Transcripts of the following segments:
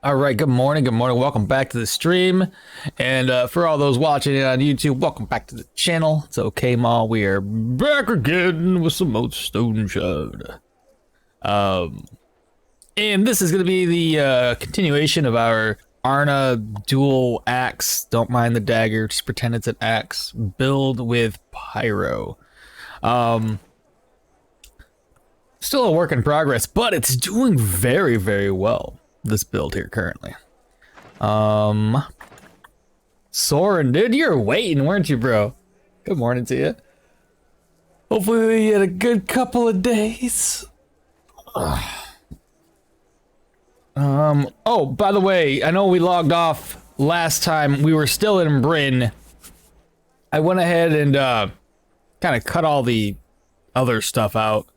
All right, good morning, welcome back to the stream. And for all those watching it on YouTube, welcome back to the channel. It's okmall. We are back again with some more Stoneshard. And this is going to be the continuation of our Arna dual axe, don't mind the dagger, just pretend it's an axe, build with pyro. Still a work in progress, but it's doing very, very well. This build here currently. Soren, dude, you were waiting, weren't you, bro? Good morning to you. Hopefully you had a good couple of days. Oh, by the way, I know we logged off last time. We were still in Bryn. I went ahead and kind of cut all the other stuff out.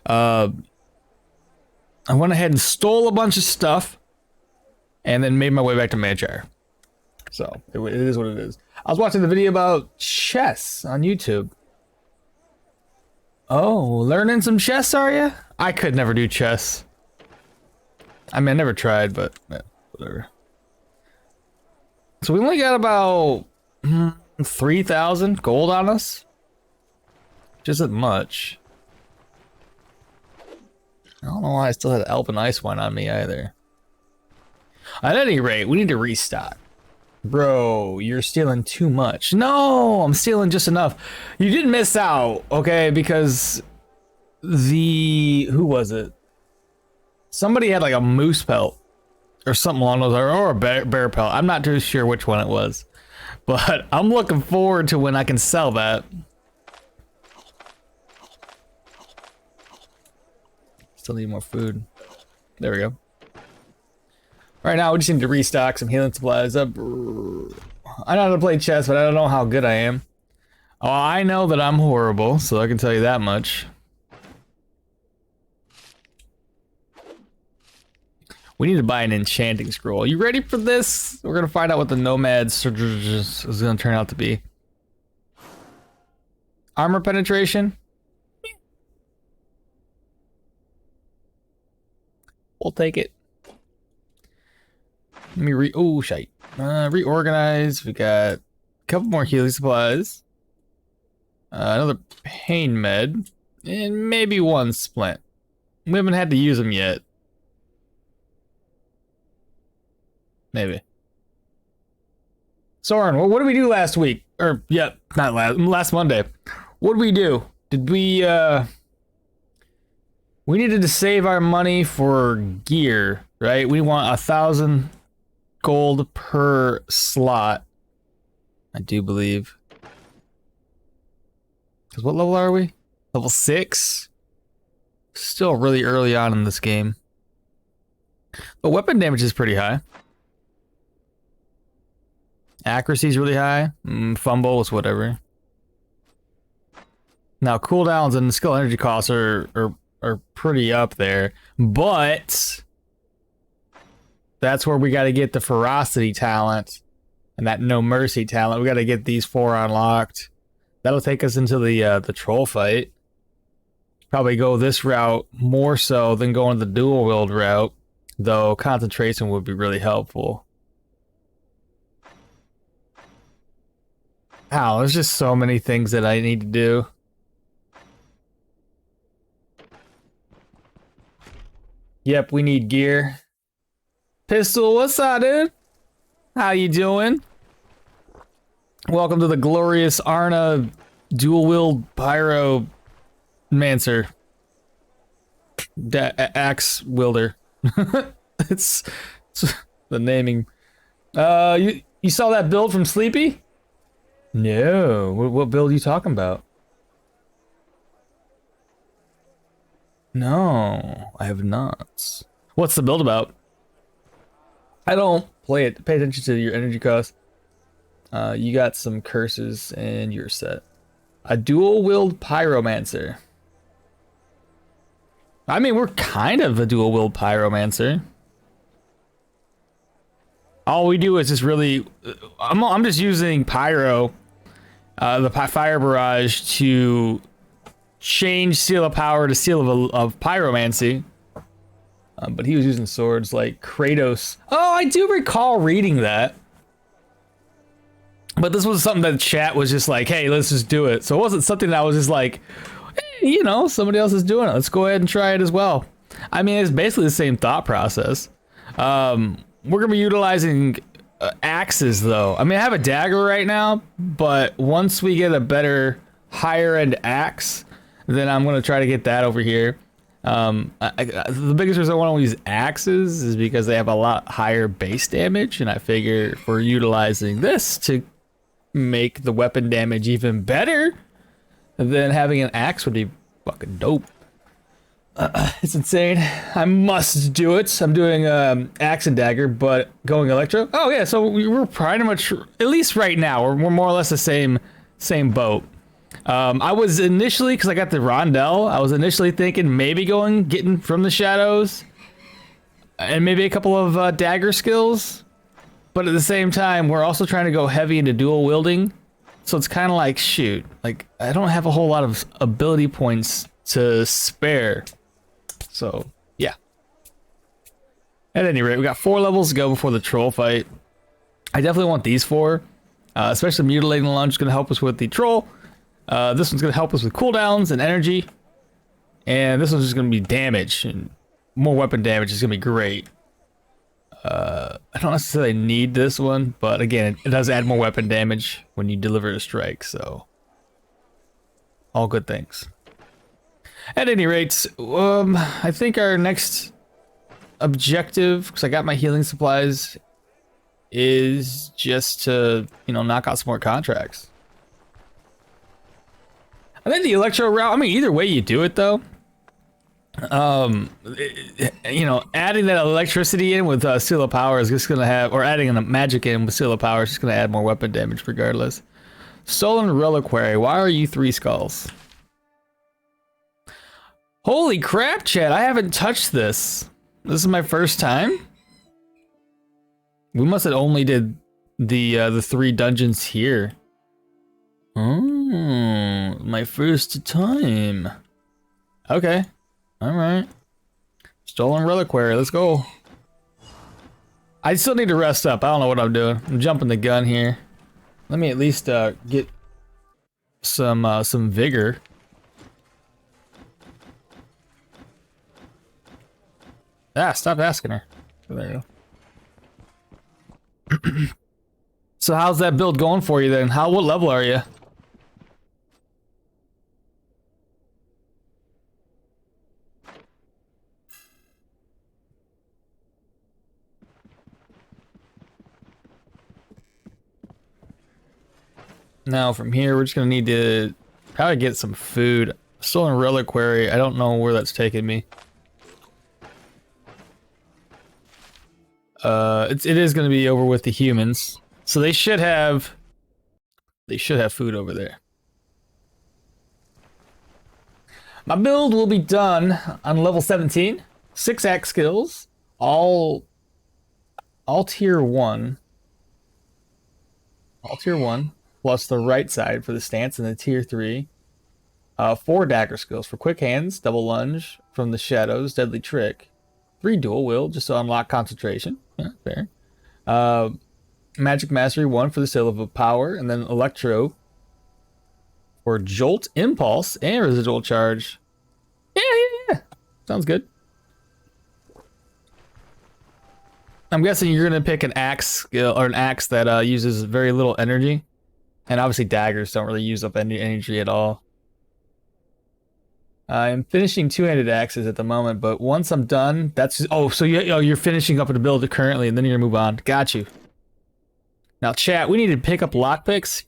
I went ahead and stole a bunch of stuff and then made my way back to Manchar. So it is what it is. I was watching the video about chess on YouTube. Oh, learning some chess, are you? I could never do chess. I mean, I never tried, but yeah, whatever. So we only got about 3,000 gold on us. Which isn't much. I don't know why I still had Alpine Ice Wine on me either. At any rate, we need to restock. Bro, you're stealing too much. No, I'm stealing just enough. You did miss out, okay? Because who was it? Somebody had like a moose pelt or something along those lines, or a bear pelt. I'm not too sure which one it was, but I'm looking forward to when I can sell that. Still need more food. There we go. Right now, we just need to restock some healing supplies up. I know how to play chess, but I don't know how good I am. Oh, I know that I'm horrible, so I can tell you that much. We need to buy an enchanting scroll. You ready for this? We're gonna find out what the nomad is gonna turn out to be. Armor penetration. We'll take it. Let me reorganize. We got a couple more healing supplies. Another pain med. And maybe one splint. We haven't had to use them yet. Maybe. Soren, what did we do last week? Or, yeah, not last Monday. What did we do? Did we, we needed to save our money for gear, right? We want 1,000 gold per slot. I do believe. Because what level are we? Level 6? Still really early on in this game. But weapon damage is pretty high. Accuracy is really high. Fumbles, whatever. Now cooldowns and skill energy costs are pretty up there, but that's where we got to get the ferocity talent and that no mercy talent. We got to get these 4 unlocked. That'll take us into the troll fight. Probably go this route more so than going the dual wield route, though concentration would be really helpful. Wow, there's just so many things that I need to do. Yep, we need gear. Pistol, what's up, dude? How you doing? Welcome to the glorious Arna dual-wield pyro mancer. Axe wielder. it's the naming. You saw that build from Sleepy? No. What build are you talking about? No, I have not. What's the build about? I don't play it. Pay attention to your energy cost. You got some curses and you're set. A dual-wield pyromancer. I mean, we're kind of a dual-wield pyromancer. All we do is just really... I'm just using pyro, the fire barrage, to change Seal of Power to Seal of Pyromancy. But he was using swords like Kratos. Oh, I do recall reading that. But this was something that the chat was just like, hey, let's just do it. So it wasn't something that I was just like, hey, you know, somebody else is doing it. Let's go ahead and try it as well. I mean, it's basically the same thought process. We're going to be utilizing axes, though. I mean, I have a dagger right now, but once we get a better, higher-end axe, then I'm going to try to get that over here. The biggest reason I want to use axes is because they have a lot higher base damage, and I figure if we're utilizing this to make the weapon damage even better, then having an axe would be fucking dope. It's insane. I must do it. I'm doing axe and dagger, but going electro. Oh yeah, so we're pretty much, at least right now, we're more or less the same boat. I was initially, because I got the rondelle, I was initially thinking maybe getting from the shadows, and maybe a couple of dagger skills. But at the same time, we're also trying to go heavy into dual wielding. So it's kind of like, shoot, like I don't have a whole lot of ability points to spare. So, yeah. At any rate, we got 4 levels to go before the troll fight. I definitely want these 4. Especially Mutilating Lunge is going to help us with the troll. This one's going to help us with cooldowns and energy. And this one's just going to be damage. And more weapon damage is going to be great. I don't necessarily need this one, but again, it does add more weapon damage when you deliver a strike, so all good things. At any rate, I think our next objective, because I got my healing supplies, is just to, you know, knock out some more contracts. I think the electro route, I mean, either way you do it though, you know, adding that electricity in with Seal of Power is just gonna have, or adding a magic in with Seal of Power is just gonna add more weapon damage regardless. Stolen Reliquary, why are you 3 skulls? Holy crap, chat, I haven't touched this. This is my first time. We must have only did the 3 dungeons here. Oh, my first time. Okay. Alright. Stolen Reliquary, let's go. I still need to rest up. I don't know what I'm doing. I'm jumping the gun here. Let me at least get some vigor. Ah, stop asking her. There you go. So how's that build going for you then? What level are you? Now from here, we're just gonna need to probably get some food. Stolen Reliquary, I don't know where that's taking me. It is gonna be over with the humans, so they should have food over there. My build will be done on level 17. 6 axe skills, all tier 1. All tier 1. Plus the right side for the stance and the tier 3. 4 dagger skills for quick hands, double lunge from the shadows, deadly trick. 3 dual wield just to unlock concentration. Yeah, fair. Magic mastery 1 for the seal of power, and then electro for jolt, impulse, and residual charge. Yeah. Sounds good. I'm guessing you're gonna pick an axe skill or an axe that uses very little energy. And obviously daggers don't really use up any energy at all. I'm finishing 2-handed axes at the moment, but once I'm done, that's... Oh, so you're finishing up the build currently, and then you're gonna move on. Got you. Now, chat, we need to pick up lockpicks.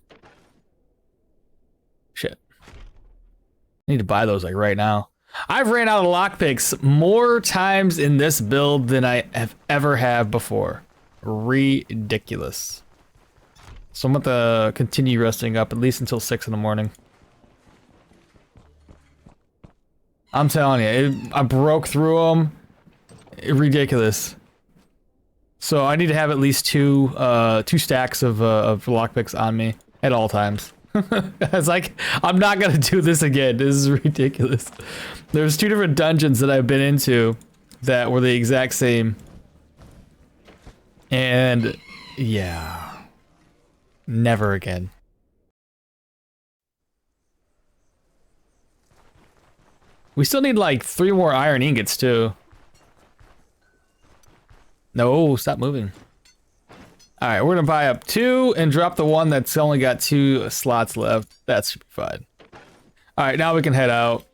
Shit. I need to buy those, like, right now. I've ran out of lockpicks more times in this build than I have ever have before. Ridiculous. So I'm going to continue resting up at least until 6 in the morning. I'm telling you, I broke through them. Ridiculous. So I need to have at least two stacks of lockpicks on me at all times. It's like, I'm not going to do this again. This is ridiculous. There's 2 different dungeons that I've been into that were the exact same. And yeah, never again. We still need like 3 more iron ingots too. No, stop moving. All right, we're gonna buy up 2 and drop the one that's only got 2 slots left. That should be fine. All right, now we can head out.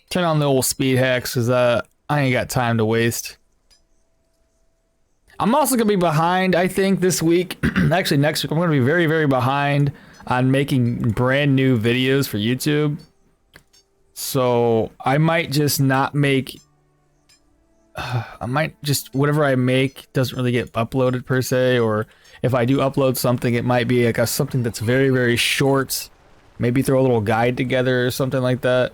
Turn on the old speed hacks, cause I ain't got time to waste. I'm also gonna be behind, I think, this week. Actually, next week I'm gonna be very, very behind on making brand new videos for YouTube. So I might just not make. I might just whatever I make doesn't really get uploaded per se, or if I do upload something, it might be like something that's very, very short. Maybe throw a little guide together or something like that,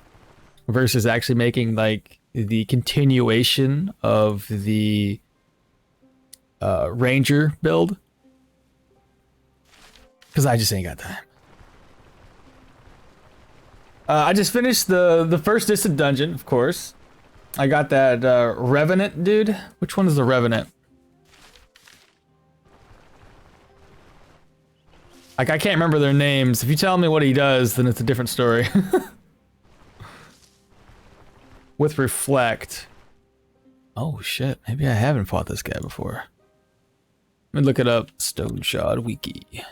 versus actually making like the continuation of the Ranger build, because I just ain't got time. I just finished the first distant dungeon, of course. I got that Revenant dude. Which one is the Revenant? Like, I can't remember their names. If you tell me what he does, then it's a different story. With Reflect. Oh shit, maybe I haven't fought this guy before. Let me look it up. Stoneshard wiki. You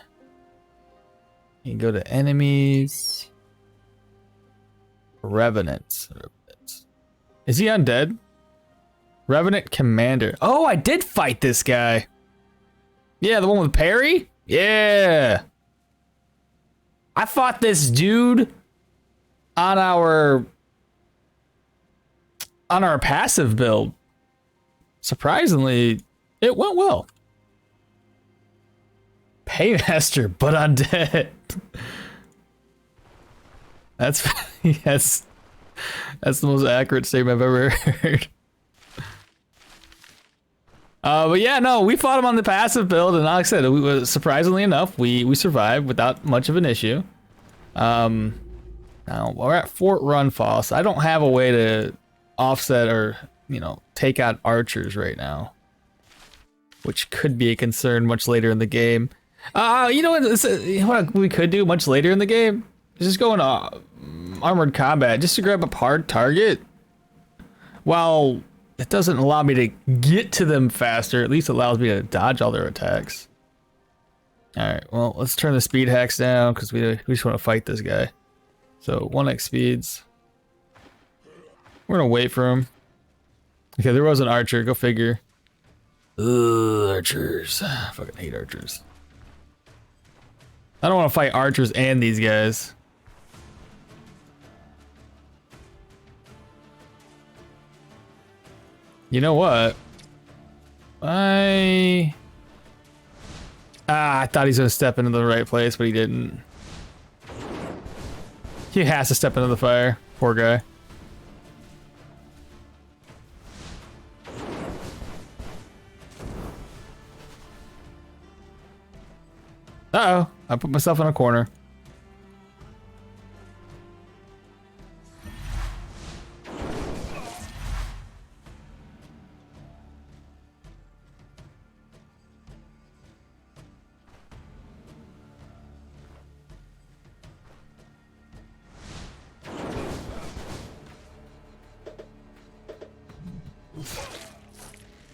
can go to enemies. Revenant. Is he undead? Revenant Commander. Oh, I did fight this guy. Yeah, the one with parry? Yeah. I fought this dude on our passive build. Surprisingly, it went well. Paymaster, but undead. That's yes. That's the most accurate statement I've ever heard. But yeah, no, we fought him on the passive build, and like I said, surprisingly enough, we survived without much of an issue. Now we're at Fort Runfall, so I don't have a way to offset or, you know, take out archers right now, which could be a concern much later in the game. You know what we could do much later in the game? Just go into armored combat just to grab a hard target. While it doesn't allow me to get to them faster, at least allows me to dodge all their attacks. Alright, well, let's turn the speed hacks down because we just want to fight this guy. So 1x speeds. We're gonna wait for him. Okay, there was an archer, go figure. Ugh, archers. I fucking hate archers. I don't want to fight archers and these guys. You know what? I thought he was gonna step into the right place, but he didn't. He has to step into the fire. Poor guy. Uh-oh, I put myself in a corner.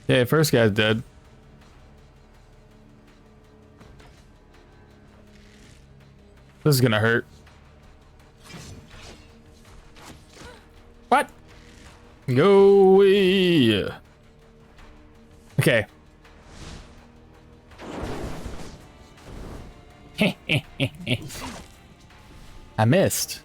Yeah, first guy's dead. This is gonna hurt. What? Go away. Okay. I missed.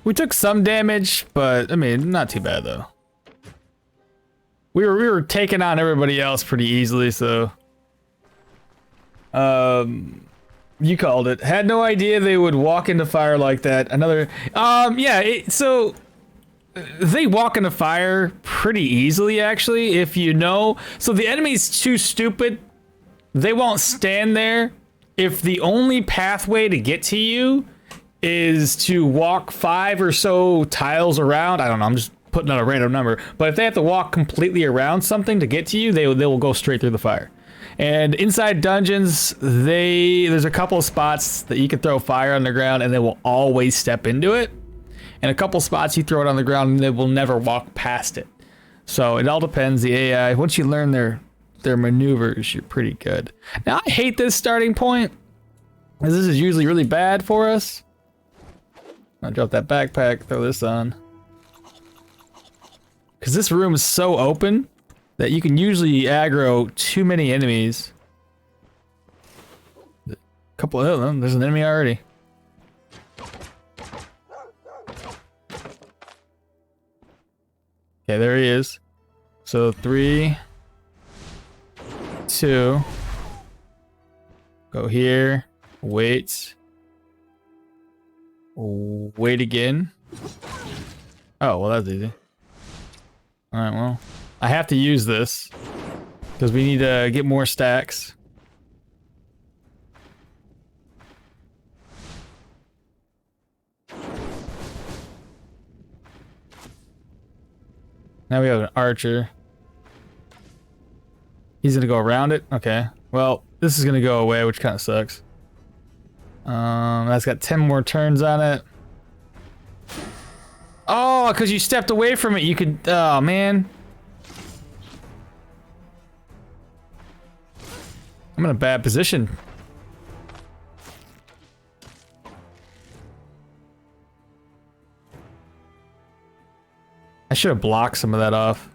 We took some damage, but I mean, not too bad though. We were taking on everybody else pretty easily, so you called it. Had no idea they would walk into fire like that. Another yeah, so they walk into fire pretty easily actually, if you know. So the enemy's too stupid. They won't stand there if the only pathway to get to you is to walk 5 or so tiles around. I don't know, I'm just putting out a random number. But if they have to walk completely around something to get to you, they will go straight through the fire. And inside dungeons, there's a couple of spots that you can throw fire on the ground and they will always step into it. And a couple spots you throw it on the ground and they will never walk past it. So it all depends. The AI, once you learn their maneuvers, you're pretty good. Now I hate this starting point, because this is usually really bad for us. I'll drop that backpack, throw this on. Because this room is so open that you can usually aggro too many enemies. A couple of them, there's an enemy already. Okay, there he is. So 3, 2. Go here. Wait. Wait again. Oh, well, that's easy. Alright, well. I have to use this. Because we need to get more stacks. Now we have an archer. He's gonna go around it? Okay. Well, this is gonna go away, which kind of sucks. That's got 10 more turns on it. Oh, because you stepped away from it, you could... Oh, man. I'm in a bad position. I should have blocked some of that off.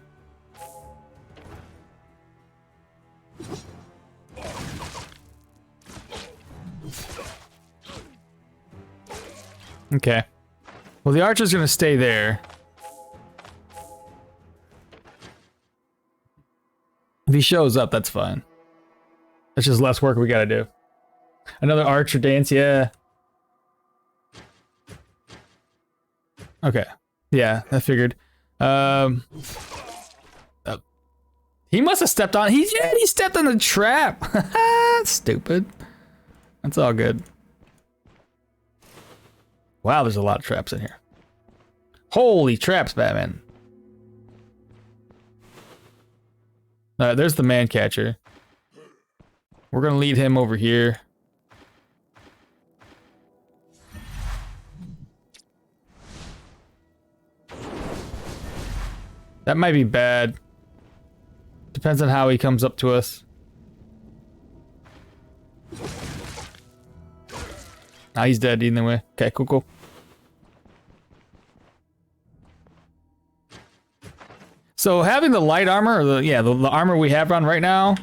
Okay. Well, the archer's gonna stay there. If he shows up, that's fine. That's just less work we gotta do. Another archer dance, yeah. Okay. Yeah, I figured. He must have stepped on. He stepped on the trap. Stupid. That's all good. Wow, there's a lot of traps in here. Holy traps, Batman. There's the man catcher. We're gonna lead him over here. That might be bad. Depends on how he comes up to us. Ah, he's dead either way. Okay, cool. So having the light armor, or the armor we have on right now,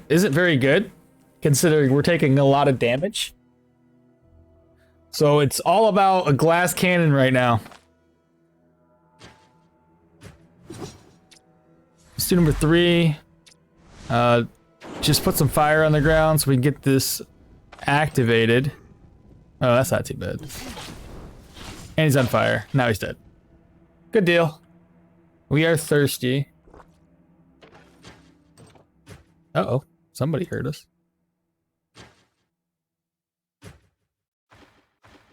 isn't very good, considering we're taking a lot of damage. So it's all about a glass cannon right now. Let's do number 3. Just put some fire on the ground so we can get this activated. Oh, that's not too bad. And he's on fire. Now he's dead. Good deal. We are thirsty. Uh-oh. Somebody heard us.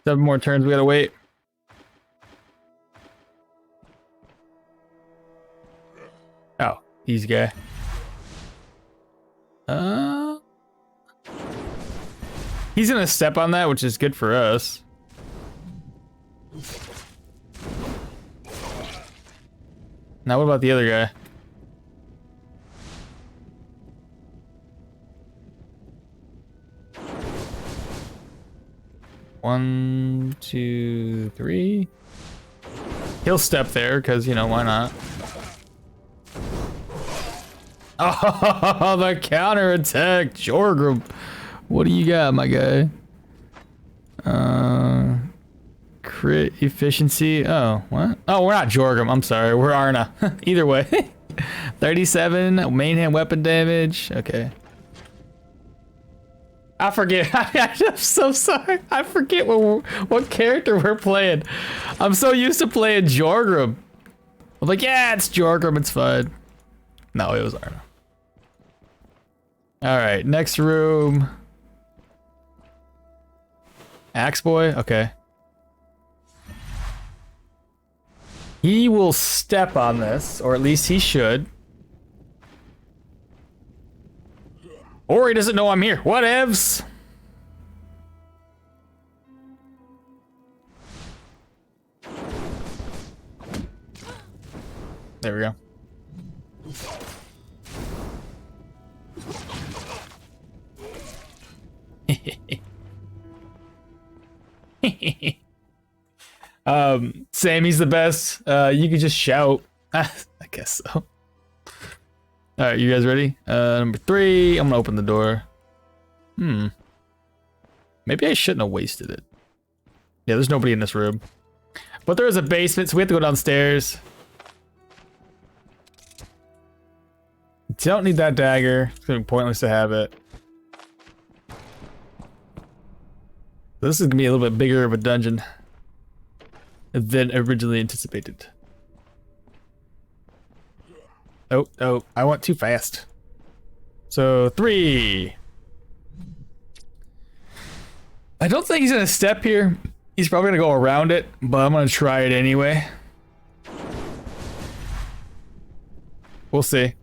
7 more turns. We gotta wait. Oh, easy guy. He's gonna step on that, which is good for us. Now what about the other guy? One, 2, 3. He'll step there, because, you know, why not? Oh, the counterattack, Jorgrim. What do you got, my guy? Crit efficiency. Oh, what? Oh, we're not Jorgrim. I'm sorry. We're Arna. Either way. 37 main hand weapon damage. Okay. I forget. I'm so sorry. I forget what character we're playing. I'm so used to playing Jorgrim. I'm like, yeah, it's Jorgrim. It's fine. No, it was Arna. All right, next room. Axe boy. Okay. He will step on this, or at least he should. Or he doesn't know I'm here. Whatevs. There we go. Sammy's the best. You can just shout. I guess so. All right, you guys ready? Number 3. I'm gonna open the door. Maybe I shouldn't have wasted it. Yeah, there's nobody in this room. But there is a basement, so we have to go downstairs. Don't need that dagger. It's gonna be pointless to have it. This is gonna be a little bit bigger of a dungeon than originally anticipated. Oh, I went too fast. So 3. I don't think he's gonna step here. He's probably gonna go around it, but I'm gonna try it anyway. We'll see.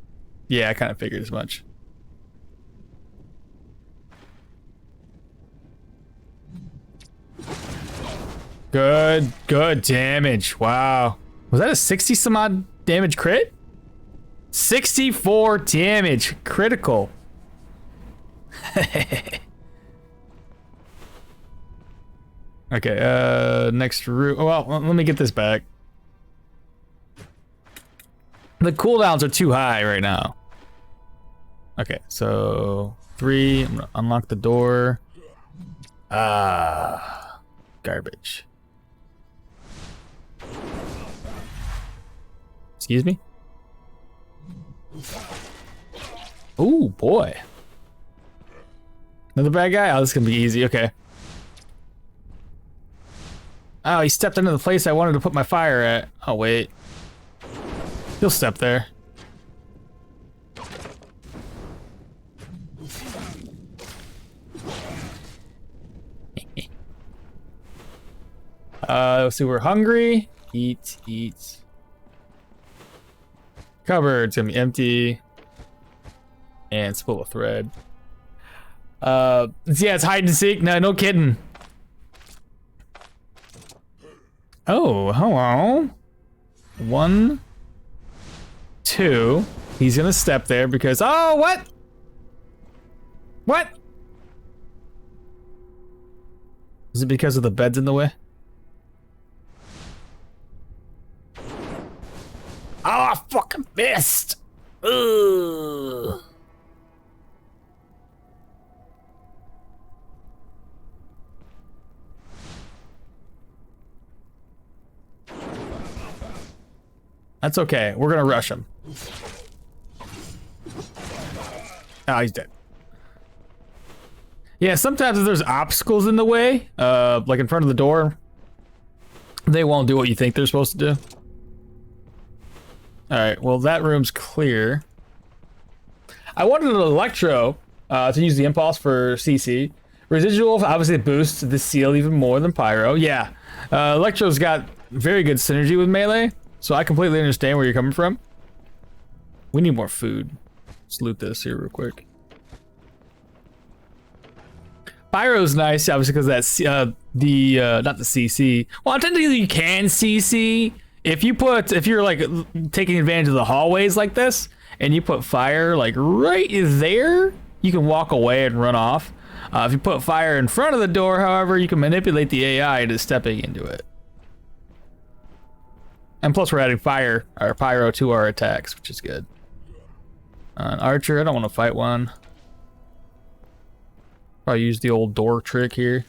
Yeah, I kind of figured as much. Good damage. Wow. Was that a 60 some odd damage crit? 64 damage. Critical. Okay, next room. Well, let me get this back. The cooldowns are too high right now. Okay, so 3. I'm gonna unlock the door. Garbage. Excuse me? Ooh, boy. Another bad guy? Oh, this is gonna be easy. Okay. Oh, he stepped into the place I wanted to put my fire at. Oh, wait. He'll step there. Let's see, we're hungry. Eat. Cupboard's gonna be empty. And spool of thread. Yeah, it's hide and seek. No kidding. Oh, hello. 1, 2. He's gonna step there because, oh, what? What? Is it because of the beds in the way? Oh, I fucking missed. Ugh. That's okay. We're gonna rush him. Oh, he's dead. Yeah, sometimes if there's obstacles in the way, like in front of the door, they won't do what you think they're supposed to do. Alright, well that room's clear. I wanted an electro to use the impulse for CC. Residual obviously boosts the seal even more than pyro. Yeah, electro's got very good synergy with melee, so I completely understand where you're coming from. We need more food. Let's loot this here real quick. Pyro's nice, obviously, because that's not the CC. Well, technically you can CC if you're like taking advantage of the hallways like this, and you put fire like right there, you can walk away and run off. If you put fire in front of the door, however, you can manipulate the AI into stepping into it. And plus, we're adding fire or pyro to our attacks, which is good. An archer, I don't want to fight one. Probably use the old door trick here.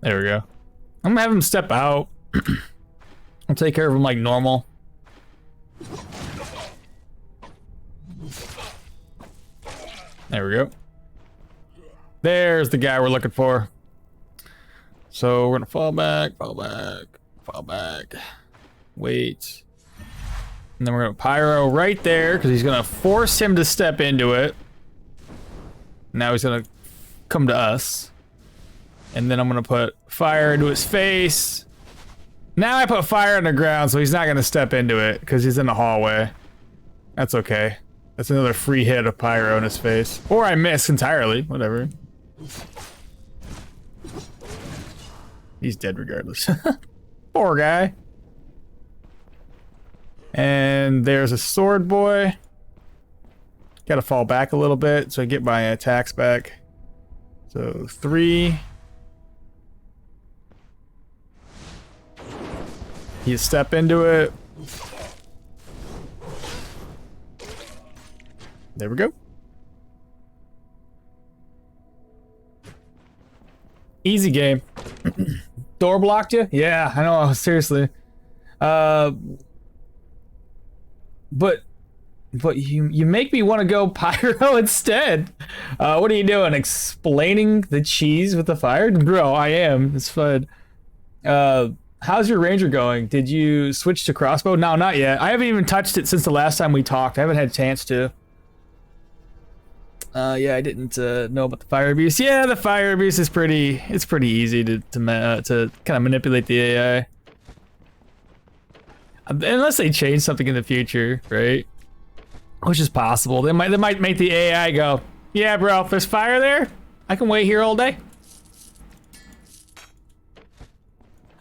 There we go. I'm gonna have him step out. I'll take care of him like normal. There we go. There's the guy we're looking for. So we're gonna fall back. Wait. And then we're gonna pyro right there because he's gonna force him to step into it. Now he's gonna come to us. And then I'm gonna put fire into his face. Now I put fire on the ground, so he's not gonna step into it because he's in the hallway. That's okay. That's another free hit of pyro in his face. Or I miss entirely, whatever. He's dead regardless. Poor guy. And there's a sword boy. Gotta fall back a little bit so I get my attacks back. So 3. You step into it. There we go. Easy game. Door blocked you? Yeah, I know, seriously. But you make me want to go pyro instead. What are you doing? Explaining the cheese with the fire? Bro, I am. It's fun. How's your ranger going? Did you switch to crossbow? No, not yet. I haven't even touched it since the last time we talked. I haven't had a chance to. Yeah, I didn't know about the fire abuse. Yeah, the fire abuse is it's pretty easy to kind of manipulate the AI. Unless they change something in the future, right? Which is possible. They might make the AI go, yeah, bro, if there's fire there, I can wait here all day.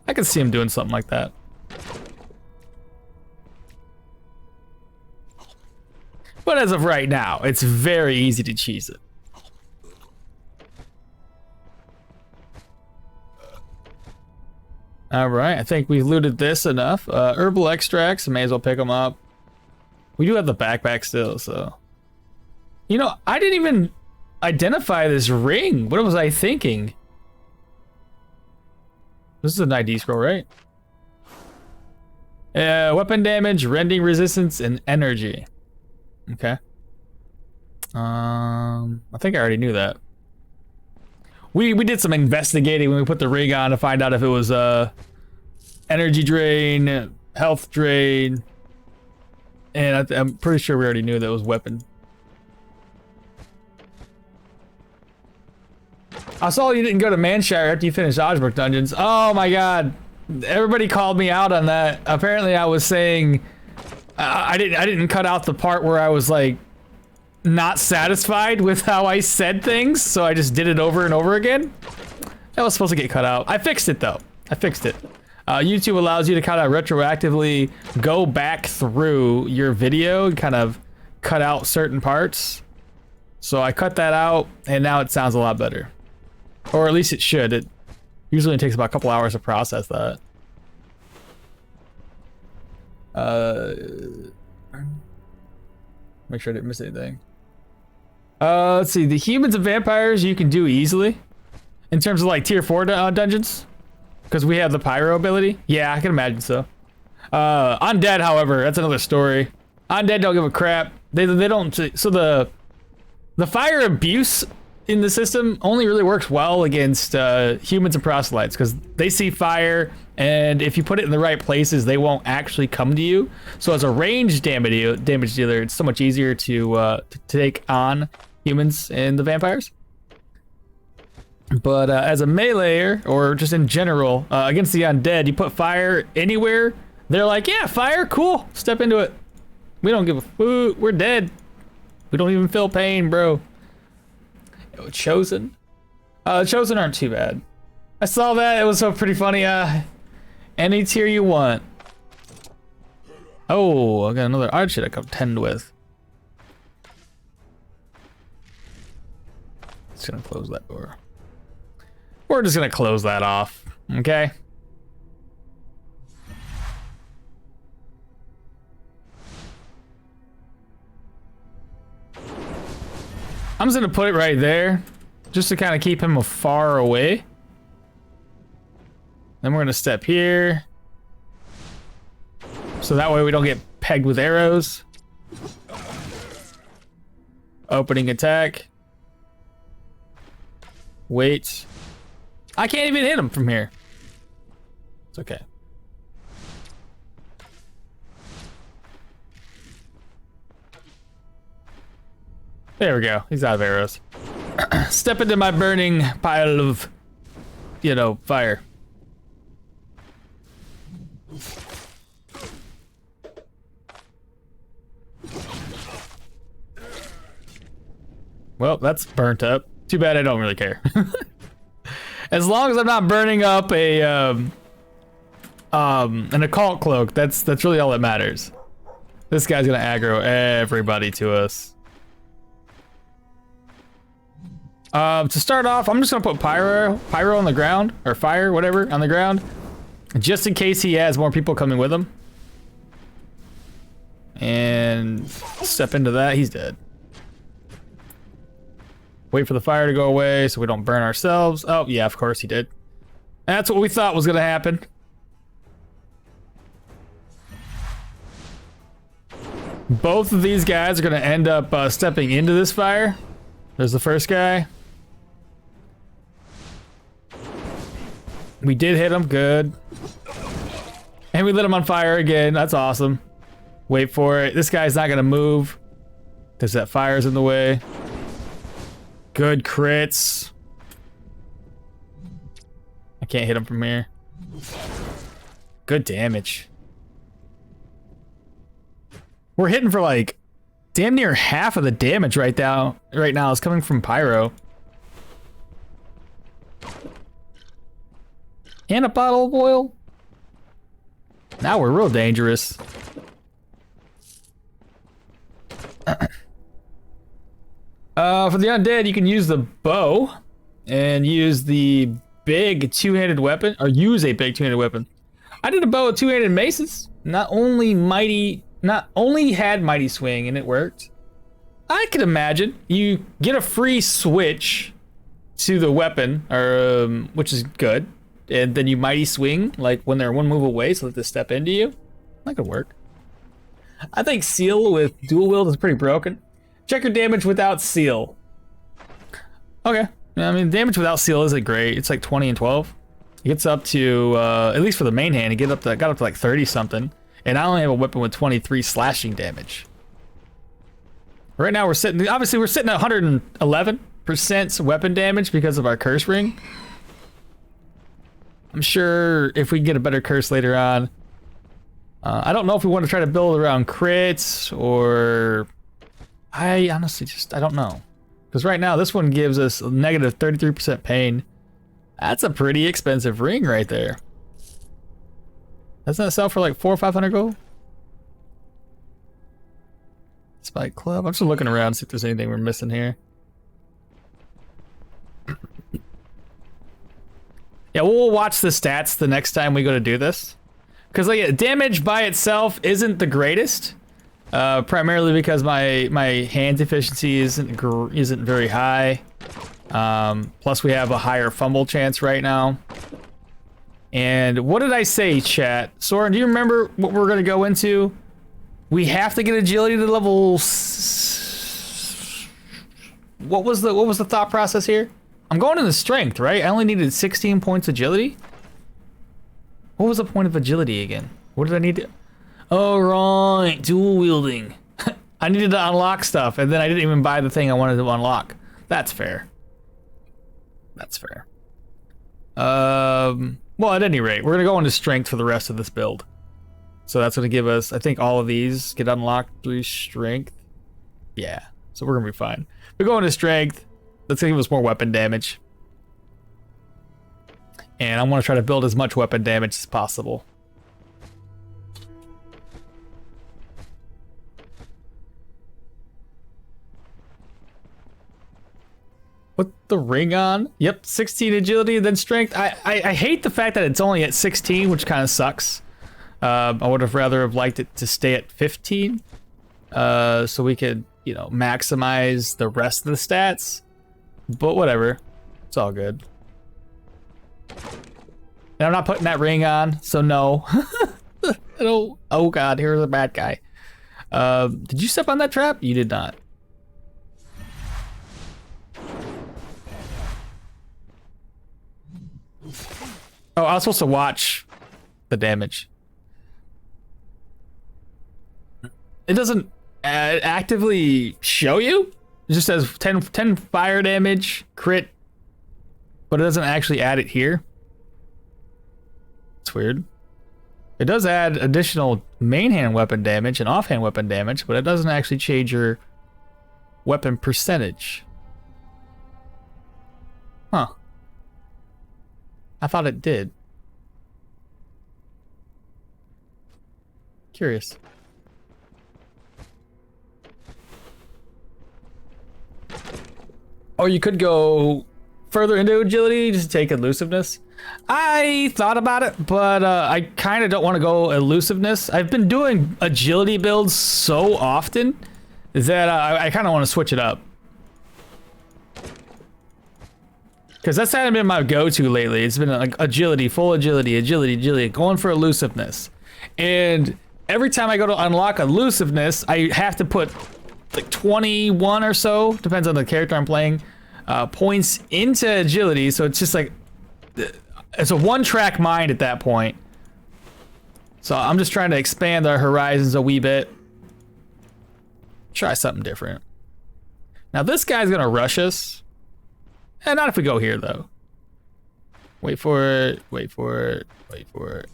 I can see him doing something like that. But as of right now, it's very easy to cheese it. All right, I think we've looted this enough. Herbal extracts, may as well pick them up. We do have the backpack still, so. You know, I didn't even identify this ring. What was I thinking? This is an ID scroll, right? Weapon damage, rending resistance, and energy. Okay. I think I already knew that. We did some investigating when we put the ring on to find out if it was energy drain, health drain, and I'm pretty sure we already knew that it was weapon. I saw you didn't go to Manshire after you finished Osbrook Dungeons. Oh my god. Everybody called me out on that. Apparently I was saying I didn't cut out the part where I was like not satisfied with how I said things, so I just did it over and over again. That was supposed to get cut out. I fixed it though. I fixed it. YouTube allows you to kind of retroactively go back through your video and kind of cut out certain parts. So I cut that out and now it sounds a lot better. Or at least it should. It usually takes about a couple hours to process that. Make sure I didn't miss anything. Let's see. The humans and vampires you can do easily. In terms of like tier 4 dungeons. Because we have the pyro ability. Yeah, I can imagine so. Undead, however, that's another story. Undead don't give a crap. They don't. So the fire abuse in the system only really works well against humans and proselytes because they see fire, and if you put it in the right places, they won't actually come to you. So as a ranged damage dealer, it's so much easier to take on humans and the vampires. But as a meleeer, or just in general, against the undead, you put fire anywhere, they're like, yeah, fire, cool, step into it. We don't give a foot, we're dead. We don't even feel pain, bro. Yo, Chosen? Chosen aren't too bad. I saw that, it was so pretty funny. Any tier you want. Oh, I got another odd shit I contend with. Just gonna close that door. We're just gonna close that off, okay? I'm just gonna put it right there, just to kind of keep him far away. Then we're gonna step here. So that way we don't get pegged with arrows. Opening attack. Wait. I can't even hit him from here. It's okay. There we go. He's out of arrows. Step into my burning pile of, you know, fire. Well, that's burnt up. Too bad I don't really care. As long as I'm not burning up a an occult cloak, that's really all that matters. This guy's gonna aggro everybody to us. To start off, I'm just gonna put pyro on the ground, or fire, whatever, on the ground, just in case he has more people coming with him. And step into that. He's dead. Wait for the fire to go away so we don't burn ourselves. Oh, yeah, of course he did. That's what we thought was gonna happen. Both of these guys are gonna end up stepping into this fire. There's the first guy. We did hit him, good. And we lit him on fire again, that's awesome. Wait for it, this guy's not gonna move because that fire's in the way. Good crits. I can't hit him from here. Good damage. We're hitting for like damn near half of the damage right now is coming from pyro. And a bottle of oil. Now we're real dangerous. For the undead, you can use the bow and use the big two-handed weapon, or use a big two-handed weapon. I did a bow with two-handed maces. Not only had mighty swing and it worked. I could imagine you get a free switch to the weapon, or which is good, and then you mighty swing like when they're one move away, so that they step into you. That could work. I think seal with dual wield is pretty broken. Check your damage without seal. Okay. I mean, damage without seal isn't great. It's like 20 and 12. It gets up to, at least for the main hand, it got up to like 30 something. And I only have a weapon with 23 slashing damage. Right now we're sitting at 111% weapon damage because of our curse ring. I'm sure if we get a better curse later on. I don't know if we want to try to build around crits or... I honestly I don't know. Because right now this one gives us a negative 33% pain. That's a pretty expensive ring right there. Doesn't that sell for like 400 or 500 gold? Spike Club. I'm just looking around to see if there's anything we're missing here. Yeah, we'll watch the stats the next time we go to do this. Because like damage by itself isn't the greatest. Primarily because my hand efficiency isn't very high. Plus we have a higher fumble chance right now. And what did I say, chat? Soren, do you remember what we're gonna go into? We have to get agility to level. What was the thought process here? I'm going into strength, right? I only needed 16 points agility. What was the point of agility again? What did I need to? Oh, right, dual wielding. I needed to unlock stuff, and then I didn't even buy the thing I wanted to unlock. That's fair. That's fair. Well, at any rate, we're gonna go into strength for the rest of this build. So that's gonna give us, I think all of these get unlocked through strength. Yeah, so we're gonna be fine. We go into strength. That's gonna give us more weapon damage. And I want to try to build as much weapon damage as possible. Put the ring on. Yep, 16 agility, then strength. I hate the fact that it's only at 16, which kind of sucks. I would have rather have liked it to stay at 15. So we could, you know, maximize the rest of the stats. But whatever. It's all good. And I'm not putting that ring on, so no. Oh god, here's a bad guy. Did you step on that trap? You did not. Oh, I was supposed to watch the damage. It doesn't actively show you? It just says 10 fire damage, crit, but it doesn't actually add it here. It's weird. It does add additional main hand weapon damage and offhand weapon damage, but it doesn't actually change your weapon percentage. Huh. I thought it did. Curious. Or you could go further into agility, just take elusiveness. I thought about it, but I kind of don't want to go elusiveness. I've been doing agility builds so often that I kind of want to switch it up. Because that's kind of been my go-to lately. It's been like agility, full agility, agility, going for elusiveness. And every time I go to unlock elusiveness, I have to put like 21 or so, depends on the character I'm playing, points into agility. So it's just like, it's a one-track mind at that point. So I'm just trying to expand our horizons a wee bit. Try something different. Now this guy's gonna rush us. And not if we go here though. Wait for it, wait for it, wait for it.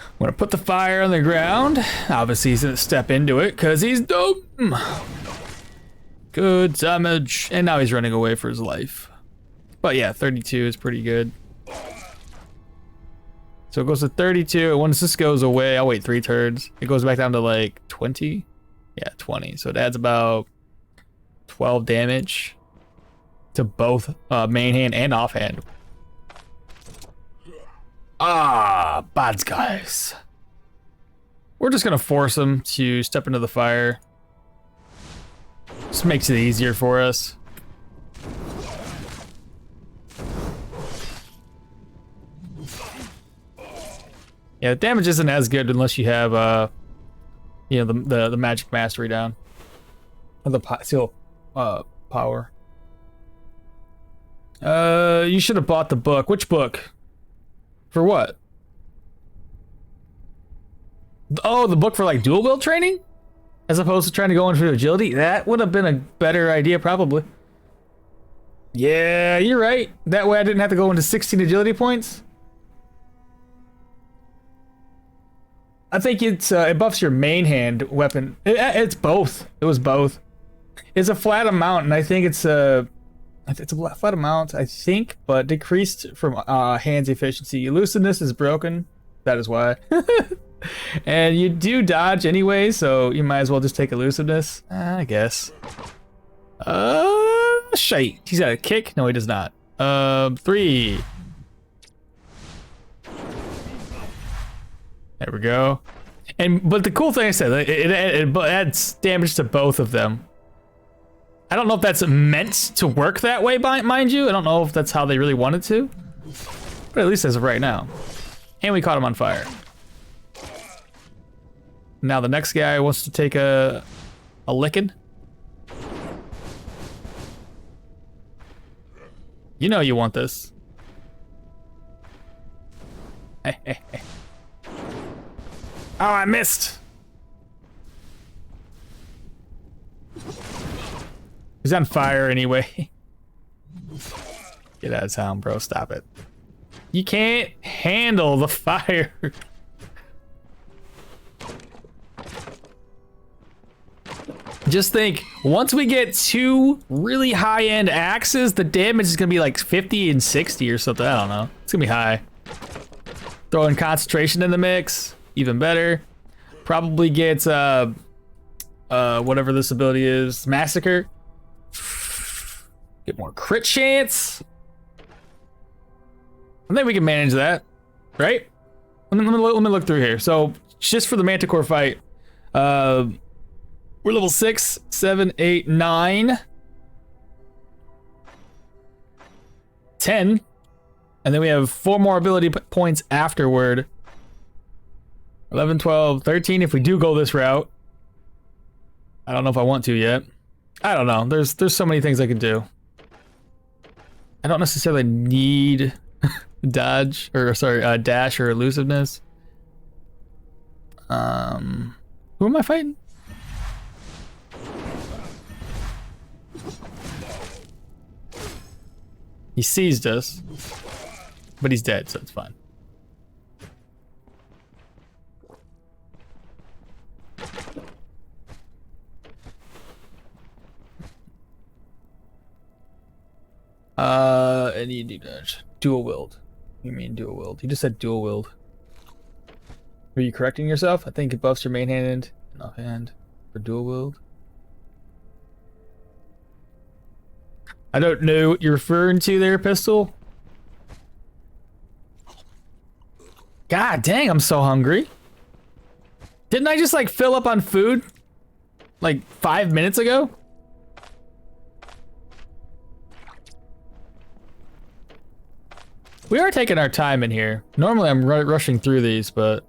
I'm gonna put the fire on the ground. Obviously he's gonna step into it because he's dumb. Good damage. And now he's running away for his life. But yeah, 32 is pretty good. So it goes to 32. Once this goes away, I'll wait 3 turns. It goes back down to like 20. Yeah, 20. So it adds about 12 damage to both main hand and offhand. Ah, bad guys. We're just gonna force them to step into the fire. Just makes it easier for us. Yeah, the damage isn't as good unless you have you know, the magic mastery down. Or the seal power. You should have bought the book. Which book? For what? Oh, the book for like dual wield training? As opposed to trying to go into agility? That would have been a better idea, probably. Yeah, you're right. That way I didn't have to go into 16 agility points. I think it buffs your main hand weapon. It's both. It was both. It's a flat amount, and I think it's a flat amount, I think, but decreased from hands efficiency. Elusiveness is broken. That is why. And you do dodge anyway, so you might as well just take elusiveness, I guess. Shite. He's got a kick? No, he does not. 3. There we go. But the cool thing I said, it adds damage to both of them. I don't know if that's meant to work that way, mind you. I don't know if that's how they really wanted to. But at least as of right now. And we caught him on fire. Now the next guy wants to take a licking. You know you want this. Hey, hey, hey. Oh, I missed. He's on fire anyway. Get out of town, bro. Stop it. You can't handle the fire. Just think, once we get 2 really high-end axes, the damage is gonna be like 50 and 60 or something. I don't know. It's gonna be high. Throw in concentration in the mix, even better. Probably get whatever this ability is, massacre. Get more crit chance. I think we can manage that, right? Let me look through here. So just for the Manticore fight, we're level 6, 7, 8, 9, 10, and then we have 4 more ability points afterward. 11, 12, 13 if we do go this route. I don't know if I want to yet. I don't know. There's so many things I can do. I don't necessarily need dodge or sorry, dash or elusiveness. Who am I fighting? He seized us, but he's dead, so it's fine. And you do that. Dual willed. You mean dual willed? You just said dual willed. Were you correcting yourself? I think it buffs your main hand and offhand for dual willed. I don't know what you're referring to there, Pistol. God dang, I'm so hungry. Didn't I just like fill up on food like 5 minutes ago? We are taking our time in here. Normally I'm rushing through these, but...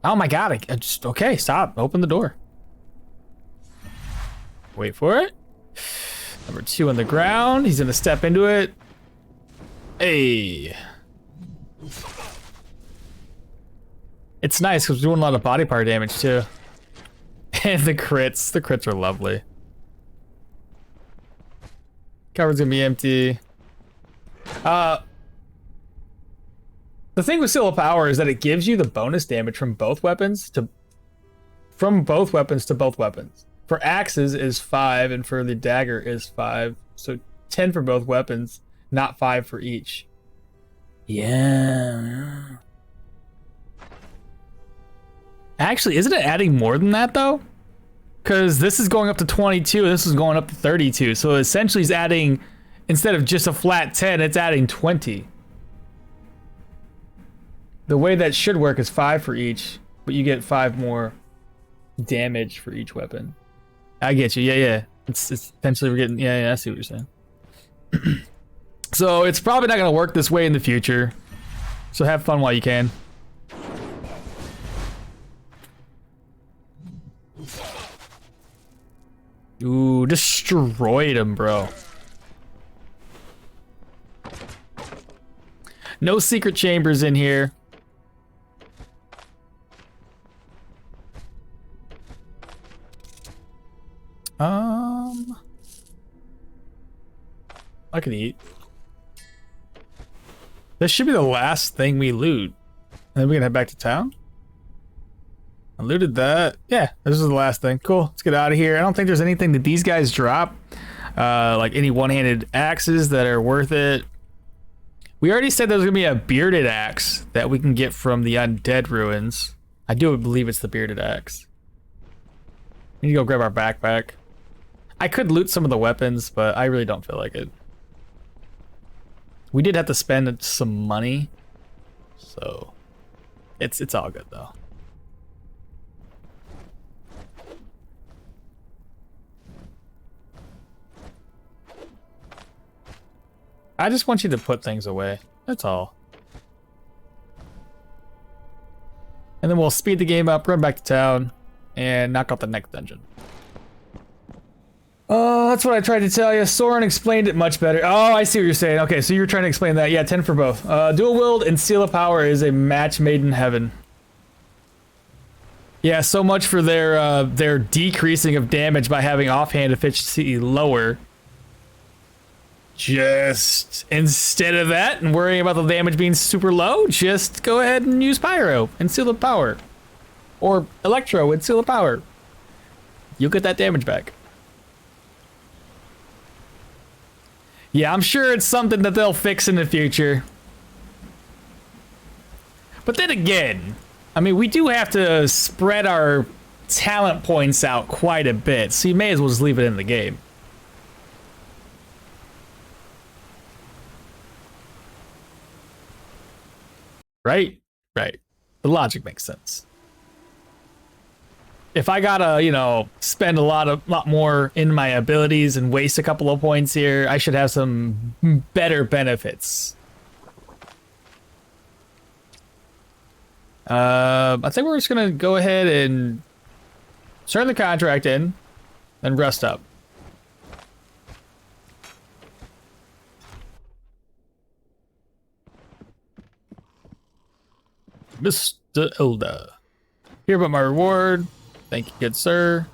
Oh my god, I just... Okay, stop. Open the door. Wait for it. Number 2 on the ground. He's gonna step into it. Hey. It's nice because we're doing a lot of body part damage too. And the crits are lovely. Cover's gonna be empty. The thing with Seal of Power is that it gives you the bonus damage from both weapons to both weapons. For axes is 5, and for the dagger is 5. So 10 for both weapons, not 5 for each. Yeah. Actually, isn't it adding more than that though? Because this is going up to 22, and this is going up to 32. So essentially, it's adding, instead of just a flat 10, it's adding 20. The way that should work is 5 for each, but you get 5 more damage for each weapon. I get you. Yeah. It's essentially we're getting. Yeah. I see what you're saying. So it's probably not gonna work this way in the future. So have fun while you can. Ooh, destroyed him, bro. No secret chambers in here. I can eat. This should be the last thing we loot. And then we can head back to town. I looted that. Yeah, this is the last thing. Cool, let's get out of here. I don't think there's anything that these guys drop. Like any one-handed axes that are worth it. We already said there's gonna be a bearded axe that we can get from the Undead ruins. I do believe it's the bearded axe. We need to go grab our backpack. I could loot some of the weapons, but I really don't feel like it. We did have to spend some money, so it's all good though. I just want you to put things away. That's all. And then we'll speed the game up, run back to town, and knock out the next dungeon. Oh, that's what I tried to tell you. Soren explained it much better. Oh, I see what you're saying. Okay, so you're trying to explain that. Yeah, 10 for both. Dual Willed and Seal of Power is a match made in heaven. Yeah, so much for their decreasing of damage by having offhand efficiency lower. Just instead of that and worrying about the damage being super low, just go ahead and use Pyro and Seal of Power. Or Electro and Seal of Power. You'll get that damage back. Yeah, I'm sure it's something that they'll fix in the future. But then again, I mean, we do have to spread our talent points out quite a bit, so you may as well just leave it in the game. Right? Right. The logic makes sense. If I gotta, you know, spend a lot more in my abilities and waste a couple of points here, I should have some better benefits. I think we're just gonna go ahead and turn the contract in and rest up. Mr. Elda. Hear about my reward. Thank you, good sir.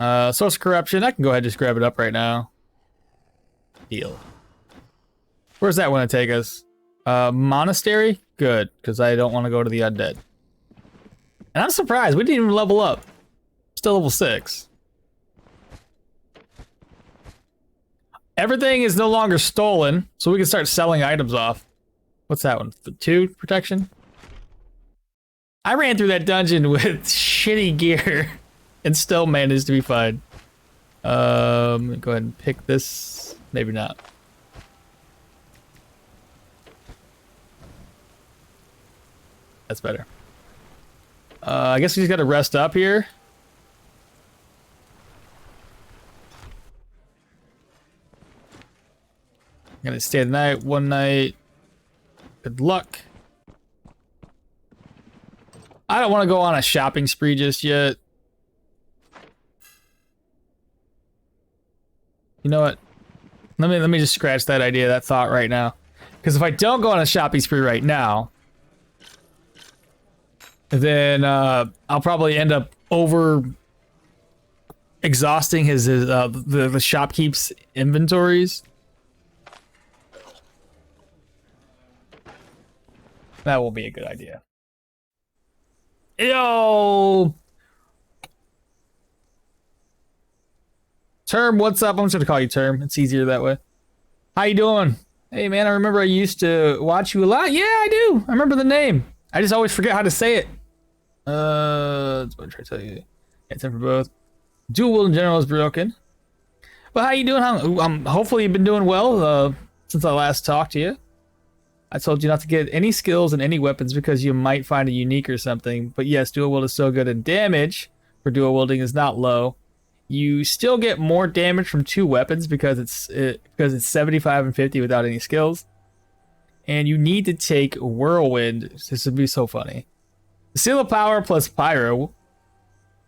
Social corruption. I can go ahead and just grab it up right now. Deal. Where's that want to take us? Monastery? Good, because I don't want to go to the Undead. And I'm surprised, we didn't even level up. Still level 6. Everything is no longer stolen, so we can start selling items off. What's that one? The 2 protection? I ran through that dungeon with shitty gear and still managed to be fine. Go ahead and pick this. Maybe not. That's better. I guess we just gotta rest up here. I'm gonna stay the night, one night. Good luck. I don't want to go on a shopping spree just yet. You know what? Let me just scratch that idea, that thought right now. Because if I don't go on a shopping spree right now, then I'll probably end up over exhausting the shopkeep's inventories. That will be a good idea. Yo! Term, what's up? I'm just gonna call you Term. It's easier that way. How you doing? Hey man, I remember I used to watch you a lot. Yeah, I do. I remember the name. I just always forget how to say it. That's what I try to tell you. Yeah, time for both. Dual wield in general is broken. Well, how you doing? Hopefully you've been doing well since I last talked to you. I told you not to get any skills and any weapons because you might find a unique or something. But yes, dual wield is so good, and damage for dual wielding is not low. You still get more damage from 2 weapons because it's 75 and 50 without any skills. And you need to take Whirlwind. This would be so funny. Seal of Power plus Pyro.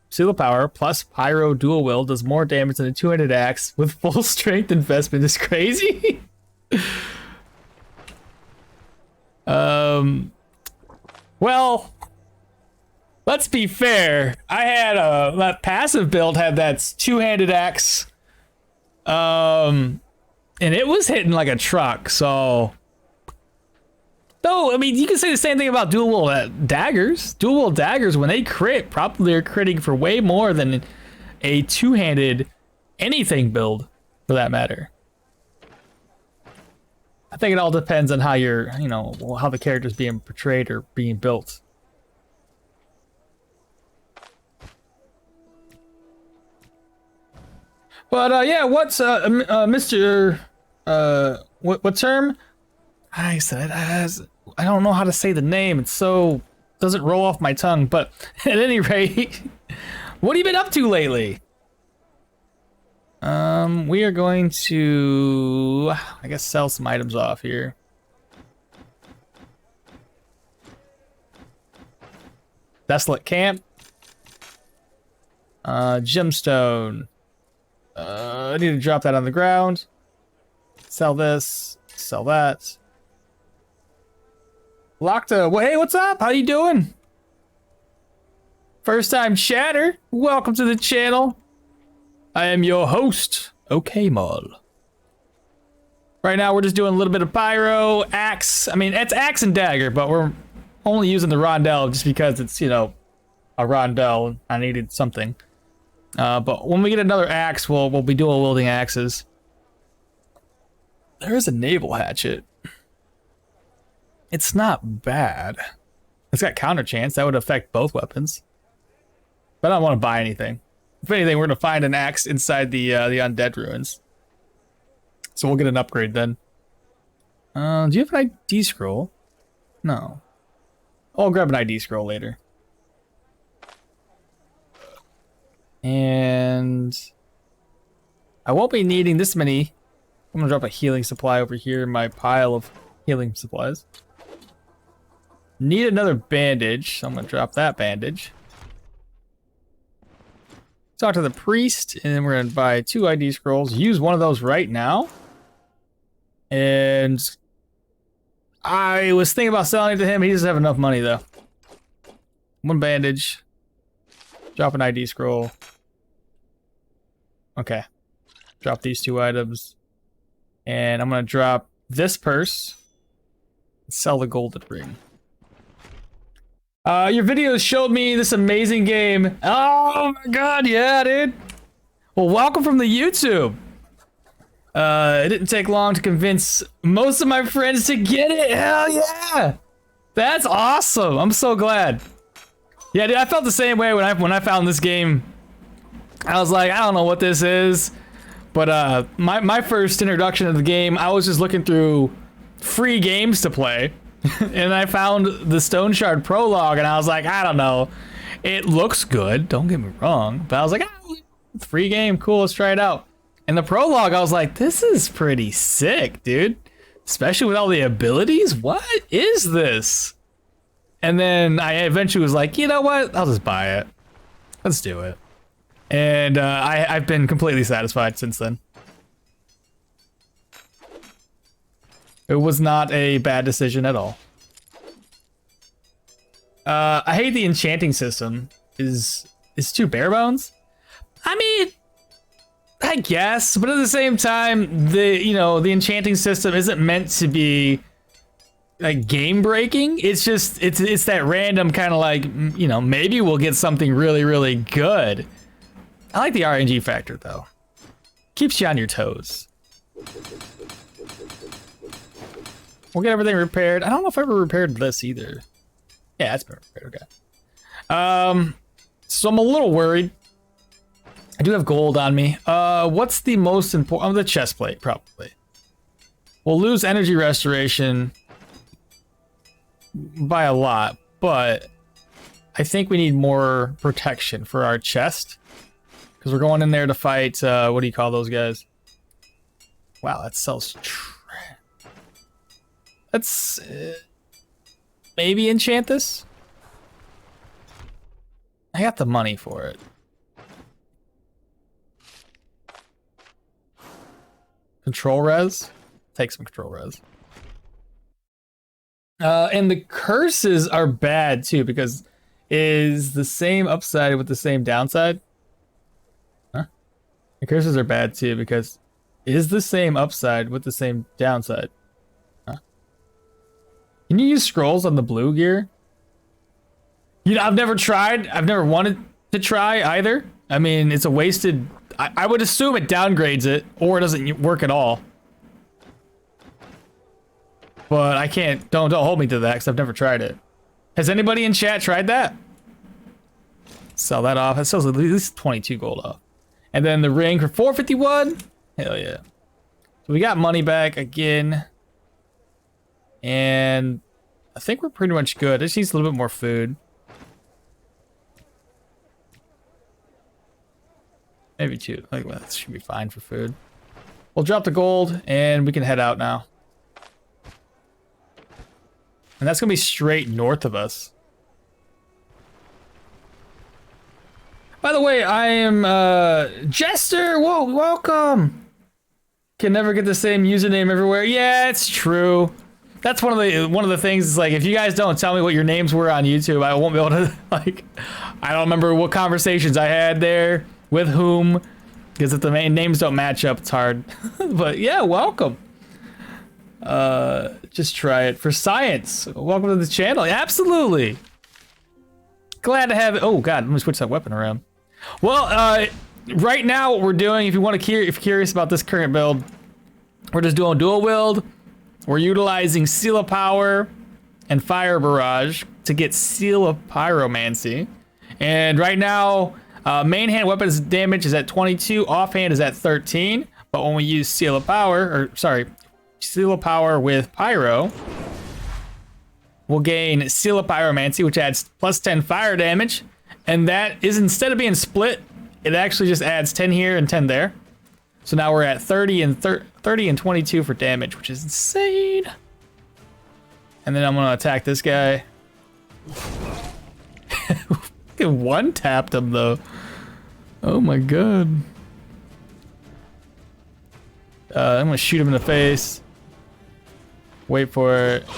Seal of Power plus Pyro dual wield does more damage than a 2-handed axe with full strength investment. Is crazy. Well, let's be fair. I had that passive build had that 2-handed axe. And it was hitting like a truck, so. No, I mean, you can say the same thing about dual wield daggers. Dual wield daggers, when they crit, probably are critting for way more than a 2-handed anything build, for that matter. I think it all depends on how you're, how the character's being portrayed or being built. But yeah, what's Mr. What term? I said I don't know how to say the name. It's so doesn't roll off my tongue. But at any rate, what have you been up to lately? We are going to, I guess, sell some items off here. Desolate Camp. Gemstone. I need to drop that on the ground. Sell this. Sell that. Lockta. Well, hey, what's up? How you doing? First time chatter. Welcome to the channel. I am your host, okmall. Right now, we're just doing a little bit of pyro, axe. I mean, it's axe and dagger, but we're only using the rondelle just because it's, a rondelle. I needed something. But when we get another axe, we'll be dual wielding axes. There is a naval hatchet. It's not bad. It's got counter chance. That would affect both weapons. But I don't want to buy anything. If anything, we're going to find an axe inside the Undead ruins. So we'll get an upgrade then. Do you have an ID scroll? No. I'll grab an ID scroll later. And I won't be needing this many. I'm going to drop a healing supply over here in my pile of healing supplies. Need another bandage, so I'm going to drop that bandage. Talk to the priest, and then we're going to buy 2 ID scrolls. Use one of those right now. And I was thinking about selling it to him. He doesn't have enough money, though. 1 bandage. Drop an ID scroll. Okay. Drop these 2 items. And I'm gonna drop this purse. Sell the golden ring. Your videos showed me this amazing game. Oh my god, yeah, dude. Well, welcome from the YouTube. It didn't take long to convince most of my friends to get it. Hell yeah! That's awesome. I'm so glad. Yeah, dude, I felt the same way when I found this game. I was like, I don't know what this is. But my first introduction to the game, I was just looking through free games to play. And I found the Stoneshard prologue, and I was like, I don't know. It looks good, don't get me wrong. But I was like, free game, cool, let's try it out. And the prologue, I was like, this is pretty sick, dude. Especially with all the abilities, what is this? And then I eventually was like, you know what, I'll just buy it. Let's do it. And I've been completely satisfied since then. It was not a bad decision at all. I hate the enchanting system. Is too bare bones. I mean, I guess, but at the same time, the enchanting system isn't meant to be like game breaking. It's just it's that random kind of like, maybe we'll get something really, really good. I like the RNG factor though. Keeps you on your toes. We'll get everything repaired. I don't know if I ever repaired this either. Yeah, it's been repaired, okay. So I'm a little worried. I do have gold on me. What's the most important? Oh, the chest plate, probably. We'll lose energy restoration by a lot, but I think we need more protection for our chest. Because we're going in there to fight, what do you call those guys? Wow, that sells let's maybe enchant this. I got the money for it. Control res. Take some control res. And the curses are bad too, because is the same upside with the same downside? Huh? The curses are bad too, because is the same upside with the same downside? Can you use scrolls on the blue gear? I've never tried. I've never wanted to try either. I mean, it's a wasted... I would assume it downgrades it, or it doesn't work at all. But I can't... Don't hold me to that, because I've never tried it. Has anybody in chat tried that? Sell that off. That sells at least 22 gold off. And then the ring for 451. Hell yeah. So we got money back again. And I think we're pretty much good. It just needs a little bit more food. Maybe two. Like, well, that should be fine for food. We'll drop the gold and we can head out now. And that's gonna be straight north of us. By the way, I am Jester. Whoa, welcome. Can never get the same username everywhere. Yeah, it's true. That's one of the things. Is like, if you guys don't tell me what your names were on YouTube, I won't be able to, like, I don't remember what conversations I had there with whom, because if the main names don't match up, it's hard. But yeah, welcome. Just try it for science. Welcome to the channel. Absolutely. Glad to have it. Oh god, let me switch that weapon around. Well, right now what we're doing, if you're curious about this current build, we're just doing dual wield. We're utilizing Seal of Power and Fire Barrage to get Seal of Pyromancy. And right now, main hand weapons damage is at 22, offhand is at 13. But when we use Seal of Power with Pyro, we'll gain Seal of Pyromancy, which adds plus 10 fire damage. And that is, instead of being split, it actually just adds 10 here and 10 there. So now we're at 30 and 22 for damage, which is insane. And then I'm gonna attack this guy. One tapped him though. Oh my god. I'm gonna shoot him in the face. Wait for it.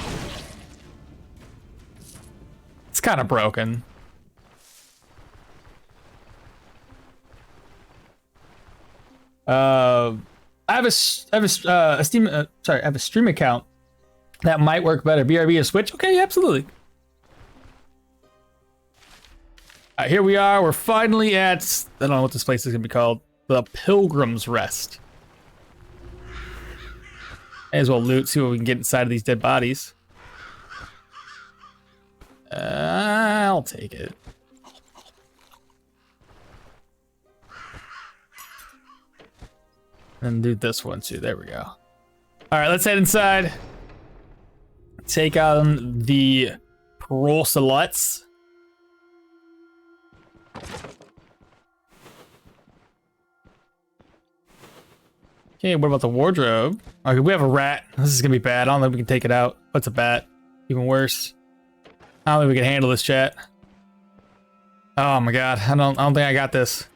It's kind of broken. I I have a stream account that might work better. BRB or Switch? Okay, absolutely. All right, here we are. We're finally at, I don't know what this place is gonna be called. The Pilgrim's Rest. May as well loot, see what we can get inside of these dead bodies. I'll take it. And do this one too. There we go. All right, let's head inside. Take on the proselytes. Okay, what about the wardrobe? Okay, we have a rat. This is gonna be bad. I don't think we can take it out. What's a bat? Even worse. I don't think we can handle this, chat. Oh my god, I don't think I got this.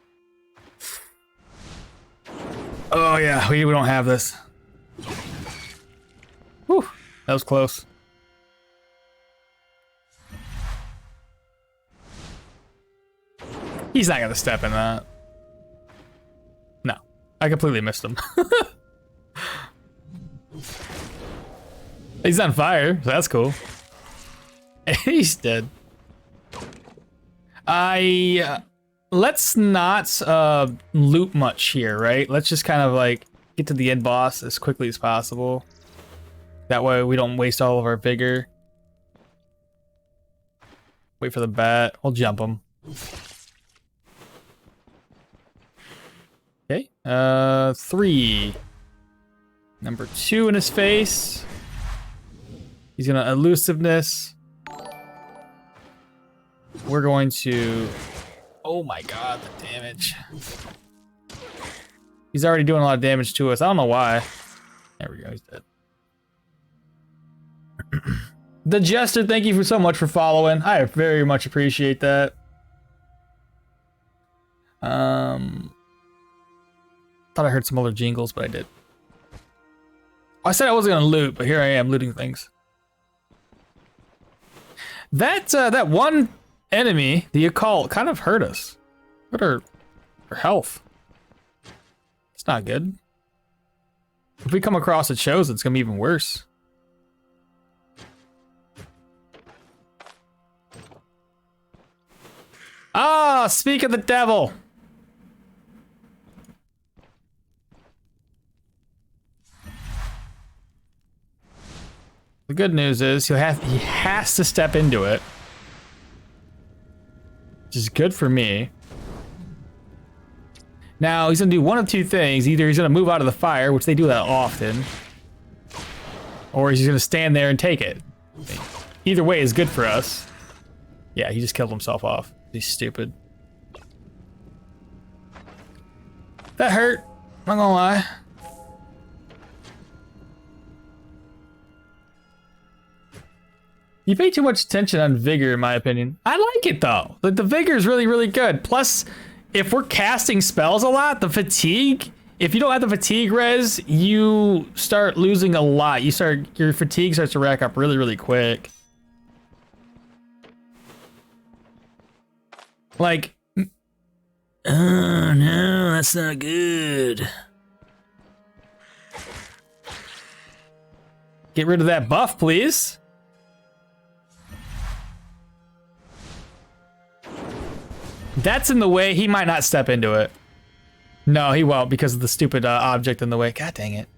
Oh yeah, we don't have this. Whew, that was close. He's not gonna step in that. No, I completely missed him. He's on fire, so that's cool. He's dead. Let's not loot much here, right? Let's just kind of like get to the end boss as quickly as possible. That way we don't waste all of our vigor. Wait for the bat. We'll jump him. Okay. 3. Number 2 in his face. He's gonna elusiveness. We're going to... Oh my god, the damage. He's already doing a lot of damage to us. I don't know why. There we go, he's dead. The Jester, thank you so much for following. I very much appreciate that. Thought I heard some other jingles, but I did. I said I wasn't gonna loot, but here I am looting things. That one enemy, the occult, kind of hurt us. Hurt our health. It's not good. If we come across a chosen, it's gonna be even worse. Ah, speak of the devil. The good news is he has to step into it. Which is good for me. Now he's gonna do one of two things. Either he's gonna move out of the fire, which they do that often, or he's gonna stand there and take it. Either way is good for us. Yeah, he just killed himself off. He's stupid. That hurt, I'm not gonna lie. You pay too much attention on vigor, in my opinion. I like it though. Like, the vigor is really, really good. Plus, if we're casting spells a lot, the fatigue, if you don't have the fatigue res, you start losing a lot. Your fatigue starts to rack up really, really quick. Like, oh no, that's not good. Get rid of that buff, please. That's in the way. He might not step into it. No, he won't because of the stupid object in the way. God dang it.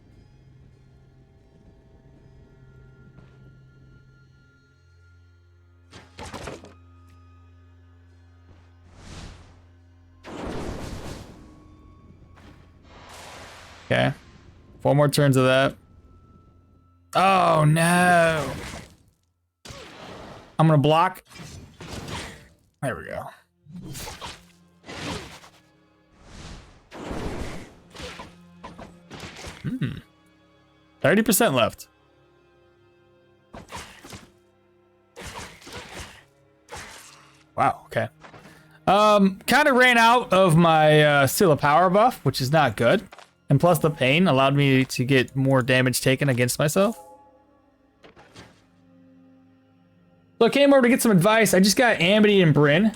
Okay. 4 more turns of that. Oh no. I'm gonna block. There we go. 30% left. Wow, okay. Kind of ran out of my Seal of Power buff, which is not good. And plus the pain allowed me to get more damage taken against myself. So I came over to get some advice. I just got Amity and Bryn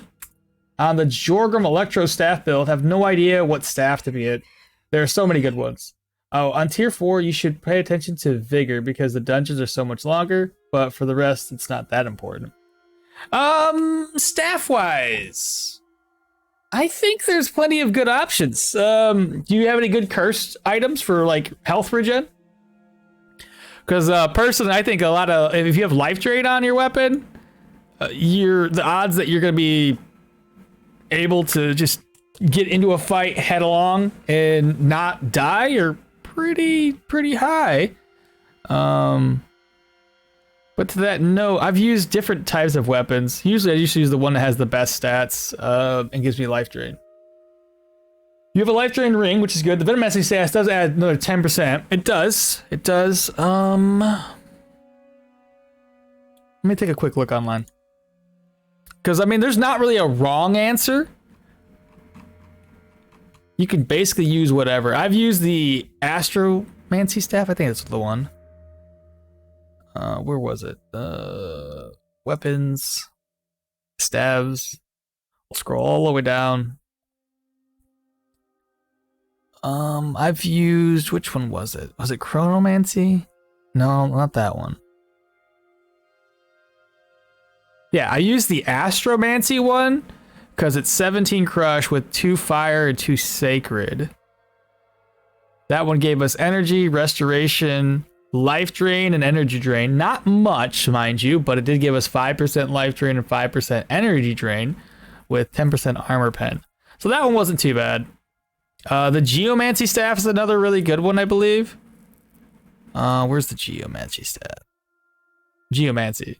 on the Jorgrim Electro staff build. Have no idea what staff to be it. There are so many good ones. Oh, on tier 4, you should pay attention to Vigor because the dungeons are so much longer, but for the rest, it's not that important. Staff-wise, I think there's plenty of good options. Do you have any good cursed items for, like, health regen? Because, personally, I think a lot of, if you have life drain on your weapon, the odds that you're going to be able to just get into a fight head-along and not die are pretty high. But to that note, I've used different types of weapons. Usually I just use the one that has the best stats and gives me life drain. You have a life drain ring, which is good. The Venomancy staff does add another 10%. It does. Let me take a quick look online. Because, I mean, there's not really a wrong answer. You can basically use whatever. I've used the Astromancy staff. I think that's the one. Where was it? Weapons, staves. We'll scroll all the way down. I've used, which one was it? Was it Chronomancy? No, not that one. Yeah, I used the Astromancy one because it's 17 crush with 2 fire and 2 sacred. That one gave us energy, restoration, life drain, and energy drain. Not much, mind you, but it did give us 5% life drain and 5% energy drain with 10% armor pen. So that one wasn't too bad. The Geomancy staff is another really good one, I believe. Where's the Geomancy staff? Geomancy.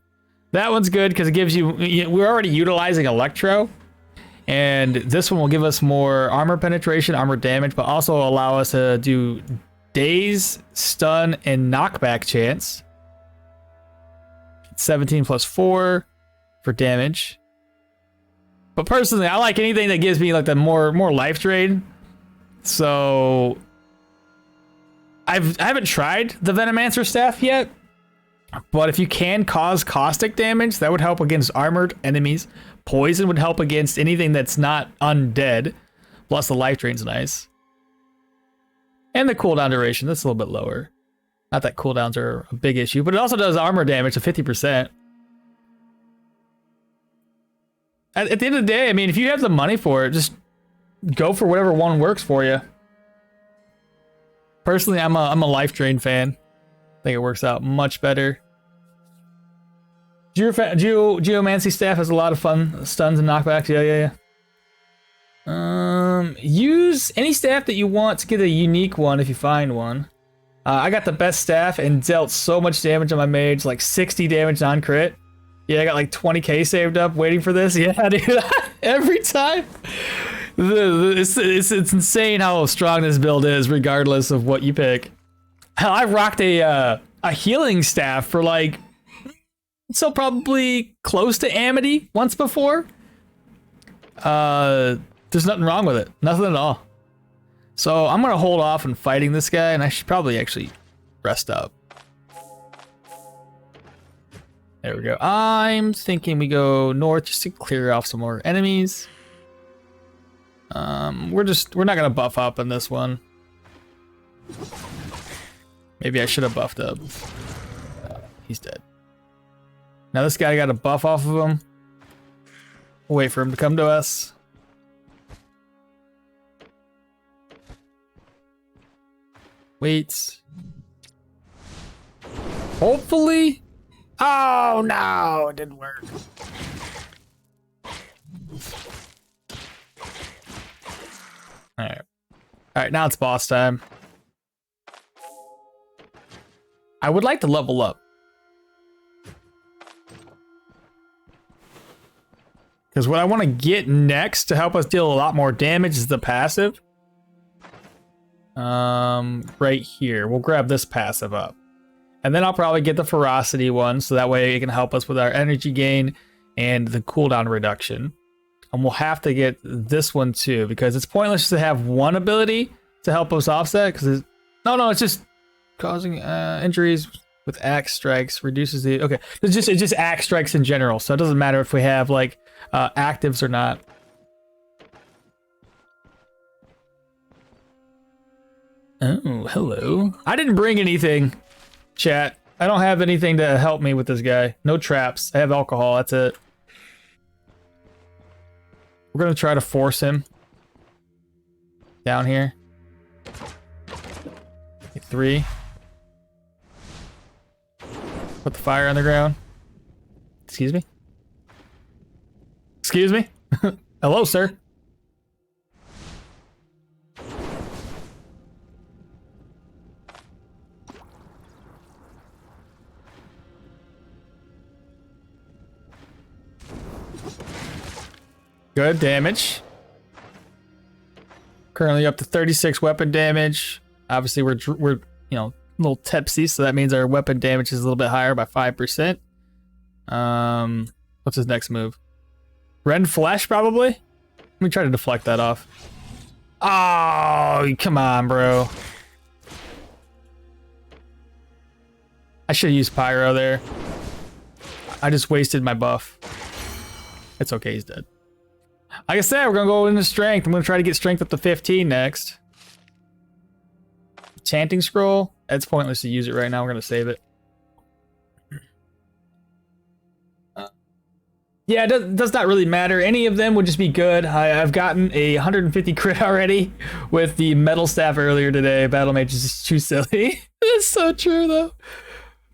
That one's good because it gives you, we're already utilizing Electro, and this one will give us more armor penetration, armor damage, but also allow us to do daze, stun, and knockback chance. 17 plus 4 for damage. But personally, I like anything that gives me like the more life drain. So I haven't tried the Venomancer staff yet, but if you can cause caustic damage, that would help against armored enemies. Poison would help against anything that's not undead. Plus the life drain's nice. And the cooldown duration, that's a little bit lower. Not that cooldowns are a big issue, but it also does armor damage to 50%. At the end of the day, I mean, if you have the money for it, just go for whatever one works for you. Personally, I'm a life drain fan. I think it works out much better. Geomancy staff has a lot of fun stuns and knockbacks. Yeah. Use any staff that you want to get a unique one if you find one. I got the best staff and dealt so much damage on my mage, like 60 damage non-crit. Yeah, I got like 20k saved up waiting for this. Yeah, dude, every time. It's insane how strong this build is, regardless of what you pick. Hell, I've rocked a healing staff for like, so probably close to Amity once before. There's nothing wrong with it. Nothing at all. So I'm going to hold off on fighting this guy, and I should probably actually rest up. There we go. I'm thinking we go north just to clear off some more enemies. We're not going to buff up in this one. Maybe I should have buffed up. He's dead. Now this guy got a buff off of him. We'll wait for him to come to us. Wait. Hopefully. Oh no, it didn't work. Alright, now it's boss time. I would like to level up. Because what I want to get next to help us deal a lot more damage is the passive. Right here. We'll grab this passive up. And then I'll probably get the ferocity one, so that way it can help us with our energy gain and the cooldown reduction. And we'll have to get this one too, because it's pointless to have one ability to help us offset, because it's just causing injuries with axe strikes, reduces the, okay, it's just axe strikes in general, so it doesn't matter if we have like actives or not. Oh, hello. I didn't bring anything, chat. I don't have anything to help me with this guy. No traps. I have alcohol. That's it. We're gonna try to force him down here. 3. Put the fire on the ground. Excuse me? Excuse me? Hello, sir. Good damage. Currently up to 36 weapon damage. Obviously, we're you know, a little tipsy, so that means our weapon damage is a little bit higher by 5%. What's his next move? Rend Flesh, probably? Let me try to deflect that off. Oh, come on, bro. I should have used Pyro there. I just wasted my buff. It's okay, he's dead. Like I said, we're gonna go into strength. I'm gonna try to get strength up to 15 next. Chanting scroll. It's pointless to use it right now. We're gonna save it. Yeah, it does not really matter. Any of them would just be good. I've gotten a 150 crit already with the metal staff earlier today. Battle Mage is just too silly. It's so true though.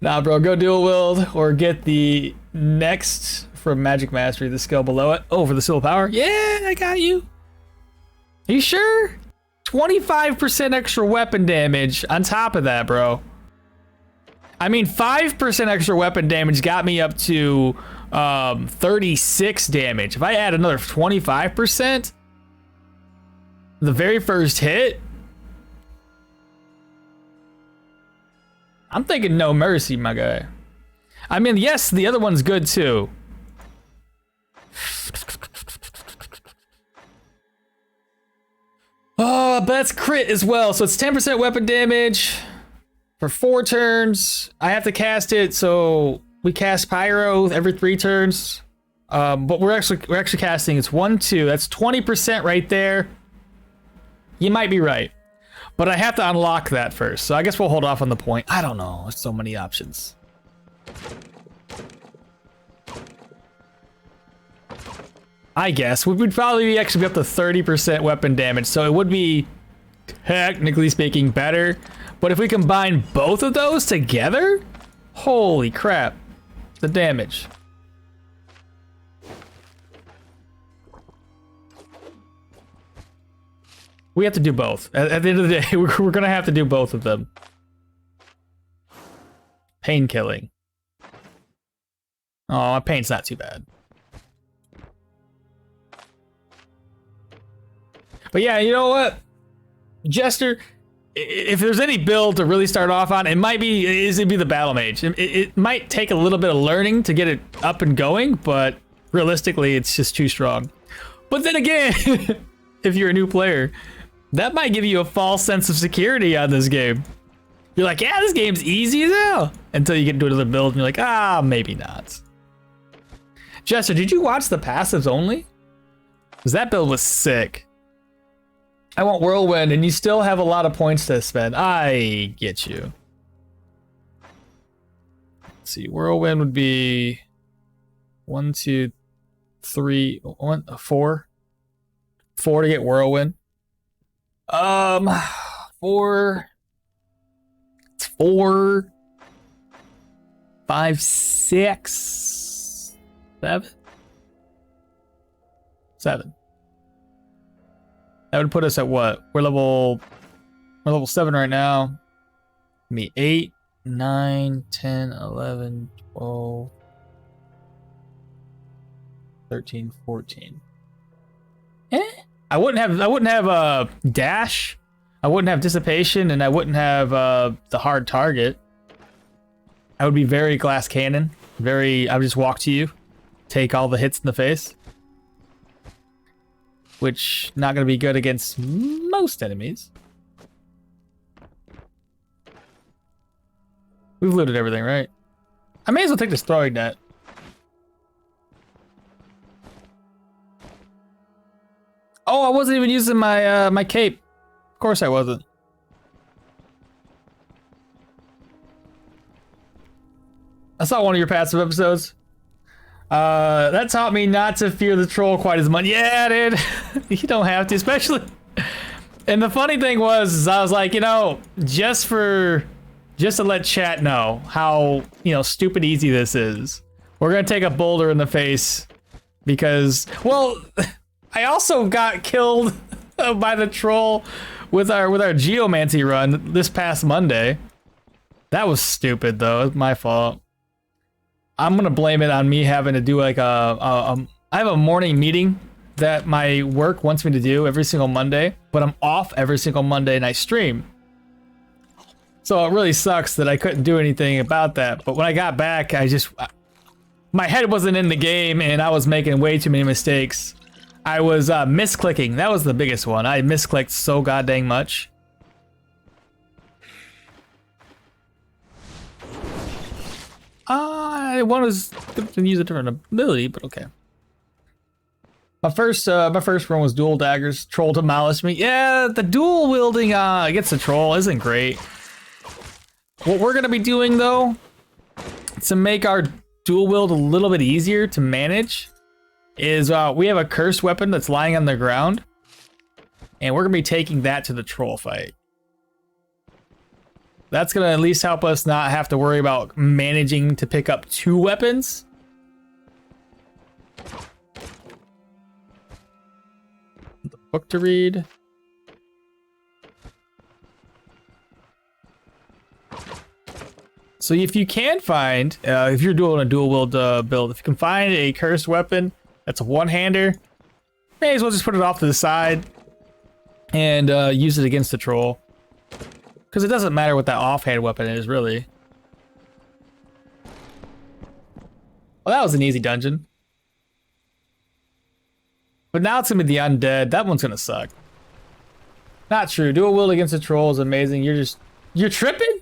Nah, bro, go dual wield or get the next from Magic Mastery, the skill below it. Oh, for the Seal of Power? Yeah, I got you. Are you sure? 25% extra weapon damage on top of that, bro. I mean, 5% extra weapon damage got me up to 36 damage. If I add another 25%, the very first hit, I'm thinking no mercy, my guy. I mean, yes, the other one's good too. Oh, but that's crit as well. So it's 10% weapon damage for 4 turns. I have to cast it, so we cast Pyro every 3 turns. But we're actually casting. It's 1, 2. That's 20% right there. You might be right, but I have to unlock that first. So I guess we'll hold off on the point. I don't know. There's so many options. I guess we would probably actually be up to 30% weapon damage, so it would be, technically speaking, better. But if we combine both of those together, holy crap, the damage. We have to do both. At the end of the day, we're gonna have to do both of them. Pain killing. Oh, my pain's not too bad. But yeah, you know what, Jester, if there's any build to really start off on, it'd be the Battle Mage. It might take a little bit of learning to get it up and going, but realistically, it's just too strong. But then again, if you're a new player, that might give you a false sense of security on this game. You're like, yeah, this game's easy as hell, until you get into another build and you're like, ah, maybe not. Jester, did you watch the passives only? Because that build was sick. I want Whirlwind, and you still have a lot of points to spend. I get you. Let's see, Whirlwind would be 1, 2, 3, 4. 4 to get Whirlwind. 4. It's 4, 5, 6, 7. 7. That would put us at what? We're level 7 right now. Me 8, 9, 10, 11, 12, 13, 14. I wouldn't have dash. I wouldn't have dissipation, and I wouldn't have the hard target. I would be very glass cannon. I would just walk to you, take all the hits in the face. Which, not going to be good against most enemies. We've looted everything, right? I may as well take this throwing net. Oh, I wasn't even using my my cape. Of course I wasn't. I saw one of your passive episodes. That taught me not to fear the troll quite as much. Yeah, dude. You don't have to, especially. And the funny thing was, is I was like, you know, just to let chat know how, you know, stupid easy this is. We're gonna take a boulder in the face because, well, I also got killed by the troll with our geomancy run this past Monday. That was stupid though. It's my fault. I'm gonna blame it on me having to do like I have a morning meeting that my work wants me to do every single Monday, but I'm off every single Monday and I stream. So it really sucks that I couldn't do anything about that. But when I got back, my head wasn't in the game and I was making way too many mistakes. I was misclicking. That was the biggest one. I misclicked so goddamn much. I want to use a different ability, but okay. My first run was dual daggers. Troll demolished me. Yeah, the dual wielding against the troll isn't great. What we're gonna be doing though, to make our dual wield a little bit easier to manage, is we have a cursed weapon that's lying on the ground, and we're gonna be taking that to the troll fight. That's gonna at least help us not have to worry about managing to pick up 2 weapons. The book to read. So if you can find, if you're doing a dual wield build, if you can find a cursed weapon that's a one-hander, may as well just put it off to the side and use it against the troll. Because it doesn't matter what that offhand weapon is, really. Well, that was an easy dungeon. But now it's gonna be the undead. That one's gonna suck. Not true. Dual wield against the troll is amazing. You're tripping?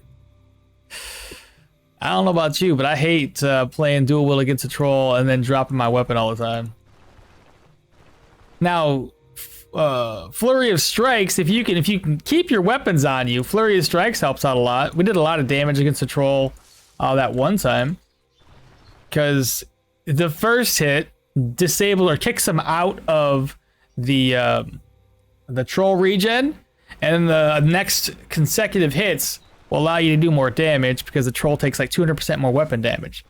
I don't know about you, but I hate playing dual wield against a troll and then dropping my weapon all the time. Now, flurry of strikes, if you can keep your weapons on you, flurry of strikes helps out a lot. We did a lot of damage against the troll that one time, because the first hit disabled or kicks him out of the troll regen, and the next consecutive hits will allow you to do more damage because the troll takes like 200% more weapon damage.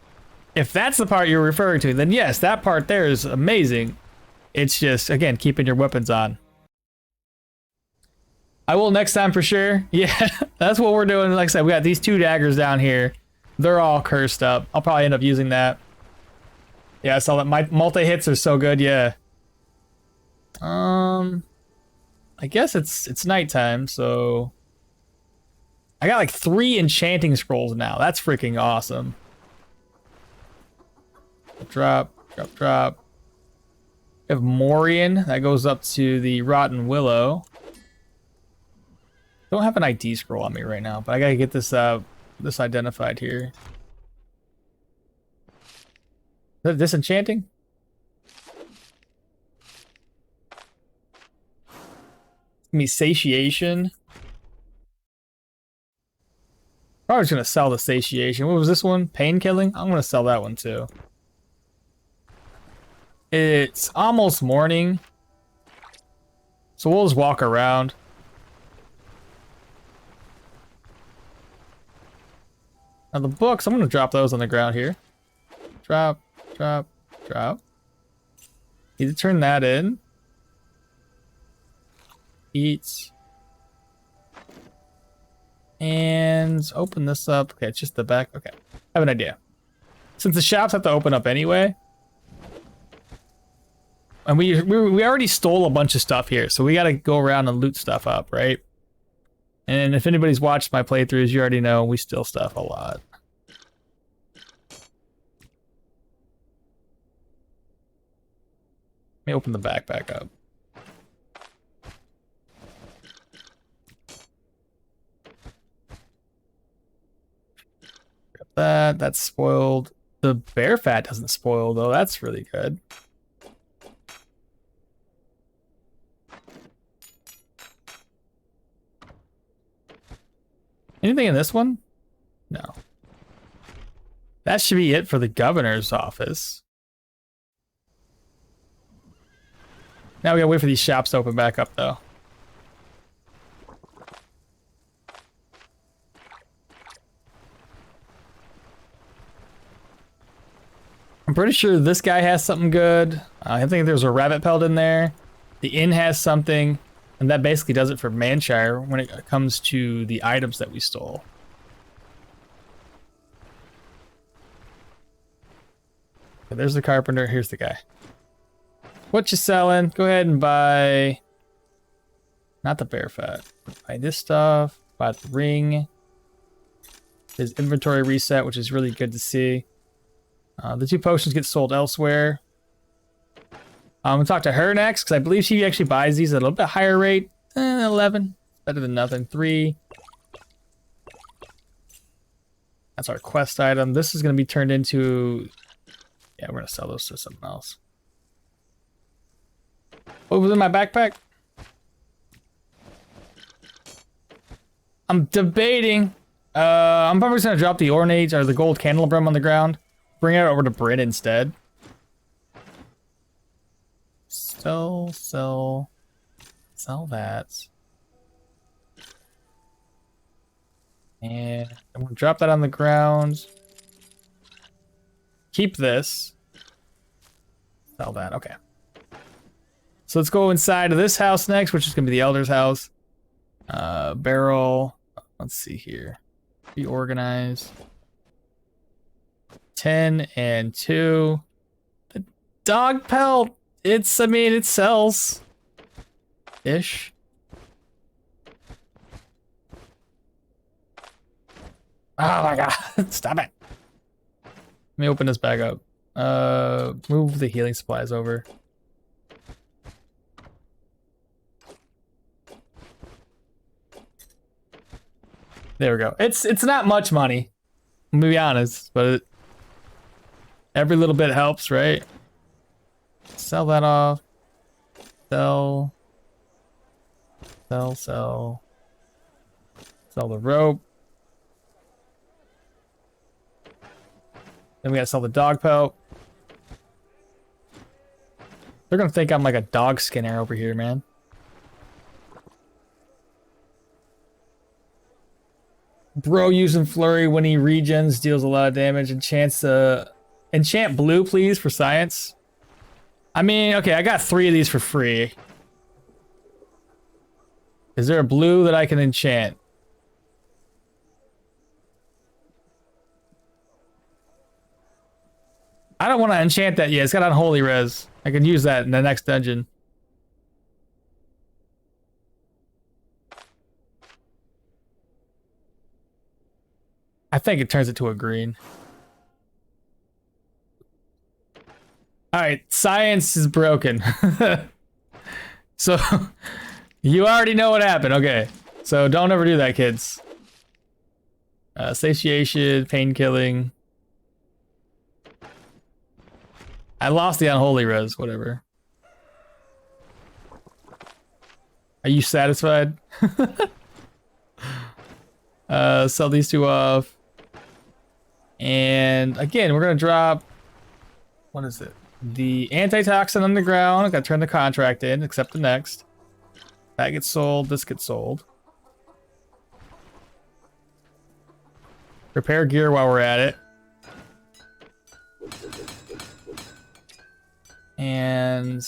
If that's the part you're referring to, then yes, that part there is amazing. It's just, again, keeping your weapons on. I will next time for sure. Yeah, that's what we're doing. Like I said, we got these 2 daggers down here. They're all cursed up. I'll probably end up using that. Yeah, I saw that. My multi-hits are so good, yeah. I guess it's nighttime, so... I got like 3 enchanting scrolls now. That's freaking awesome. Drop, drop, drop. We have Morian. That goes up to the Rotten Willow. Don't have an ID scroll on me right now, but I gotta get this this identified here. Is that disenchanting? Give me satiation. Probably just gonna sell the satiation. What was this one? Pain killing? I'm gonna sell that one too. It's almost morning, so we'll just walk around. Now the books, I'm gonna drop those on the ground here. Drop, drop, drop. Need to turn that in. Eat. And open this up. Okay, it's just the back. Okay, I have an idea. Since the shops have to open up anyway, and we already stole a bunch of stuff here, so we got to go around and loot stuff up, right? And if anybody's watched my playthroughs, you already know we steal stuff a lot. Let me open the backpack up. That's spoiled. The bear fat doesn't spoil though. That's really good. Anything in this one? No. That should be it for the governor's office. Now we gotta wait for these shops to open back up, though. I'm pretty sure this guy has something good. I think there's a rabbit pelt in there. The inn has something. And that basically does it for Manshire when it comes to the items that we stole. Okay, there's the carpenter. Here's the guy. What you selling? Go ahead and buy... Not the bear fat. Buy this stuff. Buy the ring. His inventory reset, which is really good to see. The 2 potions get sold elsewhere. I'm gonna talk to her next, because I believe she actually buys these at a little bit higher rate. 11. Better than nothing. 3. That's our quest item. This is gonna be turned into... Yeah, we're gonna sell those to something else. What was in my backpack? I'm debating. I'm probably just gonna drop the ornate or the gold candelabrum on the ground. Bring it over to Bryn instead. Sell that. And I'm gonna drop that on the ground. Keep this. Sell that, okay. So let's go inside of this house next, which is gonna be the Elder's house. Barrel, let's see here. Reorganize. 10 and 2. The dog pelt. I mean, it sells. Ish. Oh my god. Stop it. Let me open this back up. Move the healing supplies over. There we go. It's not much money. I'm gonna be honest, but every little bit helps, right? Sell that off. Sell the rope. Then we gotta sell the dog pelt. They're gonna think I'm like a dog skinner over here, man. Bro using flurry when he regens deals a lot of damage. Enchant blue, please, for science. I mean, okay, I got 3 of these for free. Is there a blue that I can enchant? I don't want to enchant that yet. It's got unholy res. I can use that in the next dungeon. I think it turns it to a green. Alright, science is broken. So, you already know what happened. Okay, so don't ever do that, kids. Satiation, pain killing. I lost the unholy res, whatever. Are you satisfied? Sell these 2 off. And again, we're gonna drop, what is it? The antitoxin on the ground. Gotta turn the contract in, accept the next. That gets sold, this gets sold. Repair gear while we're at it. And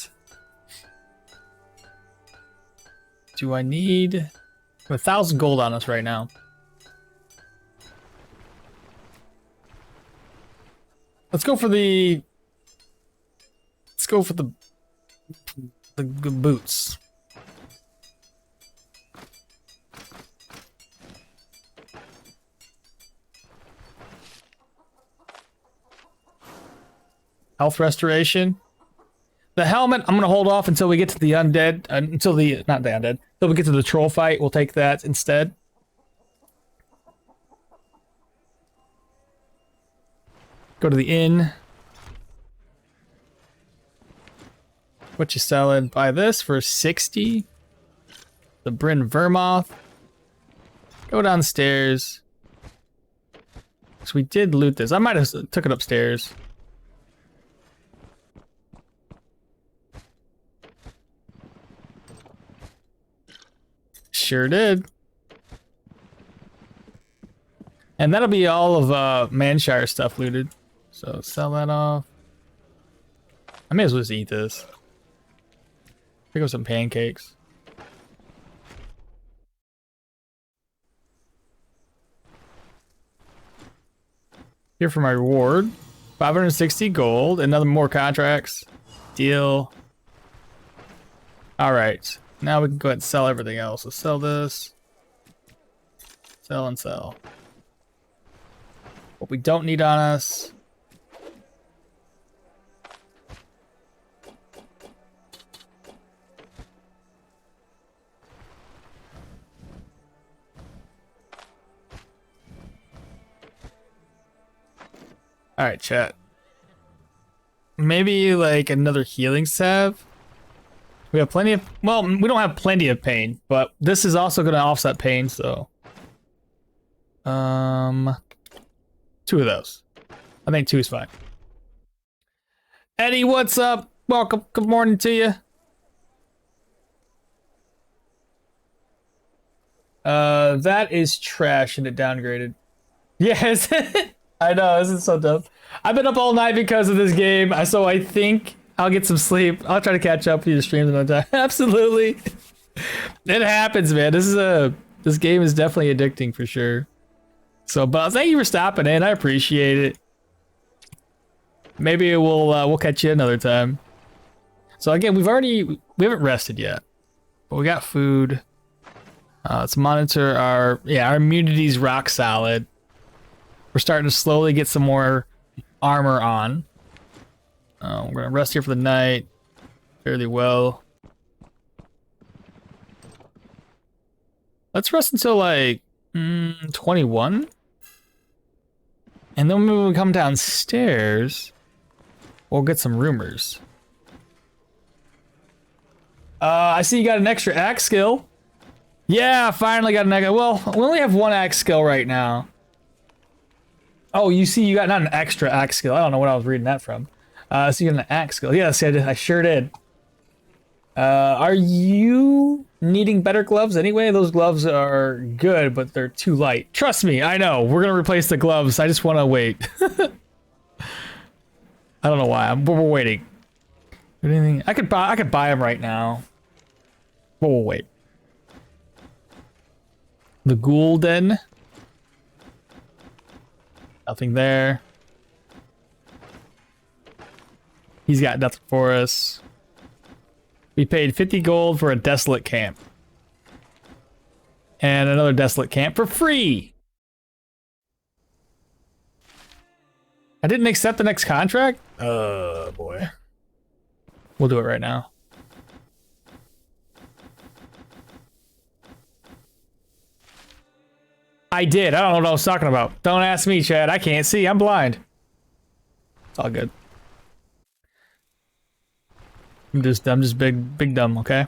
do I need 1,000 gold on us right now? Let's go for the boots. Health restoration. The helmet, I'm gonna hold off until we get to the undead, not the undead, until we get to the troll fight. We'll take that instead. Go to the inn. What you selling? Buy this for 60. The Bryn Vermoth. Go downstairs. Because we did loot this. I might have took it upstairs. Sure did. And that'll be all of Manshire stuff looted. So sell that off. I may as well just eat this. Pick up some pancakes. Here for my reward. 560 gold. Another more contracts. Deal. Alright. Now we can go ahead and sell everything else. Let's sell this. Sell and sell. What we don't need on us. Alright, chat. Maybe like another healing salve. We have plenty of, well, we don't have plenty of pain, but this is also going to offset pain, so. 2 of those. I think 2 is fine. Eddie, what's up? Welcome. Good morning to you. That is trash and it downgraded. Yes. I know, this is so dumb. I've been up all night because of this game, so I think I'll get some sleep. I'll try to catch up with your streams another time. Absolutely. It happens, man. This game is definitely addicting for sure. So, but thank you for stopping in. I appreciate it. Maybe we'll catch you another time. So again, we haven't rested yet, but we got food. Let's monitor our immunity's rock solid. We're starting to slowly get some more armor on. We're gonna rest here for the night fairly well. Let's rest until like 21. And then when we come downstairs, we'll get some rumors. I see you got an extra axe skill. Yeah, finally got an axe. Well, we only have 1 axe skill right now. Oh, you see, you got not an extra axe skill. I don't know what I was reading that from. So you got an axe skill. Yes, I sure did. Are you needing better gloves anyway? Those gloves are good, but they're too light. Trust me, I know. We're gonna replace the gloves. I just want to wait. I don't know why. We're waiting. Anything? I could buy them right now. But we'll wait. The Ghoul Den. Nothing there. He's got nothing for us. We paid 50 gold for a desolate camp. And another desolate camp for free. I didn't accept the next contract? Oh boy. We'll do it right now. I did. I don't know what I was talking about. Don't ask me, Chad. I can't see. I'm blind. It's all good. I'm just big dumb, okay?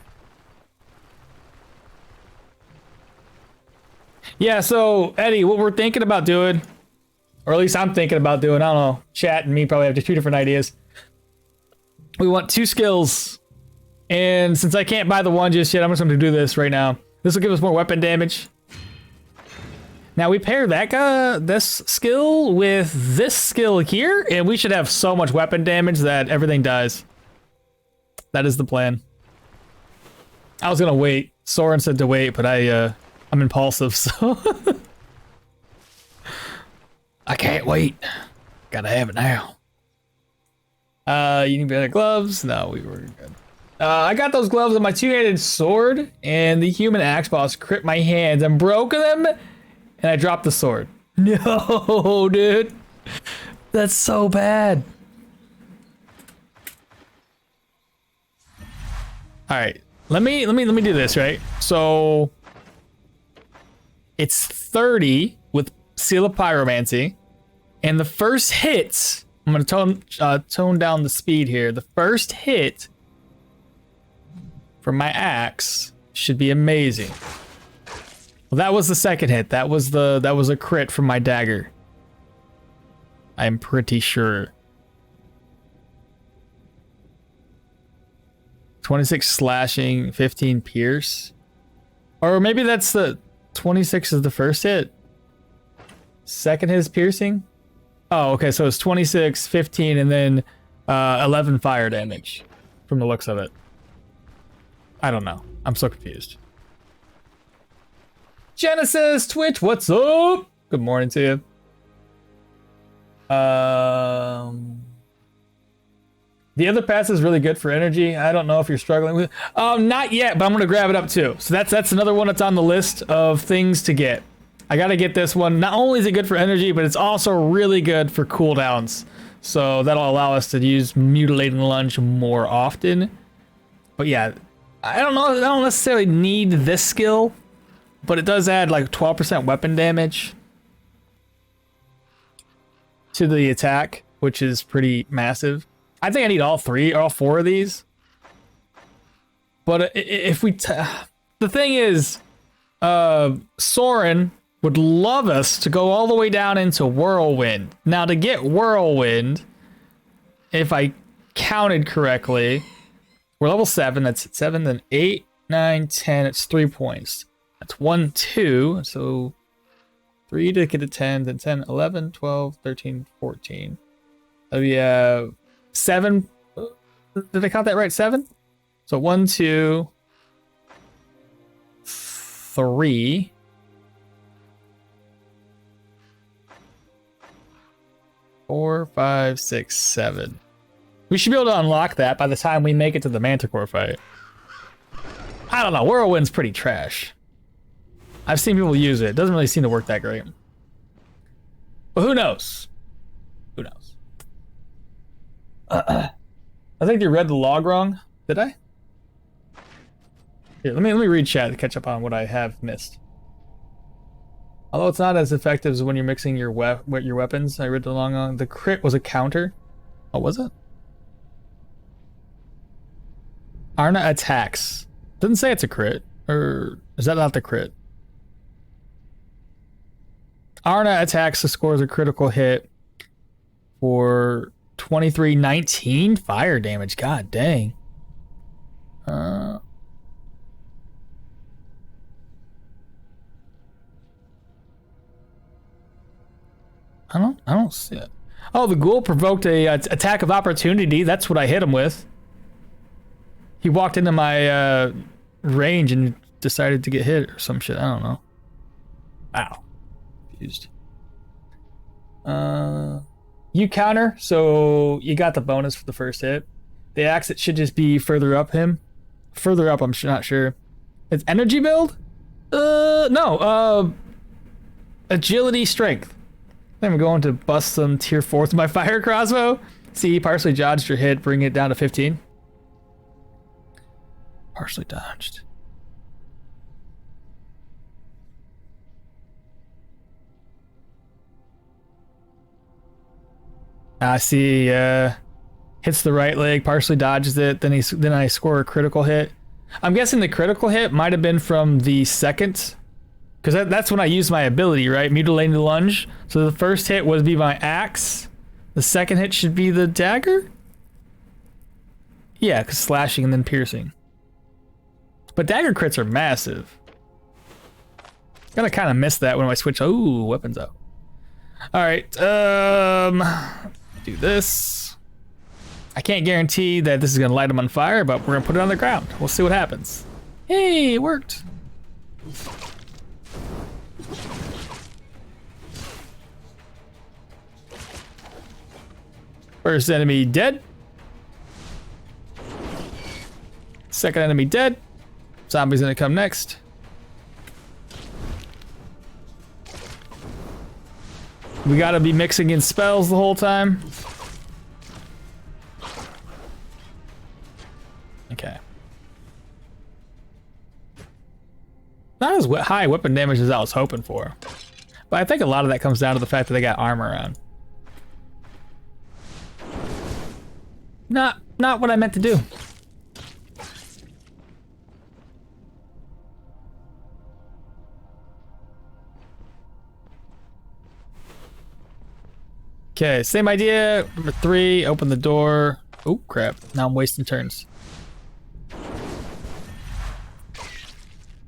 Yeah, so Eddie, what we're thinking about doing, or at least I'm thinking about doing, I don't know, chat and me probably have 2 different ideas. We want 2 skills. And since I can't buy the one just yet, I'm just gonna do this right now. This will give us more weapon damage. Now we pair that this skill with this skill here, and we should have so much weapon damage that everything dies. That is the plan. I was gonna wait. Soren said to wait, but I'm impulsive, so I can't wait. Gotta have it now. You need better gloves? No, we were good. I got those gloves on my 2-handed sword, and the human axe boss crit my hands and broke them. And I dropped the sword. No, dude. That's so bad. All right. Let me do this, right? So it's 30 with Seal of Pyromancy. And the first hit, I'm going to tone down the speed here. The first hit from my axe should be amazing. Well, that was the second hit. That was a crit from my dagger. I'm pretty sure. 26 slashing, 15 pierce. Or maybe that's the 26 is the first hit. Second hit is piercing. Oh, okay, so it's 26, 15, and then 11 fire damage from the looks of it. I don't know. I'm so confused. Genesis Twitch, what's up? Good morning to you. The other pass is really good for energy. I don't know if you're struggling with. Not yet, but I'm gonna grab it up too. So that's another one that's on the list of things to get. I gotta get this one. Not only is it good for energy, but it's also really good for cooldowns. So that'll allow us to use Mutilating Lunge more often. But yeah, I don't know. I don't necessarily need this skill, but it does add like 12% weapon damage to the attack, which is pretty massive. I think I need all four of these. But if we, the thing is, Soren would love us to go all the way down into Whirlwind. Now to get Whirlwind, if I counted correctly, we're level 7, that's 7, then 8, 9, 10, it's 3 points. That's 1, 2, so 3 to get to 10, then 10, 11, 12, 13, 14. So we have 7, did I count that right? 7? So 1, 2, 3. 4, 5, 6, 7. We should be able to unlock that by the time we make it to the Manticore fight. I don't know, Whirlwind's pretty trash. I've seen people use it. It doesn't really seem to work that great. But who knows? Who knows? I think you read the log wrong. Did I? Here, let me read chat to catch up on what I have missed. Although it's not as effective as when you're mixing your weapons, I read the long on. The crit was a counter. Oh, was it? Arna attacks. Doesn't say it's a crit. Or is that not the crit? Arna attacks, scores a critical hit for 2319 fire damage. God dang. I don't see it. Oh, the ghoul provoked a attack of opportunity. That's what I hit him with. He walked into my range and decided to get hit or some shit. I don't know. Wow. Confused. You counter, so you got the bonus for the first hit. The axe, it should just be further up him. Further up, I'm not sure. It's energy build? No. Agility, strength. Then we're going to bust some tier 4 with my fire crossbow. See, partially dodged your hit, bring it down to 15. Partially dodged. I see, hits the right leg, partially dodges it, then I score a critical hit. I'm guessing the critical hit might have been from the second, because that's when I used my ability, right? Mutilating Lunge. So the first hit would be my axe. The second hit should be the dagger? Yeah, because slashing and then piercing. But dagger crits are massive. Gonna kind of miss that when I switch. Ooh, weapons out. All right, do this. I can't guarantee that this is gonna light them on fire, but we're gonna put it on the ground. We'll see what happens. Hey, it worked. First enemy dead. Second enemy dead. Zombie's gonna come next. We gotta be mixing in spells the whole time. Okay. Not as high weapon damage as I was hoping for. But I think a lot of that comes down to the fact that they got armor on. Not what I meant to do. Okay, same idea. Number 3, open the door. Oh, crap. Now I'm wasting turns.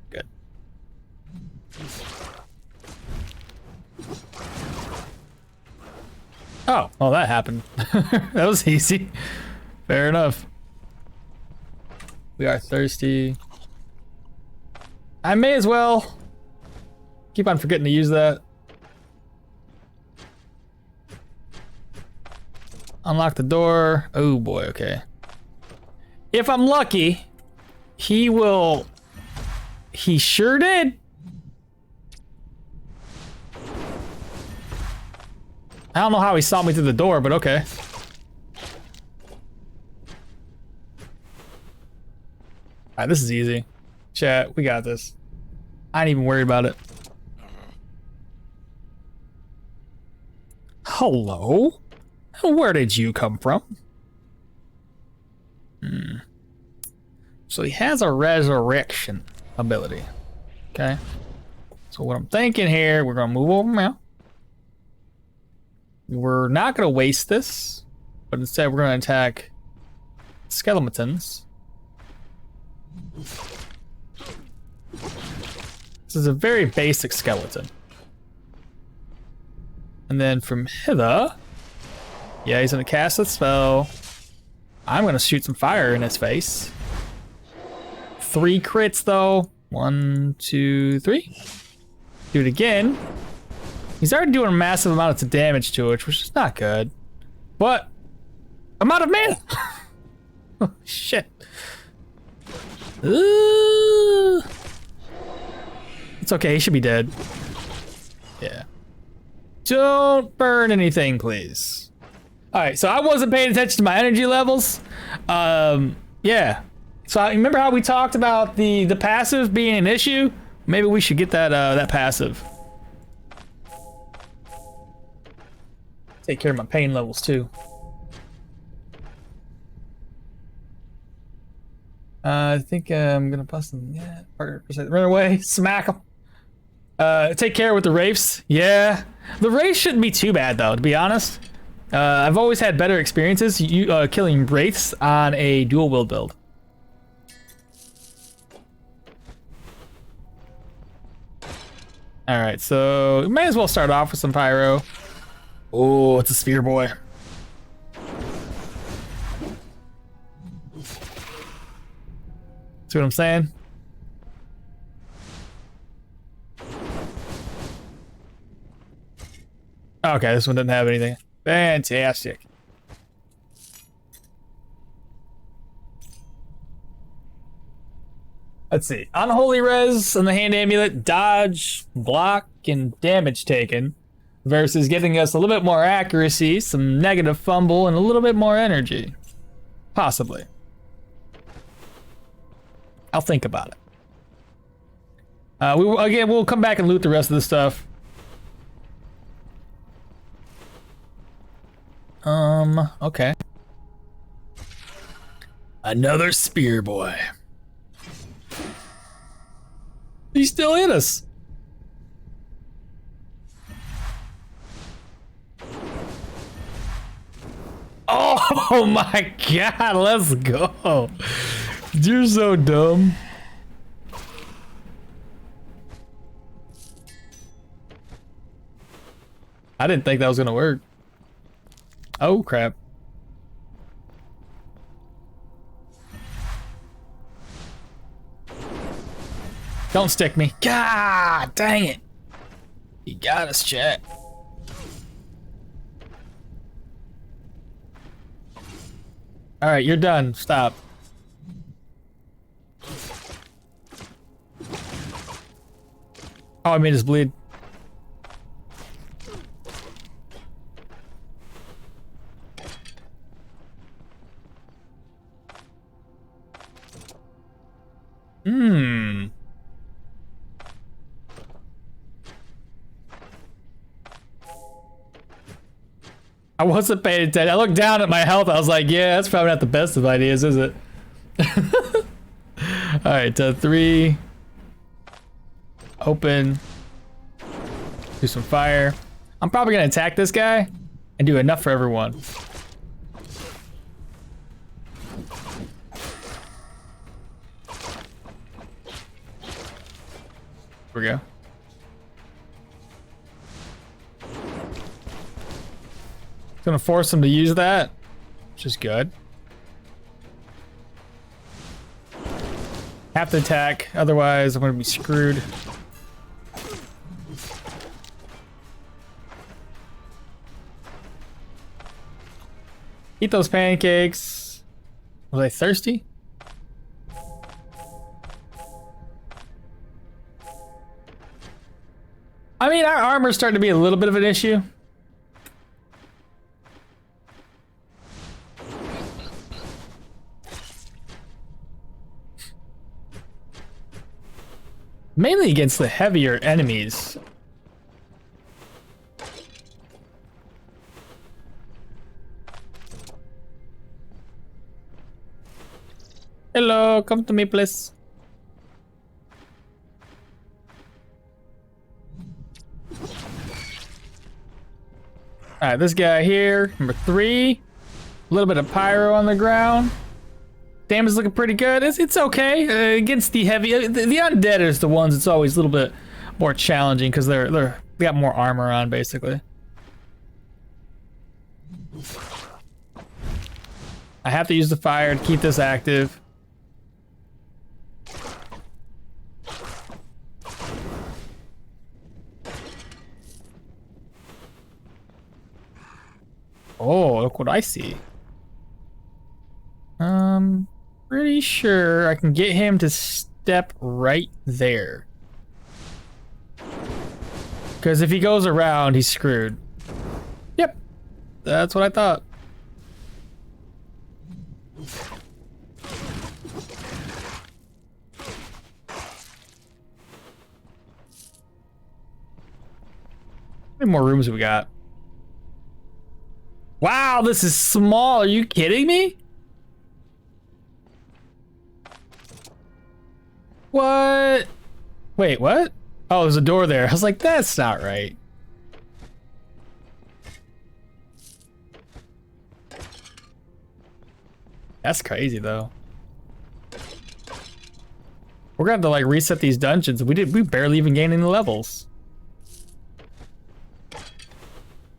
Good. Oh, well, that happened. That was easy. Fair enough. We are thirsty. I may as well keep on forgetting to use that. Unlock the door. Oh boy, okay. If I'm lucky, he will... He sure did. I don't know how he saw me through the door, but okay. Alright, this is easy. Chat, we got this. I ain't even worried about it. Hello? Where did you come from? So he has a resurrection ability. Okay. So what I'm thinking here, we're gonna move over now. We're not gonna waste this, but instead we're gonna attack skeletons. This is a very basic skeleton. And then from hither, yeah, he's gonna cast a spell. I'm gonna shoot some fire in his face. 3 crits though. 1, 2, 3. Do it again. He's already doing a massive amount of damage to it, which is not good. But I'm out of mana. Oh, shit. It's okay, he should be dead. Yeah. Don't burn anything, please. Alright, so I wasn't paying attention to my energy levels. Yeah. So I remember how we talked about the passive being an issue? Maybe we should get that that passive. Take care of my pain levels too. I think I'm gonna bust them. Yeah, run away, smack them. Take care with the wraiths. Yeah, the wraiths shouldn't be too bad though, to be honest. I've always had better experiences killing wraiths on a dual wield build. All right, so we may as well start off with some pyro. Oh, it's a spear boy. See what I'm saying? Okay, this one doesn't have anything. Fantastic. Let's see. Unholy res and the hand amulet, dodge, block, and damage taken. Versus getting us a little bit more accuracy, some negative fumble, and a little bit more energy. Possibly. I'll think about it. We'll come back and loot the rest of the stuff. Okay. Another spear boy. He's still in us. Oh my god, let's go. You're so dumb. I didn't think that was gonna work. Oh crap. Don't stick me. God dang it. You got us, chat. All right, you're done. Stop. Oh, I made us bleed. I wasn't paying attention. I looked down at my health. I was like, yeah, that's probably not the best of ideas, is it? All right, 3. Open. Do some fire. I'm probably gonna attack this guy and do enough for everyone. Here we go. It's gonna force them to use that, which is good. Have to attack, otherwise I'm gonna be screwed. Eat those pancakes. Was I thirsty? I mean, our armor's starting to be a little bit of an issue. Mainly against the heavier enemies. Hello, come to me, please. Alright, this guy here, number 3. A little bit of pyro on the ground. Damage is looking pretty good. It's okay against the heavy. The undead is the ones it's always a little bit more challenging because they got more armor on basically. I have to use the fire to keep this active. Oh, look what I see. Pretty sure I can get him to step right there. Because if he goes around, he's screwed. Yep, that's what I thought. How many more rooms have we got? Wow, this is small. Are you kidding me? What? Wait, what? Oh, there's a door there. I was like, that's not right. That's crazy, though. We're gonna have to like reset these dungeons. We barely even gained any levels.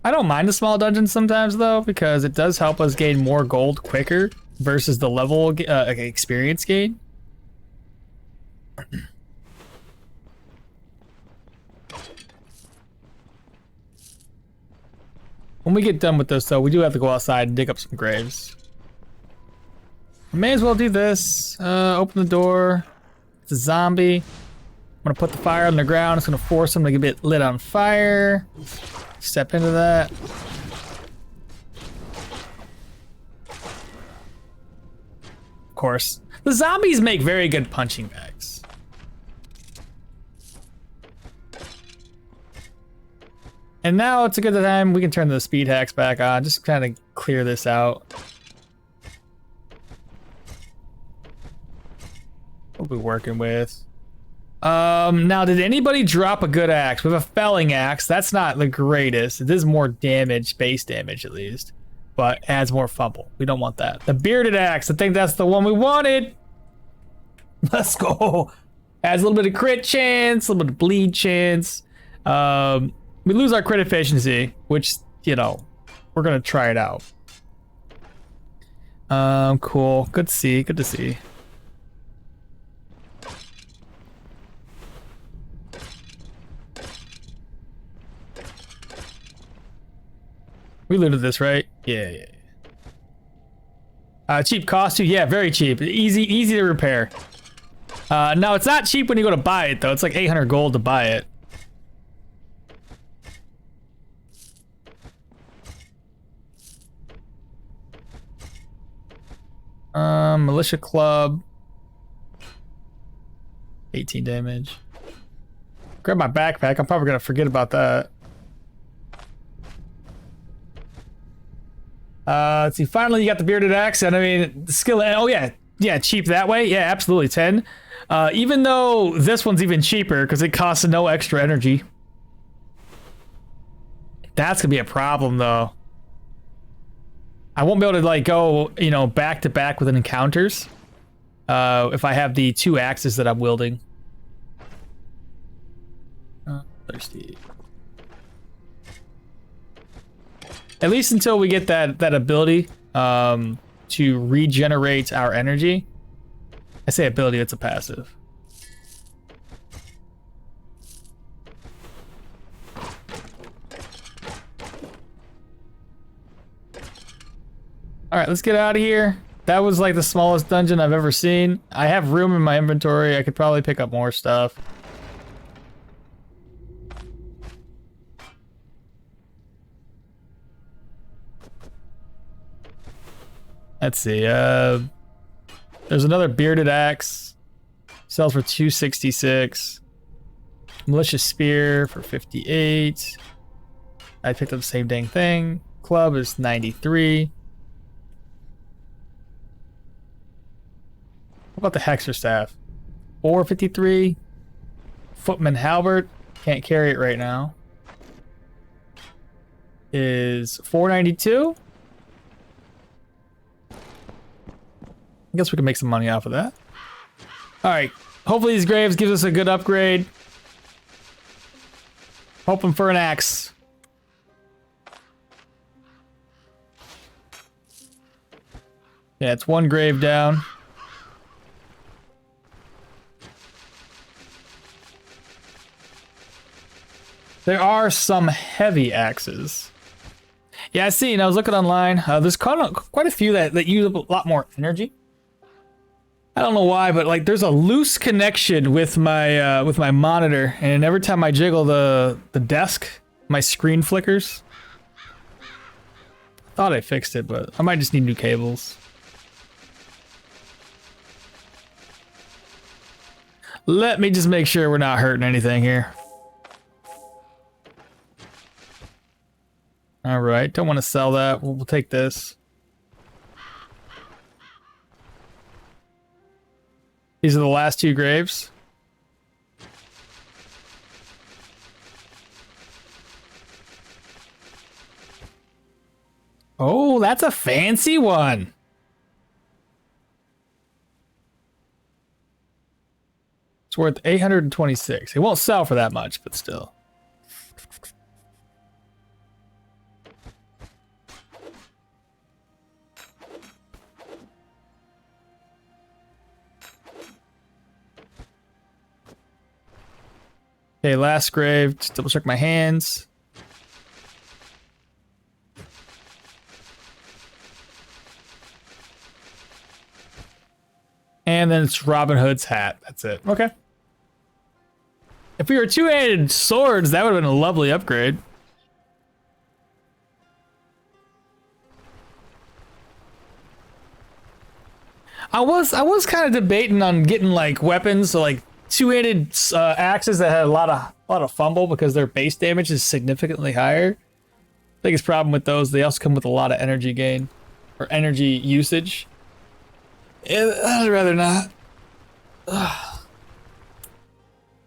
I don't mind the small dungeons sometimes though, because it does help us gain more gold quicker versus the level experience gain. When we get done with this though, we do have to go outside and dig up some graves. I may as well do this. Open the door. It's a zombie. I'm gonna put the fire on the ground. It's gonna force him to get lit on fire. Step into that. Of course. The zombies make very good punching bags. And now it's a good time we can turn the speed hacks back on. Just kind of clear this out. What are we working with? Now, did anybody drop a good axe? We have a felling axe. That's not the greatest. It does more damage, base damage at least, but adds more fumble. We don't want that. The bearded axe, I think that's the one we wanted. Let's go. Adds a little bit of crit chance, a little bit of bleed chance. We lose our crit efficiency, which, you know, we're gonna try it out. Cool. Good to see. Good to see. We looted this, right? Yeah. Cheap cost too? Yeah, very cheap. Easy to repair. No, it's not cheap when you go to buy it though. It's like 800 gold to buy it. Militia club. 18 damage. Grab my backpack. I'm probably gonna forget about that. Let's see. Finally, you got the bearded axe, and I mean, the skill. Oh yeah, cheap that way. Yeah, absolutely 10. Even though this one's even cheaper because it costs no extra energy. That's gonna be a problem though. I won't be able to like go, you know, back to back with encounters if I have the 2 axes that I'm wielding. Thirsty. At least until we get that ability to regenerate our energy. I say ability, it's a passive. All right, let's get out of here. That was like the smallest dungeon I've ever seen. I have room in my inventory. I could probably pick up more stuff. Let's see. There's another bearded axe. Sells for 266. Malicious spear for 58. I picked up the same dang thing. Club is 93. What about the Hexer staff? 453. Footman halberd. Can't carry it right now. Is 492. I guess we can make some money off of that. All right. Hopefully these graves gives us a good upgrade. Hoping for an axe. Yeah, it's 1 grave down. There are some heavy axes. Yeah, I see. And I was looking online. There's quite a few that use up a lot more energy. I don't know why, but like there's a loose connection with my monitor, and every time I jiggle the desk, my screen flickers. Thought I fixed it, but I might just need new cables. Let me just make sure we're not hurting anything here. All right, don't want to sell that. We'll take this. These are the last 2 graves. Oh, that's a fancy one. It's worth 826. It won't sell for that much, but still. Okay, last grave. Just double check my hands. And then it's Robin Hood's hat. That's it. Okay. If we were 2-handed swords, that would have been a lovely upgrade. I was kind of debating on getting like weapons, so like 2-handed axes that had a lot of fumble because their base damage is significantly higher. Biggest problem with those, they also come with a lot of energy gain or energy usage. I'd rather not. Ugh.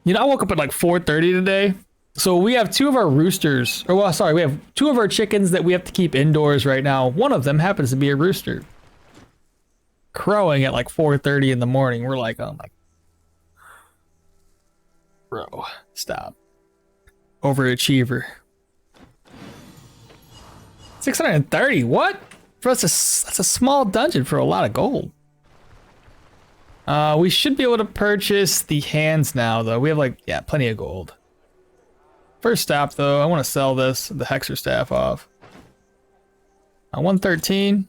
You know, I woke up at like 4:30 today. So we have 2 of our roosters, or well, sorry, we have 2 of our chickens that we have to keep indoors right now. One of them happens to be a rooster. Crowing at like 4:30 in the morning. We're like, oh my. Bro, stop. Overachiever. 630, what? For us, that's a small dungeon for a lot of gold. We should be able to purchase the hands now, though. We have like, yeah, plenty of gold. First stop, though, I want to sell this, the Hexer staff off. 113.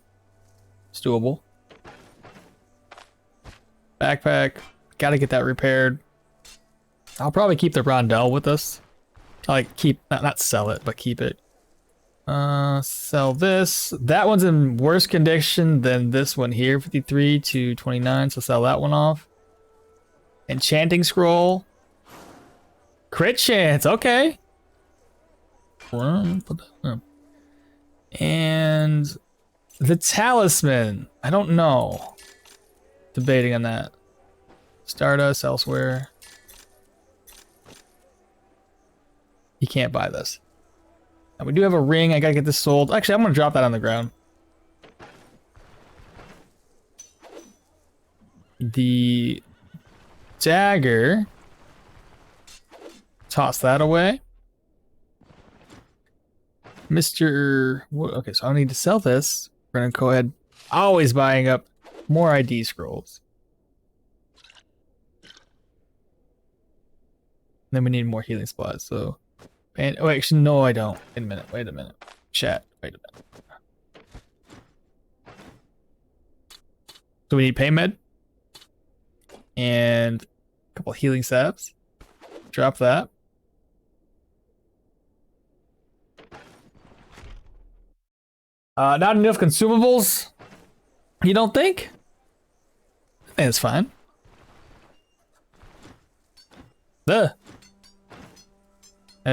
It's doable. Backpack. Gotta get that repaired. I'll probably keep the rondelle with us. Like, keep, not sell it, but keep it. Sell this. That one's in worse condition than this one here, 53 to 29, so sell that one off. Enchanting scroll. Crit chance, okay. And the talisman. I don't know. Debating on that. Stardust elsewhere. You can't buy this. Now we do have a ring. I gotta get this sold. Actually, I'm gonna drop that on the ground. the dagger. Toss that away. Okay, so I need to sell this. We're gonna go ahead. Always buying up more ID scrolls. Then we need more healing spots, so... And, oh, actually, no, I don't. Wait a minute. Chat, wait a minute. So we need pain med. And a couple healing salves. Drop that. Not enough consumables? You don't think? I think it's fine.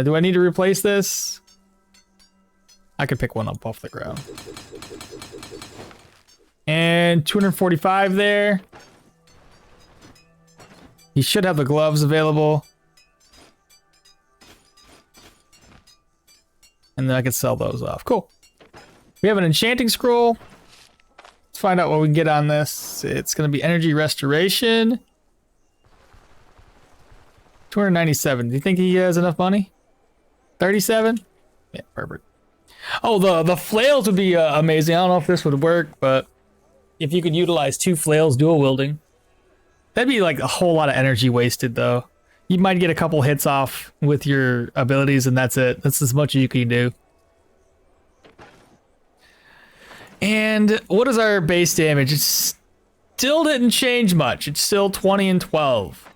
Do I need to replace this? I could pick one up off the ground. And 245 there. You should have the gloves available. And then I could sell those off. Cool. We have an enchanting scroll. Let's find out what we can get on this. It's going to be energy restoration. 297. Do you think he has enough money? 37? Yeah, perfect. Oh, the flails would be amazing. I don't know if this would work, but if you could utilize 2 flails dual wielding, that'd be like a whole lot of energy wasted, though. You might get a couple hits off with your abilities, and that's it. That's as much as you can do. And what is our base damage? It still didn't change much. It's still 20 and 12.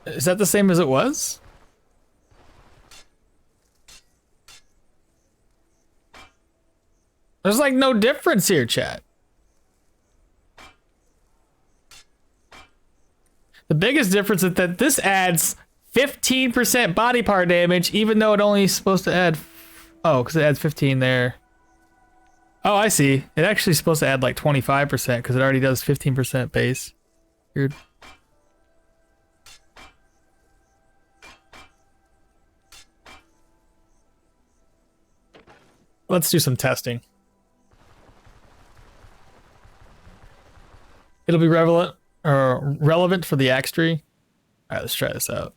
Is that the same as it was? There's like no difference here, chat. The biggest difference is that this adds 15% body part damage, even though it only is supposed to add... Oh, because it adds 15 there. Oh, I see. It actually is supposed to add like 25% because it already does 15% base. Weird. Let's do some testing. It'll be relevant for the axe tree. All right, let's try this out.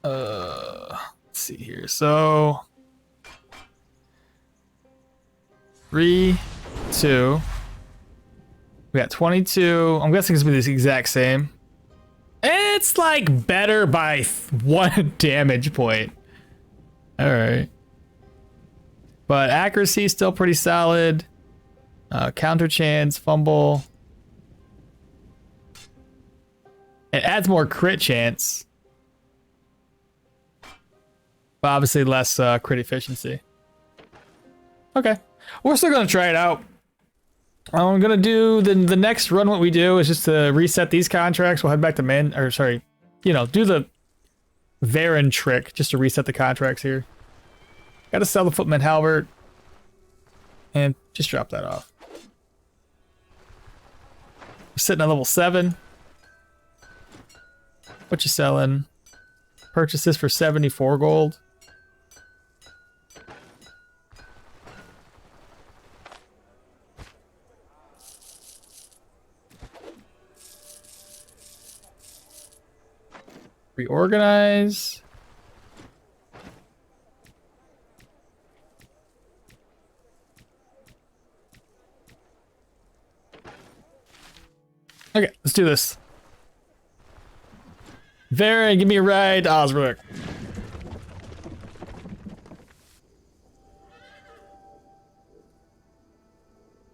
Let's see here. So 3, 2. We got 22. I'm guessing it's gonna be the exact same. It's like better by 1 damage point. All right. But accuracy is still pretty solid. Counter chance, fumble. It adds more crit chance. But obviously less crit efficiency. Okay. We're still going to try it out. I'm going to do the next run. What we do is just to reset these contracts. We'll head back to do the Varen trick just to reset the contracts here. Got to sell the Footman Halbert and just drop that off. We're sitting at level 7. What you selling? Purchase this for 74 gold. Reorganize. Okay, let's do this. Varen, give me a ride to Osbrook.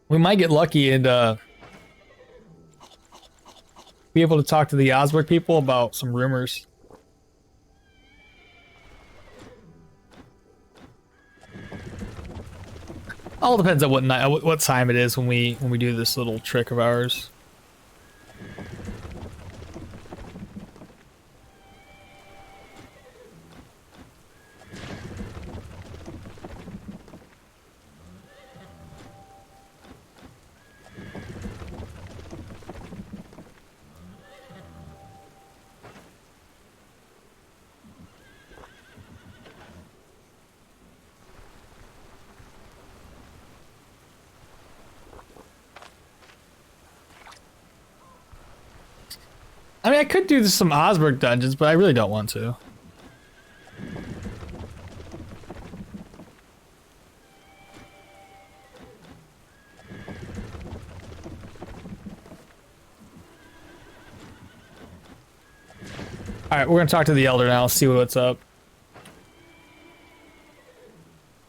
We might get lucky and be able to talk to the Osbrook people about some rumors. All depends on what night, what time it is when we do this little trick of ours. I mean, I could do some Osberg dungeons, but I really don't want to. Alright, we're gonna talk to the Elder now, see what's up.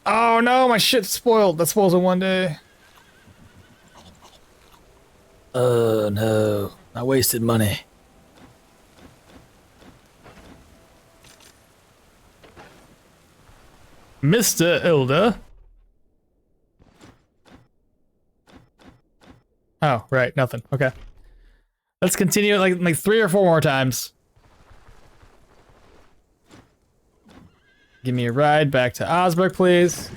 Oh no, my shit's spoiled. That spoils in one day. Oh no, I wasted money. Mr. Elder. Oh, right, nothing. Okay. Let's continue it like 3 or 4 more times. Give me a ride back to Osberg, please.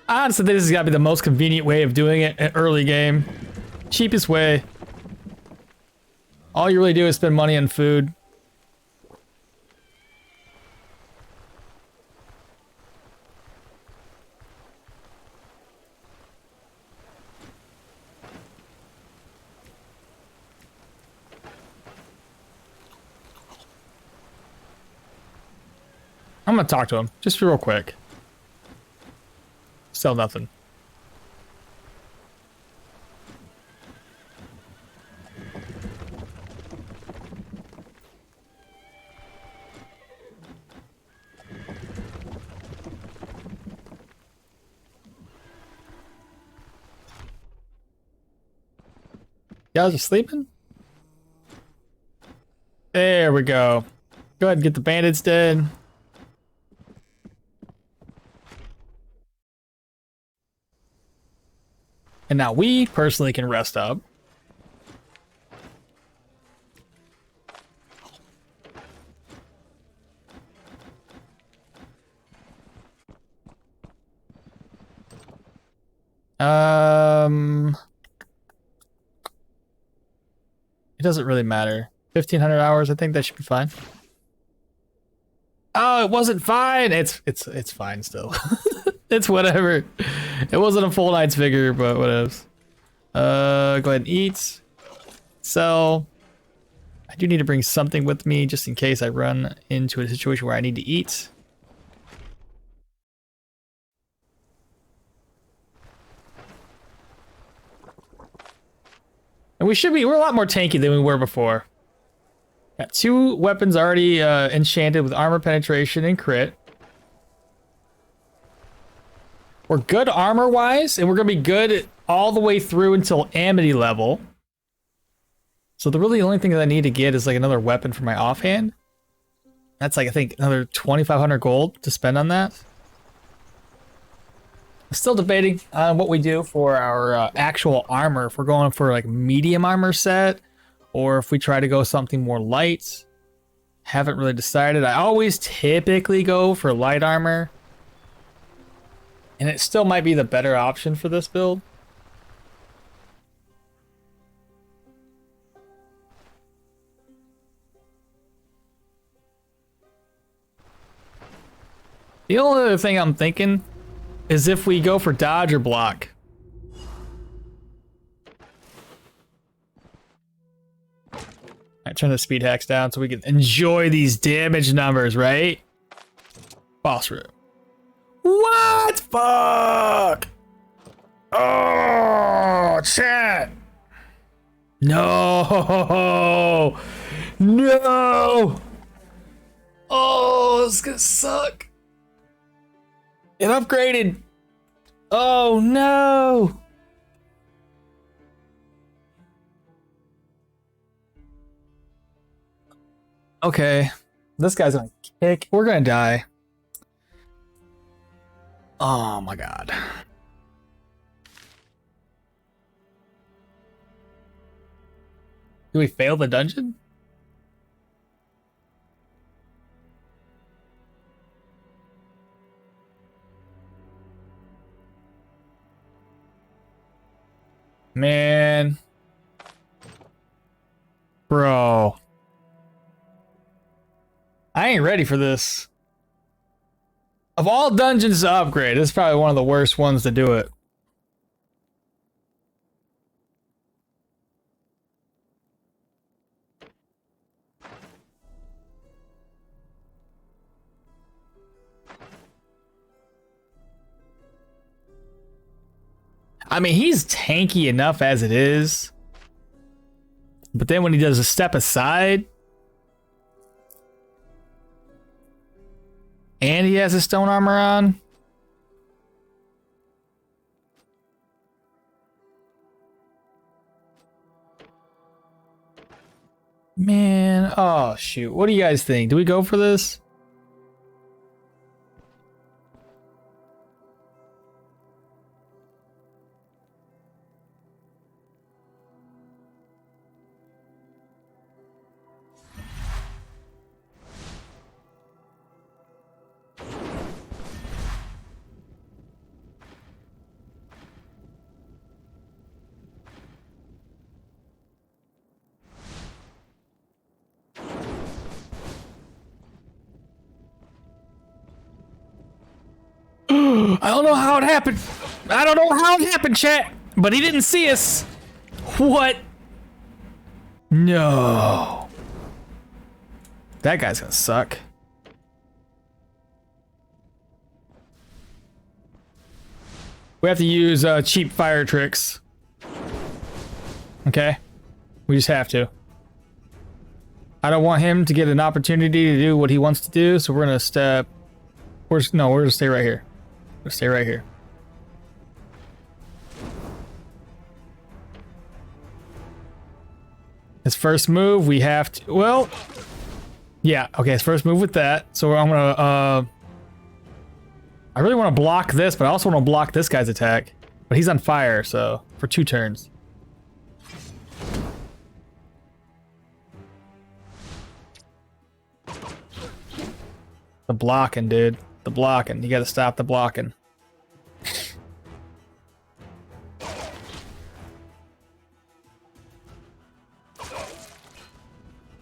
Honestly, this has got to be the most convenient way of doing it in early game. Cheapest way. All you really do is spend money on food. I'm gonna talk to him, just real quick. Still nothing. You guys are sleeping? There we go. Go ahead and get the bandits dead. And now we personally can rest up. It doesn't really matter. 1,500 hours, I think that should be fine. Oh, it wasn't fine. It's fine still. It's whatever. It wasn't a full night's figure, but whatever. Go ahead and eat. Sell. I do need to bring something with me just in case I run into a situation where I need to eat. And we're a lot more tanky than we were before. Got 2 weapons already enchanted with armor penetration and crit. We're good armor-wise, and we're going to be good all the way through until Amity level. So the really only thing that I need to get is like another weapon for my offhand. That's like, I think, another 2,500 gold to spend on that. I'm still debating on what we do for our actual armor. If we're going for like medium armor set, or if we try to go something more light. Haven't really decided. I always typically go for light armor. And it still might be the better option for this build. The only other thing I'm thinking is if we go for dodge or block. I turn the speed hacks down so we can enjoy these damage numbers, right? Boss room. What? Fuck! Oh, chat! No! No! Oh, this is gonna suck. It upgraded. Oh, no! Okay. This guy's gonna kick. We're gonna die. Oh my god. Do we fail the dungeon? Man. Bro. I ain't ready for this. Of all dungeons to upgrade, this is probably one of the worst ones to do it. I mean, he's tanky enough as it is. But then when he does a step aside, and he has a stone armor on. Man, oh shoot. What do you guys think? Do we go for this? I don't know how it happened. I don't know how it happened, chat. But he didn't see us. What? No. That guy's gonna suck. We have to use cheap fire tricks. Okay? We just have to. I don't want him to get an opportunity to do what he wants to do, so we're gonna step... we're gonna stay right here. We'll stay right here. His first move, we have to... well... yeah, okay, his first move with that. So I'm gonna... I really want to block this, but I also want to block this guy's attack. But he's on fire, so... for 2 turns. The blocking, dude. The blocking. You gotta stop the blocking.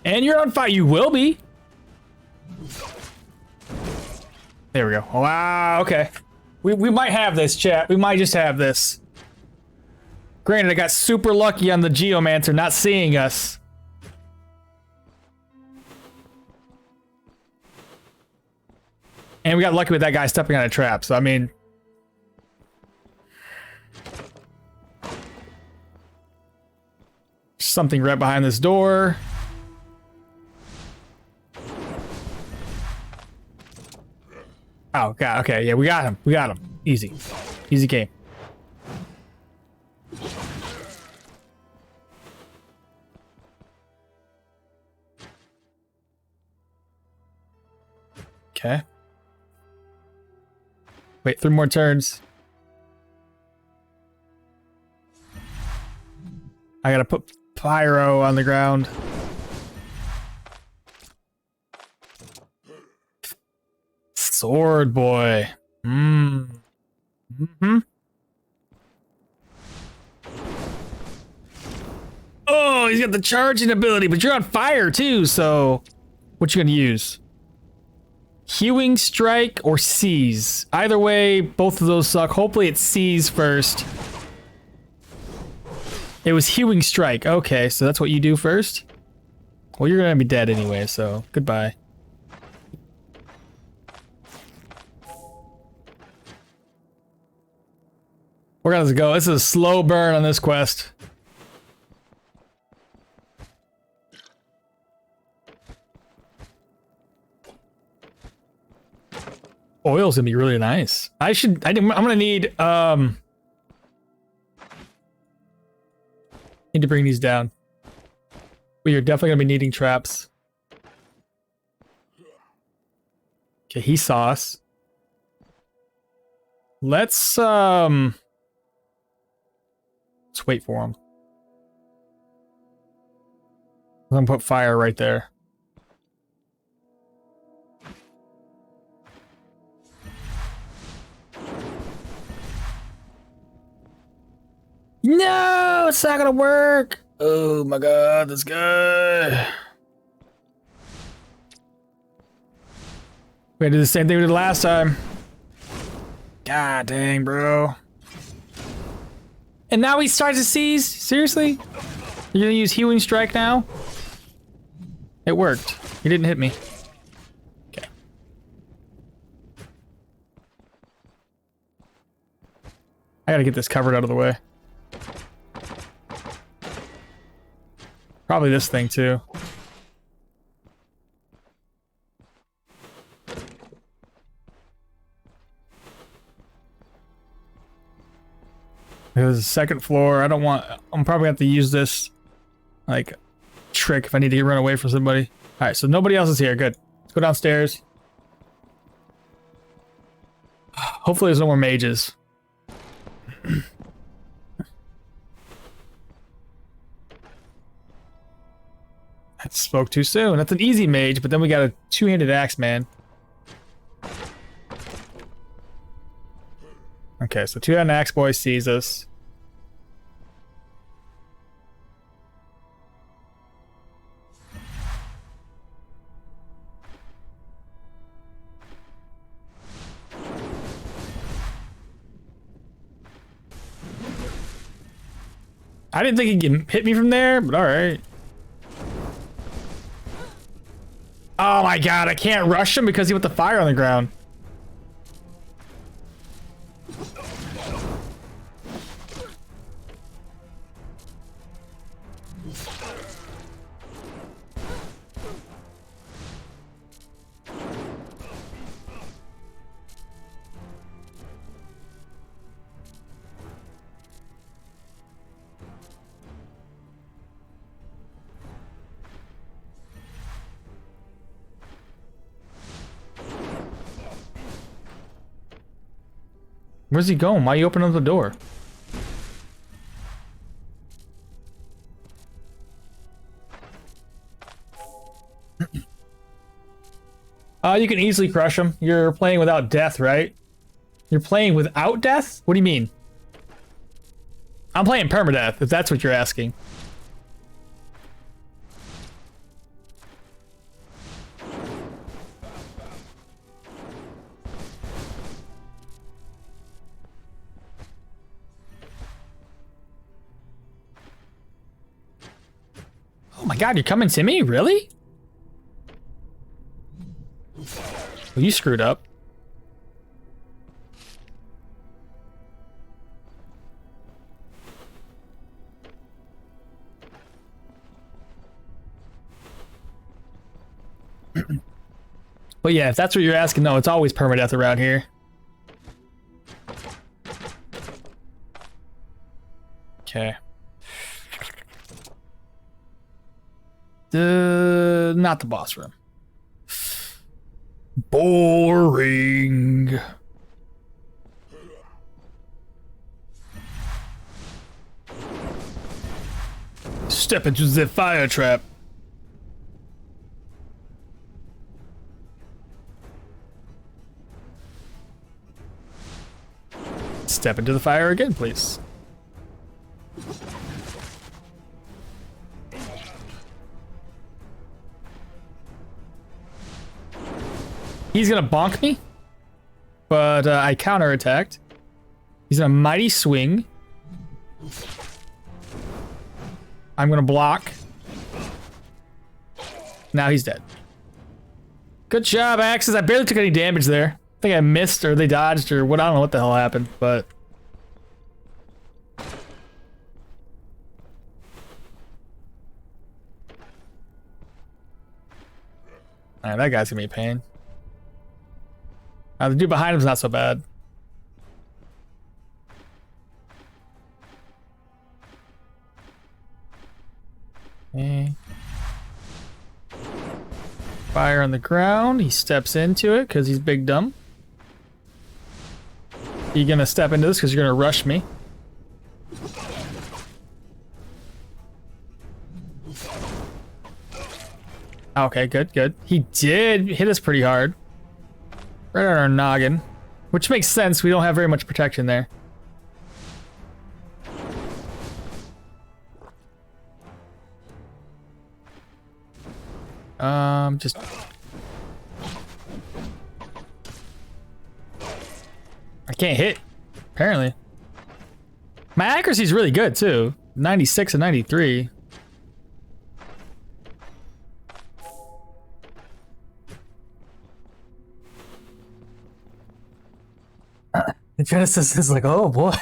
And you're on fire. You will be. There we go. Wow, okay. We might have this, chat. We might just have this. Granted, I got super lucky on the Geomancer not seeing us. And we got lucky with that guy stepping on a trap, so I mean... something right behind this door. Oh, God, okay, yeah, we got him. We got him. Easy. Easy game. Okay. Wait, 3 more turns. I gotta put pyro on the ground. Sword boy. Mm-hmm. Oh, he's got the charging ability, but you're on fire too, so what you gonna use? Hewing Strike or Seize. Either way, both of those suck. Hopefully it Seize first. It was Hewing Strike. Okay, so that's what you do first? Well, you're gonna be dead anyway, so goodbye. We're gonna go. This is a slow burn on this quest. Oil's gonna be really nice. I'm gonna need need to bring these down. We are definitely gonna be needing traps. Okay, he saw us. Let's wait for him. I'm gonna put fire right there. No, it's not gonna work. Oh my God, this guy. We had to do the same thing we did last time. God dang, bro. And now he starts to seize? Seriously? You're gonna use Hewing Strike now? It worked. He didn't hit me. I gotta get this covered out of the way. Probably this thing too. There's a second floor. I don't want... I'm probably gonna have to use this like trick if I need to run away from somebody. Alright, so nobody else is here. Good. Let's go downstairs. Hopefully there's no more mages. I spoke too soon. That's an easy mage, but then we got a two-handed axe, man. Okay, so two-handed axe boy sees us. I didn't think he could hit me from there, but alright. Oh my god, I can't rush him because he put the fire on the ground. Where's he going? Why are you opening up the door? You can easily crush him. You're playing without death, right? You're playing without death? What do you mean? I'm playing permadeath, if that's what you're asking. Oh my god, you're coming to me? Really? Well, you screwed up. But yeah, if that's what you're asking, no, it's always permadeath around here. Okay. Not the boss room. Boring. Step into the fire trap. Step into the fire again, please. He's gonna bonk me, but I counterattacked. He's in a mighty swing. I'm gonna block. Now he's dead. Good job, Axes. I barely took any damage there. I think I missed, or they dodged, or what. I don't know what the hell happened, but... Alright, that guy's gonna be a pain. The dude behind him's not so bad. Okay. Fire on the ground. He steps into it because he's big dumb. You gonna step into this because you're gonna rush me. Okay, good, good. He did hit us pretty hard. Right on our noggin. Which makes sense, we don't have very much protection there. Just... I can't hit, apparently. My accuracy's really good, too. 96 and 93. Genesis is like, oh boy.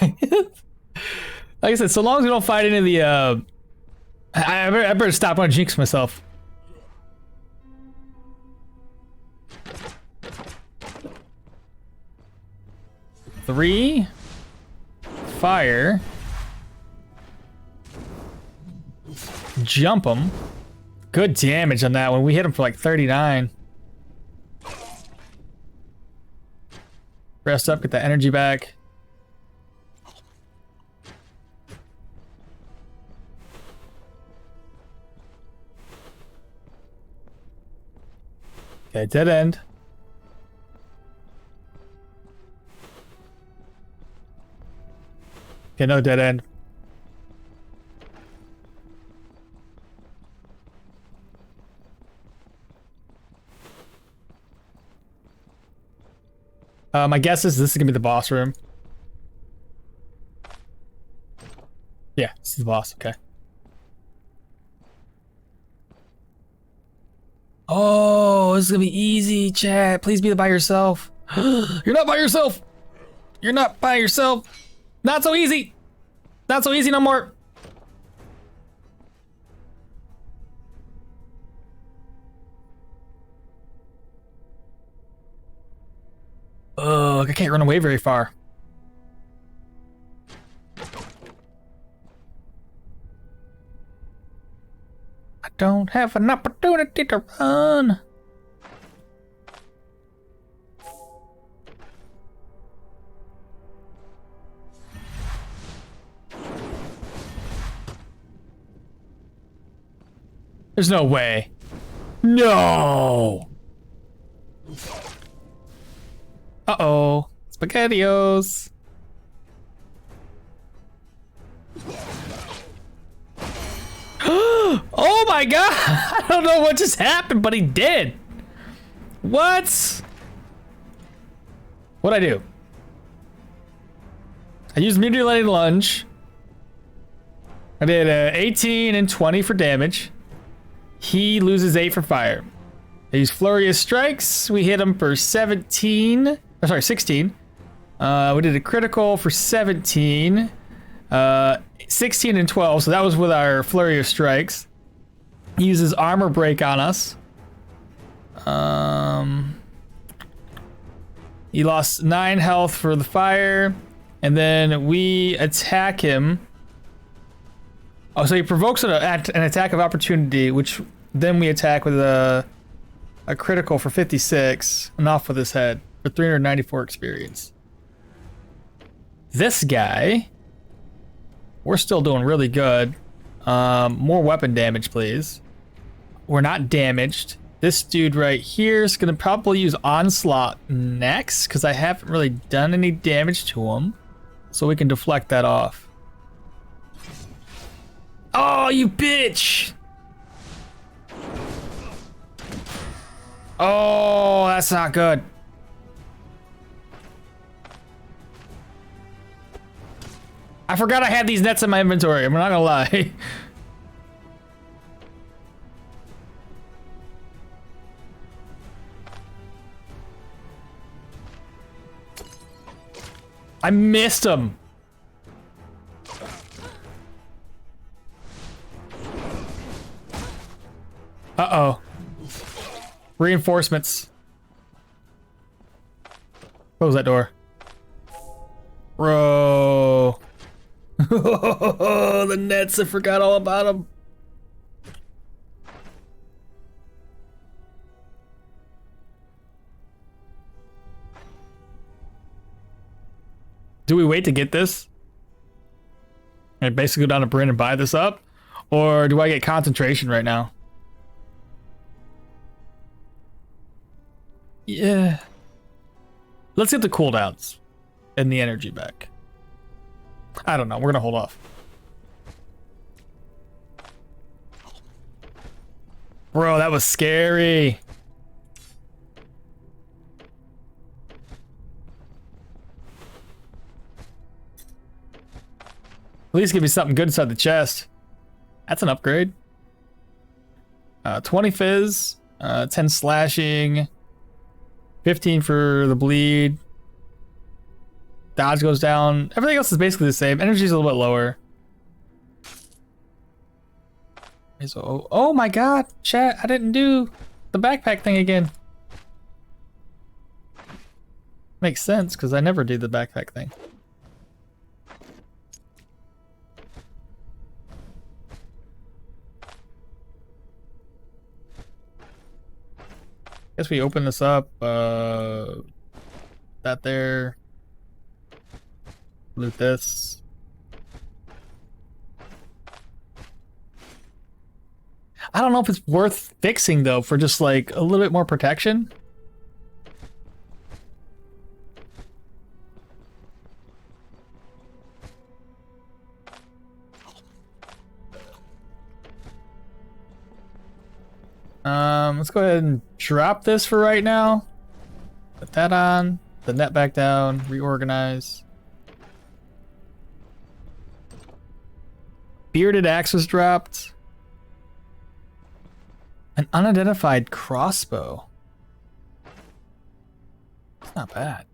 Like I said, so long as we don't fight any of the, I better stop. I'm gonna jinx myself. Three. Fire. Jump him. Good damage on that one. We hit him for like 39. Rest up, get that energy back. Okay, dead end. Okay, no dead end. My guess is this is gonna be the boss room. Yeah, this is the boss, okay. Oh, this is gonna be easy, chat. Please be by yourself. You're not by yourself. You're not by yourself. Not so easy. Not so easy no more. Ugh, I can't run away very far. I don't have an opportunity to run. There's no way. No. Uh-oh. SpaghettiOs. Oh my god! I don't know what just happened, but he did. What? What'd I do? I used mutilating lunge. I did 18 and 20 for damage. He loses 8 for fire. I used flurry of strikes. We hit him for 17. Oh, sorry, 16. We did a critical for 17. 16 and 12, so that was with our flurry of strikes. He uses armor break on us. He lost 9 health for the fire, and then we attack him. Oh, so he provokes an attack of opportunity, which then we attack with a critical for 56, and off with his head for 394 experience. This guy, we're still doing really good. More weapon damage, please. We're not damaged. This dude right here is gonna probably use Onslaught next, because I haven't really done any damage to him. So we can deflect that off. Oh, you bitch! Oh, that's not good. I forgot I had these nets in my inventory. I'm not gonna lie. I missed him. Uh-oh. Reinforcements. Close that door. Bro. The nets, I forgot all about them. Do we wait to get this? And basically go down to Bryn and buy this up? Or do I get concentration right now? Yeah. Let's get the cooldowns and the energy back. I don't know. We're gonna hold off. Bro, that was scary. At least give me something good inside the chest. That's an upgrade. 20 fizz, 10 slashing, 15 for the bleed. Dodge goes down. Everything else is basically the same. Energy's a little bit lower. Oh my god, chat, I didn't do the backpack thing again. Makes sense, because I never do the backpack thing. Guess we open this up. That there. Loot this. I don't know if it's worth fixing though for just like a little bit more protection. Let's go ahead and drop this for right now. Put that on, the net back down, reorganize. Bearded axe was dropped. An unidentified crossbow. That's not bad.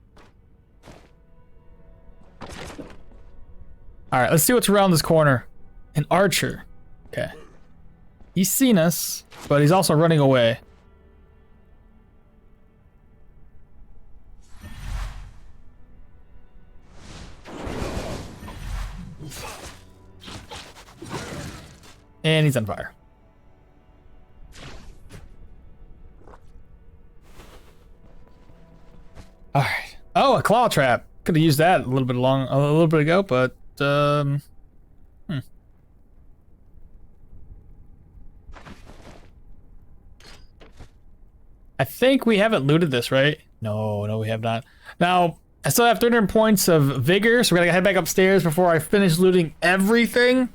Alright, let's see what's around this corner. An archer. Okay. He's seen us, but he's also running away. And he's on fire. Alright. Oh, a claw trap. Could have used that a little bit ago, but I think we haven't looted this, right? No, we have not. Now, I still have 300 points of vigor, so we're gonna head back upstairs before I finish looting everything.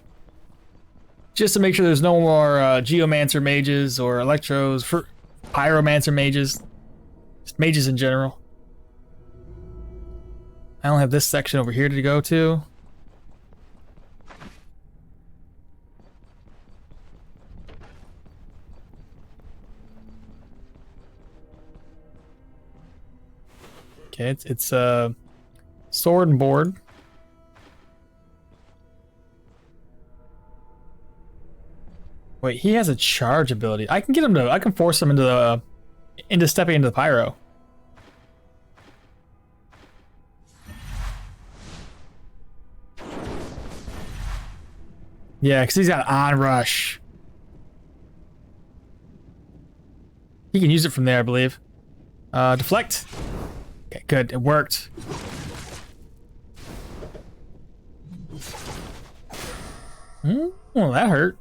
Just to make sure there's no more geomancer mages or electros, for pyromancer mages. Just mages in general. I only have this section over here to go to. Okay, it's sword and board. Wait, he has a charge ability. I can force him into stepping into the pyro. Yeah, because he's got onrush. He can use it from there, I believe. Deflect. Okay, good. It worked. Well, that hurt.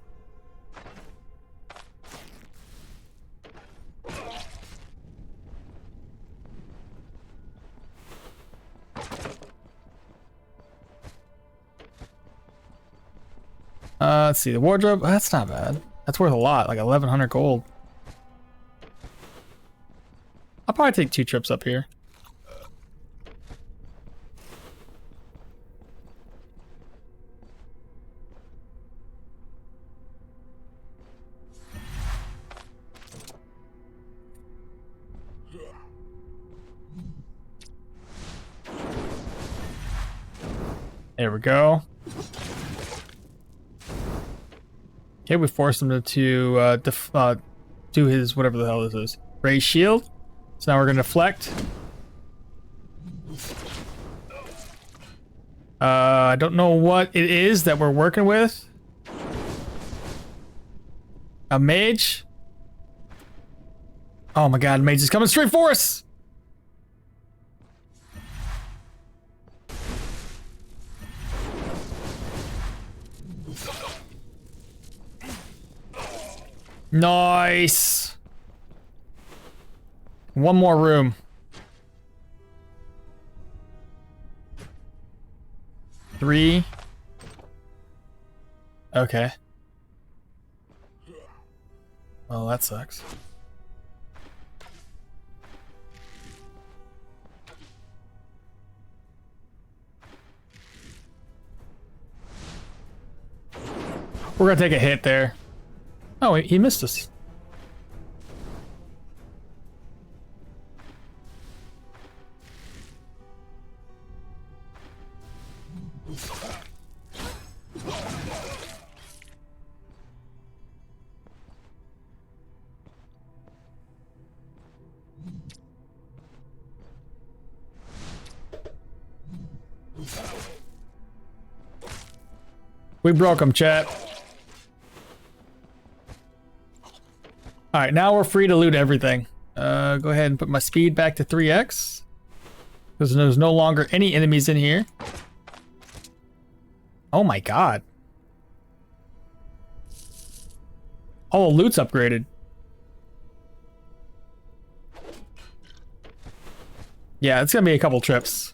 Let's see, the wardrobe, that's not bad. That's worth a lot, like 1,100 gold. I'll probably take 2 trips up here. There we go. Okay, we forced him to do his whatever the hell this is. Raise shield. So now we're gonna deflect. I don't know what it is that we're working with. A mage. Oh my god, mage is coming straight for us! Nice. One more room. Three. Okay. Well, that sucks. We're gonna take a hit there. Oh, he missed us. We broke him, chat. Alright, now we're free to loot everything. Go ahead and put my speed back to 3x. Because there's no longer any enemies in here. Oh my god. All the loot's upgraded. Yeah, it's gonna be a couple trips.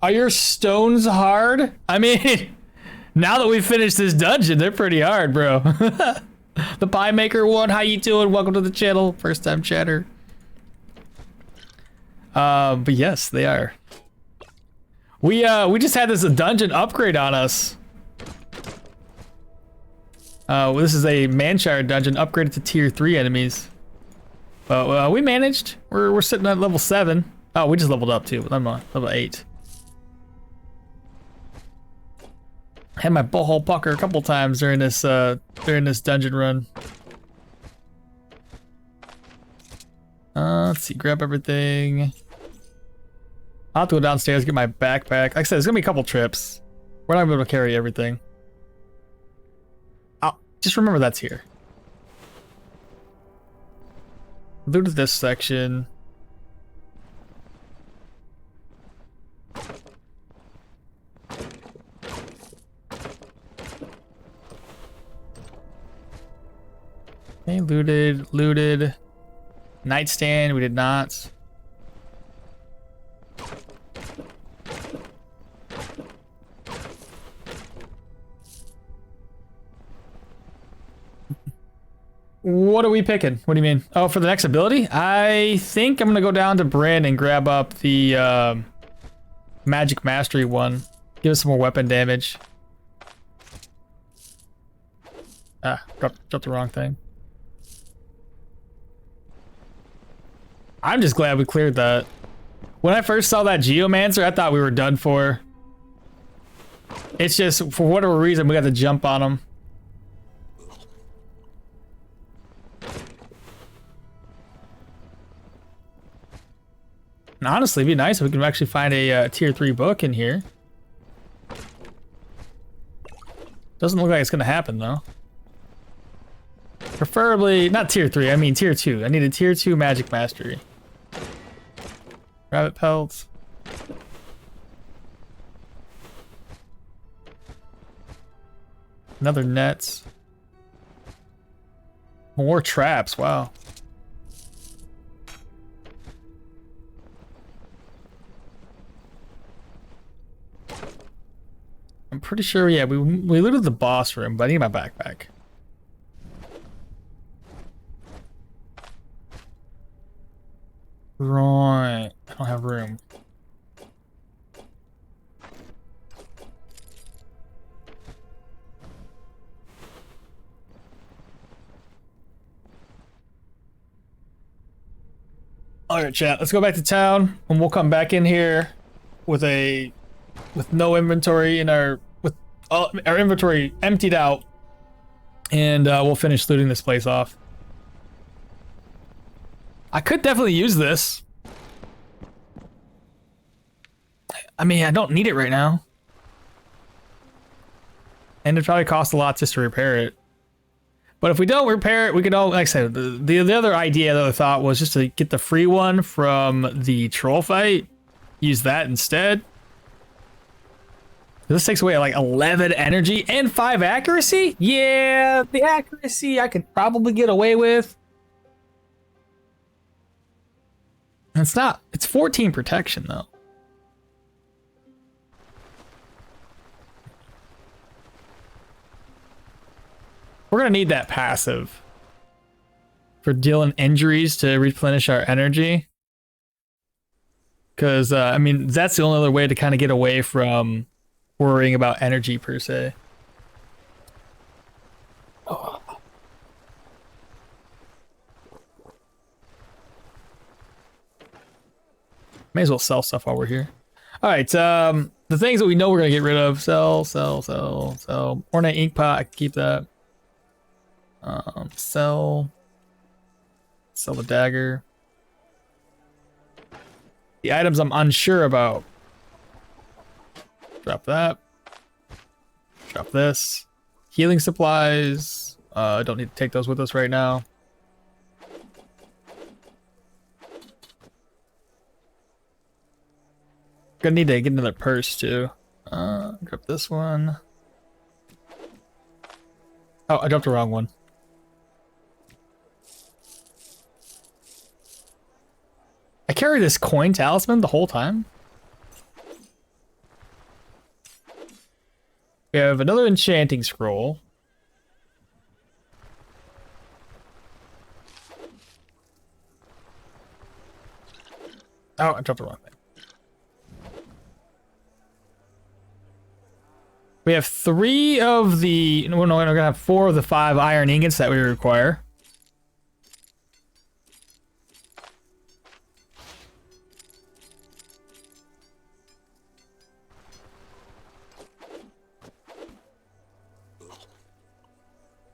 Are your stones hard? I mean, now that we've finished this dungeon, they're pretty hard, bro. The Pie Maker one, how you doing? Welcome to the channel, first time chatter. But yes, they are. We just had this dungeon upgrade on us. This is a Manshard dungeon upgraded to tier 3 enemies. But we managed. We're sitting at level 7. Oh, we just leveled up too. I'm on level 8. Had my butthole pucker a couple times during this dungeon run. Let's see, grab everything. I'll have to go downstairs, get my backpack. Like I said, there's gonna be a couple trips. We're not gonna be able to carry everything. Just remember that's here. Looted this section. Okay, looted. Nightstand, we did not. What are we picking? What do you mean? Oh, for the next ability? I think I'm gonna go down to Bryn and grab up the Magic Mastery one. Give us some more weapon damage. Ah, dropped the wrong thing. I'm just glad we cleared that. When I first saw that Geomancer, I thought we were done for. It's just, for whatever reason, we got to jump on him. And honestly, it'd be nice if we could actually find a tier 3 book in here. Doesn't look like it's gonna happen though. Preferably, not tier 3, I mean tier 2. I need a tier 2 Magic Mastery. Rabbit pelts. Another nets. More traps, wow. I'm pretty sure, yeah, we looted the boss room, but I need my backpack. Right, I don't have room. Alright, chat, let's go back to town, and we'll come back in here with no inventory in our inventory emptied out, and we'll finish looting this place off. I could definitely use this. I mean, I don't need it right now, and it probably costs a lot just to repair it. But if we don't repair it, we could all, like I said, the other idea, the other thought was just to get the free one from the troll fight, use that instead. This takes away like 11 energy and 5 accuracy? Yeah, the accuracy I could probably get away with. It's not, it's 14 protection though. We're gonna need that passive for dealing injuries to replenish our energy. Because, I mean, that's the only other way to kind of get away from worrying about energy per se. Oh. May as well sell stuff while we're here. All right, the things that we know we're gonna get rid of. Sell. Ornate ink pot, I can keep that. Sell the dagger. The items I'm unsure about. Drop that. Drop this. Healing supplies. Don't need to take those with us right now. Gonna need to get another purse too. Grab this one. Oh, I dropped the wrong one. I carry this coin talisman the whole time. We have another enchanting scroll. Oh, I dropped the wrong thing. We have 3 of the... No, we're gonna have 4 of the 5 iron ingots that we require.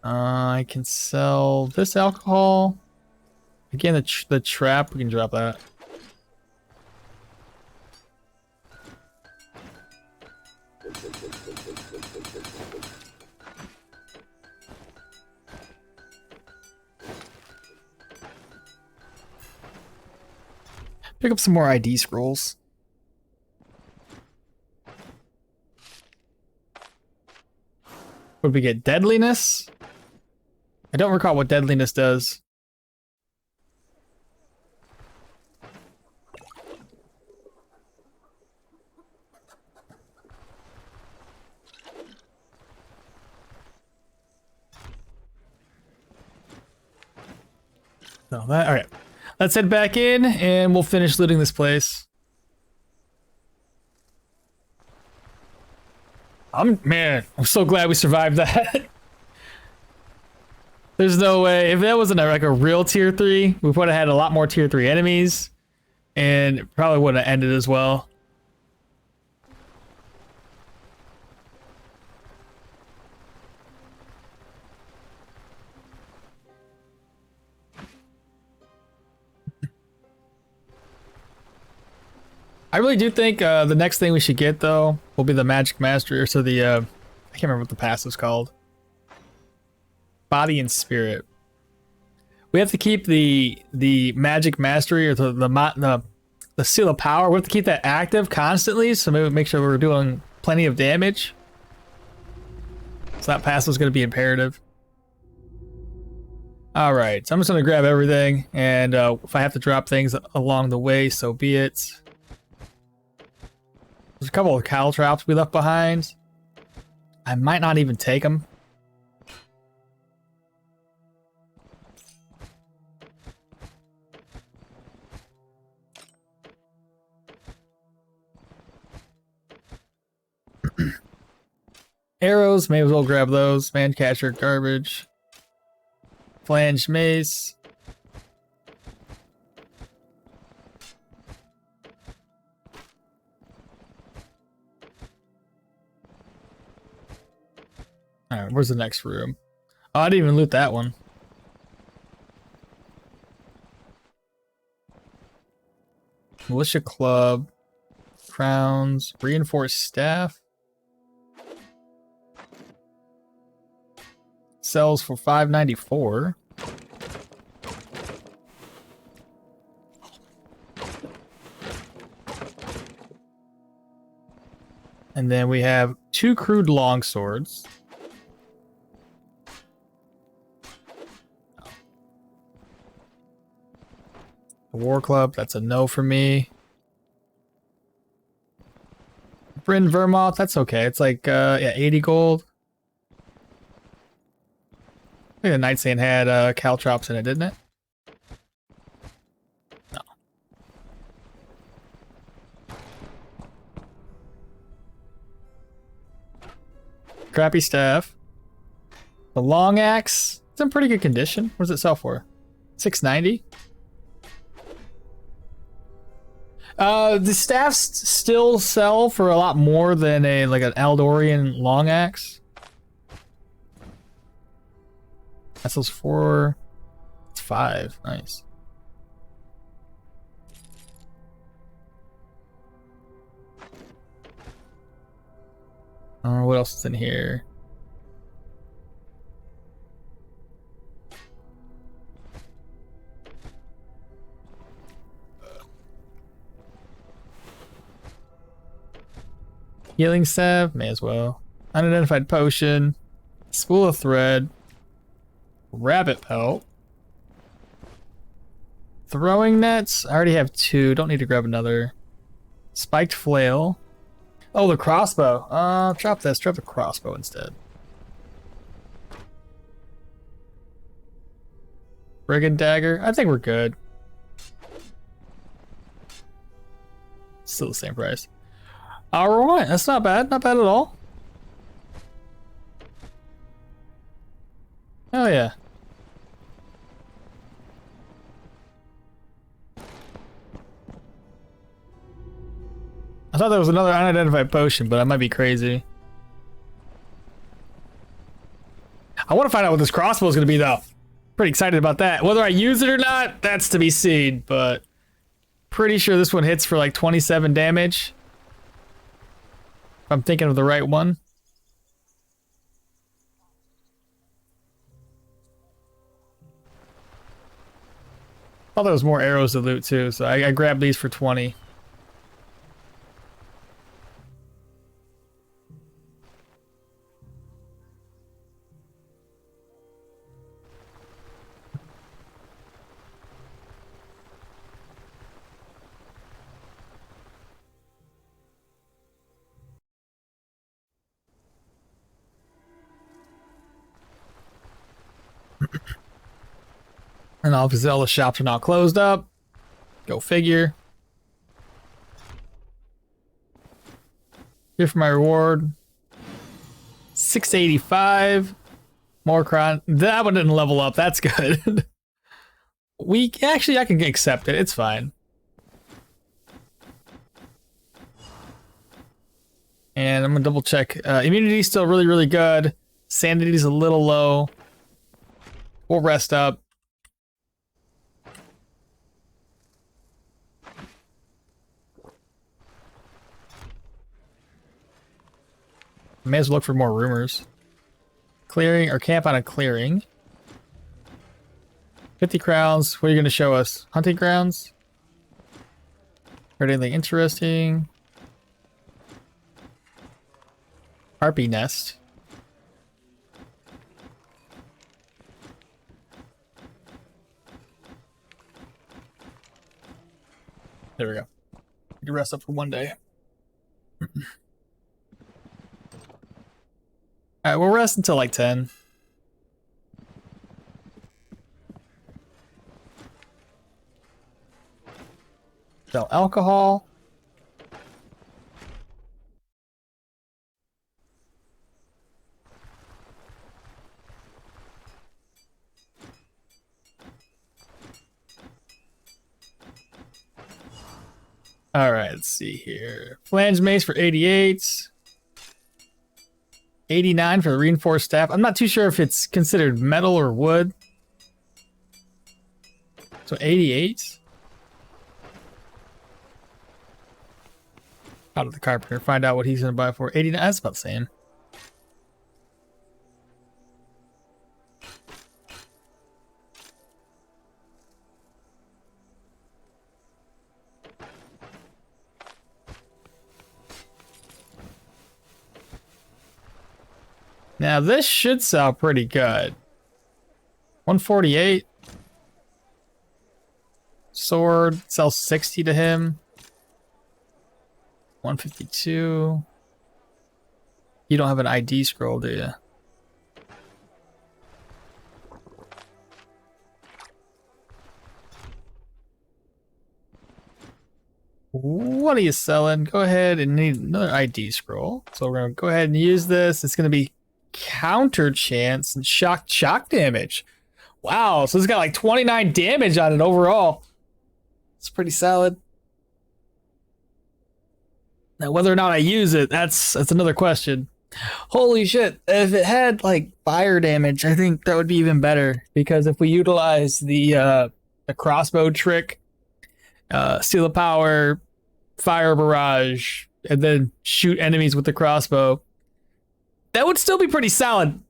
I can sell this alcohol. Again, the trap, we can drop that. Pick up some more ID scrolls. Would we get deadliness? I don't recall what deadliness does. No, that, all right. Let's head back in and we'll finish looting this place. Man, I'm so glad we survived that. There's no way. If that wasn't like a real tier 3, we would have had a lot more tier 3 enemies. And it probably wouldn't have ended as well. I really do think the next thing we should get, though, will be the Magic Mastery, or so the, I can't remember what the pass is called. Body and Spirit. We have to keep the Magic Mastery, or the Seal of Power. We have to keep that active constantly, so maybe make sure we're doing plenty of damage. So that pass is going to be imperative. Alright, so I'm just going to grab everything, and if I have to drop things along the way, so be it. There's a couple of cow traps we left behind. I might not even take them. Arrows, may as well grab those. Man catcher, garbage. Flanged mace. Alright, where's the next room? Oh, I didn't even loot that one. Militia club. Crowns. Reinforced staff. Sells for $5.94. And then we have 2 crude longswords. The War Club, that's a no for me. Bryn Vermoth, that's okay. It's like, yeah, 80 gold. I think the Nightstand had caltrops in it, didn't it? No. Crappy staff. The long axe, it's in pretty good condition. What does it sell for? $6.90? The staffs still sell for a lot more than like an Eldorian long axe. That sells 4. It's 5. Nice. What else is in here? Healing salve, may as well. Unidentified potion, spool of thread, rabbit pelt, throwing nets. I already have 2. Don't need to grab another. Spiked flail. Oh, the crossbow. Drop this. Drop the crossbow instead. Brigand dagger. I think we're good. Still the same price. Alright, that's not bad. Not bad at all. Oh yeah. I thought there was another unidentified potion, but I might be crazy. I want to find out what this crossbow is going to be, though. Pretty excited about that. Whether I use it or not, that's to be seen, but pretty sure this one hits for like 27 damage. If I'm thinking of the right one. Oh, there was more arrows to loot too, so I grabbed these for 20. And obviously all the shops are now closed up. Go figure. Here for my reward. 685. More cron. That one didn't level up. That's good. Actually, I can accept it. It's fine. And I'm gonna double check. Immunity's still really, really good. Sanity's a little low. We'll rest up. May as well look for more rumors. Clearing or camp on a clearing. 50 crowns. What are you going to show us? Hunting grounds? Heard anything interesting? Harpy nest. There we go. You can rest up for one day. Alright, we'll rest until like 10. Sell alcohol. Alright, let's see here. Flange mace for 88. 89 for the reinforced staff. I'm not too sure if it's considered metal or wood. So 88. Out of the carpenter. Find out what he's going to buy for. 89. That's about the same. Now this should sell pretty good. 148. Sword sells 60 to him. 152. You don't have an ID scroll, do you? What are you selling? Go ahead and need another ID scroll. So we're gonna go ahead and use this. It's gonna be counter chance and shock damage. Wow, so it's got like 29 damage on it overall. It's pretty solid. Now, whether or not I use it, that's another question. Holy shit! If it had like fire damage, I think that would be even better. Because if we utilize the crossbow trick, steal the power, fire barrage, and then shoot enemies with the crossbow, that would still be pretty solid.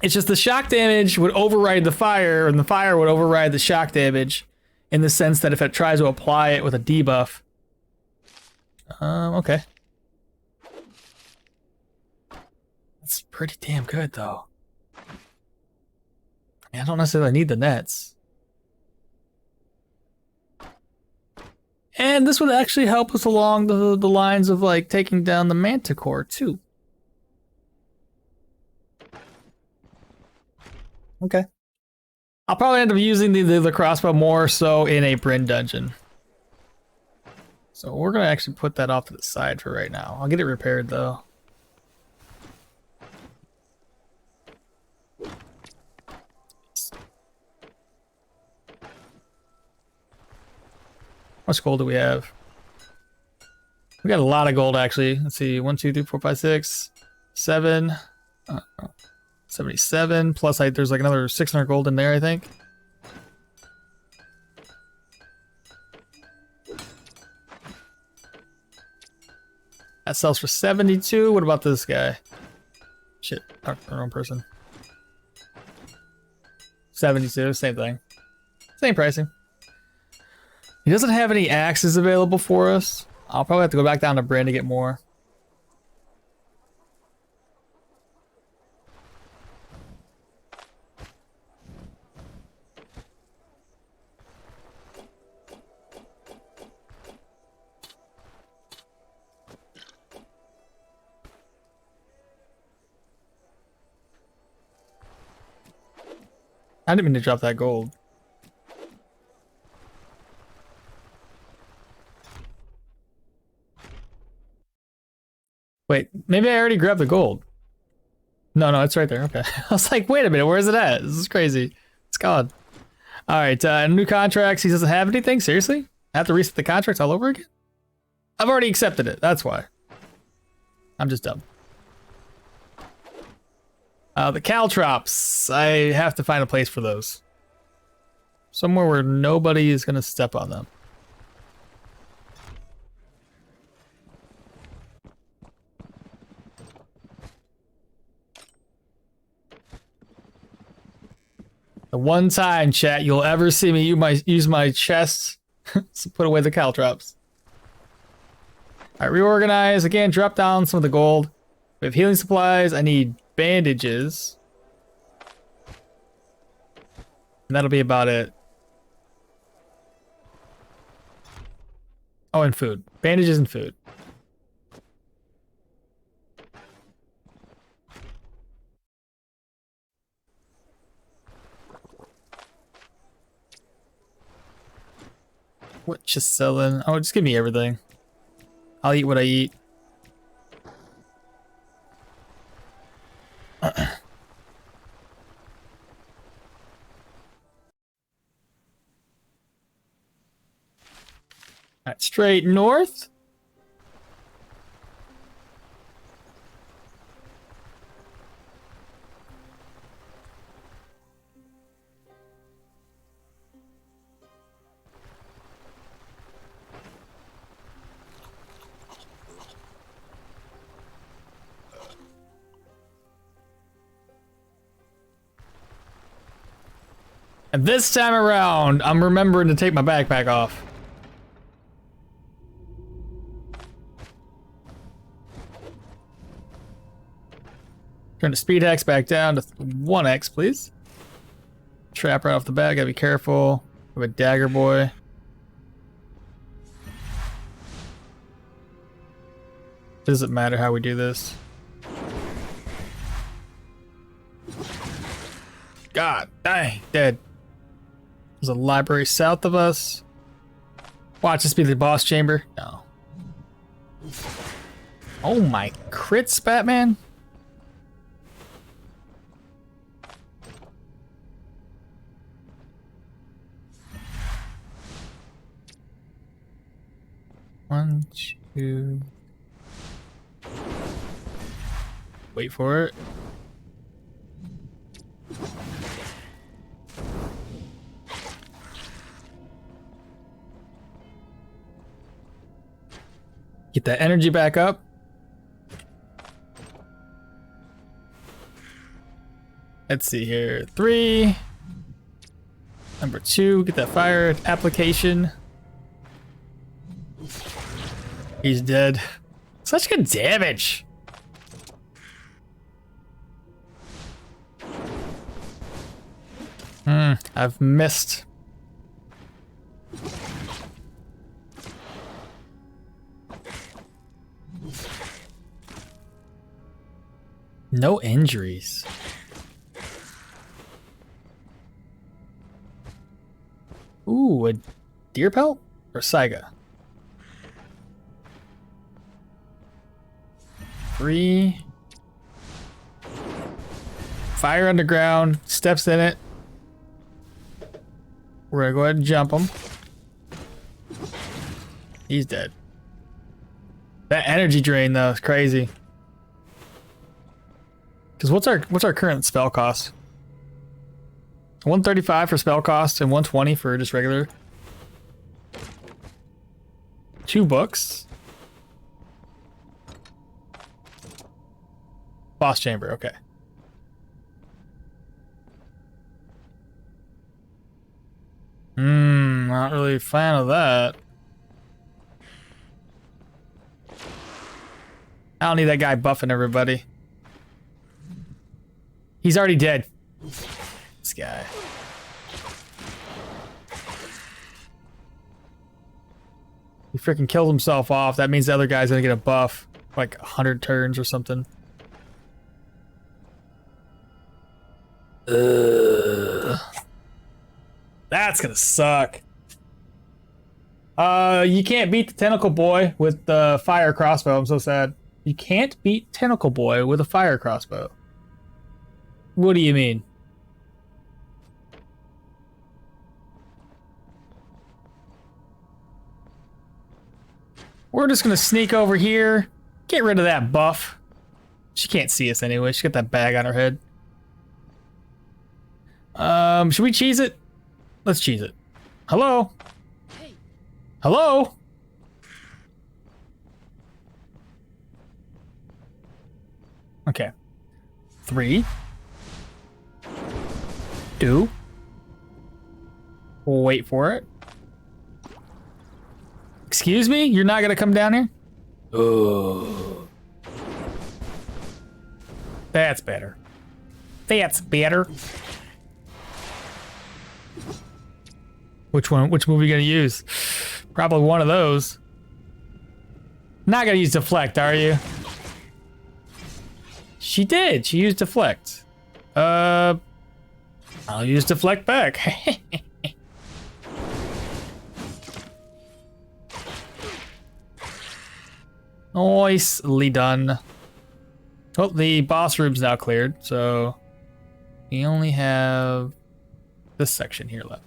It's just the shock damage would override the fire, and the fire would override the shock damage, in the sense that if it tries to apply it with a debuff. Okay. That's pretty damn good, though. I don't necessarily need the nets. And this would actually help us along the lines of, like, taking down the Manticore, too. Okay. I'll probably end up using the crossbow more so in a Bryn dungeon. So we're going to actually put that off to the side for right now. I'll get it repaired, though. How much gold do we have? We got a lot of gold, actually. Let's see. 1, 2, 3, 4, 5, 6, 7. 77. Plus, there's like another 600 gold in there, I think. That sells for 72. What about this guy? Shit, wrong person. 72, same thing. Same pricing. He doesn't have any axes available for us. I'll probably have to go back down to Bryn to get more. I didn't mean to drop that gold. Wait, maybe I already grabbed the gold. No, it's right there. Okay. I was like, wait a minute, where is it at? This is crazy. It's gone. All right, new contracts. He doesn't have anything? Seriously? I have to reset the contracts all over again? I've already accepted it. That's why. I'm just dumb. The caltrops. I have to find a place for those. Somewhere where nobody is going to step on them. The one time, chat, you'll ever see me use my chest to put away the caltrops. Alright, reorganize. Again, drop down some of the gold. We have healing supplies. I need bandages. And that'll be about it. Oh, and food. Bandages and food. What just selling? Oh, just give me everything. I'll eat what I eat. Alright, straight north. And this time around, I'm remembering to take my backpack off. Turn the speed hex back down to 1x, please. Trap right off the bat, gotta be careful. We have a dagger boy. Doesn't matter how we do this. God dang, dead. There's a library south of us. Watch this be the boss chamber. No. Oh my crits, Batman. One, two, Wait for it. Get that energy back up. Let's see here. 3. Number 2, get that fire application. He's dead. Such good damage. I've missed. No injuries. Ooh, a deer pelt or Saiga? 3. Fire underground, steps in it. We're gonna go ahead and jump him. He's dead. That energy drain though is crazy. Cause what's our current spell cost? 135 for spell cost and 120 for just regular. 2 books. Boss chamber, okay. Not really a fan of that. I don't need that guy buffing everybody. He's already dead. This guy. He freaking killed himself off. That means the other guy's gonna get a buff. Like 100 turns or something. Ugh. That's gonna suck. You can't beat the Tentacle Boy with the fire crossbow. I'm so sad. You can't beat Tentacle Boy with a fire crossbow. What do you mean? We're just gonna sneak over here. Get rid of that buff. She can't see us anyway. She got that bag on her head. Should we cheese it? Let's cheese it. Hello? Hey. Hello? Okay. 3. 2. We'll wait for it. Excuse me? You're not gonna come down here? Oh. That's better. That's better. Which one? Which move are you gonna use? Probably one of those. Not gonna use deflect, are you? She did. She used deflect. I'll use deflect back. Nicely done. Oh, the boss room's now cleared, so we only have this section here left.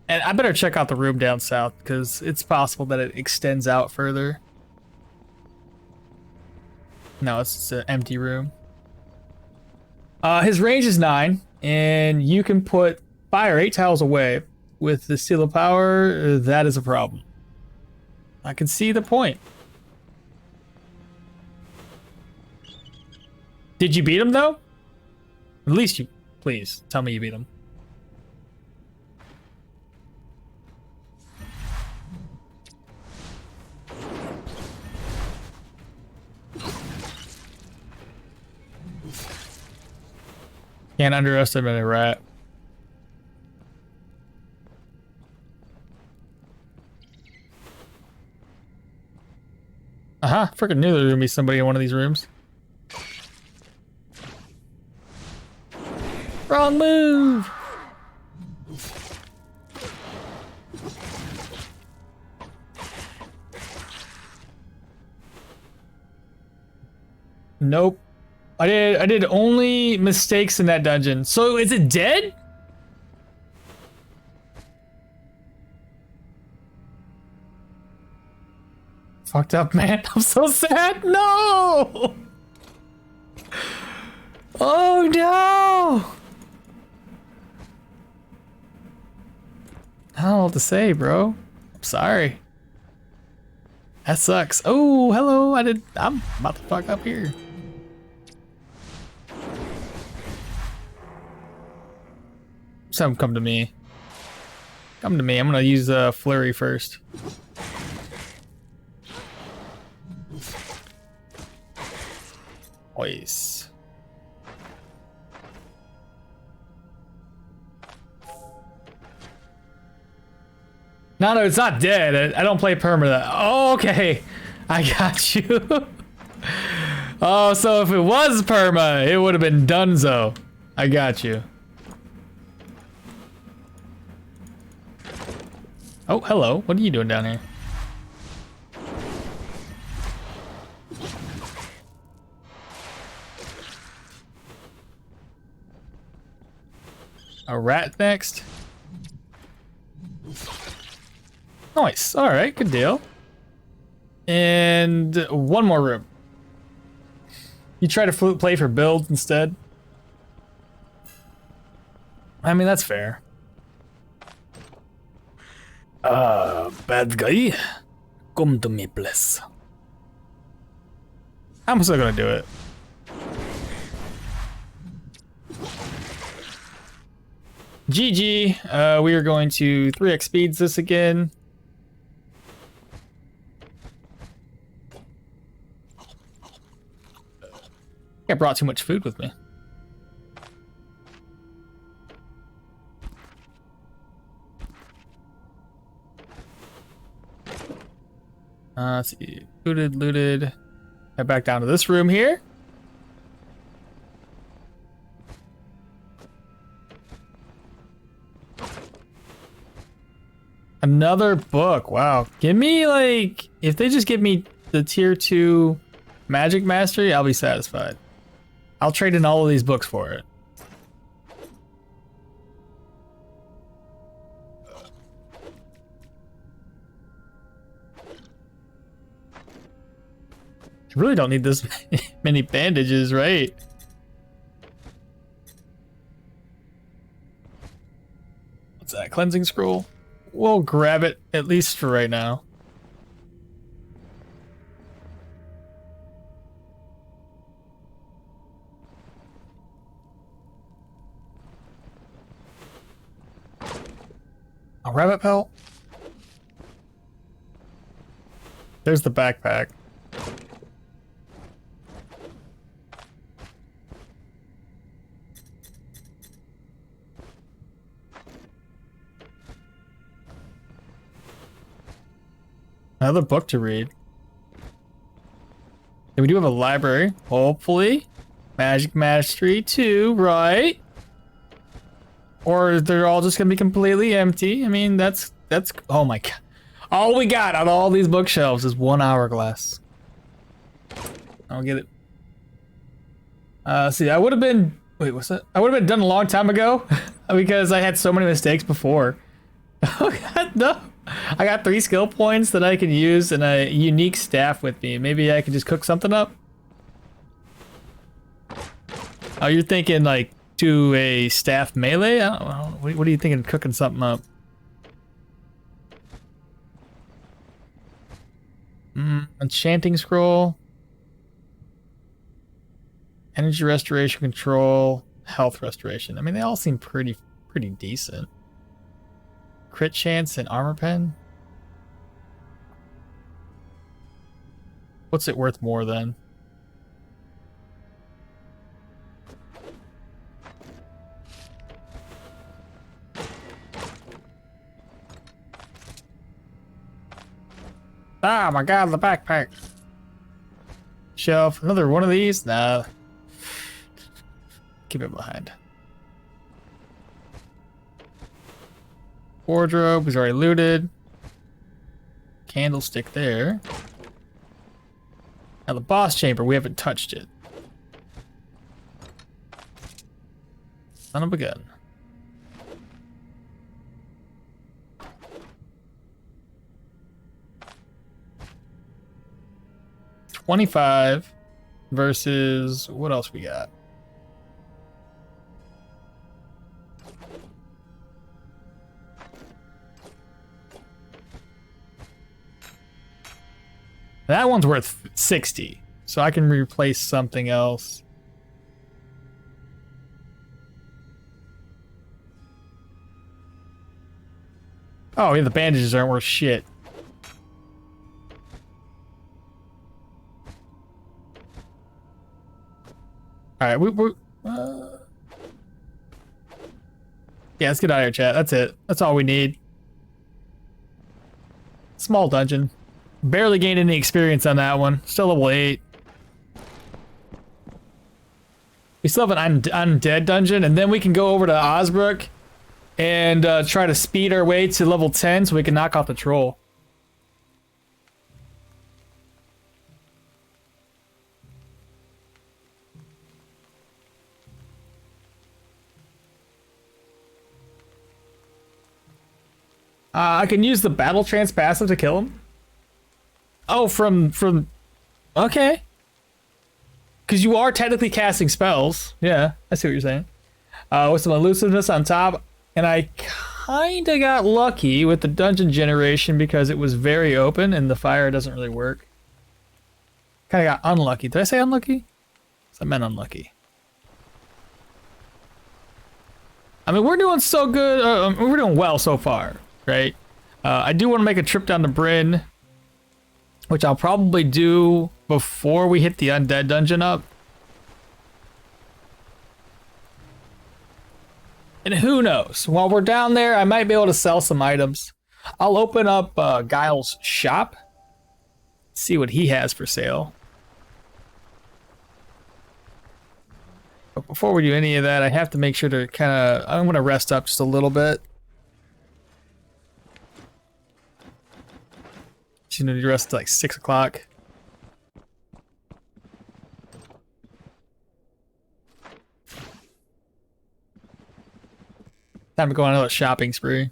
And I better check out the room down south because it's possible that it extends out further. No, it's an empty room. His range is 9, and you can put fire 8 tiles away. With the Seal of Power, that is a problem. I can see the point. Did you beat him though? At least you, please tell me you beat him. Can't underestimate a rat. Freaking knew there was gonna be somebody in one of these rooms. Wrong move! Nope. I did only mistakes in that dungeon. So is it dead? Fucked up, man. I'm so sad. No! Oh no! I don't know what to say, bro. I'm sorry. That sucks. Oh, hello. I'm about to fuck up here. Some come to me. Come to me. I'm gonna use flurry first. Nice. No, it's not dead. I don't play Permadeath. Oh, okay. I got you. Oh, so if it was Perma, it would have been Dunzo. I got you. Oh, hello. What are you doing down here? A rat next? Nice. All right, good deal. And one more room. You try to play for builds instead? I mean, that's fair. Bad guy. Come to me, please. I'm still gonna do it. GG. We are going to 3x speeds this again. I brought too much food with me. Let's see. Looted. Head back down to this room here. Another book. Wow. Give me, like, if they just give me the tier 2 magic mastery, I'll be satisfied. I'll trade in all of these books for it. I really don't need this many bandages, right? What's that? Cleansing scroll? We'll grab it, at least for right now. A rabbit pelt? There's the backpack. Another book to read. And we do have a library, hopefully. Magic Mastery 2, right? Or they're all just gonna be completely empty. I mean, that's oh my god. All we got on all these bookshelves is one hourglass. I'll get it. See, I would have been, wait, what's that? I would have been done a long time ago because I had so many mistakes before. Oh god, no. I got 3 skill points that I can use and a unique staff with me. Maybe I can just cook something up. Oh, you're thinking like do a staff melee? I don't know. What are you thinking, cooking something up? Enchanting scroll. Energy restoration control. Health restoration. I mean, they all seem pretty decent. Crit chance and armor pen. What's it worth more than? Ah, my god, the backpack. Shelf. Another one of these? Nah. Keep it behind. Wardrobe is already looted. Candlestick there. Now the boss chamber, we haven't touched it. Son of a gun. $25 versus what else we got? That one's worth 60, so I can replace something else. Oh, yeah, the bandages aren't worth shit. Alright, yeah, let's get out of here, chat. That's it. That's all we need. Small dungeon. Barely gained any experience on that one. Still level 8. We still have an undead dungeon, and then we can go over to Osbrook and try to speed our way to level 10 so we can knock out the troll. I can use the battle trance passive to kill him. Oh, from okay. Because you are technically casting spells. Yeah, I see what you're saying. With some elusiveness on top, and I kinda got lucky with the dungeon generation because it was very open and the fire doesn't really work. Kinda got unlucky. Did I say unlucky? I meant unlucky. I mean, we're doing so good. We're doing well so far, right? I do want to make a trip down to Bryn, which I'll probably do before we hit the Undead dungeon up. And who knows? While we're down there, I might be able to sell some items. I'll open up Guile's shop, see what he has for sale. But before we do any of that, I have to make sure to kind of... I'm going to rest up just a little bit. You need to rest at like 6 o'clock. Time to go on another shopping spree.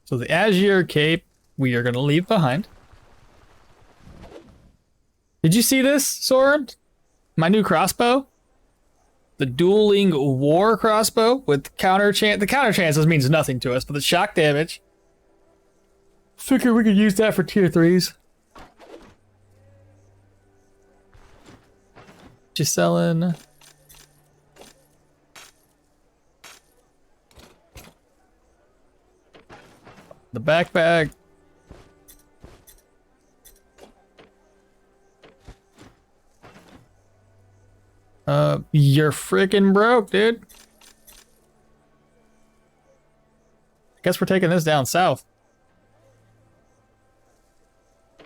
So the Azure Cape we are going to leave behind. Did you see this, Soren? My new crossbow? The dueling war crossbow with counter chance. The counter chances means nothing to us, but the shock damage. Figure we could use that for tier 3s. Just selling. The backpack. You're freaking broke, dude. I guess we're taking this down south.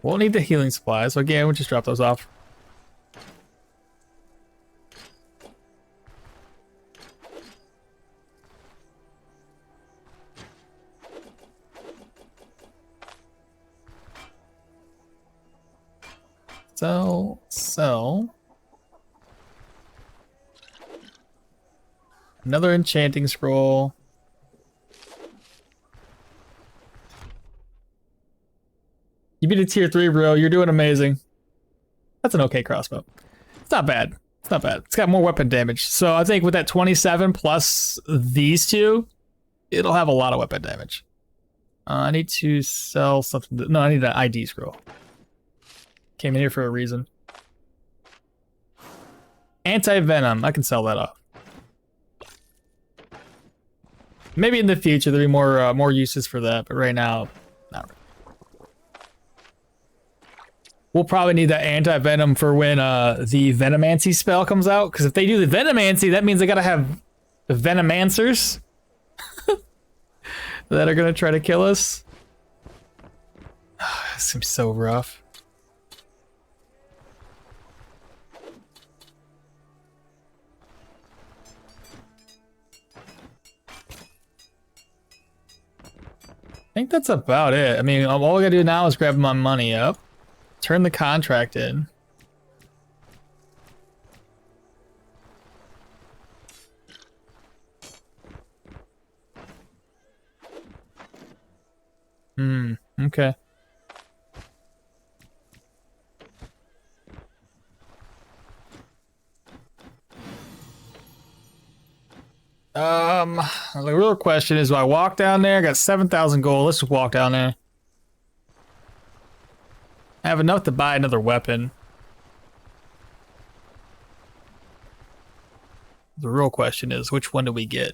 Won't need the healing supplies, so again, we'll just drop those off. Sell. Another enchanting scroll. You beat a tier 3, bro. You're doing amazing. That's an okay crossbow. It's not bad. It's not bad. It's got more weapon damage. So I think with that 27 plus these two, it'll have a lot of weapon damage. I need to sell something. No, I need an ID scroll. Came in here for a reason. Anti-venom. I can sell that off. Maybe in the future there'll be more uses for that, but right now, not really. We'll probably need that anti-venom for when the Venomancy spell comes out, because if they do the Venomancy, that means they gotta have the Venomancers that are gonna try to kill us. This seems so rough. I think that's about it. I mean, all we gotta do now is grab my money up, turn the contract in. Okay. The real question is, do I walk down there? I got 7,000 gold. Let's just walk down there. I have enough to buy another weapon. The real question is, which one do we get?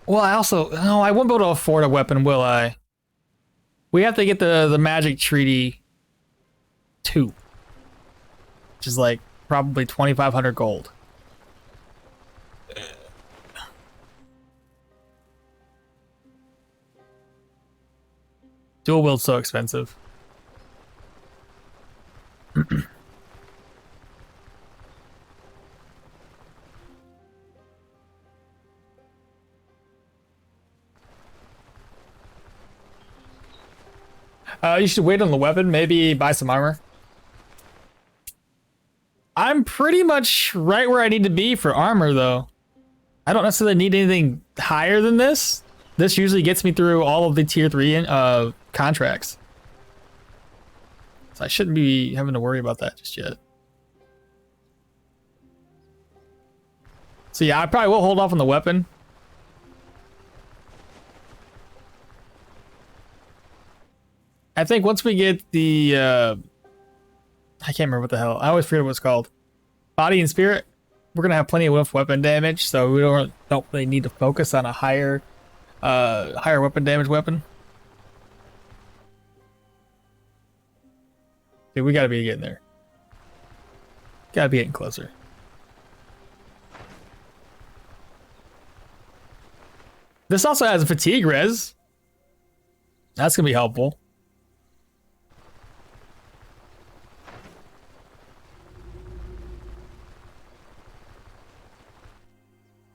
Well, I also... No, I won't be able to afford a weapon, will I? We have to get the Magic Treaty 2. Which is like probably 2,500 gold. Dual wield's so expensive. You should wait on the weapon, maybe buy some armor. I'm pretty much right where I need to be for armor, though. I don't necessarily need anything higher than this. This usually gets me through all of the tier 3 contracts. So I shouldn't be having to worry about that just yet. So yeah, I probably will hold off on the weapon. I think once we get the... I can't remember what the hell. I always forget what it's called. Body and spirit. We're gonna have plenty of weapon damage, so we don't really need to focus on a higher weapon damage weapon. Dude, we gotta be getting there. Gotta be getting closer. This also has a fatigue res. That's gonna be helpful.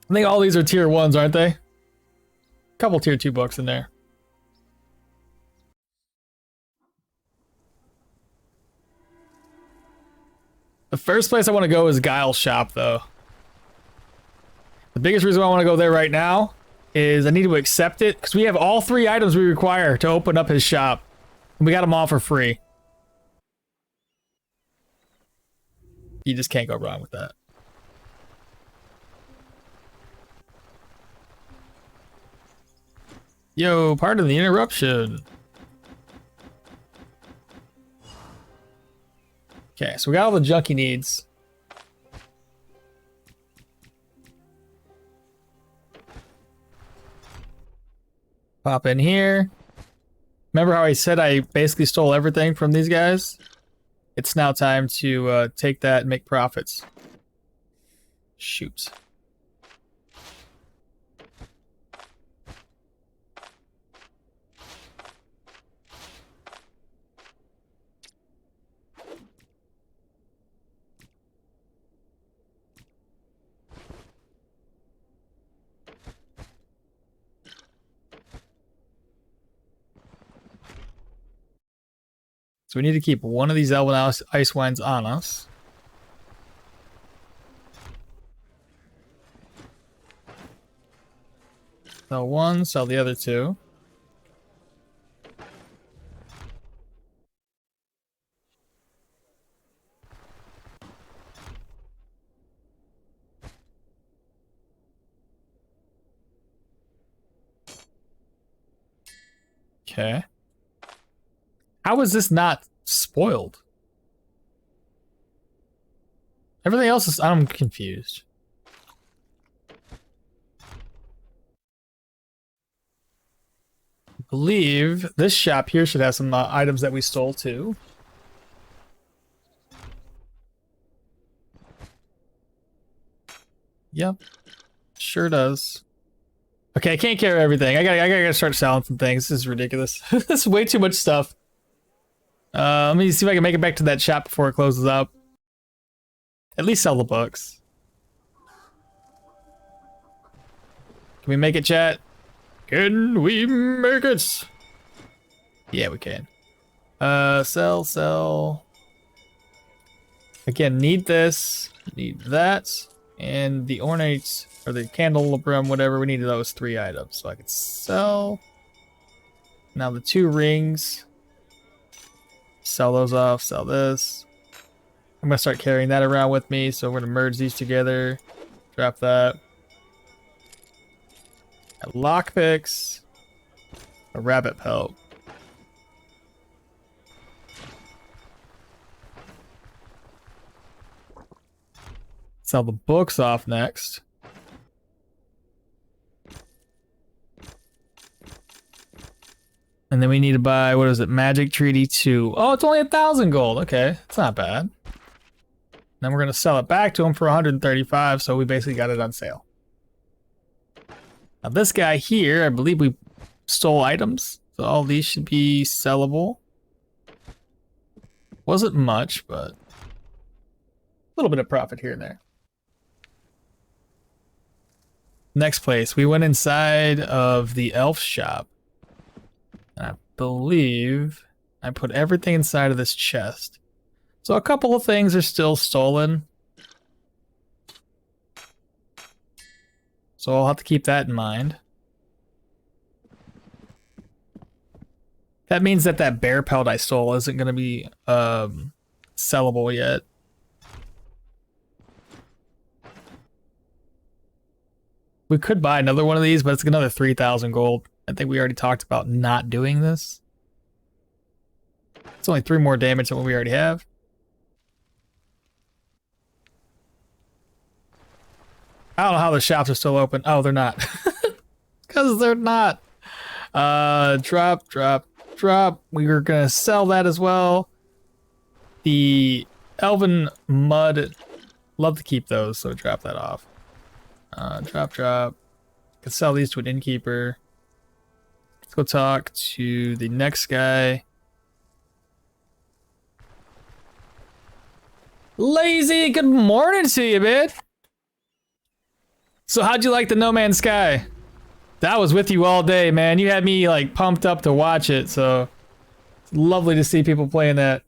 I think all these are tier 1s, aren't they? Couple tier 2 books in there. The first place I want to go is Guile's shop, though. The biggest reason why I want to go there right now is I need to accept it, because we have all 3 items we require to open up his shop. And we got them all for free. You just can't go wrong with that. Yo, pardon the interruption. Okay, so we got all the junk he needs. Pop in here. Remember how I said I basically stole everything from these guys? It's now time to take that and make profits. Shoot. So we need to keep one of these Elven Ice Wines on us. Sell one, sell the other 2. Okay. How is this not spoiled? Everything else is... I'm confused. I believe this shop here should have some items that we stole too. Yep. Sure does. Okay, I can't carry everything. I gotta start selling some things. This is ridiculous. This is way too much stuff. Let me see if I can make it back to that shop before it closes up. At least sell the books. Can we make it, chat? Can we make it? Yeah, we can. Sell. Again, need this, need that, and the ornate, or the candelabrum, whatever, we need those 3 items. So I could sell. Now the 2 rings. sell those off, sell this. I'm gonna start carrying that around with me, so we're gonna merge these together. Drop that. Lockpicks. A rabbit pelt. Sell the books off next. And then we need to buy, what is it, Magic Treaty 2. Oh, it's only 1,000 gold. Okay, it's not bad. Then we're going to sell it back to him for 135, so we basically got it on sale. Now this guy here, I believe we stole items, so all these should be sellable. Wasn't much, but a little bit of profit here and there. Next place, we went inside of the elf shop. I believe I put everything inside of this chest. So a couple of things are still stolen. So I'll have to keep that in mind. That means that that bear pelt I stole isn't going to be sellable yet. We could buy another one of these, but it's another 3,000 gold. I think we already talked about not doing this. It's only 3 more damage than what we already have. I don't know how the shops are still open. Oh, they're not. Because they're not. Drop, drop, drop. We were going to sell that as well. The Elven Mud. Love to keep those, so drop that off. Drop, drop. Can sell these to an innkeeper. Let's go talk to the next guy. Lazy, good morning to you, man. So how'd you like the No Man's Sky? That was with you all day, man. You had me like pumped up to watch it, so it's lovely to see people playing that.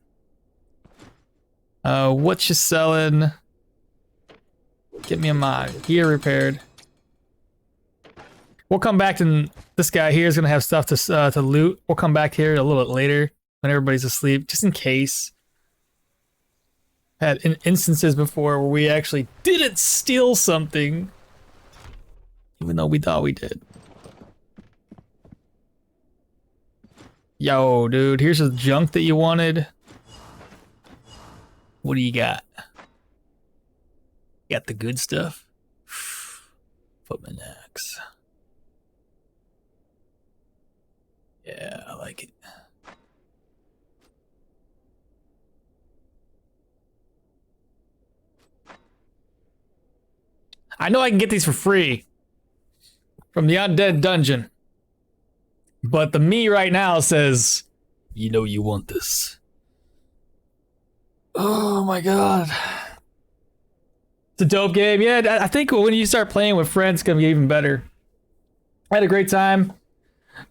What you selling? Get me a mod. Gear repaired. We'll come back to this guy here is gonna have stuff to loot. We'll come back here a little bit later when everybody's asleep, just in case. Had instances before where we actually didn't steal something, even though we thought we did. Yo, dude, here's the junk that you wanted. What do you got? Got the good stuff? Footman axe. Yeah, I like it. I know I can get these for free from the Undead dungeon. But the me right now says, you know you want this. Oh my god. It's a dope game. Yeah, I think when you start playing with friends, it's gonna be even better. I had a great time.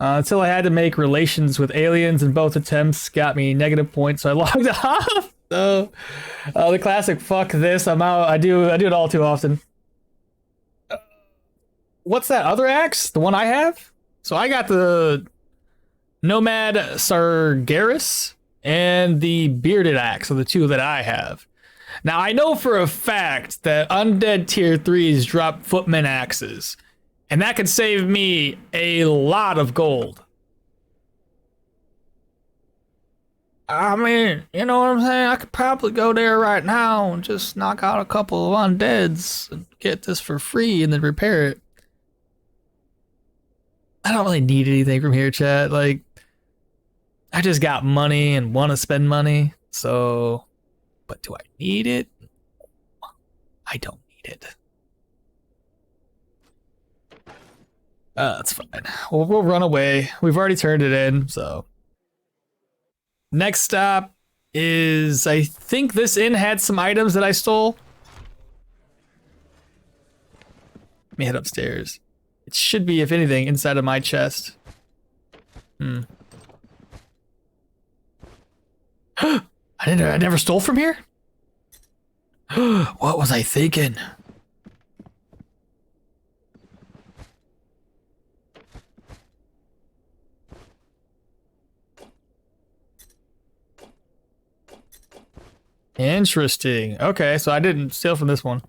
Until I had to make relations with aliens, and both attempts got me negative points, so I logged off. So, the classic fuck this, I'm out. I do it all too often. What's that other axe? The one I have? So I got the Nomad Sargeras and the Bearded Axe, are the two that I have. Now I know for a fact that Undead tier 3s drop Footman axes, and that could save me a lot of gold. I mean, you know what I'm saying? I could probably go there right now and just knock out a couple of Undeads and get this for free and then repair it. I don't really need anything from here, chat. Like, I just got money and want to spend money, so... But do I need it? I don't need it. That's fine. We'll run away. We've already turned it in, so... Next stop is... I think this inn had some items that I stole. Let me head upstairs. It should be, if anything, inside of my chest. I never stole from here? What was I thinking? Interesting. Okay, so I didn't steal from this one.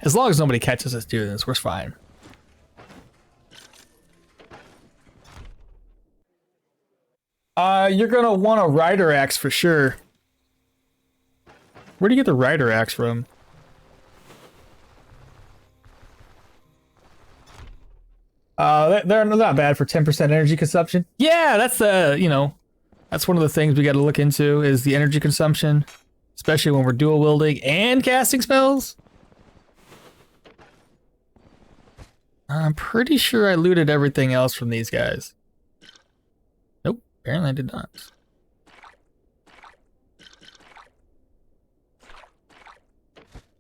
As long as nobody catches us doing this, we're fine. You're gonna want a rider axe for sure. Where do you get the rider axe from? They're not bad for 10% energy consumption. Yeah, that's that's one of the things we got to look into is the energy consumption, especially when we're dual wielding and casting spells. I'm pretty sure I looted everything else from these guys. Nope, apparently I did not.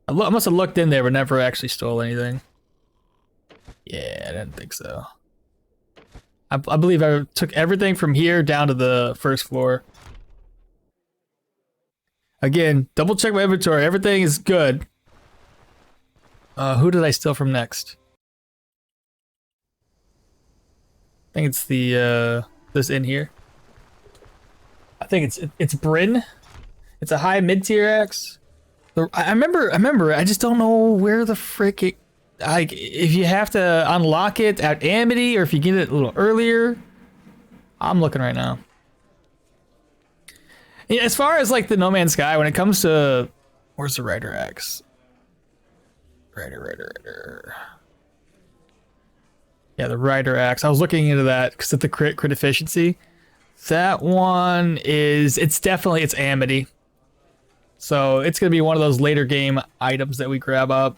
I must have looked in there but never actually stole anything. Yeah, I didn't think so. I believe I took everything from here down to the first floor. Again, double check my inventory. Everything is good. Who did I steal from next? I think it's the this in here. I think it's Bryn. It's a high mid-tier axe. I remember. I just don't know where the frick it. Like, if you have to unlock it at Amity or if you get it a little earlier. I'm looking right now. Yeah, as far as like the No Man's Sky, when it comes to where's the Rider Axe? Rider. Yeah, the Rider Axe. I was looking into that because of the crit efficiency. That one is it's Amity. So it's gonna be one of those later game items that we grab up.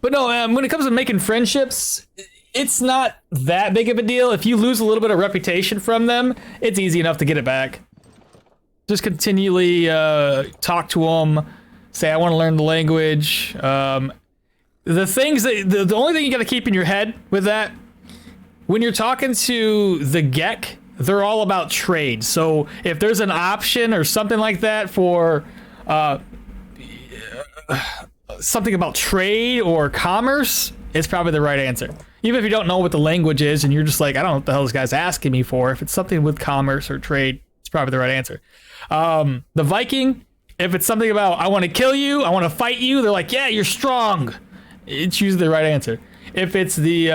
But no, when it comes to making friendships, it's not that big of a deal. If you lose a little bit of reputation from them, it's easy enough to get it back. Just continually talk to them, say I want to learn the language. The things that the only thing you got to keep in your head with that, when you're talking to the Gek, they're all about trade. So if there's an option or something like that for something about trade or commerce, it's probably the right answer. Even if you don't know what the language is and you're just like, I don't know what the hell this guy's asking me for. If it's something with commerce or trade, it's probably the right answer. The Viking, if it's something about I want to kill you, I want to fight you, they're like, yeah, you're strong. It's usually the right answer. If it's the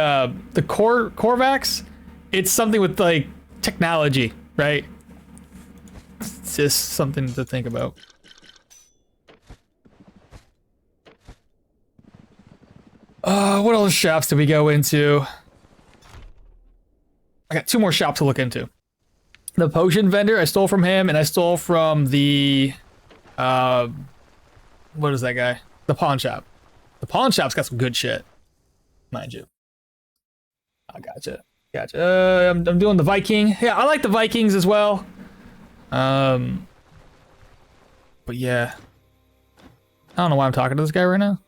Korvax, it's something with like technology, right? It's just something to think about. What other shops did we go into? I got 2 more shops to look into. The potion vendor, I stole from him, and I stole from the, what is that guy? The pawn shop. The pawn shop's got some good shit, mind you. I gotcha. I'm doing the Viking. Yeah, I like the Vikings as well. But yeah. I don't know why I'm talking to this guy right now.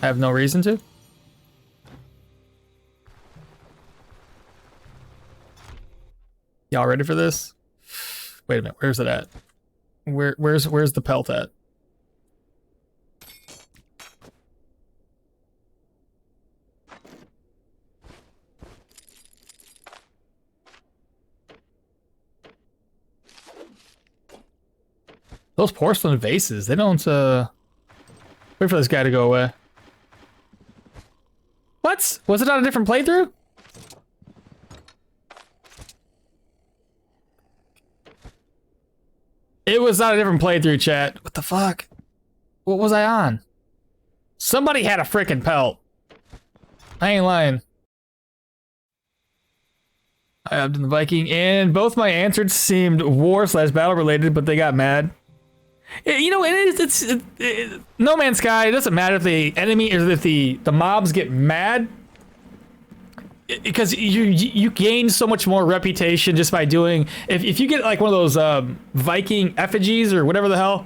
I have no reason to. Y'all ready for this? Wait a minute, where's it at? Where's the pelt at? Those porcelain vases, they don't wait for this guy to go away. What? Was it on a different playthrough? It was on a different playthrough, chat. What the fuck? What was I on? Somebody had a freaking pelt. I ain't lying. I upped in the Viking, and both my answers seemed war/battle related, but they got mad. You know, it's No Man's Sky. It doesn't matter if the enemy or if the mobs get mad, because you gain so much more reputation just by doing. If you get like one of those Viking effigies or whatever the hell,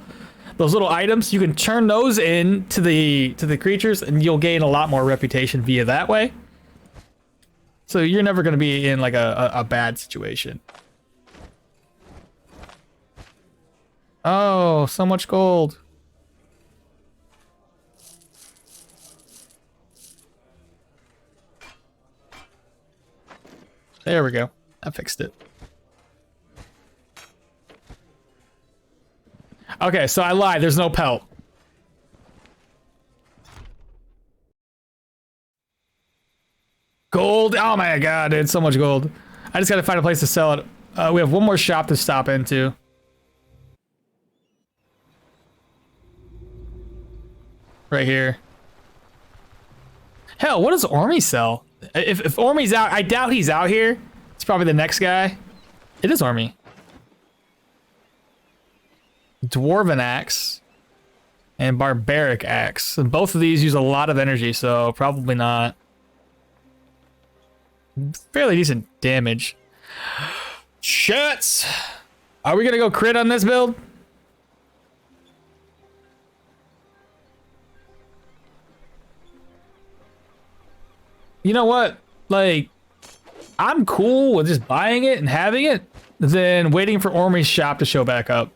those little items, you can turn those in to the creatures, and you'll gain a lot more reputation via that way. So you're never going to be in like a bad situation. Oh, so much gold. There we go. I fixed it. Okay, so I lied. There's no pelt. Gold. Oh my god, dude. So much gold. I just gotta find a place to sell it. We have one more shop to stop into. Right here. Hell, what does Ormy sell? If Ormy's out, I doubt he's out here. It's probably the next guy. It is Ormy. Dwarven axe and barbaric axe. And both of these use a lot of energy, so probably not. Fairly decent damage. Shits! Are we gonna go crit on this build? You know what? Like, I'm cool with just buying it and having it, than waiting for Ormy's shop to show back up.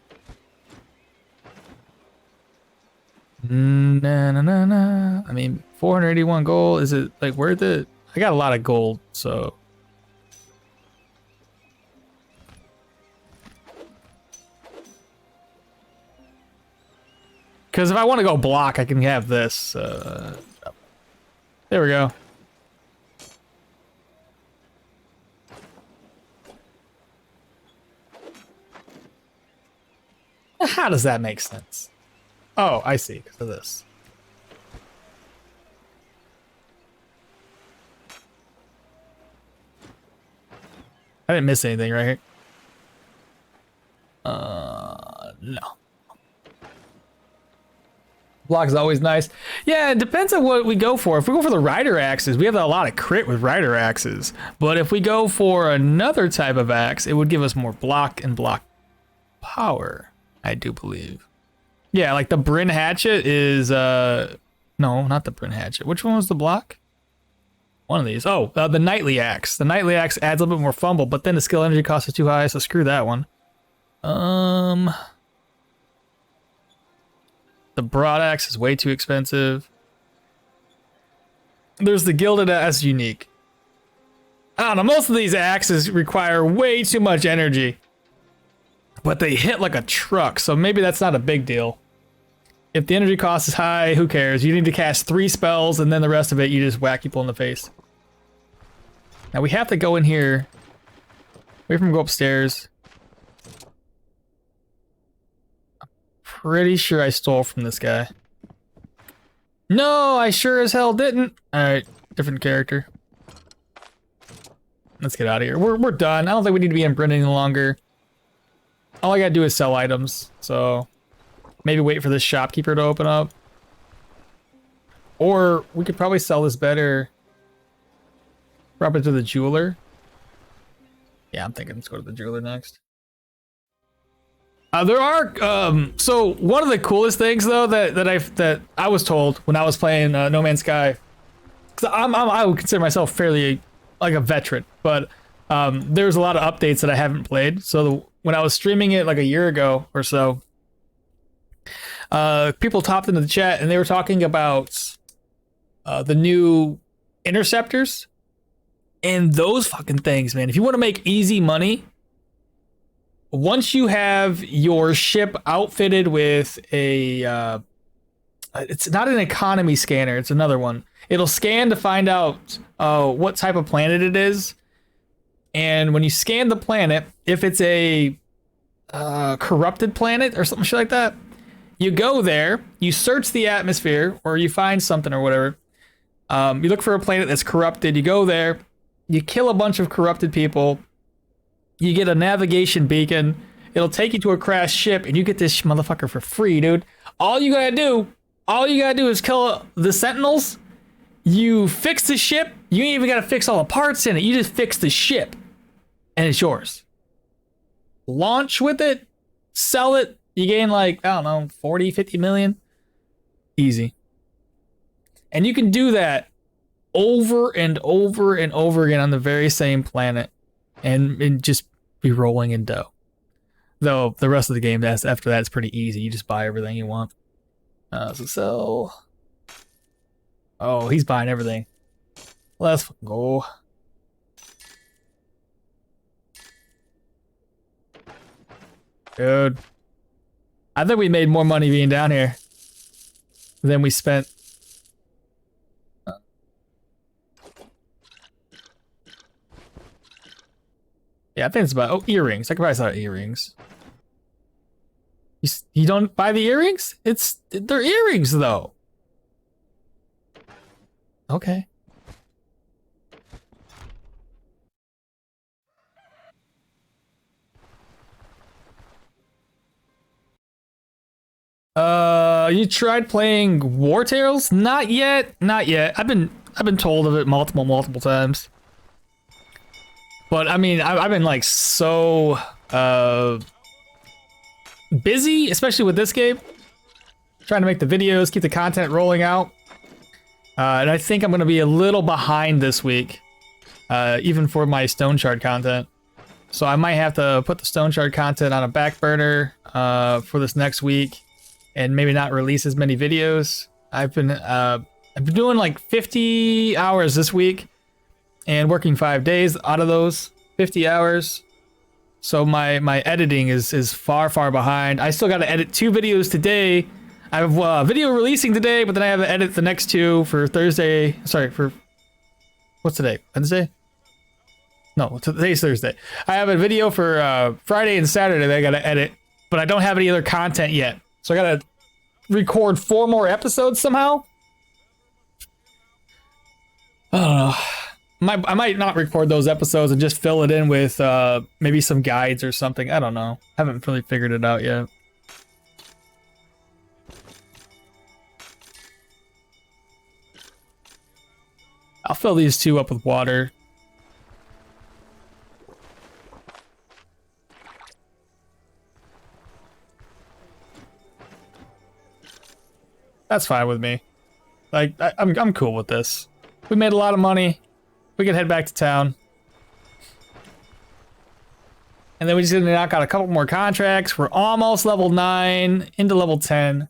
Na na na na. I mean, 481 gold. Is it like worth it? I got a lot of gold, so. Because if I want to go block, I can have this. There we go. How does that make sense? Oh, I see, because of this. I didn't miss anything right here. No. Block is always nice. Yeah, it depends on what we go for. If we go for the rider axes, we have a lot of crit with rider axes. But if we go for another type of axe, it would give us more block and block power, I do believe. Yeah, like the Bryn Hatchet is, no, not the Bryn Hatchet. Which one was the block? One of these. Oh, the Knightly Axe. The Knightly Axe adds a little bit more fumble, but then the skill energy cost is too high, so screw that one. The Broad Axe is way too expensive. There's the Gilded Axe unique. I don't know, most of these axes require way too much energy. But they hit like a truck, so maybe that's not a big deal. If the energy cost is high, who cares? You need to cast 3 spells, and then the rest of it, you just whack people in the face. Now we have to go in here. Wait for him to go upstairs. I'm pretty sure I stole from this guy. No, I sure as hell didn't. Alright, different character. Let's get out of here. We're done. I don't think we need to be in Bryn any longer. All I gotta do is sell items, so maybe wait for this shopkeeper to open up. Or we could probably sell this better. Drop it to the jeweler. Yeah, I'm thinking let's go to the jeweler next. There are so one of the coolest things though that I was told when I was playing No Man's Sky, because I would consider myself fairly like a veteran, but there's a lot of updates that I haven't played. So when I was streaming it like a year ago or so, people topped into the chat and they were talking about the new interceptors. And those fucking things, man, if you want to make easy money, once you have your ship outfitted with a, it's not an economy scanner, it's another one. It'll scan to find out what type of planet it is. And when you scan the planet, if it's a corrupted planet or something shit like that, you go there, you search the atmosphere, or you find something or whatever. You look for a planet that's corrupted, you go there, you kill a bunch of corrupted people, you get a navigation beacon, it'll take you to a crashed ship, and you get this motherfucker for free, dude. All you gotta do is kill the sentinels, you fix the ship, you ain't even gotta fix all the parts in it, you just fix the ship, and it's yours. Launch with it, sell it, you gain like, I don't know, 40, 50 million. Easy. And you can do that over and over and over again on the very same planet and just be rolling in dough. Though the rest of the game, after that, it's pretty easy. You just buy everything you want. So sell. Oh, he's buying everything. Let's go. Dude. I think we made more money being down here than we spent. Yeah, I think it's about... Oh, earrings. I could probably sell earrings. You don't buy the earrings? They're earrings, though. Okay. You tried playing War Tales? Not yet. Not yet. I've been told of it multiple times. But I mean, I've been like so busy, especially with this game. Trying to make the videos, keep the content rolling out. And I think I'm gonna be a little behind this week, even for my Stoneshard content. So I might have to put the Stoneshard content on a back burner for this next week, and maybe not release as many videos. I've been doing like 50 hours this week, and working 5 days out of those 50 hours. So my editing is far behind. I still got to edit 2 videos today. I have a video releasing today, but then I have to edit the next 2 for Thursday. Sorry, for what's today? Wednesday? No, today's Thursday. I have a video for Friday and Saturday that I got to edit, but I don't have any other content yet. So I got to record 4 more episodes somehow. I don't know. I might not record those episodes and just fill it in with maybe some guides or something. I don't know. Haven't really figured it out yet. I'll fill these 2 up with water. That's fine with me. Like, I'm cool with this. We made a lot of money. We can head back to town. And then we just need to knock out a couple more contracts. We're almost level 9, into level 10.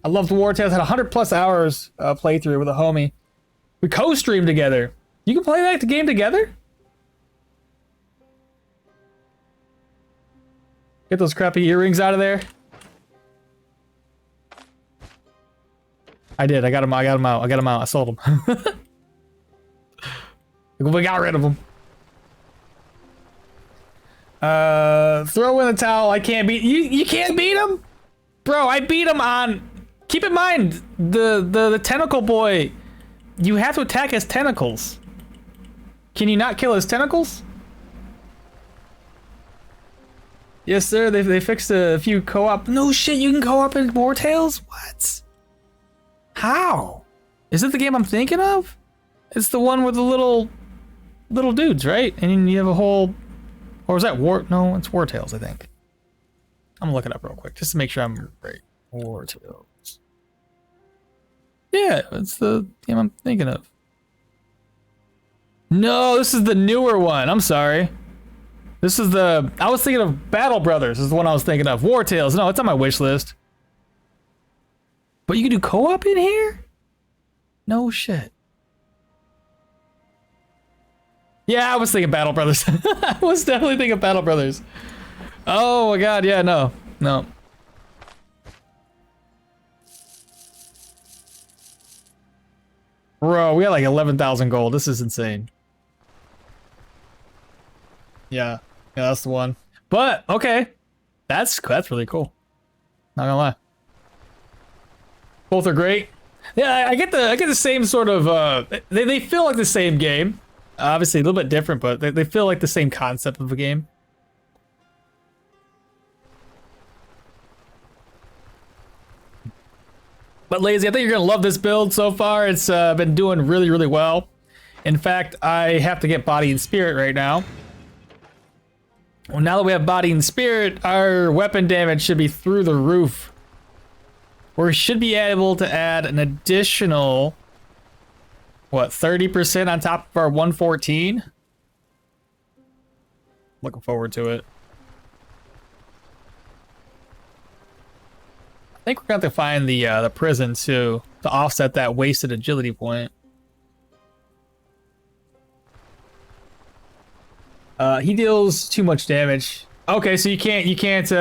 I loved War Tales. Had 100+ hours playthrough with a homie. We co-streamed together. You can play that game together? Get those crappy earrings out of there. I did. I got them out. I sold them. We got rid of them. Throw in the towel. I can't beat you. You can't beat him, bro. I beat him on. Keep in mind the tentacle boy. You have to attack his tentacles. Can you not kill his tentacles? Yes, sir. They fixed a few co-op. No shit. You can co-op in War Tales. What? How? Is it the game I'm thinking of? It's the one with the little dudes, right? And you have a whole, or is that War? No, it's War Tales, I think. I'm gonna look it up real quick just to make sure I'm right. War Tales. Yeah, it's the game I'm thinking of. No, this is the newer one. I'm sorry. This is the. I was thinking of Battle Brothers. Is the one I was thinking of. War Tales. No, it's on my wish list. But you can do co-op in here? No shit. Yeah, I was thinking Battle Brothers. I was definitely thinking Battle Brothers. Oh my god, yeah, no. Bro, we got like 11,000 gold. This is insane. Yeah, that's the one. But, okay. That's really cool. Not gonna lie. Both are great. Yeah, I get the same sort of, they feel like the same game. Obviously a little bit different, but they feel like the same concept of a game. But Lazy, I think you're gonna love this build so far. It's been doing really well. In fact, I have to get Body and Spirit right now. Well, now that we have Body and Spirit, our weapon damage should be through the roof. We should be able to add an additional, what, 30% on top of our 114? Looking forward to it. I think we're going to have to find the prison too, to offset that wasted agility point. He deals too much damage. Okay, so you can't,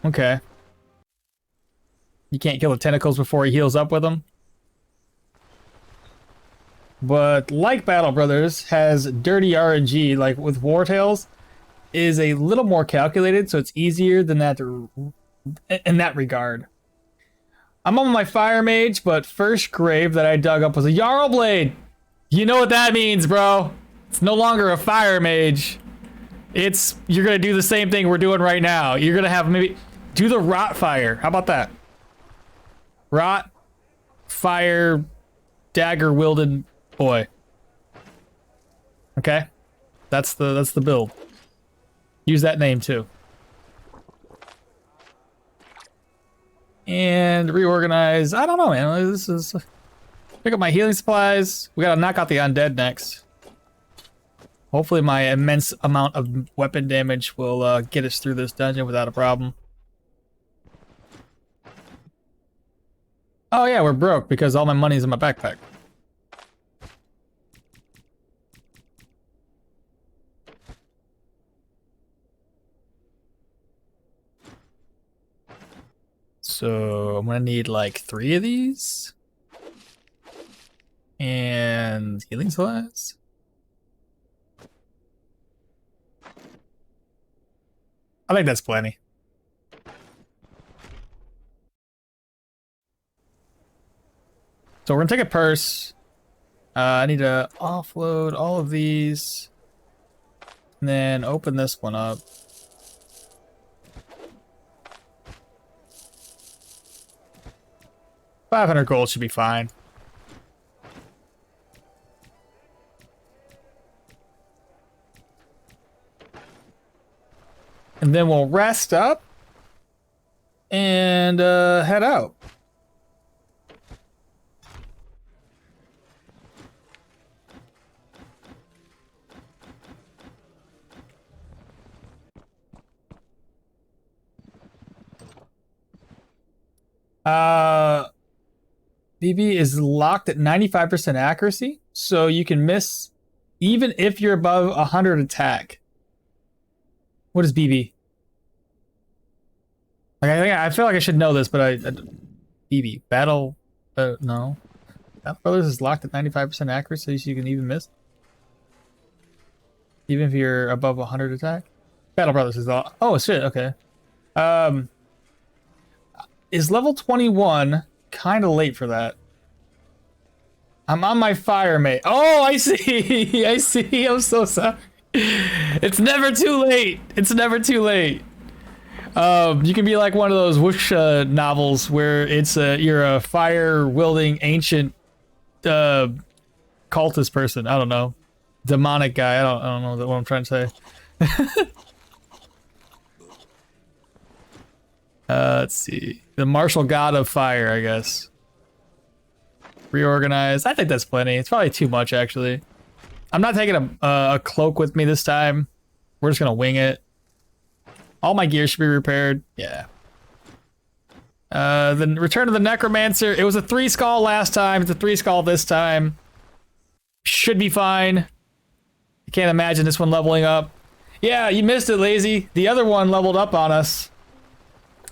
okay. You can't kill the tentacles before he heals up with them. But like Battle Brothers has dirty RNG, like with Wartails, is a little more calculated, so it's easier than that in that regard. I'm on my Fire Mage, but first grave that I dug up was a Jarl Blade. You know what that means, bro. It's no longer a Fire Mage. You're gonna do the same thing we're doing right now. You're gonna have maybe do the Rot Fire. How about that? Rot Fire Dagger Wielded Boy. Okay, that's the build. Use that name too. And reorganize. I don't know, man. This is pick up my healing supplies. We gotta knock out the undead next. Hopefully, my immense amount of weapon damage will get us through this dungeon without a problem. Oh yeah, we're broke because all my money's in my backpack. So I'm gonna need like 3 of these. And healing supplies. I think that's plenty. So we're gonna take a purse. I need to offload all of these. And then open this one up. $500 gold should be fine. And then we'll rest up and head out. BB is locked at 95% accuracy, so you can miss even if you're above 100 attack. What is BB? Like, I feel like I should know this, but BB battle. No, Battle Brothers is locked at 95% accuracy, so you can even miss, even if you're above 100 attack. Battle Brothers is all. Oh shit. Okay. Is level 21 kind of late for that? I'm on my Fire Mage. Oh, I see. I see. I'm so sorry. It's never too late. It's never too late. You can be like one of those whoosh novels where it's you're a fire wielding ancient cultist person. I don't know, demonic guy. I don't know what I'm trying to say. Let's see. The martial god of fire, I guess. Reorganize. I think that's plenty. It's probably too much, actually. I'm not taking a cloak with me this time. We're just gonna wing it. All my gear should be repaired. Yeah. The Return of the Necromancer. It was a 3 skull last time. It's a 3 skull this time. Should be fine. I can't imagine this one leveling up. Yeah, you missed it, Lazy. The other one leveled up on us.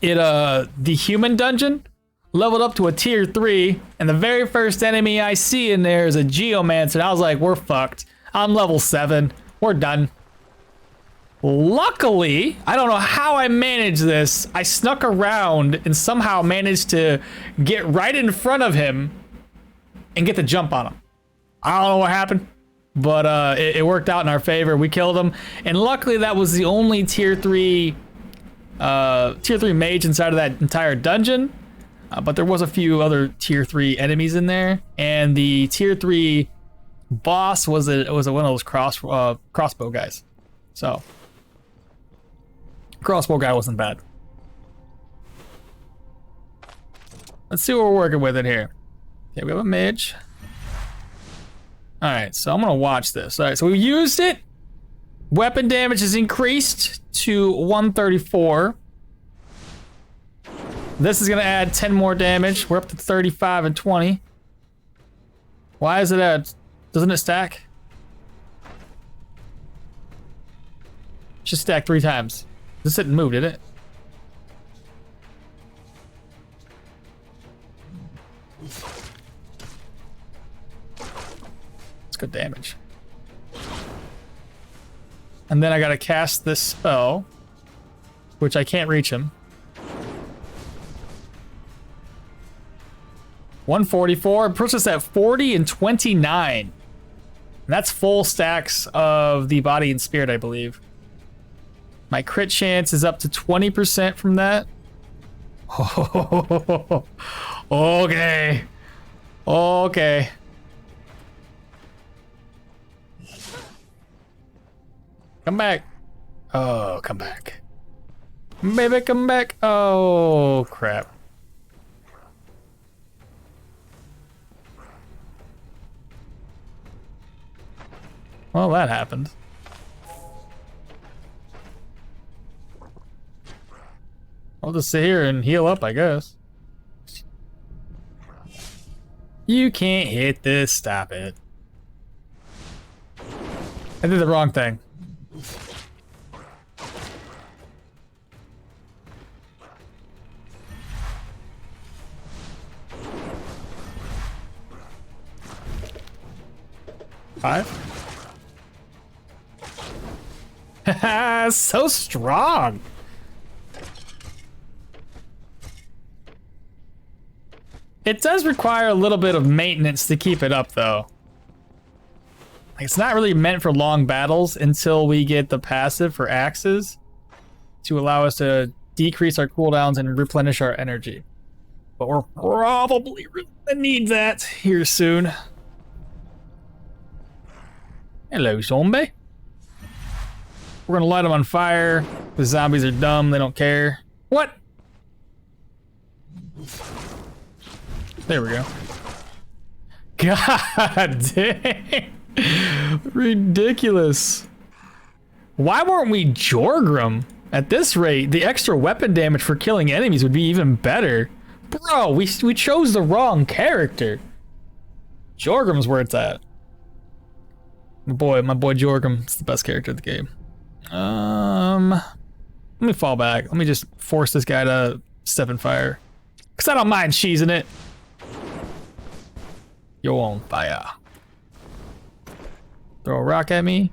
The human dungeon leveled up to a tier 3, and the very first enemy I see in there is a Geomancer, and I was like, we're fucked. I'm level 7. We're done. Luckily, I don't know how I managed this. I snuck around and somehow managed to get right in front of him and get the jump on him. I don't know what happened, but it worked out in our favor. We killed him, and luckily that was the only tier 3 mage inside of that entire dungeon. But there was a few other tier 3 enemies in there, and the tier 3 boss was one of those crossbow guys. So crossbow guy wasn't bad. Let's see what we're working with in here. Okay, we have a mage. All right, so I'm gonna watch this. All right, so we used it. Weapon damage is increased to 134. This is gonna add 10 more damage. We're up to 35 and 20. Why is it doesn't it stack? Should stack 3 times. This didn't move, did it? It's good damage. And then I gotta cast this spell, which I can't reach him. 144, puts us at 40 and 29. And that's full stacks of the body and spirit, I believe. My crit chance is up to 20% from that. Oh, okay. Okay. Come back. Oh, come back. Baby, come back. Oh, crap. Well, that happened. I'll just sit here and heal up, I guess. You can't hit this. Stop it. I did the wrong thing. Five. So strong. It does require a little bit of maintenance to keep it up, though. Like, it's not really meant for long battles until we get the passive for axes to allow us to decrease our cooldowns and replenish our energy. But we're probably gonna need that here soon. Hello, zombie. We're gonna light them on fire. The zombies are dumb, they don't care. What? There we go. God dang. Ridiculous. Why weren't we Jorgrim? At this rate, the extra weapon damage for killing enemies would be even better. Bro, we chose the wrong character. Jorgrim's where it's at. My boy Jorgrim is the best character of the game. Let me fall back. Let me just force this guy to step in fire. Cause I don't mind cheesing it. You're on fire. Throw a rock at me.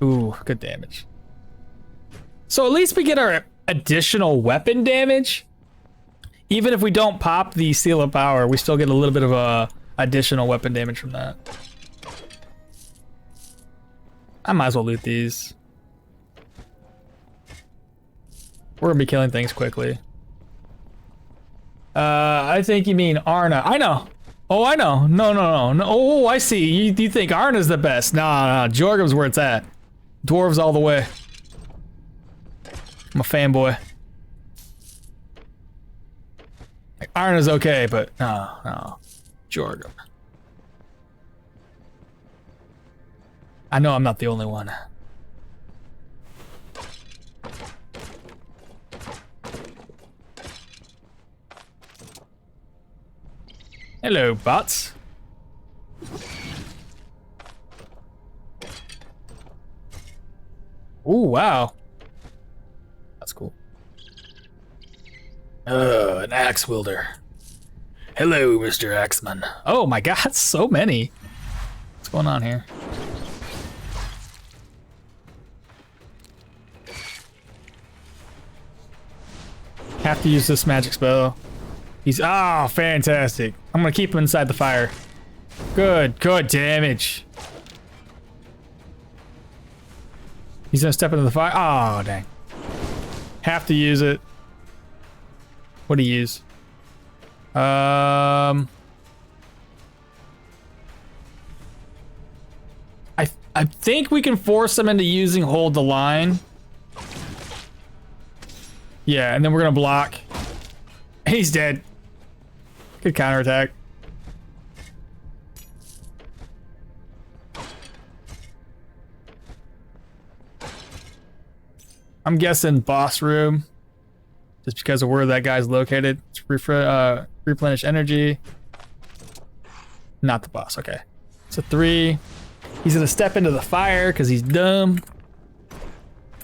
Ooh, good damage. So at least we get our additional weapon damage. Even if we don't pop the Seal of Power, we still get a little bit of additional weapon damage from that. I might as well loot these. We're gonna be killing things quickly. I think you mean Arna. I know. Oh, I know. No. Oh, I see. You think Arna's the best. Nah, Jorgrim's where it's at. Dwarves all the way. I'm a fanboy. Like, Arna's okay, but no. Jorgrim. I know I'm not the only one. Hello, bots. Ooh, wow. That's cool. An axe wielder. Hello, Mr. Axeman. Oh my god, so many. What's going on here? Have to use this magic spell. He's fantastic. I'm gonna keep him inside the fire. Good damage. He's gonna step into the fire. Oh dang. Have to use it. What do you use? I think we can force him into using hold the line. Yeah, and then we're gonna block. He's dead. Good counterattack. I'm guessing boss room, just because of where that guy's located. To replenish energy. Not the boss, okay. So 3. He's gonna step into the fire because he's dumb.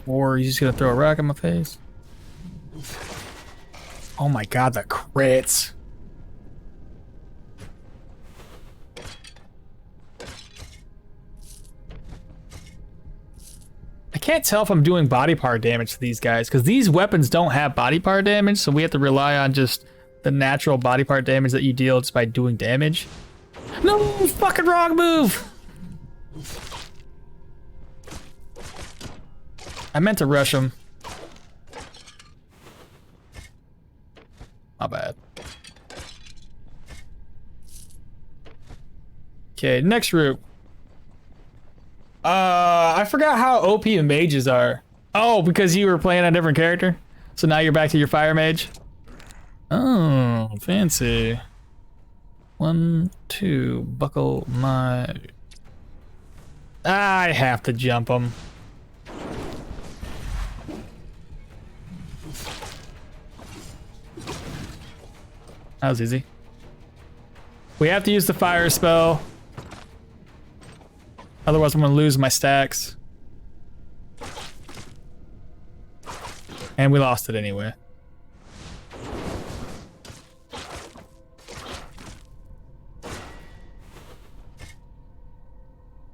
Or he's just gonna throw a rock in my face. Oh my god, the crits. I can't tell if I'm doing body part damage to these guys, because these weapons don't have body part damage, so we have to rely on just the natural body part damage that you deal just by doing damage. No, fucking wrong move! I meant to rush him. My bad. Okay, next route. I forgot how OP mages are. Oh, because you were playing a different character? So now you're back to your fire mage? Oh, fancy. 1, 2, buckle my... I have to jump him. That was easy. We have to use the fire spell. Otherwise I'm gonna lose my stacks. And we lost it anyway.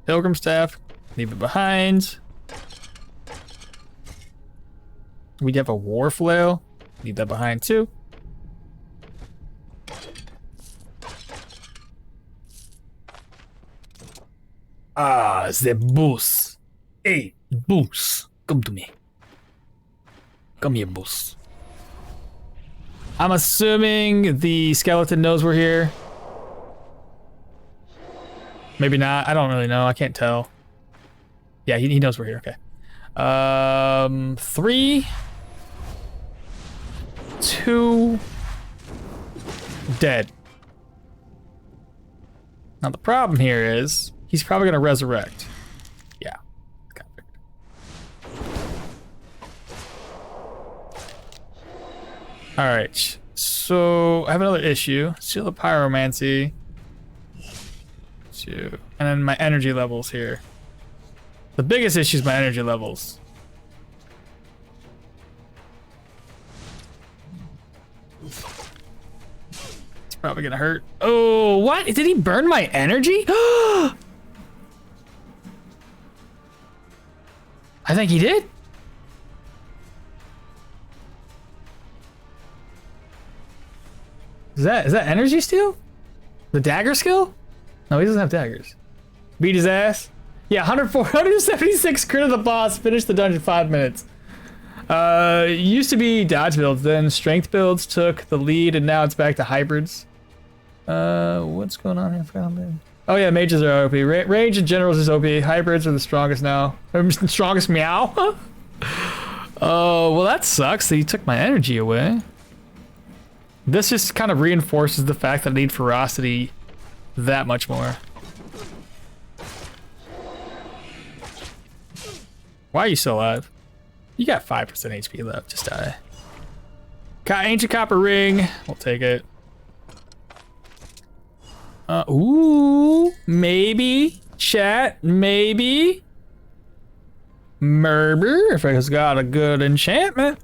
Pilgrim staff, leave it behind. We have a war flail, leave that behind too. Ah, the boss. Hey, boss, come to me. Come here, boss. I'm assuming the skeleton knows we're here. Maybe not. I don't really know. I can't tell. Yeah, he knows we're here. Okay. 3, 2, dead. Now the problem here is he's probably gonna resurrect. Yeah. Kind of figured. All right. So I have another issue. Seal of pyromancy. And then my energy levels here. The biggest issue is my energy levels. It's probably gonna hurt. Oh, what? Did he burn my energy? I think he did. Is that energy steal? The dagger skill? No, he doesn't have daggers. Beat his ass. Yeah, 176 crit of the boss. Finished the dungeon 5 minutes. Used to be dodge builds, then strength builds took the lead, and now it's back to hybrids. What's going on here? Oh yeah, mages are OP. Range and generals is OP. Hybrids are the strongest now. The strongest meow. Oh, well that sucks that he took my energy away. This just kind of reinforces the fact that I need ferocity that much more. Why are you still alive? You got 5% HP left. Just die. Ancient copper ring. We'll take it. Ooh, maybe. Chat, maybe. Murder, if it's got a good enchantment.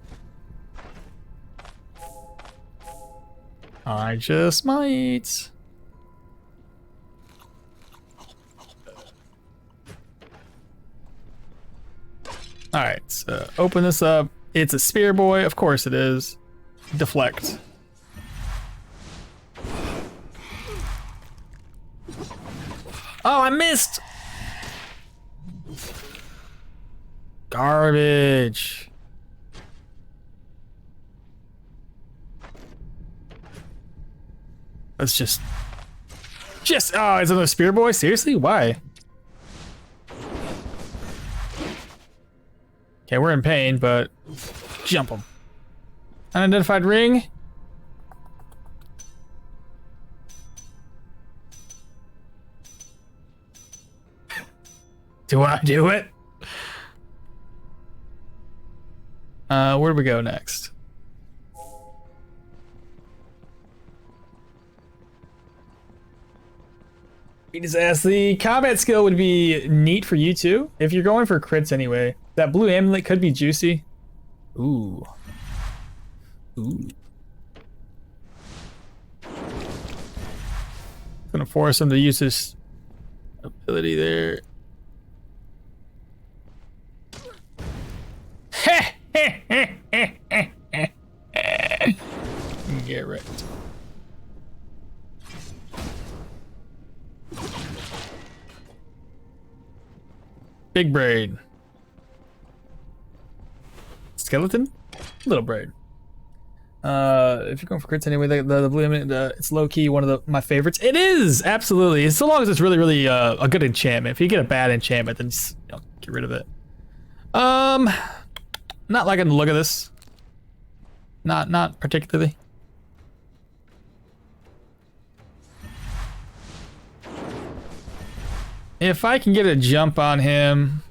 I just might. Alright, so open this up. It's a spear boy, of course it is. Deflect. Oh, I missed! Garbage. Let's just, oh, it's another spear boy? Seriously? Why? Okay, we're in pain, but jump him. Unidentified ring. Do I do it? Where do we go next? Beat his ass. The combat skill would be neat for you too, if you're going for crits anyway. That blue amulet could be juicy. Ooh. Ooh. Gonna force him to use his ability there. Get wrecked. Big braid. Skeleton? Little braid. If you're going for crits anyway, the blue element, it's low key one of my favorites. It is absolutely, so long as it's really, really a good enchantment. If you get a bad enchantment, then just, get rid of it. Not liking the look of this. Not particularly. If I can get a jump on him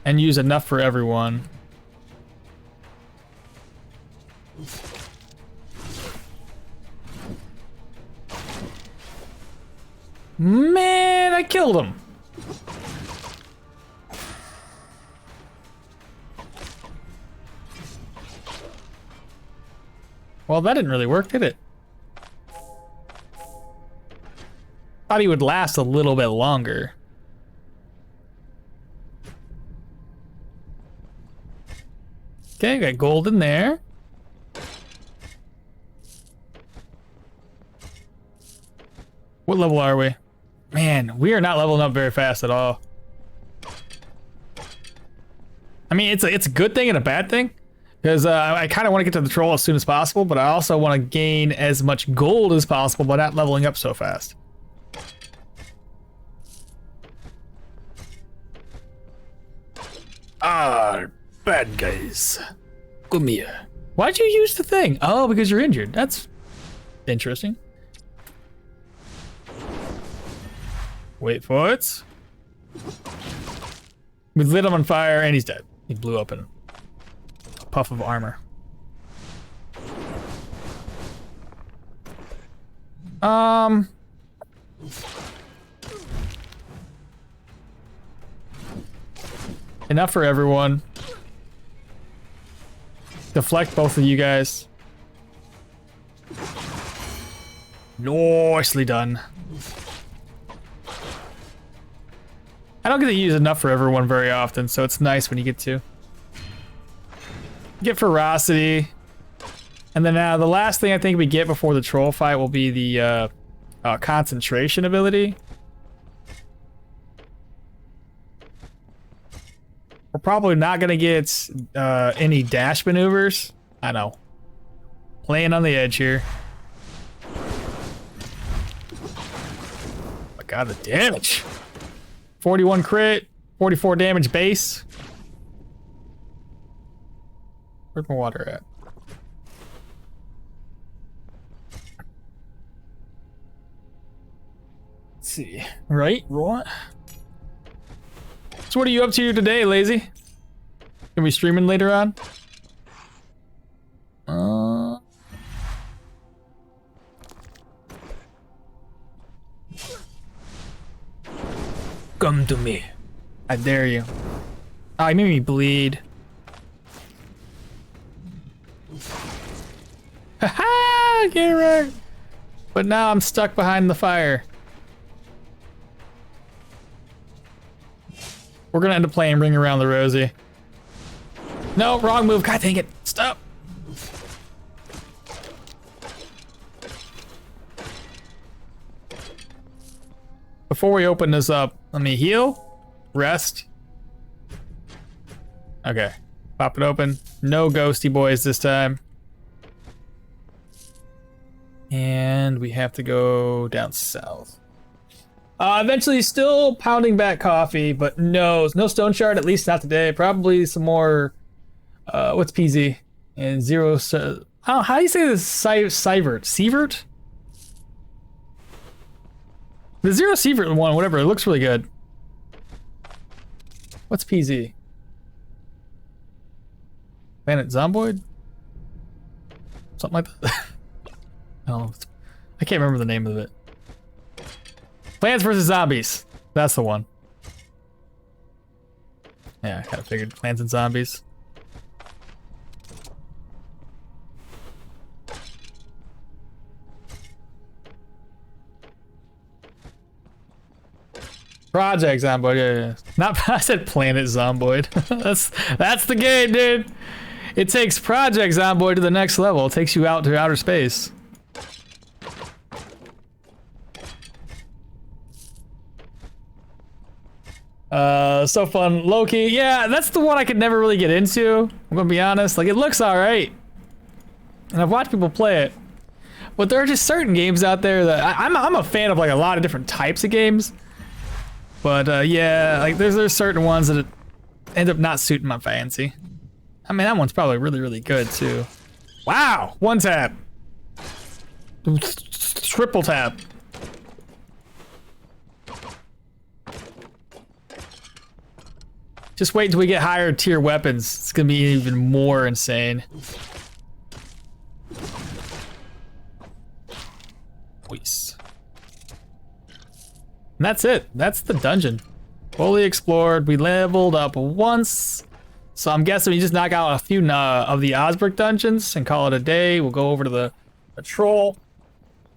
and use enough for everyone. Man, I killed him. Well, that didn't really work, did it? Thought he would last a little bit longer. Okay, got gold in there. What level are we? Man, we are not leveling up very fast at all. I mean, it's a good thing and a bad thing. Because I kind of want to get to the troll as soon as possible, but I also want to gain as much gold as possible by not leveling up so fast. Ah, bad guys. Come here. Why'd you use the thing? Oh, because you're injured. That's interesting. Wait for it. We lit him on fire and he's dead. He blew up in a puff of armor. Enough for everyone. Deflect both of you guys. Nicely done. I don't get to use enough for everyone very often, so it's nice when you get to. Get ferocity. And then the last thing I think we get before the troll fight will be the concentration ability. We're probably not gonna get any dash maneuvers. I know. Playing on the edge here. Oh my god, the damage. 41 crit, 44 damage base. Where's my water at? Let's see. Right? So what are you up to today, Lazy? Can we streaming later on? Come to me. I dare you. Oh, you made me bleed. Haha! Get right. But now I'm stuck behind the fire. We're gonna end up playing Ring Around the Rosie. No, wrong move. God dang it. Stop. Before we open this up, let me heal. Rest. Okay. Pop it open. No ghosty boys this time. And we have to go down south. Eventually still pounding back coffee, but no Stoneshard, at least not today. Probably some more, what's PZ? And zero, how do you say this? Sievert? The zero Sievert one, whatever, it looks really good. What's PZ? Planet Zomboid? Something like that. Oh, I can't remember the name of it. Plants vs. Zombies. That's the one. Yeah, I kind of figured plants and zombies. Project Zomboid, yeah. Not, I said Planet Zomboid. that's the game, dude. It takes Project Zomboid to the next level. It takes you out to outer space. So fun. Loki, yeah, that's the one I could never really get into. I'm gonna be honest. Like, it looks alright. And I've watched people play it. But there are just certain games out there that I'm a fan of, like a lot of different types of games. But yeah, like there's certain ones that end up not suiting my fancy. I mean, that one's probably really, really good too. Wow, one tap. Triple tap. Just wait until we get higher tier weapons. It's gonna be even more insane. Please. And that's it. That's the dungeon. Fully explored. We leveled up once. So I'm guessing we just knock out a few of the Osbrick dungeons and call it a day. We'll go over to the troll.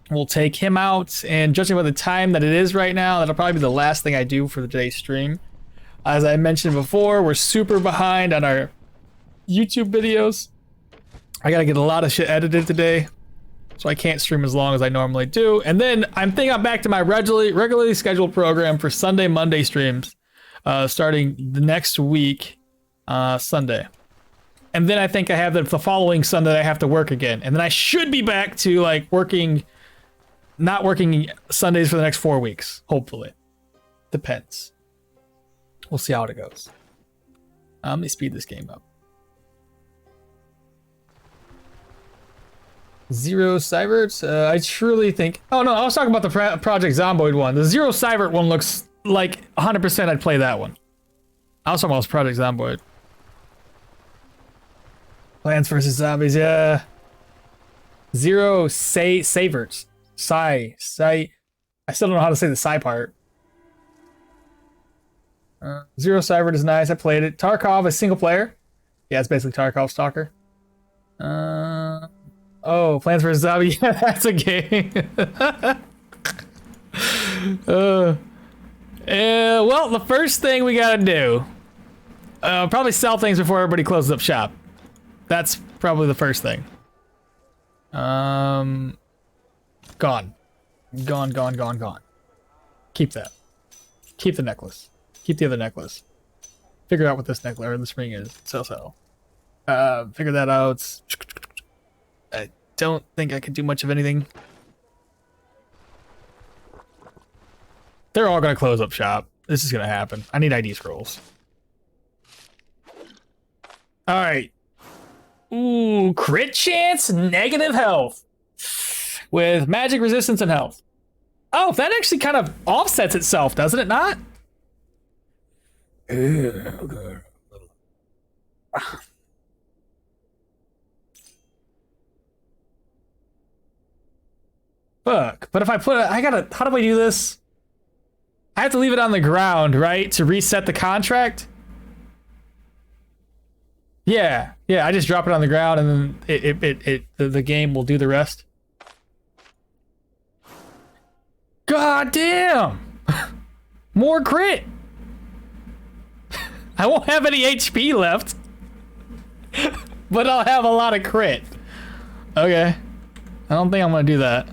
We'll take him out. And judging by the time that it is right now, that'll probably be the last thing I do for today's stream. As I mentioned before, we're super behind on our YouTube videos. I gotta get a lot of shit edited today, so I can't stream as long as I normally do. And then I'm thinking I'm back to my regularly scheduled program for Sunday, Monday streams, starting the next week, Sunday. And then I think I have the following Sunday I have to work again. And then I should be back to like not working Sundays for the next 4 weeks, hopefully. Depends. We'll see how it goes. Let me speed this game up. Zero Cybert? I truly think... Oh no, I was talking about the Project Zomboid one. The Zero Cybert one looks like 100% I'd play that one. I was talking about Project Zomboid. Plants vs. Zombies, yeah. Zero Savert. I still don't know how to say the Psy part. Zero Cybert is nice. I played it. Tarkov is single player. Yeah, it's basically Tarkov Stalker. Oh, Plants vs. Zombies. Yeah, that's a game. Well, the first thing we gotta do, probably sell things before everybody closes up shop. That's probably the first thing. Gone. Keep that. Keep the necklace. Keep the other necklace. Figure out what this necklace or this ring is. Sell. Figure that out. I don't think I could do much of anything. They're all gonna close up shop. This is gonna happen. I need ID scrolls. Alright. Ooh, crit chance, negative health. With magic resistance and health. Oh, that actually kind of offsets itself, doesn't it not? Okay. Fuck, but if I put how do I do this? I have to leave it on the ground, right? To reset the contract? Yeah, I just drop it on the ground and then the game will do the rest. God damn! More crit! I won't have any HP left. But I'll have a lot of crit. Okay. I don't think I'm gonna do that.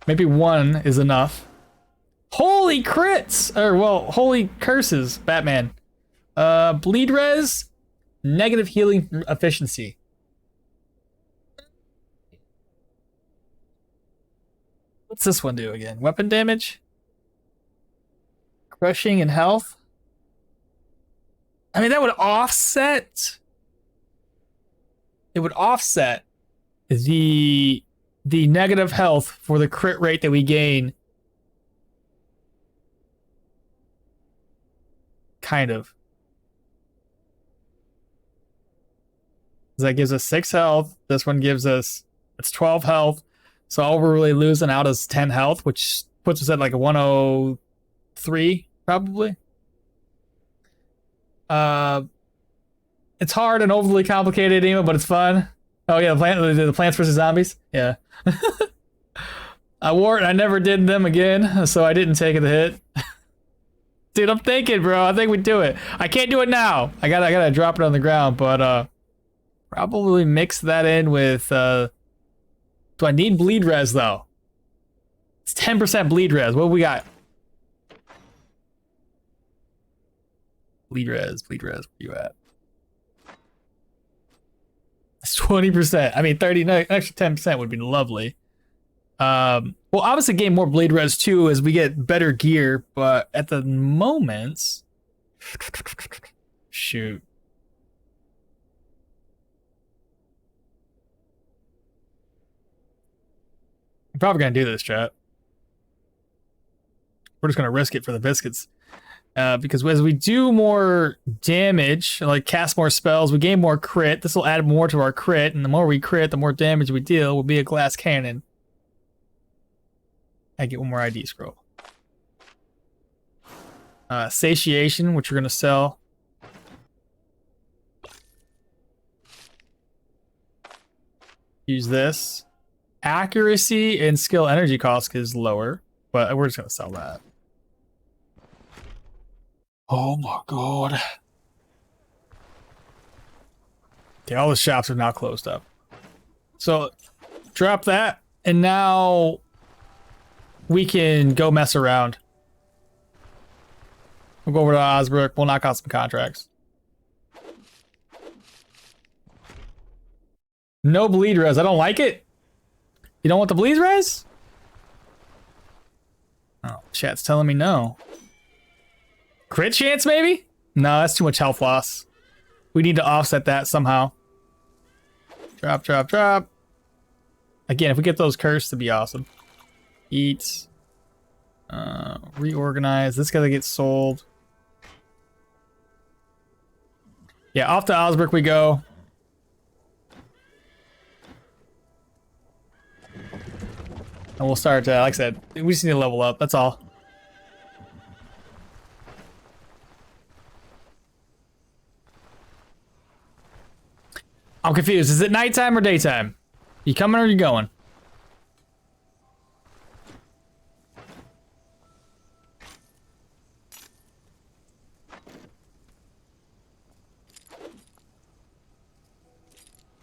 Maybe one is enough. Holy crits! Or, well, holy curses, Batman. Bleed res, negative healing efficiency. What's this one do again? Weapon damage? Crushing and health? I mean, that would offset... It would offset the negative health for the crit rate that we gain. Kind of. That gives us 6 health. This one gives us... It's 12 health. So all we're really losing out is 10 health, which puts us at like a 103, probably. Uh, it's hard and overly complicated, Ema, but it's fun. Oh yeah, the Plants vs Zombies. Yeah. I wore it. I never did them again, so I didn't take the hit. Dude, I'm thinking, bro. I think we do it. I can't do it now. I gotta drop it on the ground, but probably mix that in with. Do I need bleed res though? It's 10% bleed res. What do we got? Bleed res. Where you at? It's 20%. I mean, 30. No, actually, 10% would be lovely. We'll obviously gain more bleed res too as we get better gear, but at the moment, shoot. I'm probably gonna do this, chat. We're just gonna risk it for the biscuits. Because as we do more damage, like cast more spells, we gain more crit. This will add more to our crit, and the more we crit, the more damage we deal. Will be a glass cannon. I get one more ID scroll. Satiation, which we're gonna sell. Use this. Accuracy and skill energy cost is lower, but we're just gonna sell that. Oh my god. Okay, all the shops are now closed up. So drop that, and now we can go mess around. We'll go over to Osbrook. We'll knock out some contracts. No bleed res. I don't like it. You don't want the bleed res? Oh, chat's telling me no. Crit chance, maybe? No, that's too much health loss. We need to offset that somehow. Drop. Again, if we get those cursed, it'd be awesome. Eat. Reorganize. This gotta get sold. Yeah, off to Osbrook we go. And we'll start, like I said, we just need to level up, that's all. I'm confused. Is it nighttime or daytime? You coming or you going?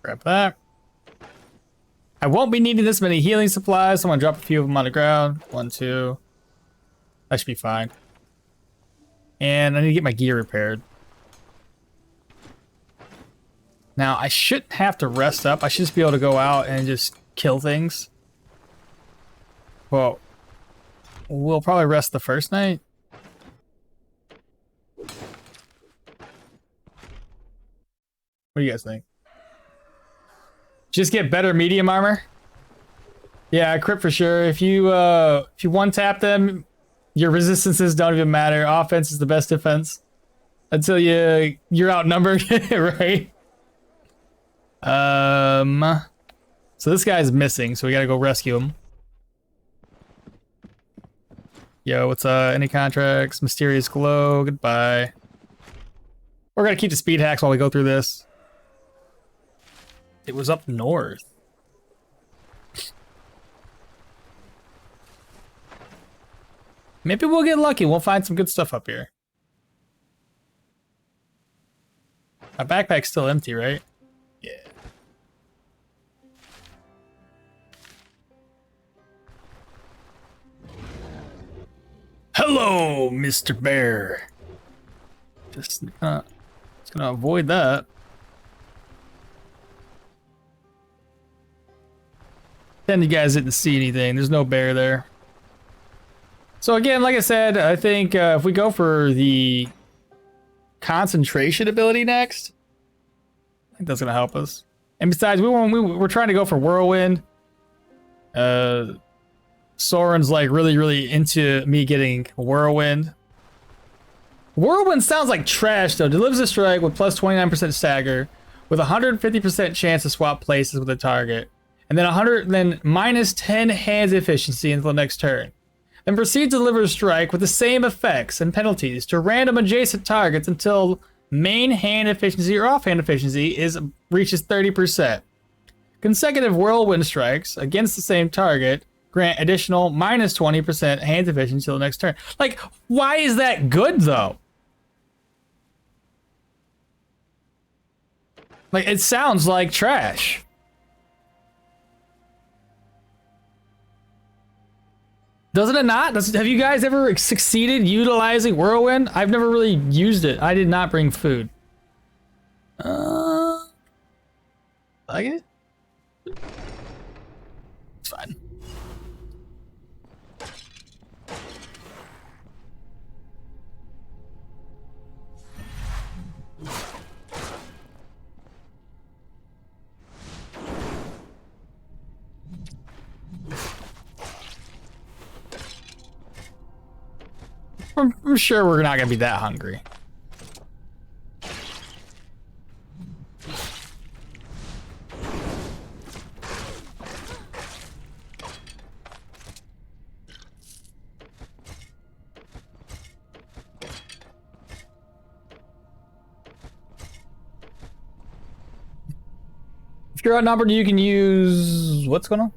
Grab that. I won't be needing this many healing supplies, so I'm gonna drop a few of them on the ground. 1, 2. That should be fine. And I need to get my gear repaired. Now, I shouldn't have to rest up. I should just be able to go out and just kill things. Well, we'll probably rest the first night. What do you guys think? Just get better medium armor? Yeah, crit for sure. If you one tap them, your resistances don't even matter. Offense is the best defense. Until you're outnumbered, right? So this guy's missing, so we gotta go rescue him. Yo, what's any contracts? Mysterious glow, goodbye. We're gonna keep the speed hacks while we go through this. It was up north. Maybe we'll get lucky. We'll find some good stuff up here. My backpack's still empty, right? Yeah. Hello, Mr. Bear. Just gonna avoid that. Then you guys didn't see anything. There's no bear there. So again, like I said, I think if we go for the concentration ability next, I think that's gonna help us. And besides, we're trying to go for whirlwind. Soren's like really into me getting whirlwind. Whirlwind sounds like trash though. Delivers a strike with plus 29% stagger, with 150% chance to swap places with a target, and then minus 10 hands efficiency until the next turn. Then proceed to deliver a strike with the same effects and penalties to random adjacent targets until Main hand efficiency or offhand efficiency reaches 30%. Consecutive whirlwind strikes against the same target grant additional minus 20% hand efficiency until the next turn. Like, why is that good though? Like, it sounds like trash. Doesn't it not? Have you guys ever succeeded utilizing whirlwind? I've never really used it. I did not bring food. Like it? It's fine. I'm sure we're not gonna be that hungry. If you're outnumbered, you can use... What's going on?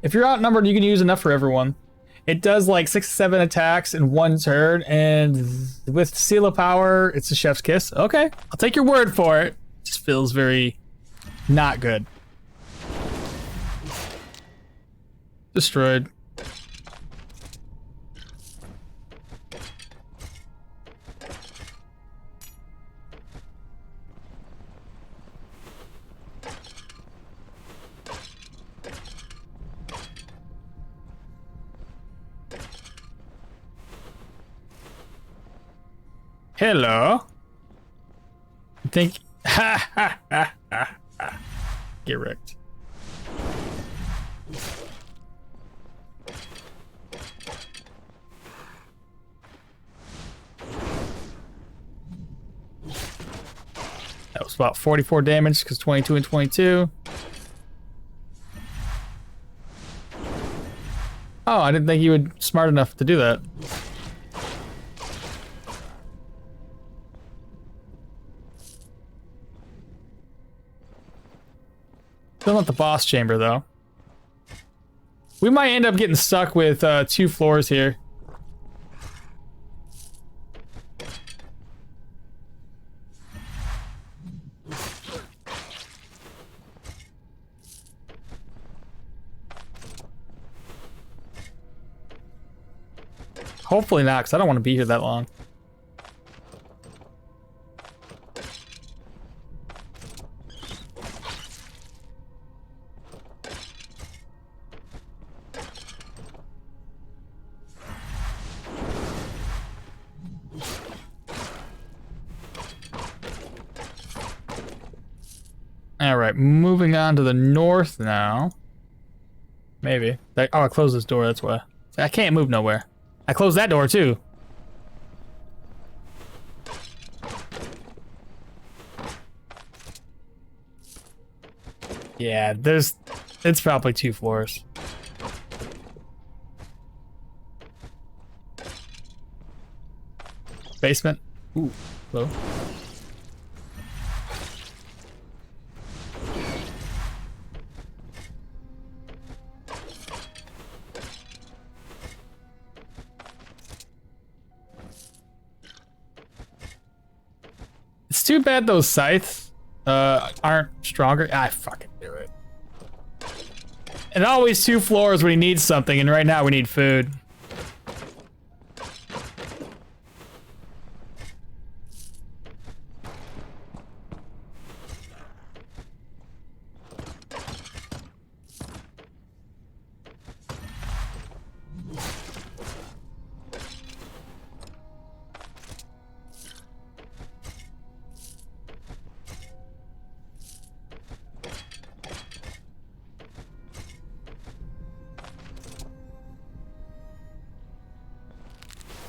If you're outnumbered, you can use enough for everyone. It does like 6 to 7 attacks in one turn, and with Seal of Power, it's a chef's kiss. Okay, I'll take your word for it. Just feels very not good. Destroyed. Hello. I think. Ha ha ha ha ha. Get wrecked. That was about 44 damage because 22 and 22. Oh, I didn't think you would be smart enough to do that. Still not the boss chamber, though. We might end up getting stuck with 2 floors here. Hopefully not, because I don't want to be here that long. Alright, moving on to the north now. Maybe. Oh, I closed this door, that's why. I can't move nowhere. I closed that door too. Yeah, it's probably 2 floors. Basement. Ooh, low. It's too bad those scythes aren't stronger. I fucking do it. And always 2 floors when he needs something, and right now we need food.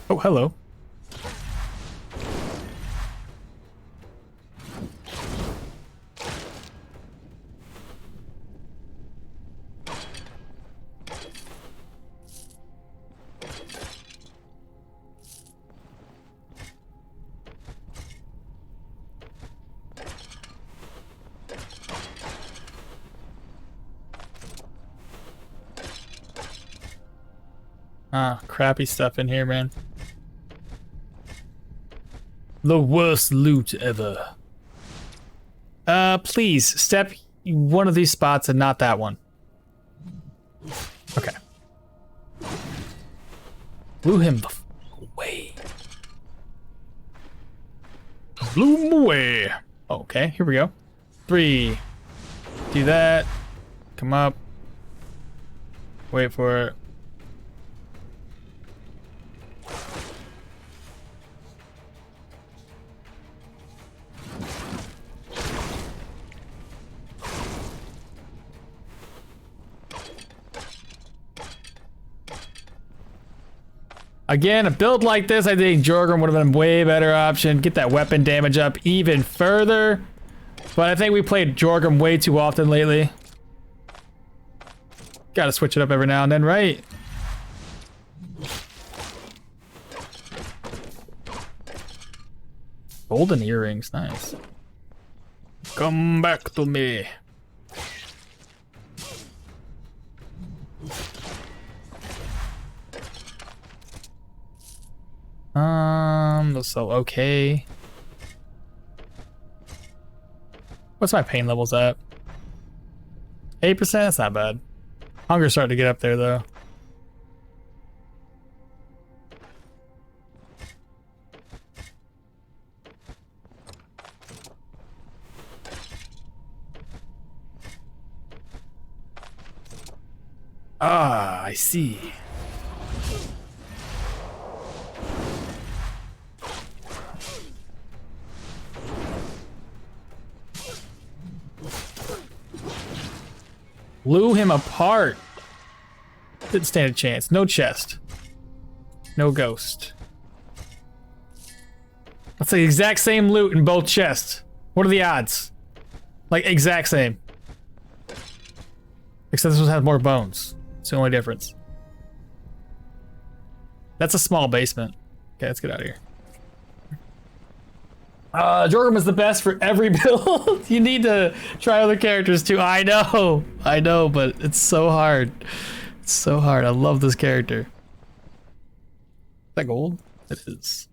Oh, hello. Ah, crappy stuff in here, man. The worst loot ever. Please, step one of these spots and not that one. Okay. Blew him the f away. Blew him away. Okay, here we go. 3. Do that. Come up. Wait for it. Again, a build like this, I think Jorgrim would have been a way better option. Get that weapon damage up even further. But I think we played Jorgrim way too often lately. Gotta switch it up every now and then, right? Golden earrings, nice. Come back to me. Those so okay. What's my pain levels at? 8%? That's not bad. Hunger's starting to get up there though. Ah, I see. Blew him apart. Didn't stand a chance. No chest. No ghost. That's the exact same loot in both chests. What are the odds? Like, exact same. Except this one has more bones. It's the only difference. That's a small basement. Okay, let's get out of here. Jorgrim is the best for every build. You need to try other characters too. I know, but it's so hard. It's so hard. I love this character. Is that gold? It is.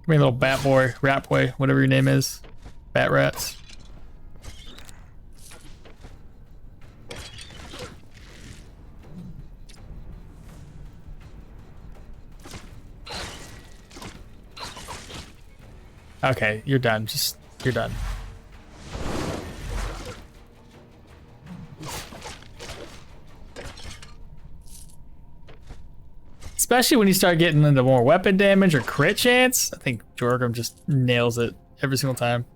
Come here, little bat boy, rat boy, whatever your name is. Bat rats. Okay, you're done. You're done. Especially when you start getting into more weapon damage or crit chance. I think Jorgrim just nails it every single time.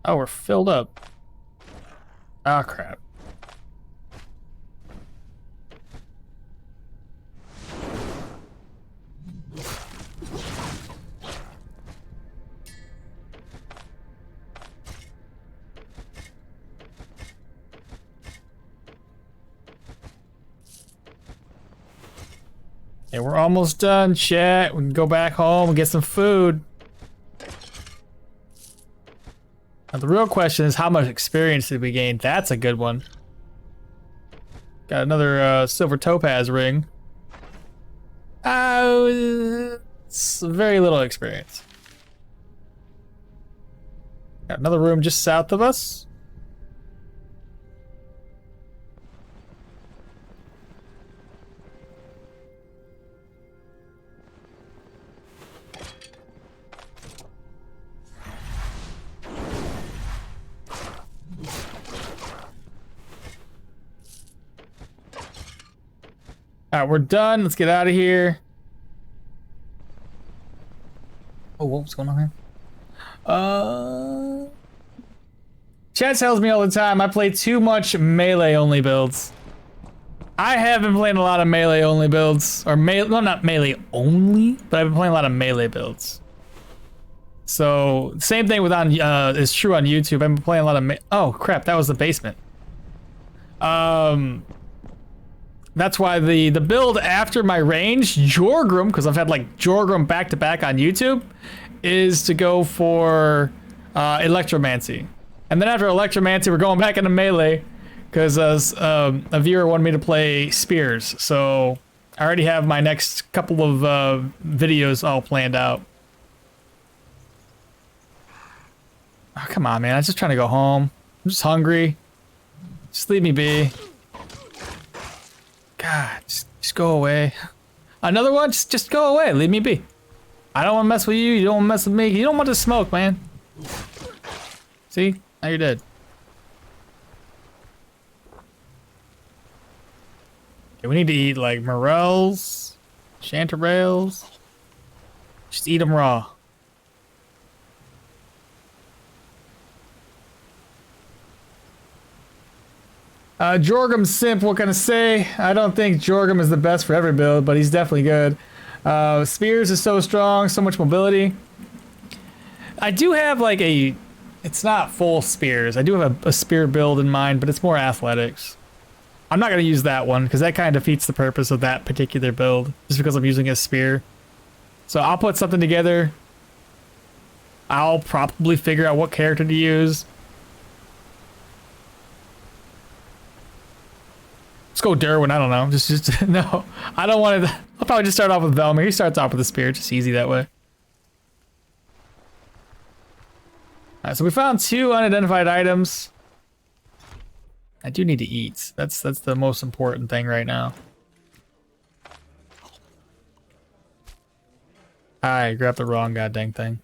Oh, we're filled up. Ah, crap. Okay, we're almost done, chat. We can go back home and get some food. Now the real question is, how much experience did we gain? That's a good one. Got another silver topaz ring. It's very little experience. Got another room just south of us. Alright, we're done. Let's get out of here. Oh, what's going on here? Chat tells me all the time I play too much melee only builds. I have been playing a lot of melee only builds. Or no, not melee only, but I've been playing a lot of melee builds. So, same thing with is true on YouTube. I've been playing a lot of oh crap, that was the basement. That's why the build after my range, Jorgrim, because I've had like Jorgrim back to back on YouTube, is to go for Electromancy. And then after Electromancy, we're going back into melee because a viewer wanted me to play Spears. So I already have my next couple of videos all planned out. Oh, come on, man. I'm just trying to go home. I'm just hungry. Just leave me be. God, just go away. Another one? Just go away. Leave me be. I don't want to mess with you. You don't want to mess with me. You don't want to smoke, man. See? Now you're dead. Okay, we need to eat like morels, chanterelles. Just eat them raw. Jorgrim Simp, what can I say? I don't think Jorgrim is the best for every build, but he's definitely good. Spears is so strong, so much mobility. I do have like a... It's not full spears. I do have a spear build in mind, but it's more athletics. I'm not going to use that one, because that kind of defeats the purpose of that particular build, just because I'm using a spear. So I'll put something together. I'll probably figure out what character to use. Let's go Derwin, I don't know. Just no. I don't want to. I'll probably just start off with Velmir. He starts off with the spear, just easy that way. Alright, so we found 2 unidentified items. I do need to eat. That's the most important thing right now. I grabbed the wrong goddamn thing.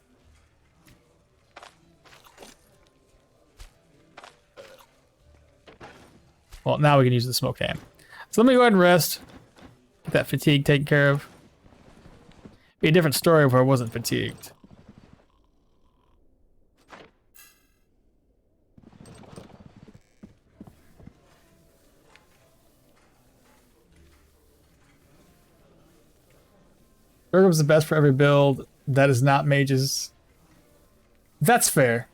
Well, now we can use the smoke ham. So let me go ahead and rest. Get that fatigue taken care of. Be a different story if I wasn't fatigued. Jorgrim's the best for every build. That is not mages. That's fair.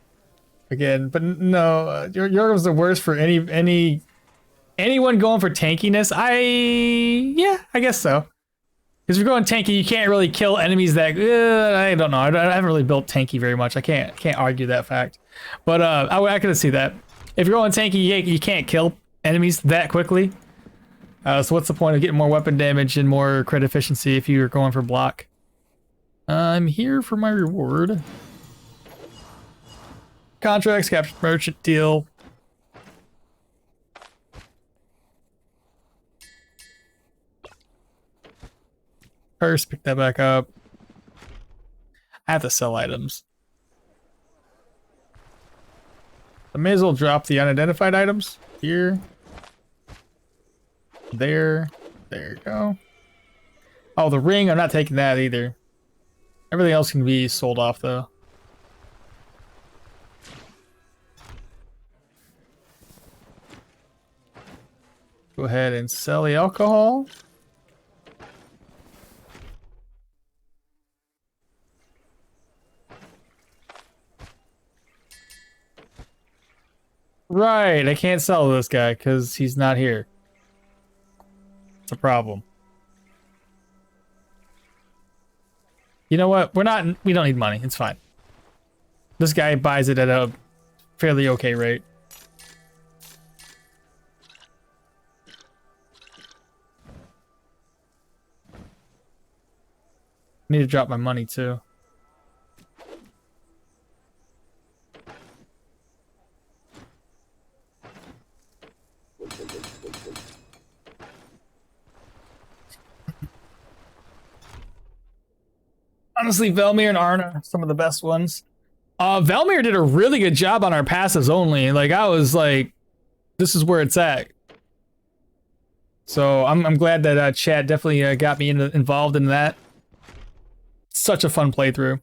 Again, but no, Jorgrim's the worst for anyone going for tankiness. Yeah, I guess so. Because if you're going tanky, you can't really kill enemies that I don't know. I haven't really built tanky very much. I can't argue that fact. But I can see that. If you're going tanky, you can't kill enemies that quickly. So what's the point of getting more weapon damage and more crit efficiency if you're going for block? I'm here for my reward. Contracts, capture merchant deal. First, pick that back up. I have to sell items. I may as well drop the unidentified items here. There you go. Oh, the ring, I'm not taking that either. Everything else can be sold off though. Go ahead and sell the alcohol. Right, I can't sell this guy because he's not here. It's a problem. You know what? We don't need money. It's fine. This guy buys it at a fairly okay rate. Need to drop my money too. Honestly, Velmir and Arna, some of the best ones. Velmir did a really good job on our passives only. Like, I was like, this is where it's at. So I'm glad that chat definitely got me involved in that. Such a fun playthrough.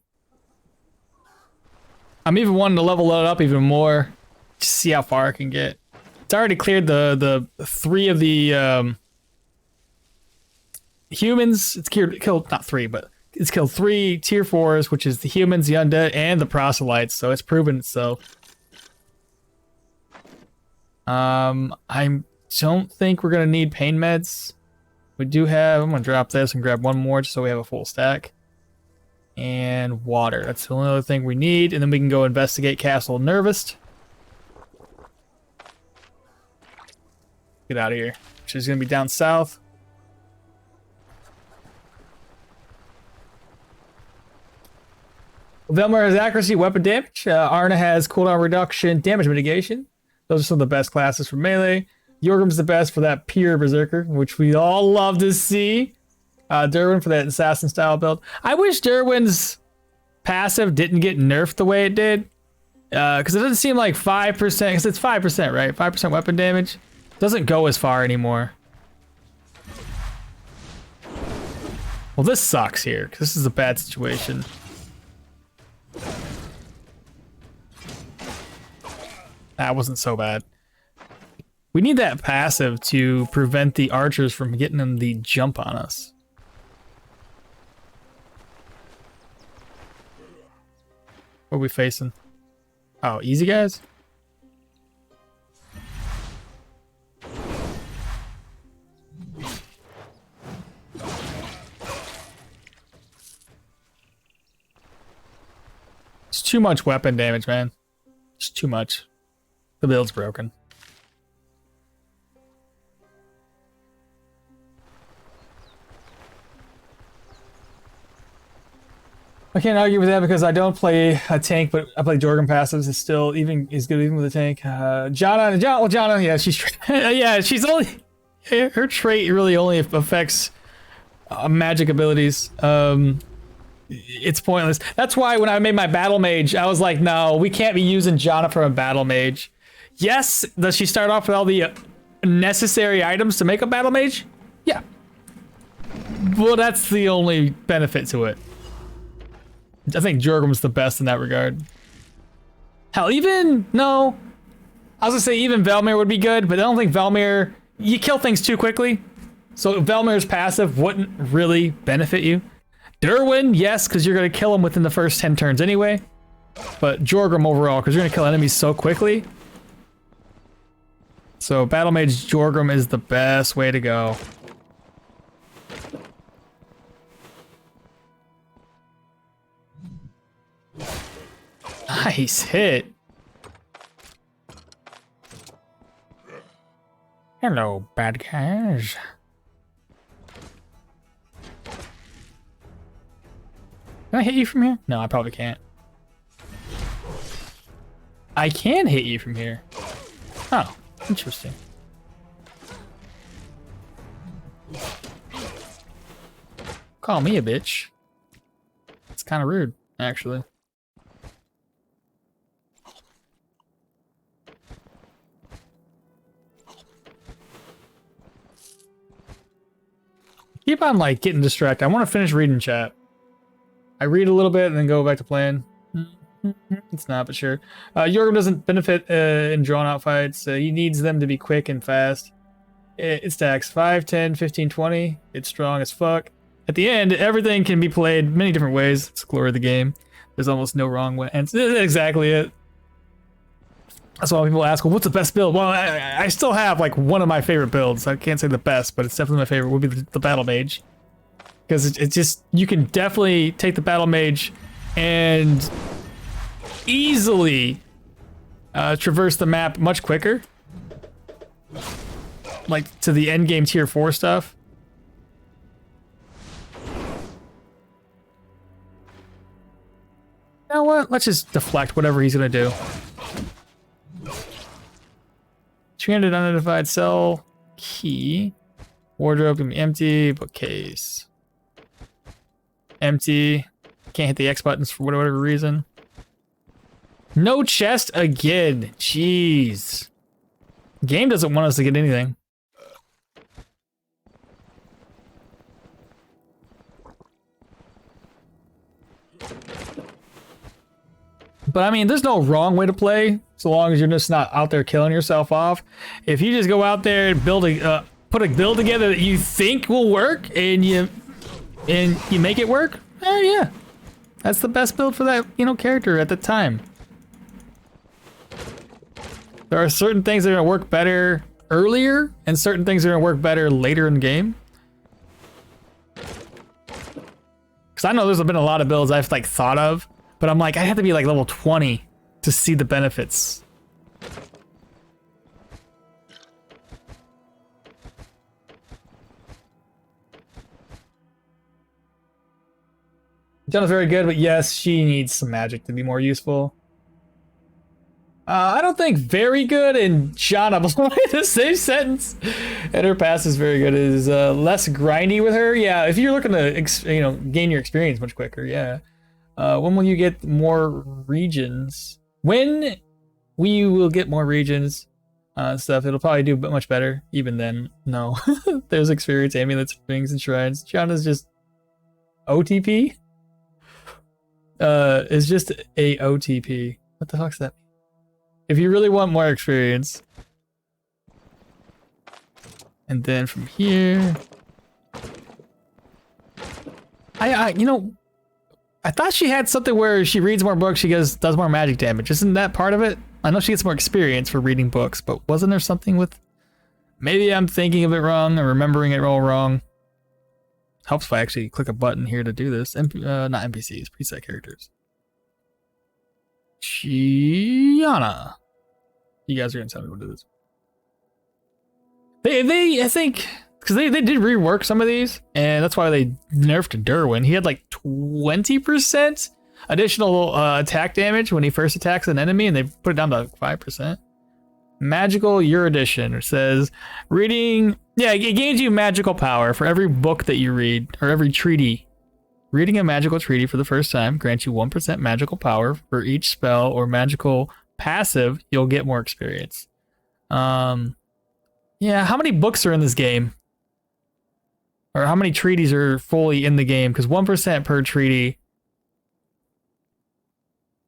I'm even wanting to level it up even more. Just see how far I can get. It's already cleared the 3 of the humans. It's killed not 3, but it's killed 3 tier 4s, which is the humans, the undead, and the proselytes. So it's proven itself. I don't think we're gonna need pain meds. We do have, I'm gonna drop this and grab one more just so we have a full stack. And water, that's the only other thing we need. And then we can go investigate Castle Nervist. Get out of here. Which is gonna be down south. Velmar has accuracy, weapon damage. Arna has cooldown reduction, damage mitigation. Those are some of the best classes for melee. Jorgrim's the best for that pure berserker, which we all love to see. Derwin for that assassin style build. I wish Derwin's passive didn't get nerfed the way it did. Because it doesn't seem like 5%, because it's 5%, right? 5% weapon damage. Doesn't go as far anymore. Well, this sucks here, because this is a bad situation. That wasn't so bad. We need that passive to prevent the archers from getting them the jump on us. What are we facing? Oh, easy guys? It's too much weapon damage, man. It's too much. The build's broken. I can't argue with that because I don't play a tank, but I play Jorgen passives. It's still is good even with a tank. Jana, yeah, she's yeah, she's only her trait really only affects magic abilities. It's pointless. That's why when I made my battle mage, I was like, no, we can't be using Jana for a battle mage. Yes, does she start off with all the necessary items to make a battle mage? Yeah. Well, that's the only benefit to it. I think Jorgrim's the best in that regard. Hell, no. I was gonna say even Velmir would be good, but I don't think Velmir, you kill things too quickly. So Velmir's passive wouldn't really benefit you. Derwin, yes, because you're gonna kill him within the first 10 turns anyway. But Jorgrim overall, because you're gonna kill enemies so quickly. So Battle Mage Jorgrim is the best way to go. Nice hit. Hello, bad guys. Can I hit you from here? No, I probably can't. I can hit you from here. Oh, interesting. Call me a bitch. It's kind of rude, actually. Keep on like getting distracted. I want to finish reading chat. I read a little bit and then go back to playing. It's not, but sure. Jorgrim doesn't benefit in drawn out fights. He needs them to be quick and fast. It stacks 5, 10, 15, 20. It's strong as fuck. At the end, everything can be played many different ways. It's the glory of the game. There's almost no wrong way. And that's exactly it. That's why people ask, well, what's the best build? Well, I still have like one of my favorite builds. I can't say the best, but it's definitely my favorite. Would be the Battle Mage. Because it's just, you can definitely take the Battle Mage and easily traverse the map much quicker. Like to the end game tier 4 stuff. You know what? Let's just deflect whatever he's gonna do. 300 unidentified cell key. Wardrobe can be empty. Bookcase. Empty. Can't hit the X buttons for whatever reason. No chest again. Jeez. Game doesn't want us to get anything. But I mean, there's no wrong way to play, so long as you're just not out there killing yourself off. If you just go out there and build a, put a build together that you think will work, and you make it work, yeah, that's the best build for that, character at the time. There are certain things that are gonna work better earlier, and certain things that are gonna work better later in the game. Because I know there's been a lot of builds I've like thought of, but I'm like, I have to be like level 20 to see the benefits. Jonna's very good, but yes, she needs some magic to be more useful. I don't think very good and Jonna belong in the same sentence. And her pass is very good. It is less grindy with her. Yeah, if you're looking to gain your experience much quicker, yeah. When will you get more regions? When we will get more regions stuff, it'll probably do much better. Even then, no. There's experience, amulets, rings, and shrines. Jonna's just OTP. Is just a OTP. What the fuck's that? If you really want more experience. And then from here, I thought she had something where she reads more books, she does more magic damage. Isn't that part of it? I know she gets more experience for reading books, but wasn't there something with? Maybe I'm thinking of it wrong or remembering it all wrong. Helps if I actually click a button here to do this. Not NPCs, preset characters. Jonna. You guys are gonna tell me what it is. They I think, because they did rework some of these, and that's why they nerfed Derwin. He had like 20% additional attack damage when he first attacks an enemy, and they put it down to 5%. Magical Erudition says, reading, yeah, it gains you magical power for every book that you read, or every treaty. Reading a magical treaty for the first time grants you 1% magical power for each spell or magical passive. You'll get more experience. Yeah, how many books are in this game? Or how many treaties are fully in the game? Because 1% per treaty.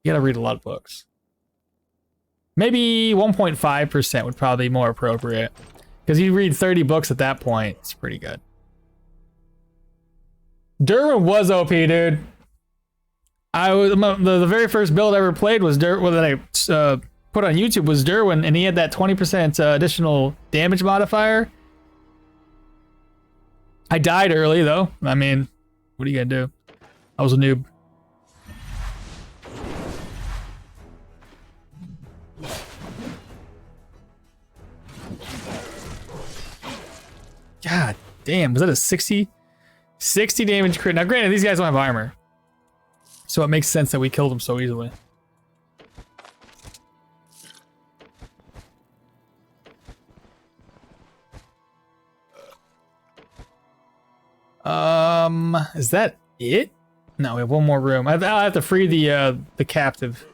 You gotta read a lot of books. Maybe 1.5% would probably be more appropriate. Because you read 30 books at that point. It's pretty good. Derwin was OP, dude. The very first build I ever played was that I put on YouTube was Derwin, and he had that 20% additional damage modifier. I died early though. I mean, what are you gonna do? I was a noob. God damn, was that a 60 damage crit? Now granted, these guys don't have armor, so it makes sense that we killed them so easily. Is that it? No, we have one more room. I'll have to free the captive.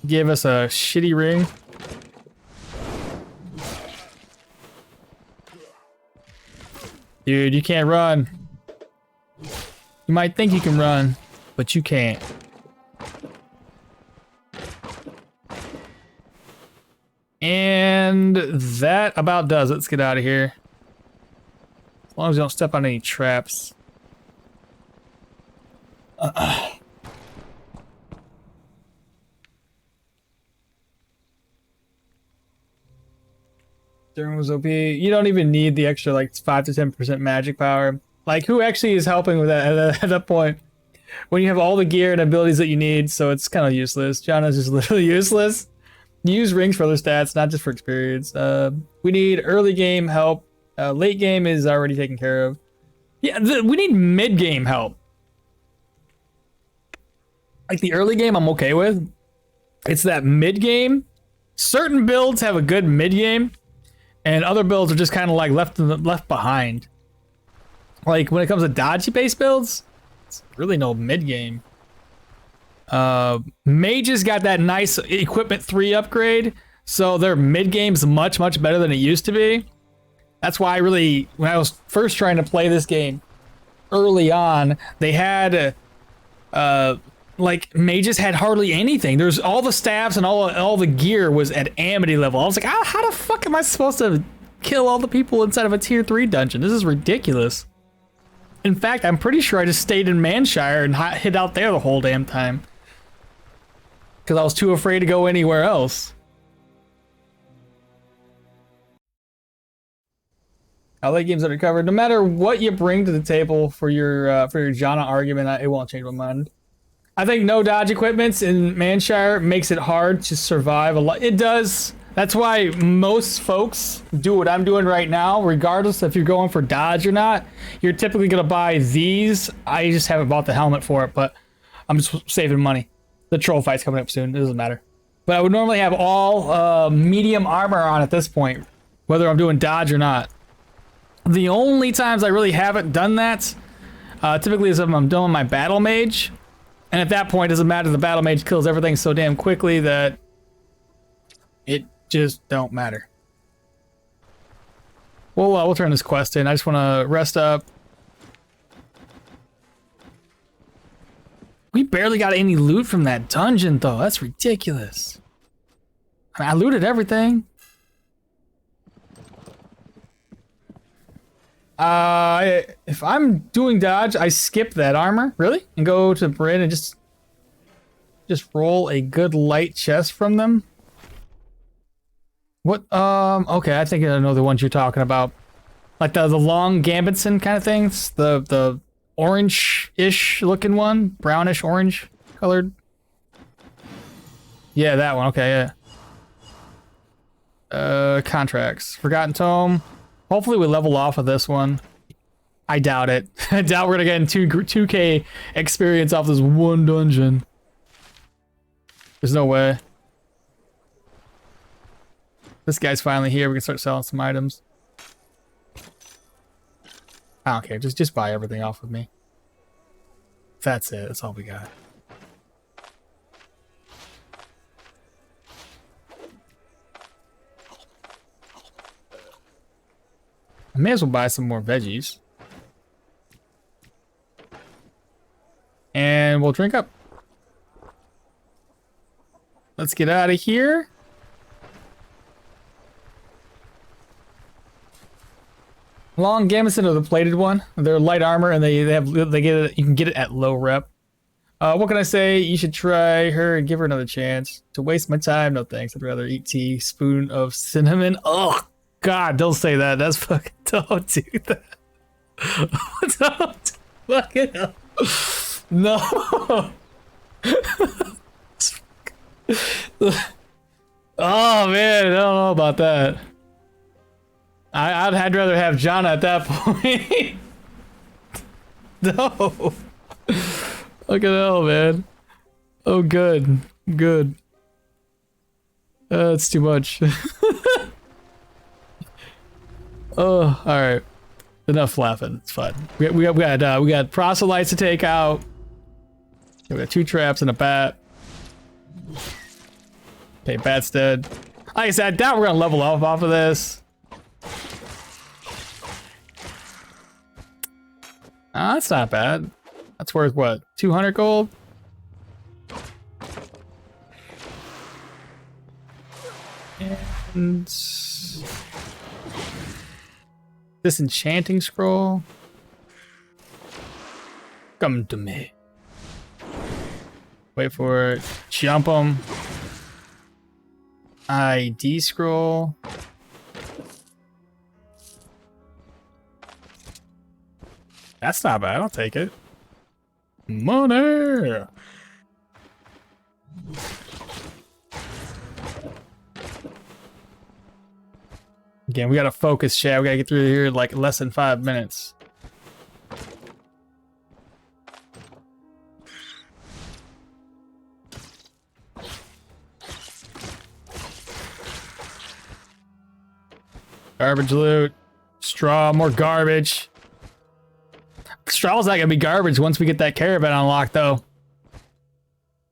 Give us a shitty ring. Dude, you can't run. You might think you can run, but you can't. And that about does it. Let's get out of here. As long as you don't step on any traps. Derwin was OP. You don't even need the extra like 5 to 10% magic power. Like, who actually is helping with that at that point? When you have all the gear and abilities that you need, so it's kind of useless. Jonna's just literally useless. Use rings for other stats, not just for experience. We need early game help. Late game is already taken care of. Yeah, we need mid game help. Like the early game, I'm okay with. It's that mid game. Certain builds have a good mid game, and other builds are just kind of like left behind. Like when it comes to dodgy-based builds, it's really no mid game. Mages got that nice equipment 3 upgrade, so their mid game's much better than it used to be. That's why when I was first trying to play this game early on, they had like mages had hardly anything. There's all the staffs and all the gear was at Amity level. I was like, how the fuck am I supposed to kill all the people inside of a tier 3 dungeon? This is ridiculous. In fact, I'm pretty sure I just stayed in Manshire and hid out there the whole damn time. Because I was too afraid to go anywhere else. I like games undercover. No matter what you bring to the table for your Janna argument, it won't change my mind. I think no dodge equipments in Manshire makes it hard to survive a lot. It does. That's why most folks do what I'm doing right now, regardless if you're going for dodge or not. You're typically gonna buy these. I just haven't bought the helmet for it, but I'm just saving money. The troll fight's coming up soon. It doesn't matter. But I would normally have all medium armor on at this point, whether I'm doing dodge or not. The only times I really haven't done that, typically is if I'm doing my battle mage. And at that point, it doesn't matter. The battle mage kills everything so damn quickly that it just don't matter. Well, we'll turn this quest in. I just want to rest up. We barely got any loot from that dungeon, though. That's ridiculous. I mean, I looted everything. If I'm doing dodge, I skip that armor, really, and go to Bryn and just roll a good light chest from them. What? Okay, I think I know the ones you're talking about, like the long Gambitson kind of things, the orange-ish looking one, brownish orange colored. Yeah, that one. Okay, yeah. Contracts, Forgotten Tome. Hopefully we level off of this one. I doubt it. I doubt we're gonna get 2K experience off this one dungeon. There's no way. This guy's finally here. We can start selling some items. I don't care. Just buy everything off of me. That's it. That's all we got. I may as well buy some more veggies. And we'll drink up. Let's get out of here. Long Gamison are the plated one. They're light armor and they get it. You can get it at low rep. What can I say? You should try her and give her another chance. To waste my time, no thanks. I'd rather eat tea. Spoon of cinnamon. Ugh. God, don't say that. That's fucking... Don't do that. Don't fucking... No. Oh, man. I don't know about that. I'd rather have Janna at that point. No. Fucking hell, man. Oh, good. Good. It's too much. Oh, all right. Enough laughing. It's fine. We got proselytes to take out. We got 2 traps and a bat. Okay, bat's dead. Like I said, I doubt we're gonna level up off of this. That's not bad. That's worth what? 200 gold? And disenchanting scroll. Come to me. Wait for it. Jump them. ID scroll. That's not bad. I'll take it. Money. Again, we gotta focus, chat. We gotta get through here in like less than 5 minutes. Garbage loot. Straw, more garbage. Straw's not gonna be garbage once we get that caravan unlocked, though.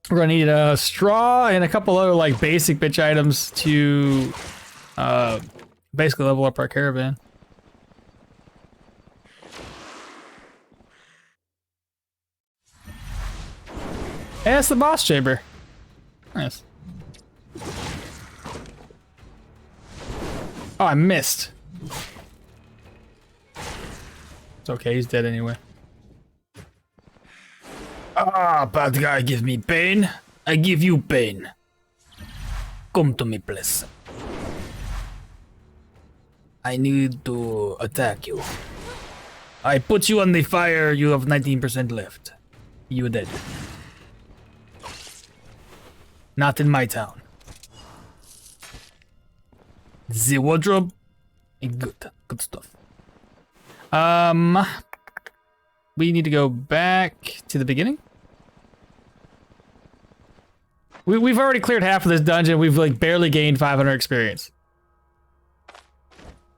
We're gonna need a straw and a couple other like basic bitch items to basically level up our caravan. Hey, that's the boss chamber. Nice. Oh, I missed. It's okay, he's dead anyway. Ah, bad guy give me pain. I give you pain. Come to me, please. I need to attack you. I put you on the fire. You have 19% left. You dead. Not in my town. The wardrobe. Good stuff. We need to go back to the beginning. We've already cleared half of this dungeon. We've like barely gained 500 experience.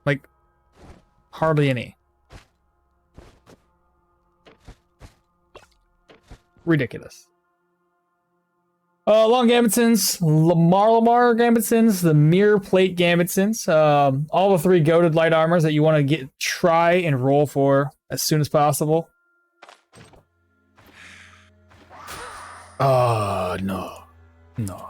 Like hardly any. Ridiculous. Long Gambitsons, Lamar Gambitsons, the Mirror Plate Gambitsons, all the 3 goated light armors that you want to try and roll for as soon as possible. Oh, no. No.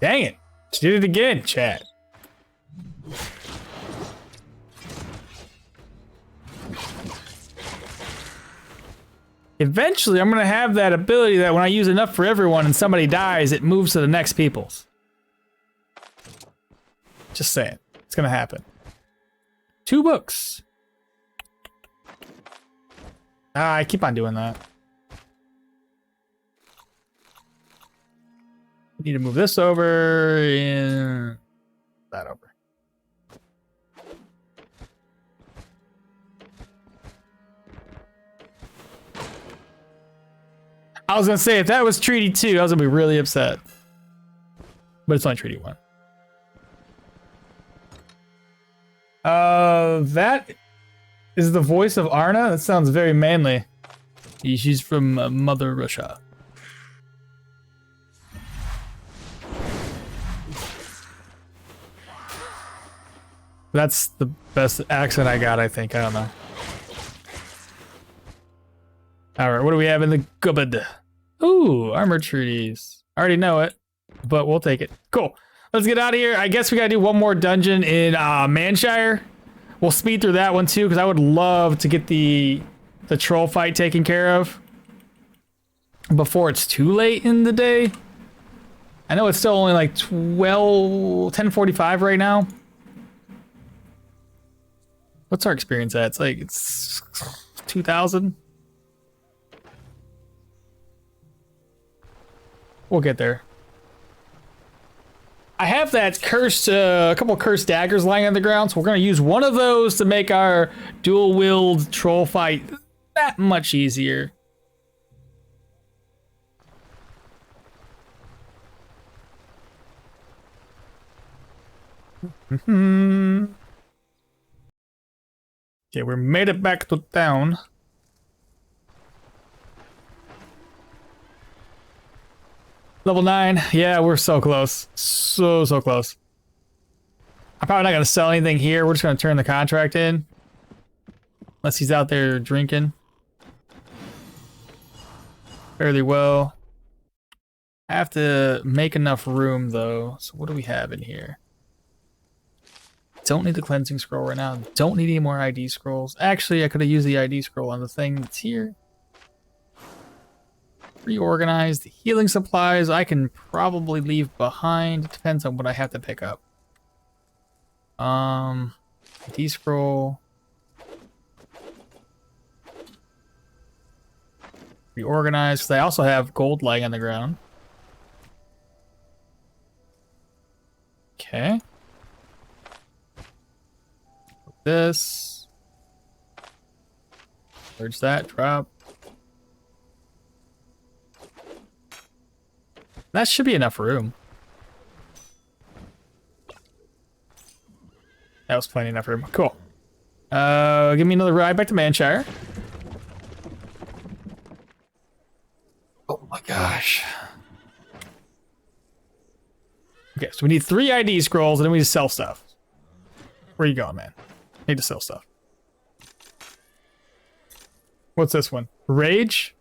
Dang it. She did it again, chat. Eventually, I'm going to have that ability that when I use enough for everyone and somebody dies, it moves to the next people's. Just saying. It's going to happen. 2 books. Ah, I keep on doing that. Need to move this over and that over. I was gonna say, if that was Treaty 2, I was gonna be really upset. But it's only Treaty 1. That is the voice of Arna? That sounds very manly. She's from Mother Russia. That's the best accent I got, I think. I don't know. Alright, what do we have in the cupboard? Ooh, armor treaties. I already know it, but we'll take it. Cool. Let's get out of here. I guess we gotta do one more dungeon in Manshire. We'll speed through that one too, because I would love to get the troll fight taken care of before it's too late in the day. I know it's still only like 10:45 right now. What's our experience at? It's 2,000. We'll get there. I have that cursed, a couple of cursed daggers lying on the ground, so we're gonna use one of those to make our dual-wield troll fight that much easier. Okay, we made it back to town. Level 9. Yeah, we're so close. So close. I'm probably not going to sell anything here. We're just going to turn the contract in. Unless he's out there drinking. Fairly well. I have to make enough room, though. So what do we have in here? Don't need the cleansing scroll right now. Don't need any more ID scrolls. Actually, I could have used the ID scroll on the thing that's here. Reorganize the healing supplies. I can probably leave behind. It depends on what I have to pick up. ID scroll. Reorganize, because I also have gold lying on the ground. Okay. This. Where's that drop? That should be enough room. That was plenty enough room. Cool. Give me another ride back to Manshire. Oh my gosh. Okay, so we need 3 ID scrolls and then we just sell stuff. Where you going, man? Need to sell stuff. What's this one? Rage?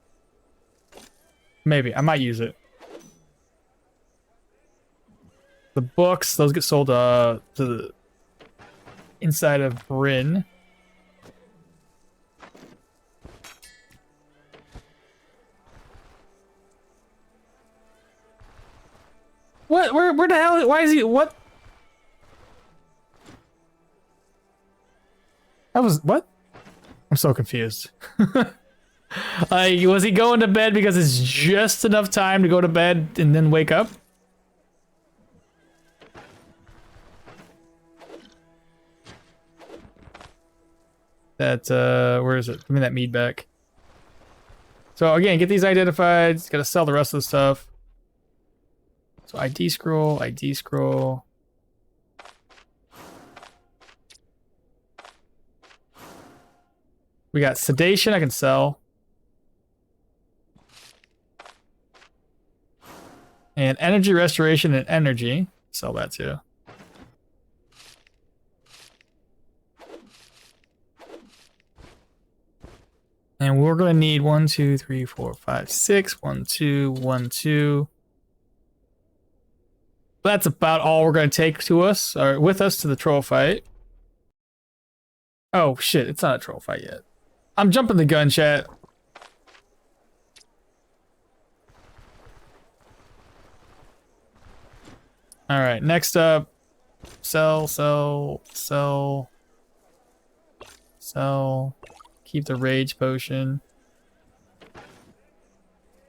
Maybe. I might use it. The books, those get sold to the inside of Bryn. What? Where the hell? Why is he? What? That was what? I'm so confused. Was he going to bed because it's just enough time to go to bed and then wake up? That, where is it? Give me that meat back. So again, get these identified. Gotta sell the rest of the stuff. So ID scroll, ID scroll. We got sedation I can sell. And energy restoration and energy. Sell that too. And we're going to need 1, 2, 3, 4, 5, 6. 1, 2, 1, 2. That's about all we're going to take to us, or with us to the troll fight. Oh shit, it's not a troll fight yet. I'm jumping the gun, chat. All right, next up, sell. Keep the rage potion.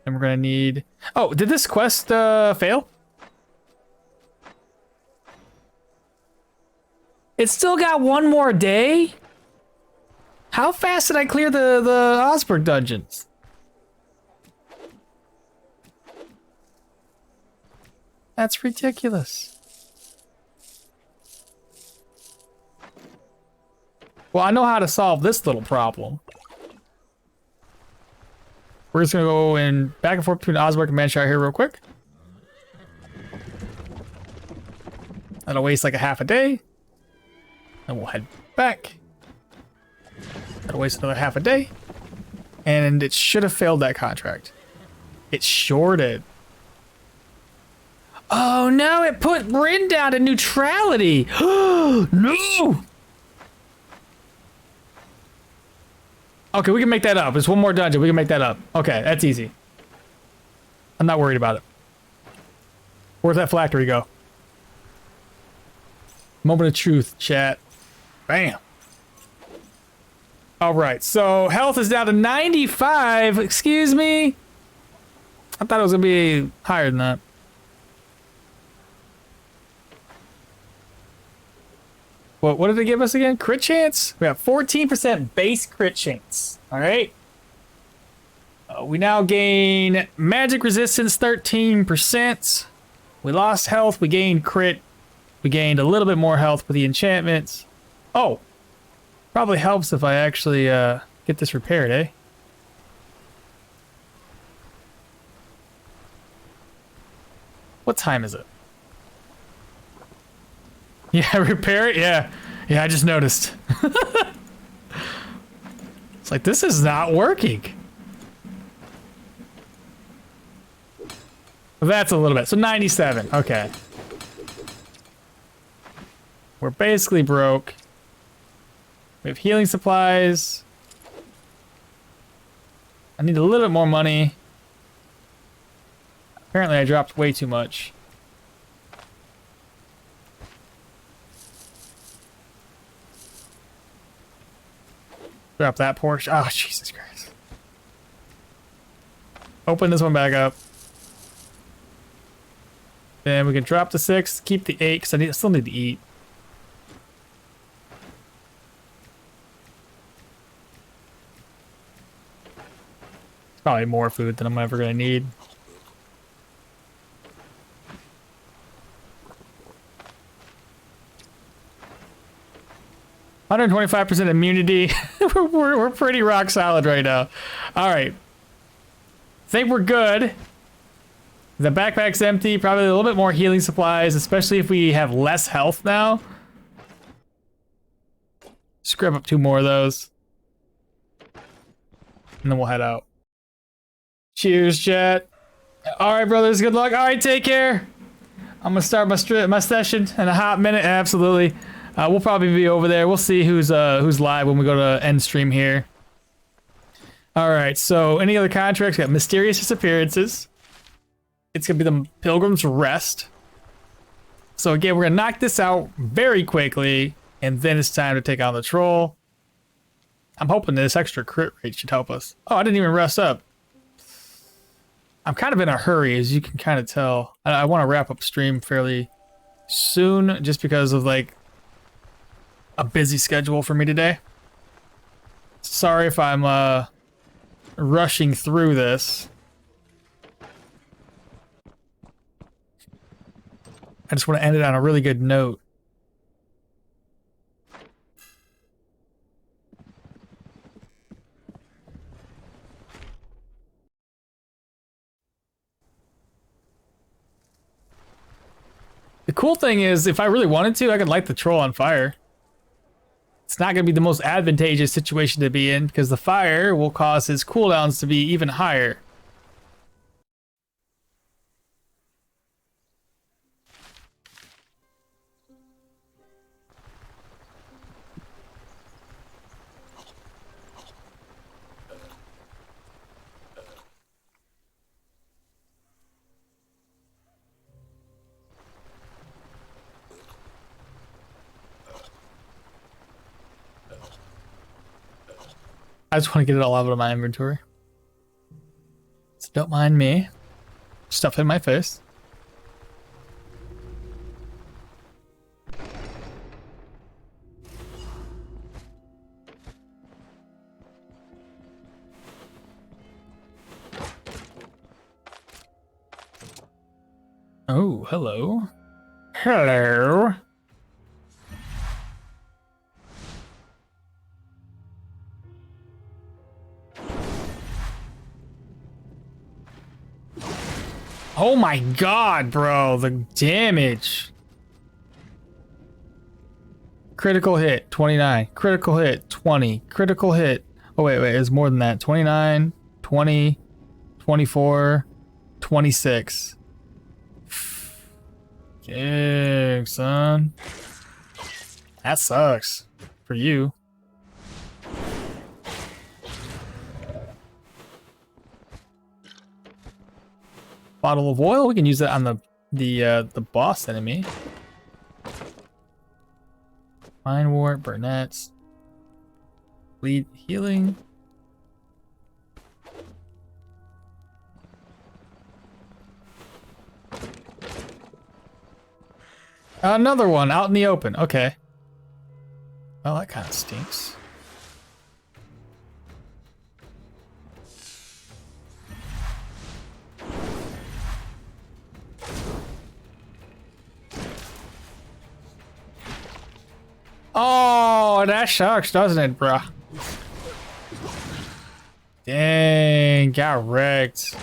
And we're gonna need... Oh, did this quest fail? It's still got one more day? How fast did I clear the Osberg dungeons? That's ridiculous. Well, I know how to solve this little problem. We're just gonna go in back and forth between Osberg and Manshire here real quick. That'll waste like a half a day. And we'll head back. That'll waste another half a day. And it should have failed that contract. It sure did. Oh no, it put Bryn down to neutrality. No! Okay, we can make that up. It's one more dungeon. We can make that up. Okay, that's easy. I'm not worried about it. Where'd that phylactery go? Moment of truth, chat. Bam. All right, so health is down to 95. Excuse me. I thought it was gonna be higher than that. What did they give us again? Crit chance? We have 14% base crit chance. All right. We now gain magic resistance 13%. We lost health. We gained crit. We gained a little bit more health with the enchantments. Oh, probably helps if I actually get this repaired, eh? What time is it? Yeah, repair it? Yeah. Yeah, I just noticed. It's like, this is not working. That's a little bit. So 97. Okay. We're basically broke. We have healing supplies. I need a little bit more money. Apparently I dropped way too much. Drop that portion. Oh, Jesus Christ. Open this one back up. Then we can drop the 6, keep the 8, because I still need to eat. Probably more food than I'm ever going to need. "125% immunity." we're pretty rock solid right now. All right. Think we're good. The backpack's empty. Probably a little bit more healing supplies, especially if we have less health now. Scrub up 2 more of those. And then we'll head out. Cheers, chat. All right, brothers. Good luck. All right, take care. I'm gonna start my session in a hot minute. Absolutely. We'll probably be over there. We'll see who's live when we go to end stream here. All right. So any other contracts? Got mysterious disappearances. It's gonna be the Pilgrim's Rest. So again, we're gonna knock this out very quickly, and then it's time to take on the troll. I'm hoping this extra crit rate should help us. Oh, I didn't even rest up. I'm kind of in a hurry, as you can kind of tell. I want to wrap up stream fairly soon, just because of like a busy schedule for me today. Sorry if I'm rushing through this. I just want to end it on a really good note. The cool thing is, if I really wanted to, I could light the troll on fire. It's not going to be the most advantageous situation to be in, because the fire will cause his cooldowns to be even higher. I just want to get it all out of my inventory. So don't mind me. Stuff in my face. Oh, hello. Hello. Oh my god, bro, the damage. Critical hit, 29. Critical hit, 20. Critical hit. Oh, wait, it's more than that. 29, 20, 24, 26. Dang, son. That sucks for you. Bottle of oil, we can use that on the boss enemy. Mind wart, burnett's, bleed healing. Another one out in the open. Okay. Well, that kind of stinks. Oh, that sucks, doesn't it, bruh? Dang, got wrecked.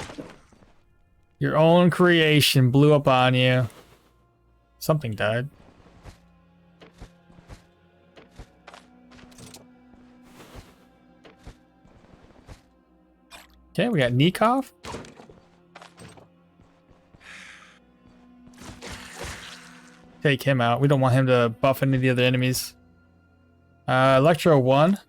Your own creation blew up on you. Something died. Okay, we got Nikov. Take him out. We don't want him to buff any of the other enemies. Electro 1.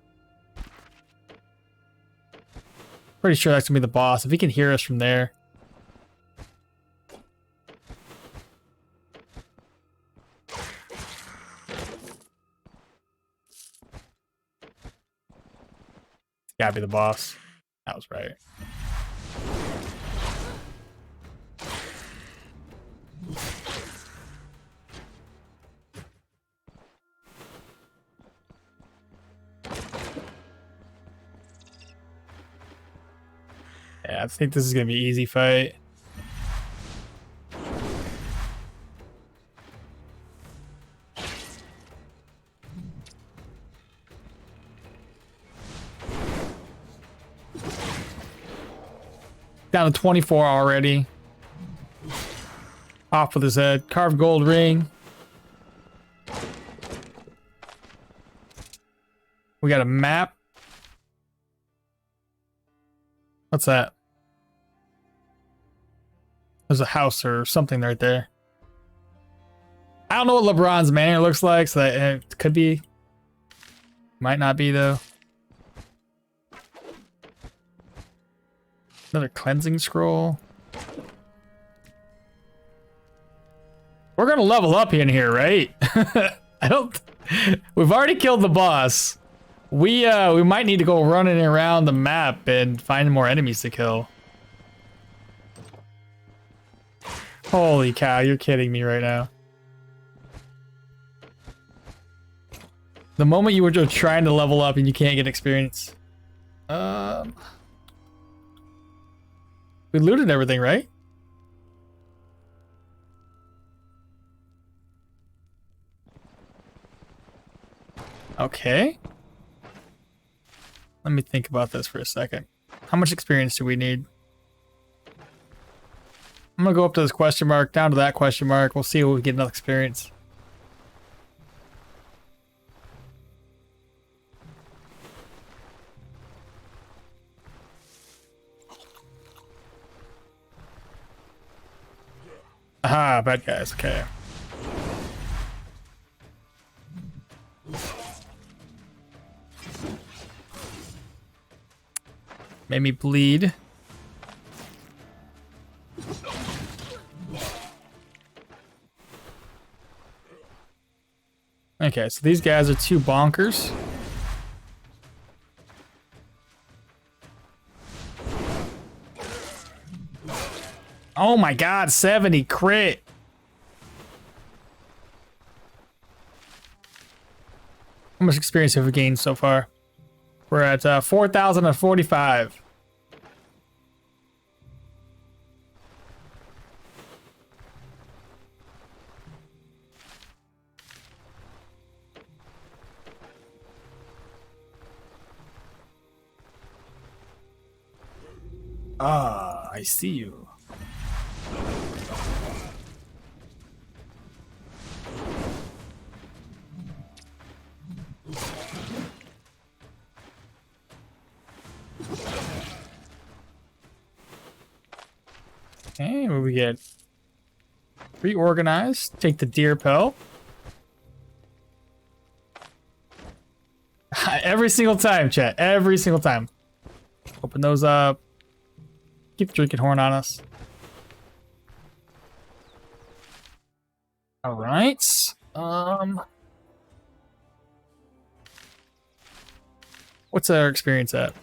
Pretty sure that's gonna be the boss. If he can hear us from there. Gotta be the boss. That was right. Yeah, I think this is gonna be an easy fight. Down to 24 already. Off with his head. Carved gold ring. We got a map. What's that? There's a house or something right there. I don't know what LeBron's manor looks like, so that it could be. Might not be, though. Another cleansing scroll. We're gonna level up in here, right? I don't... We've already killed the boss. We might need to go running around the map and find more enemies to kill. Holy cow, you're kidding me right now. The moment you were just trying to level up and you can't get experience. We looted everything, right? Okay. Let me think about this for a second. How much experience do we need? I'm gonna go up to this question mark, down to that question mark. We'll see if we get enough experience. Aha, bad guys, okay. Made me bleed. Okay, so these guys are two bonkers. Oh my god, 70 crit. How much experience have we gained so far? We're at 4,045. Ah, I see you. Okay, what we get? Reorganize. Take the deer pelt. Every single time, chat. Every single time. Open those up. Keep the drinking horn on us. All right. What's our experience at?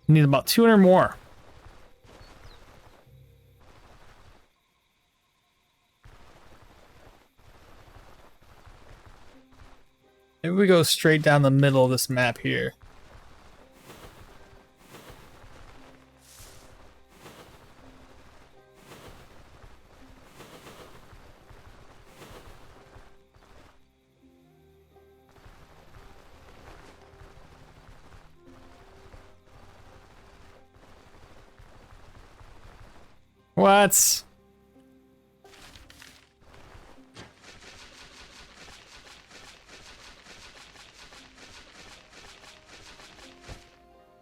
We need about 200 more. Maybe we go straight down the middle of this map here. What?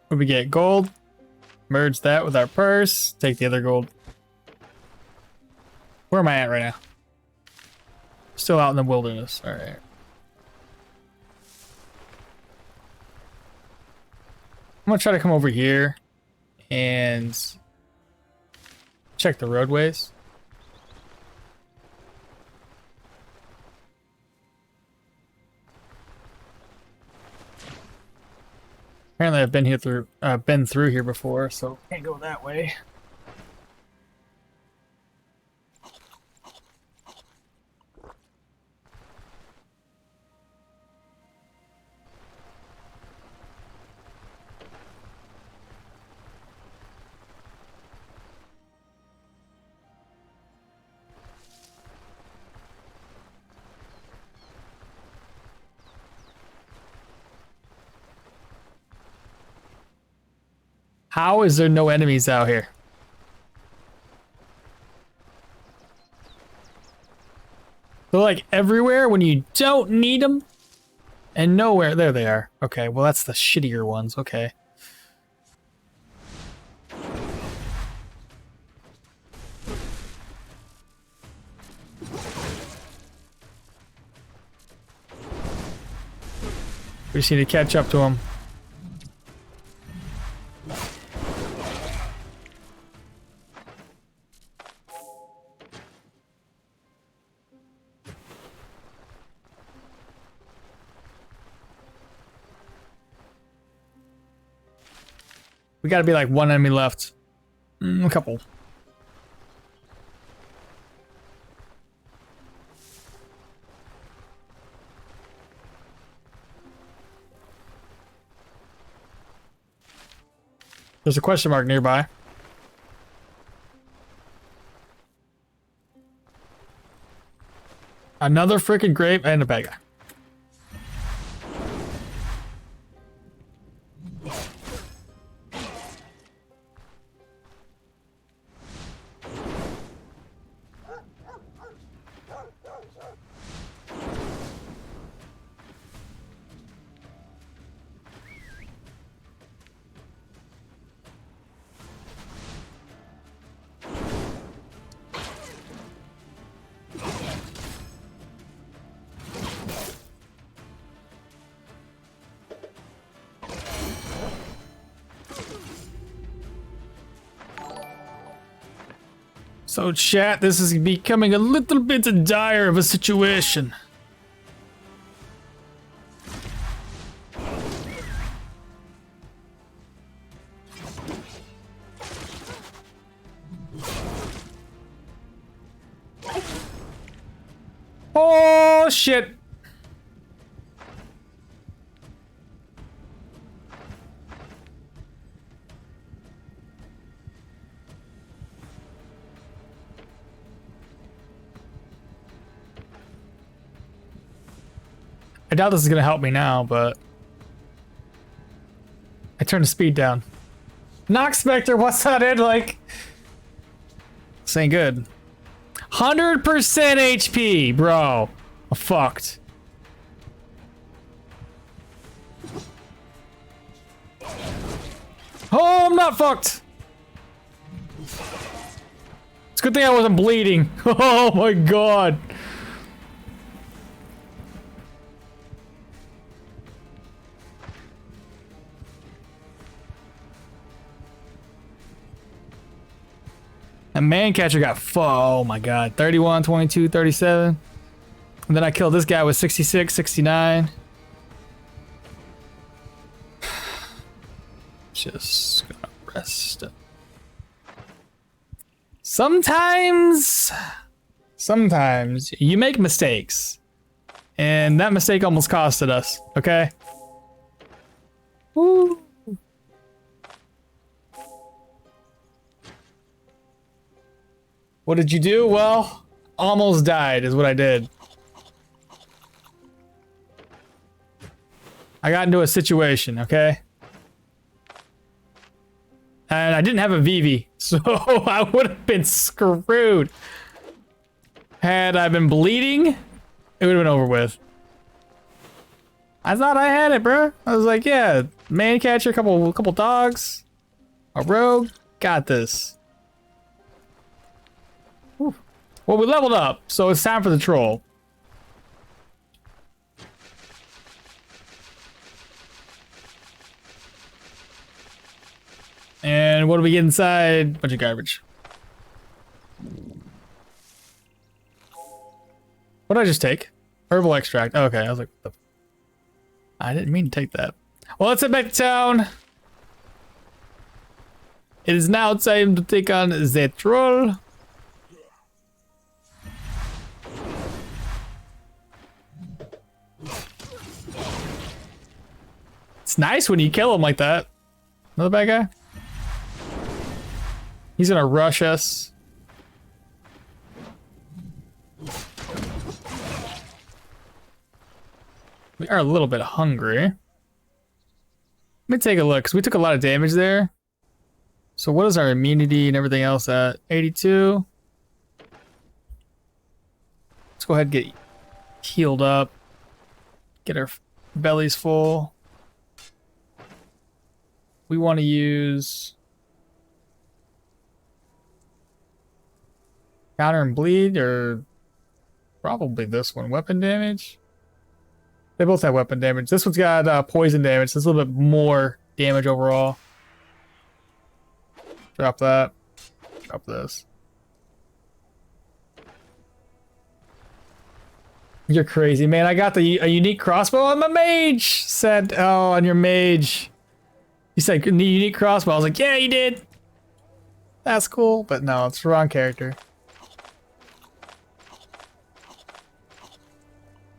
What we get? Gold. Merge that with our purse. Take the other gold. Where am I at right now? Still out in the wilderness. All right. I'm gonna try to come over here and check the roadways. Apparently I've been through here before, so can't go that way. How is there no enemies out here? They're like everywhere when you don't need them, and nowhere. There they are. Okay, well that's the shittier ones. Okay. We just need to catch up to him. We gotta be like one enemy left. A couple. There's a question mark nearby. Another freaking grape and a bad guy. So chat, this is becoming a little bit dire of a situation. Oh shit. I doubt this is gonna help me now, but I turned the speed down. Nox Spectre, what's that in like? This ain't good. 100% HP, bro. I'm fucked. Oh, I'm not fucked. It's a good thing I wasn't bleeding. Oh my god. And man catcher got oh my god, 31, 22, 37. And then I killed this guy with 66, 69. Just gonna rest. Sometimes you make mistakes. And that mistake almost costed us, okay? Woo. What did you do? Well, almost died is what I did. I got into a situation, okay? And I didn't have a VV, so I would have been screwed. Had I been bleeding, it would have been over with. I thought I had it, bro. I was like, yeah, man catcher, couple dogs, a rogue, got this. Whew. Well, we leveled up, so it's time for the troll. And what do we get inside? Bunch of garbage. What did I just take? Herbal extract. Oh, okay, I was like, what the... I didn't mean to take that. Well, let's head back to town. It is now time to take on the troll. It's nice when you kill him like that. Another bad guy? He's gonna rush us. We are a little bit hungry. Let me take a look, because we took a lot of damage there. So what is our immunity and everything else at? 82. Let's go ahead and get healed up. Get our bellies full. We want to use... counter and bleed, or probably this one. Weapon damage. They both have weapon damage. This one's got poison damage. So it's a little bit more damage overall. Drop that. Drop this. You're crazy, man. I got a unique crossbow on my mage. Said, oh, on your mage. You said unique crossbow. I was like, yeah, you did. That's cool, but no, it's the wrong character.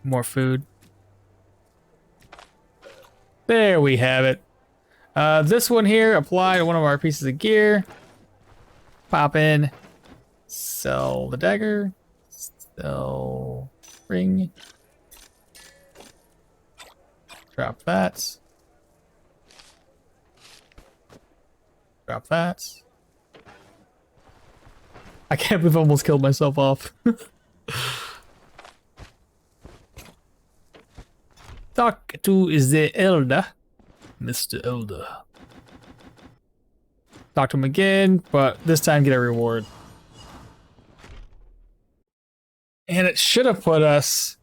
More food. There we have it. This one here, apply to one of our pieces of gear. Pop in. Sell the dagger. Sell ring. Drop that. Drop that. I can't believe I almost killed myself off. Talk to the elder. Mr. Elder. Talk to him again, but this time get a reward. And it should have put us...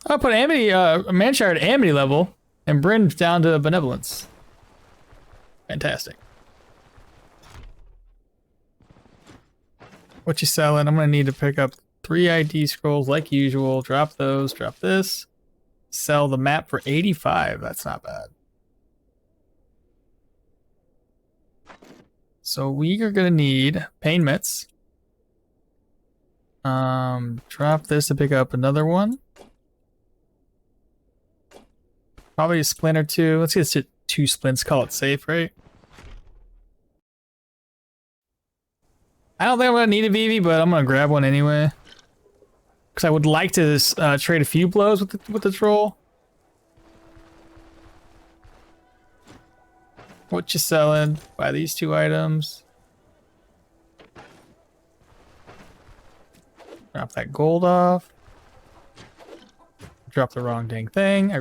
I'll put Amity, Manshard at Amity level, and Bryn down to Benevolence. Fantastic. What you selling? I'm gonna need to pick up 3 ID scrolls like usual. Drop those, drop this. Sell the map for 85. That's not bad. So we are gonna need pain mitts. Drop this to pick up another one. Probably a splint or 2. Let's get to 2 splints. Call it safe, right? I don't think I'm gonna need a VV, but I'm gonna grab one anyway. Because I would like to trade a few blows with the troll. What you selling? Buy these 2 items. Drop that gold off. Drop the wrong dang thing. I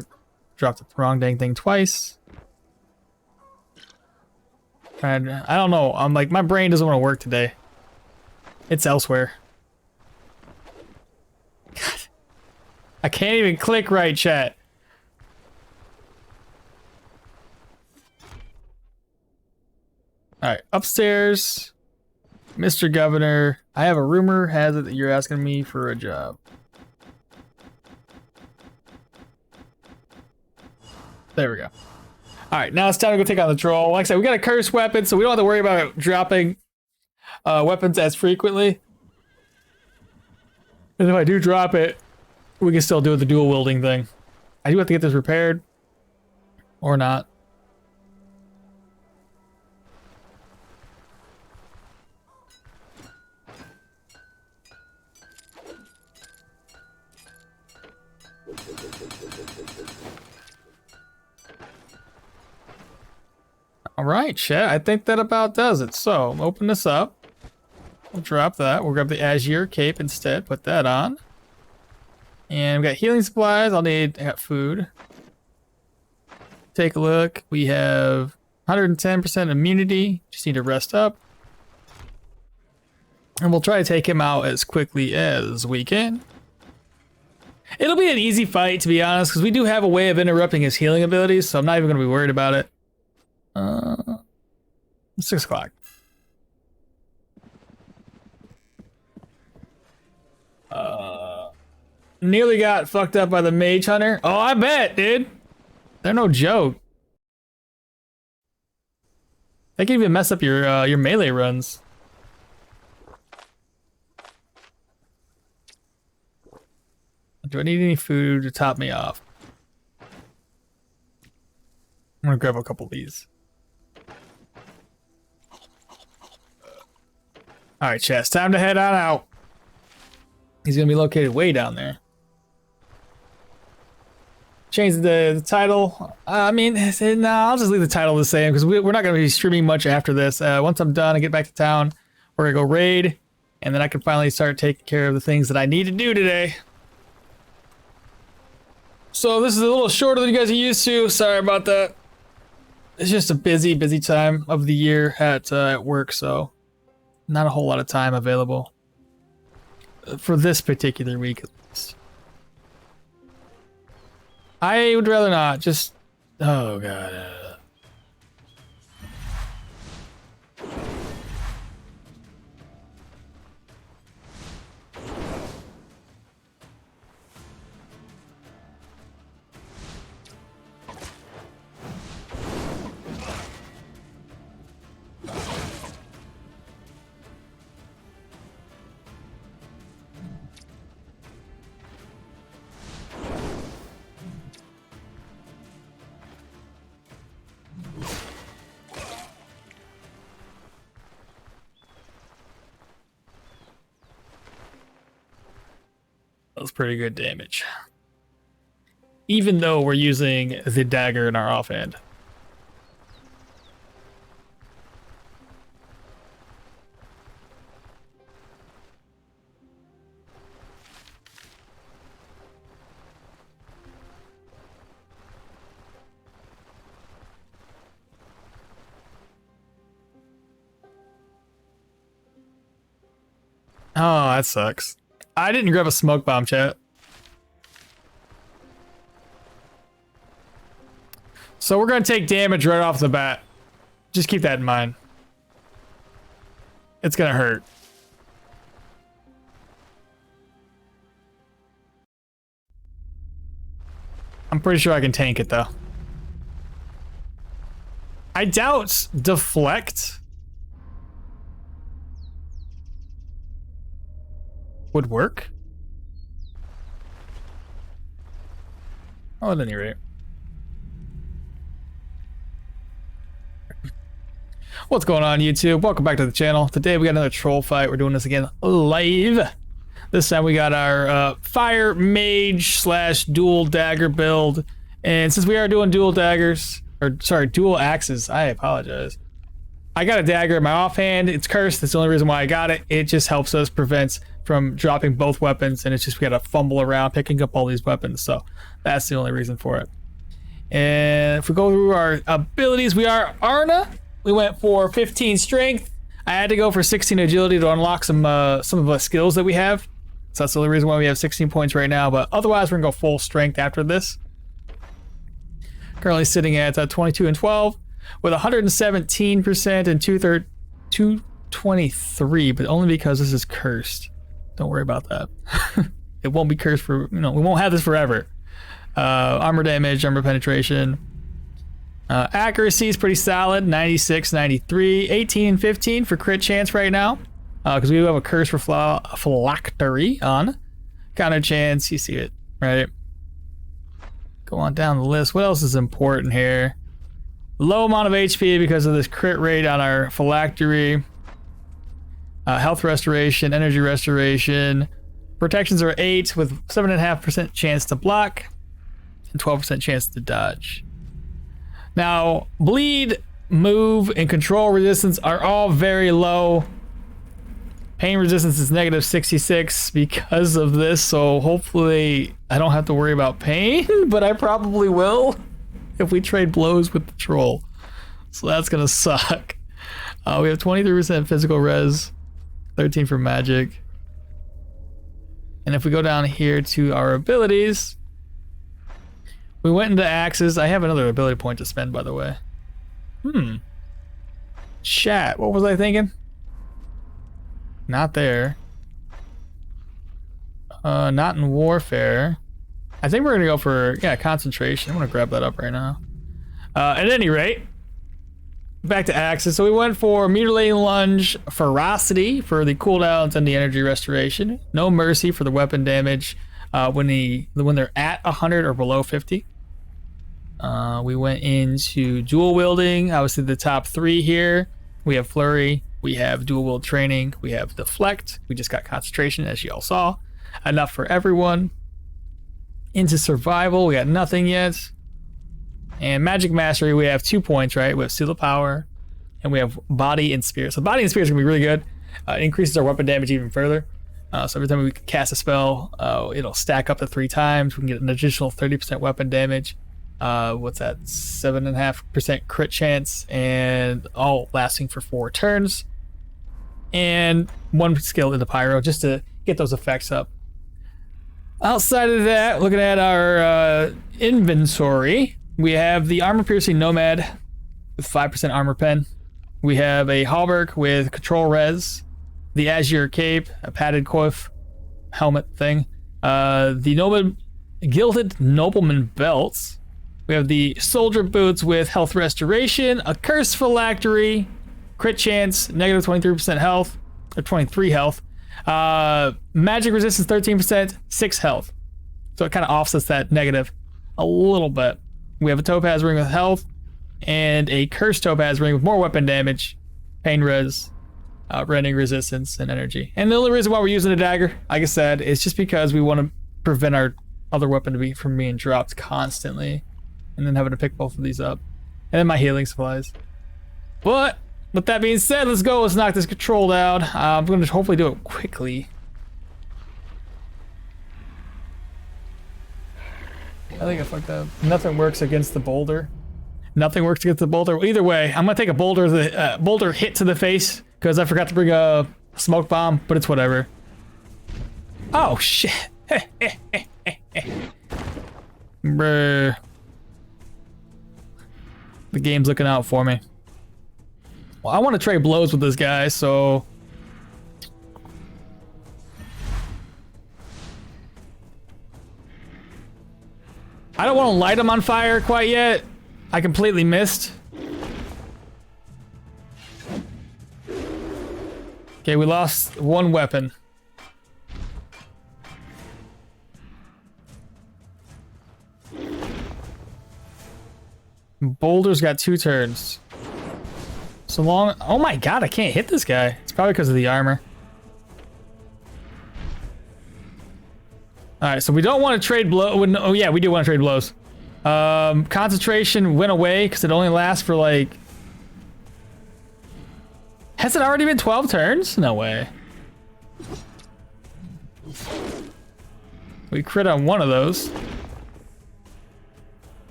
dropped the wrong dang thing twice. And I don't know. I'm like, my brain doesn't want to work today. It's elsewhere. God. I can't even click right, chat. Alright, upstairs. Mr. Governor, I have a rumor has it that you're asking me for a job. There we go. Alright, now it's time to go take on the troll. Like I said, we got a cursed weapon, so we don't have to worry about dropping weapons as frequently. And if I do drop it, we can still do the dual wielding thing. I do have to get this repaired. Or not. Alright, chat. I think that about does it. So, open this up. We'll drop that. We'll grab the Azure cape instead. Put that on. And we got healing supplies. I'll need food. Take a look. We have 110% immunity. Just need to rest up. And we'll try to take him out as quickly as we can. It'll be an easy fight, to be honest, because we do have a way of interrupting his healing abilities, so I'm not even going to be worried about it. 6 o'clock. Nearly got fucked up by the mage hunter. Oh, I bet, dude. They're no joke. They can even mess up your melee runs. Do I need any food to top me off? I'm gonna grab a couple of these. Alright, chat, time to head on out. He's gonna be located way down there. Change the title. I mean, no, I'll just leave the title the same because we're not gonna be streaming much after this. Once I'm done and get back to town, we're gonna go raid, and then I can finally start taking care of the things that I need to do today. So this is a little shorter than you guys are used to. Sorry about that. It's just a busy time of the year at work, so not a whole lot of time available for this particular week at least. I would rather not. Just, oh god. That was pretty good damage. Even though we're using the dagger in our offhand. Oh, that sucks. I didn't grab a smoke bomb, chat. So we're gonna take damage right off the bat. Just keep that in mind. It's gonna hurt. I'm pretty sure I can tank it though. I doubt deflect would work. Oh, at any rate. What's going on, YouTube? Welcome back to the channel. Today we got another troll fight. We're doing this again live. This time we got our fire mage slash dual dagger build. And since we are doing dual daggers, or sorry, dual axes, I apologize. I got a dagger in my offhand. It's cursed. That's the only reason why I got it. It just helps us prevent from dropping both weapons, and it's just we gotta fumble around picking up all these weapons. So that's the only reason for it. And if we go through our abilities, we are Arna. We went for 15 strength. I had to go for 16 agility to unlock some of the skills that we have. So that's the only reason why we have 16 points right now. But otherwise, we're gonna go full strength after this. Currently sitting at 22 and 12 with 117% and 223, but only because this is cursed. Don't worry about that. It won't be cursed for, we won't have this forever. Armor damage, armor penetration. Accuracy is pretty solid, 96, 93, 18, and 15 for crit chance right now. Because we do have a curse for phylactery on. Counter chance, you see it, right? Go on down the list. What else is important here? Low amount of HP because of this crit rate on our phylactery. Health restoration, energy restoration. Protections are 8 with 7.5% chance to block and 12% chance to dodge. Now, bleed, move, and control resistance are all very low. Pain resistance is negative 66 because of this, so hopefully I don't have to worry about pain, but I probably will if we trade blows with the troll. So that's gonna suck. We have 23% physical res, 13 for magic. And if we go down here to our abilities, we went into axes. I have another ability point to spend, by the way. Chat, what was I thinking? Not there. Not in warfare. I think we're gonna go for, yeah, concentration. I'm gonna grab that up right now. At any rate, back to axes. So we went for mutilating lunge, ferocity for the cooldowns and the energy restoration. No mercy for the weapon damage when they're at 100 or below 50. We went into dual wielding. Obviously the top 3 here. We have flurry, we have dual wield training, we have deflect. We just got concentration, as you all saw. Enough for everyone. Into survival, we got nothing yet. And magic mastery, we have 2 points, right? We have seal of power, and we have body and spear. So body and spear is gonna be really good. It increases our weapon damage even further. So every time we cast a spell, it'll stack up to 3 times. We can get an additional 30% weapon damage. What's that? 7.5% crit chance, and all lasting for 4 turns. And 1 skill into pyro just to get those effects up. Outside of that, looking at our inventory, we have the armor-piercing Nomad with 5% armor pen. We have a Hauberk with control res, the Azure Cape, a padded coif helmet thing, the Gilded Nobleman belts. We have the Soldier Boots with health restoration, a Curse Phylactery, crit chance, negative 23% health, or 23 health. Magic resistance 13%, 6 health. So it kind of offsets that negative a little bit. We have a Topaz ring with health, and a Cursed Topaz ring with more weapon damage, pain res, rending resistance, and energy. And the only reason why we're using a dagger, like I said, is just because we want to prevent our other weapon from being dropped constantly, and then having to pick both of these up. And then my healing supplies. But with that being said, let's go. Let's knock this control down. I'm going to hopefully do it quickly. I think I fucked up. Nothing works against the boulder. Nothing works against the boulder. Well, either way, I'm going to take a boulder hit to the face because I forgot to bring a smoke bomb, but it's whatever. Oh, shit. Brr. The game's looking out for me. Well, I want to trade blows with this guy, so... I don't want to light him on fire quite yet. I completely missed. Okay, we lost one weapon. Boulder's got 2 turns. So long. Oh my god, I can't hit this guy. It's probably because of the armor. Alright, so we don't want to trade blow. Oh yeah, we do want to trade blows. Concentration went away because it only lasts for like... Has it already been 12 turns? No way. We crit on one of those.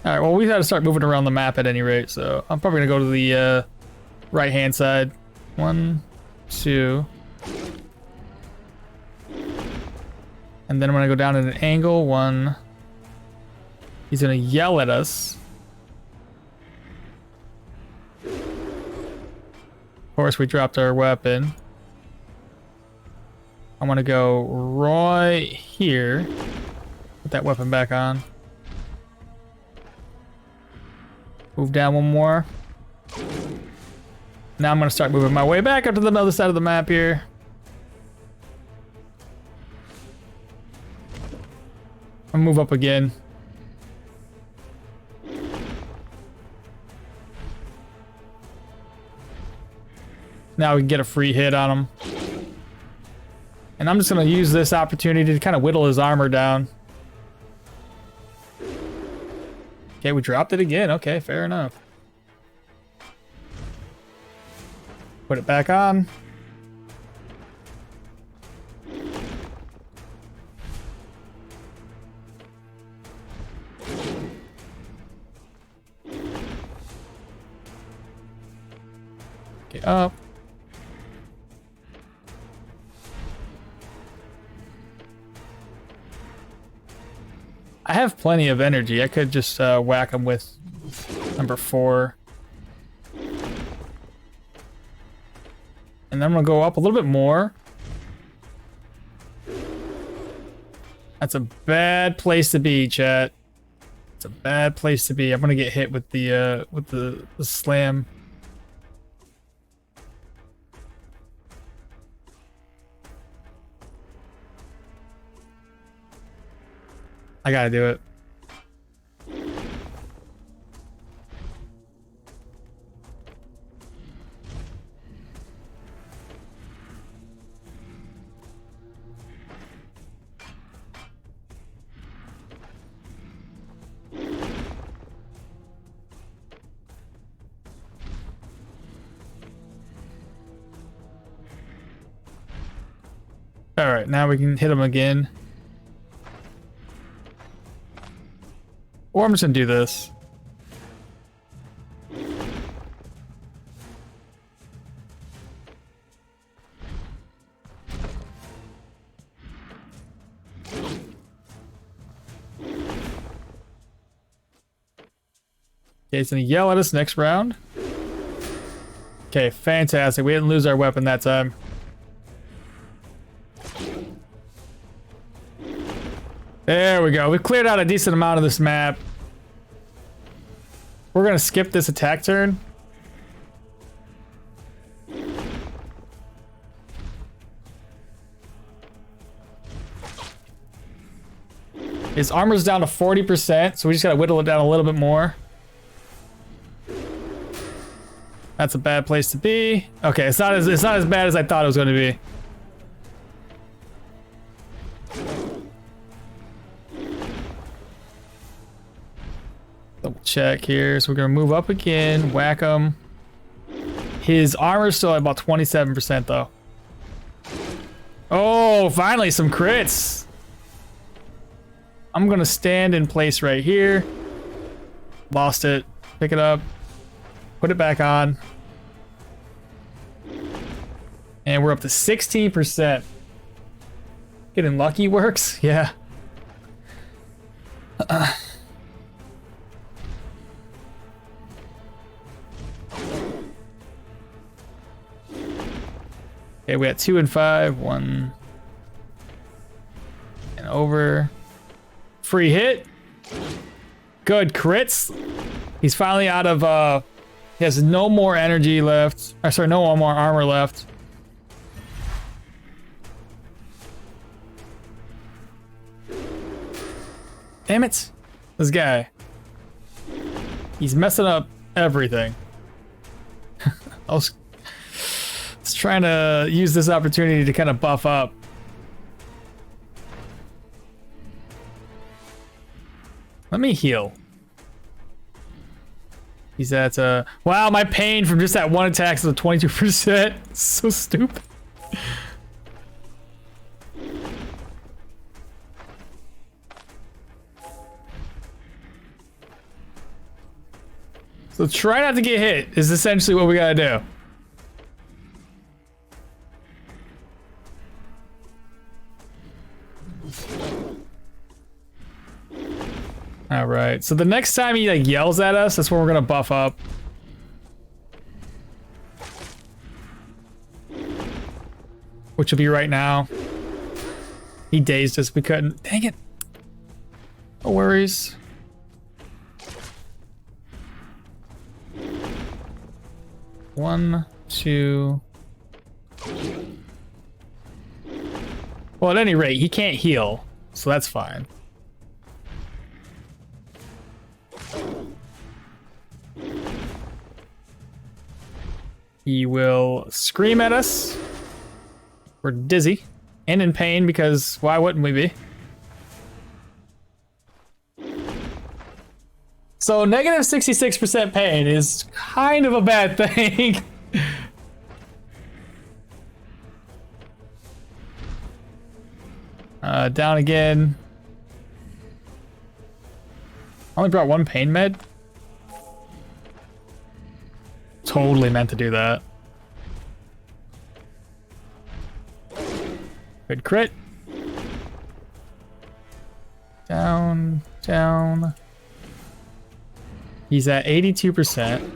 Alright, well, we gotta start moving around the map at any rate, so I'm probably gonna go to the right-hand side. 1, 2. And then I'm gonna go down at an angle. 1. He's gonna yell at us. Of course, we dropped our weapon. I'm gonna go right here. Put that weapon back on. Move down one more. Now I'm gonna start moving my way back up to the other side of the map here. I'll move up again. Now we can get a free hit on him. And I'm just gonna use this opportunity to kind of whittle his armor down. Okay, we dropped it again. Okay, fair enough. Put it back on. Okay, up. I have plenty of energy. I could just whack him with number 4. And then I'm gonna go up a little bit more. That's a bad place to be, chat. It's a bad place to be. I'm gonna get hit with the slam. I gotta do it. All right, now we can hit him again. Or I'm just gonna do this. Okay, he's gonna yell at us next round. Okay, fantastic. We didn't lose our weapon that time. There we go. We've cleared out a decent amount of this map. We're gonna skip this attack turn. His armor's down to 40%, so we just gotta whittle it down a little bit more. That's a bad place to be. Okay, it's not as bad as I thought it was gonna be. Double check here. So we're gonna move up again, whack him. His armor's still at about 27% though. Oh, finally some crits. I'm gonna stand in place right here. Lost it. Pick it up. Put it back on. And we're up to 16%. Getting lucky works? Yeah. Okay, we got 2 and 5. 1. And over. Free hit. Good crits. He's finally out of, he has no more energy left. Sorry, no more armor left. Damn it. This guy. He's messing up everything. I was trying to use this opportunity to kind of buff up. Let me heal. He's at, wow, my pain from just that one attack is 22%. So stupid. So try not to get hit is essentially what we gotta do. All right, so the next time he like yells at us, that's when we're gonna buff up. Which will be right now. He dazed us, we couldn't. Dang it. No worries. One, two. Well, at any rate, he can't heal, so that's fine. He will scream at us. We're dizzy and in pain because why wouldn't we be? So negative 66% pain is kind of a bad thing. Down again. I only brought 1 pain med. Totally meant to do that. Good crit. Down, down. He's at 82%.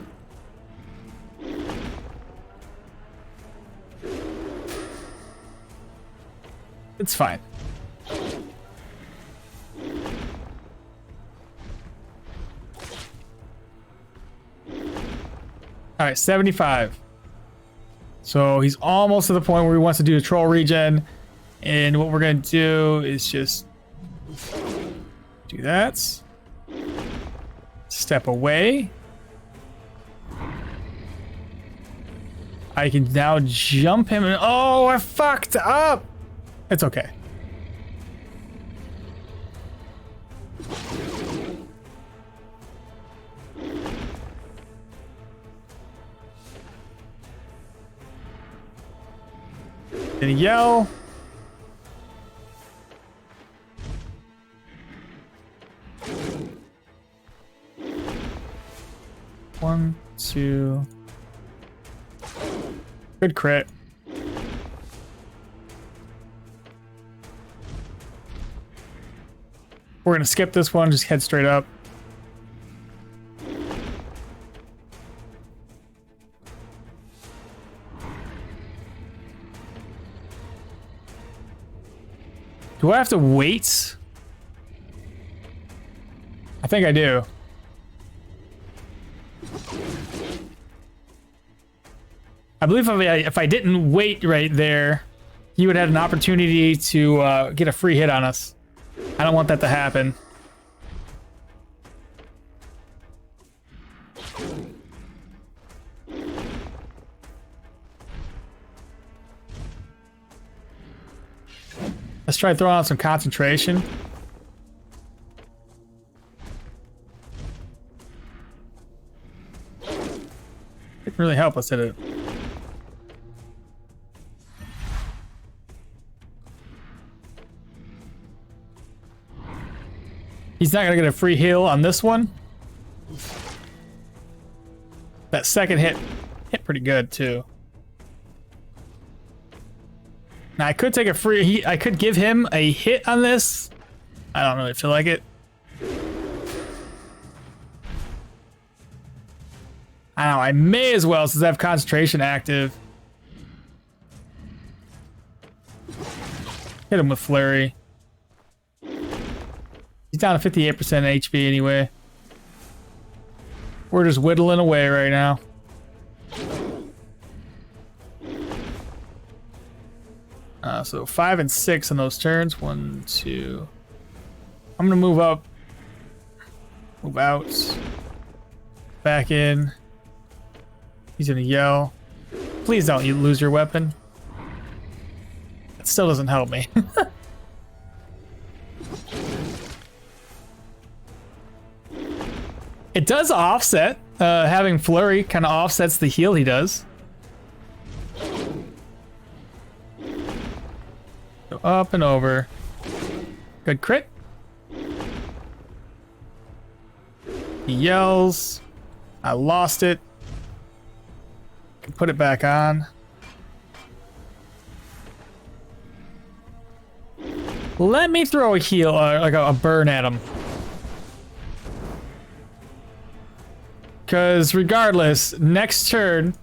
It's fine. All right, 75. So he's almost to the point where he wants to do a troll regen. And what we're gonna do is just do that. Step away. I can now jump him and oh, I fucked up. It's okay. Gonna yell. One, two. Good crit. We're gonna skip this one, just head straight up. Do I have to wait? I think I do. I believe if I didn't wait right there, he would have had an opportunity to get a free hit on us. I don't want that to happen. Let's try throwing out some concentration. Didn't really help us, did it? He's not gonna get a free heal on this one. That second hit hit pretty good too. Now I could take a free. I could give him a hit on this. I don't really feel like it. I don't know. I may as well since I have concentration active. Hit him with flurry. He's down to 58% HP anyway. We're just whittling away right now. So 5 and 6 on those turns. 1, 2. I'm gonna move up. Move out. Back in. He's gonna yell. Please don't you lose your weapon. It still doesn't help me. It does offset. Having flurry kind of offsets the heal he does. Go up and over. Good crit. He yells. I lost it. Can put it back on. Let me throw a heal, like a burn at him. Because regardless, next turn,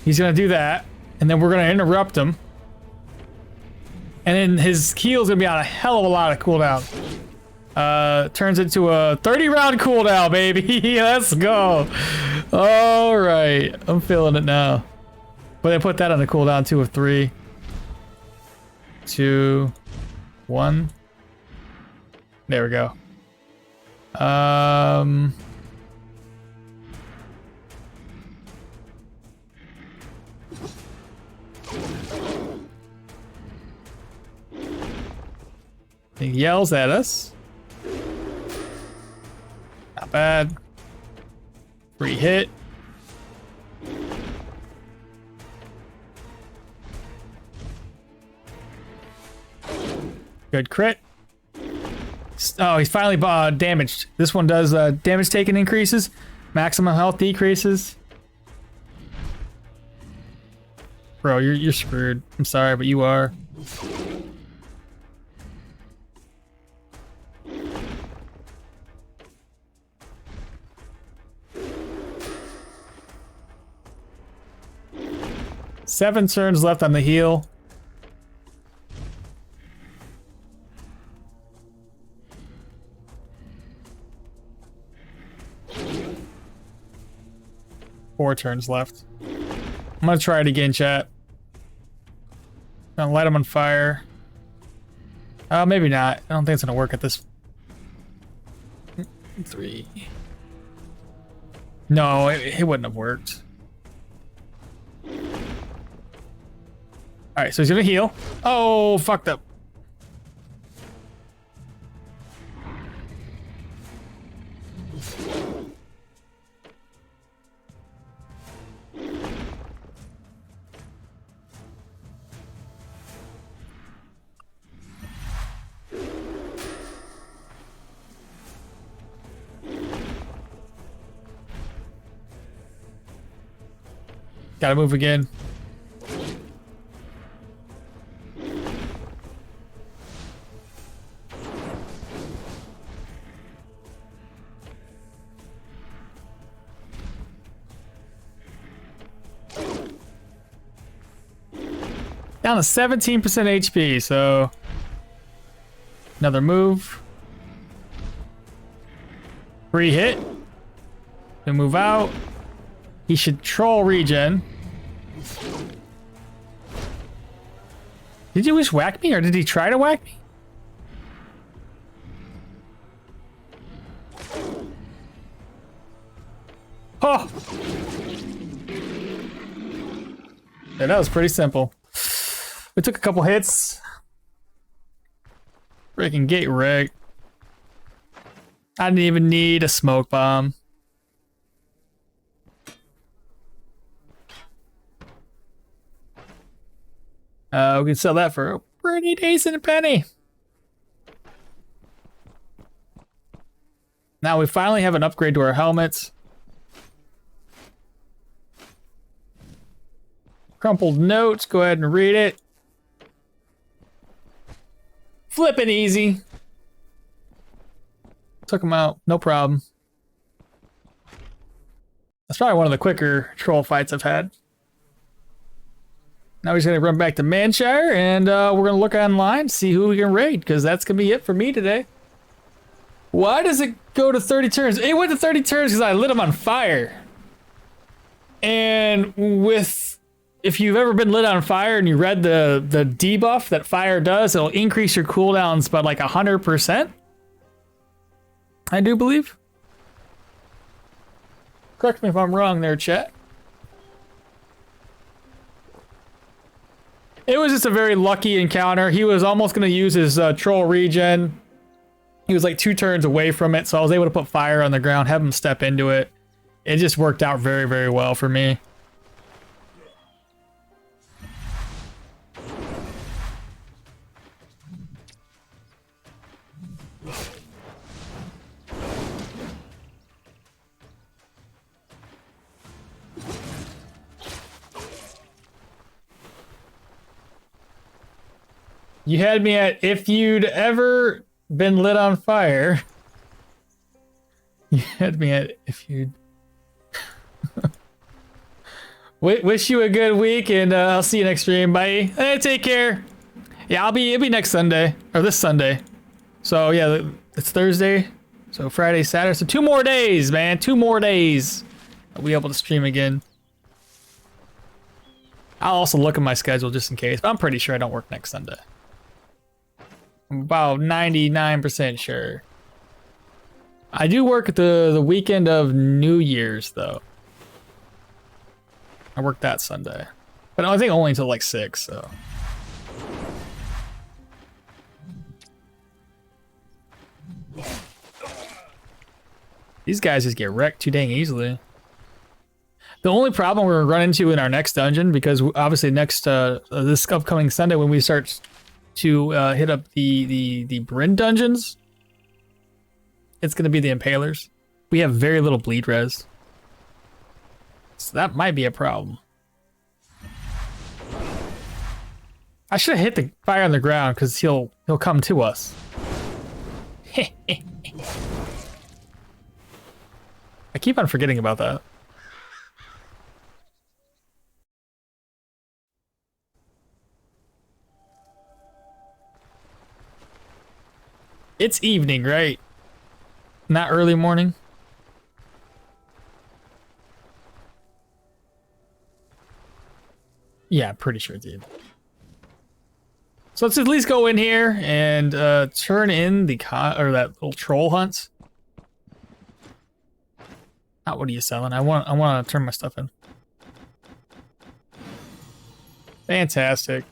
he's going to do that. And then we're going to interrupt him. And then his heal's going to be on a hell of a lot of cooldown. Turns into a 30-round cooldown, baby. Let's go. All right. I'm feeling it now. But I put that on a cooldown too of 3, 2, 1. There we go. He yells at us. Not bad. Free hit. Good crit. Oh, he's finally damaged. This one does damage taken increases. Maximum health decreases. Bro, you're screwed. I'm sorry, but you are. Seven turns left on the heal. Four turns left. I'm gonna try it again, chat. Gonna light him on fire. Maybe not. I don't think it's gonna work at this. 3. No, it wouldn't have worked. Alright, so he's gonna heal. Oh, fucked up. Gotta move again. Down to 17% HP, so Another move. Free hit. Then move out. He should troll regen. Did he just whack me, or did he try to whack me? Oh! Yeah, that was pretty simple. We took a couple hits. Freaking gate wreck. I didn't even need a smoke bomb. We can sell that for a pretty decent penny. Now we finally have an upgrade to our helmets. Crumpled notes, go ahead and read it. Flipping easy. Took him out, no problem. That's probably one of the quicker troll fights I've had. Now we're just gonna run back to Manshire and we're gonna look online, see who we can raid, because that's gonna be it for me today. Why does it go to 30 turns? It went to 30 turns because I lit him on fire. And if you've ever been lit on fire and you read the debuff that fire does, it'll increase your cooldowns by like 100%. I do believe. Correct me if I'm wrong there, chat. It was just a very lucky encounter. He was almost going to use his troll regen. He was like 2 turns away from it, so I was able to put fire on the ground, have him step into it. It just worked out very, very well for me. You had me at if you'd ever been lit on fire. You had me at if you'd... Wish you a good week, and I'll see you next stream. Bye. Hey, take care. Yeah, it'll be next Sunday, or this Sunday. So yeah, it's Thursday. So Friday, Saturday. So 2 more days, man. 2 more days. I'll be able to stream again. I'll also look at my schedule just in case, but I'm pretty sure I don't work next Sunday. I'm about 99% sure. I do work the weekend of New Year's though. I work that Sunday, but I think only until like 6. So. These guys just get wrecked too dang easily. The only problem we're gonna run into in our next dungeon, because obviously next this upcoming Sunday when we start to hit up the Bryn dungeons, it's gonna be the Impalers. We have very little bleed res, so that might be a problem. I should have hit the fire on the ground because he'll come to us. I keep on forgetting about that. It's evening, right? Not early morning. Yeah, I'm pretty sure it's evening. So let's at least go in here and turn in the that little troll hunts. What are you selling? I want to turn my stuff in. Fantastic.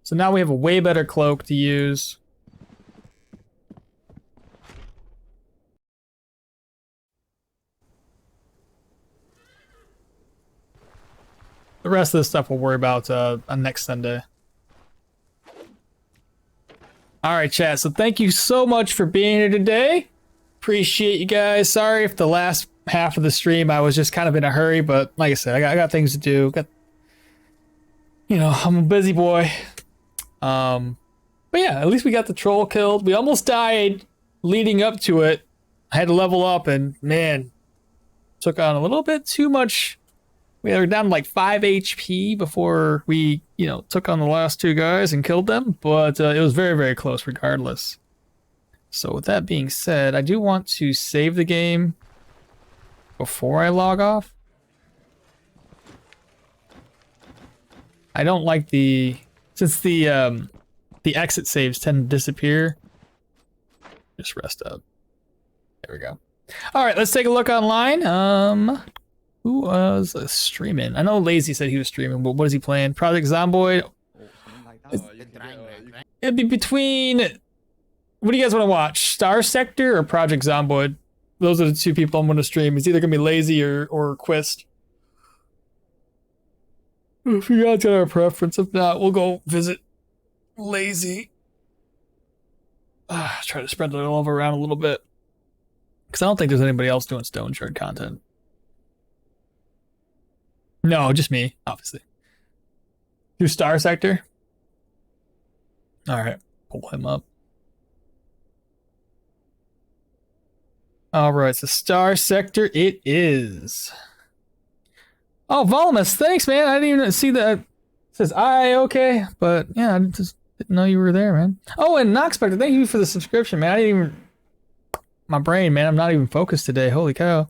So now we have a way better cloak to use. The rest of the stuff we'll worry about on next Sunday. All right, chat. So thank you so much for being here today. Appreciate you guys. Sorry if the last half of the stream I was just kind of in a hurry, but like I said, I got things to do. I'm a busy boy. But yeah, at least we got the troll killed. We almost died leading up to it. I had to level up, and man, took on a little bit too much We were down to like 5 HP before we, you know, took on the last two guys and killed them, but it was very, very close regardless. So with that being said, I do want to save the game before I log off. I don't like since the exit saves tend to disappear. Just rest up. There we go. All right, let's take a look online. Who was streaming? I know Lazy said he was streaming, but what is he playing? Project Zomboid. It'd be between. What do you guys want to watch? Star Sector or Project Zomboid? Those are the two people I'm going to stream. It's either going to be Lazy or Quist. If you guys got our preference, if not, we'll go visit Lazy. Try to spread the love around a little bit. Because I don't think there's anybody else doing Stoneshard content. No, just me, obviously. Do Star Sector? Alright, pull him up. Alright, so Star Sector it is. Oh, Volmus, thanks, man. I didn't even see that. It says okay, but yeah, I just didn't know you were there, man. Oh, and Noxpector, thank you for the subscription, man. I didn't even... My brain, man, I'm not even focused today. Holy cow.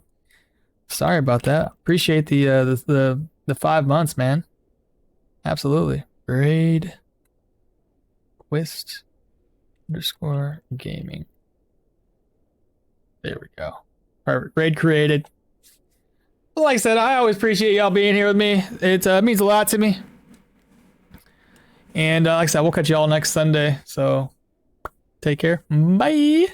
Sorry about that. Appreciate the 5 months, man. Absolutely. Raid Quist _ gaming. There we go. Perfect. Raid created. Like I said, I always appreciate y'all being here with me. It means a lot to me. And like I said, we'll catch y'all next Sunday. So take care. Bye.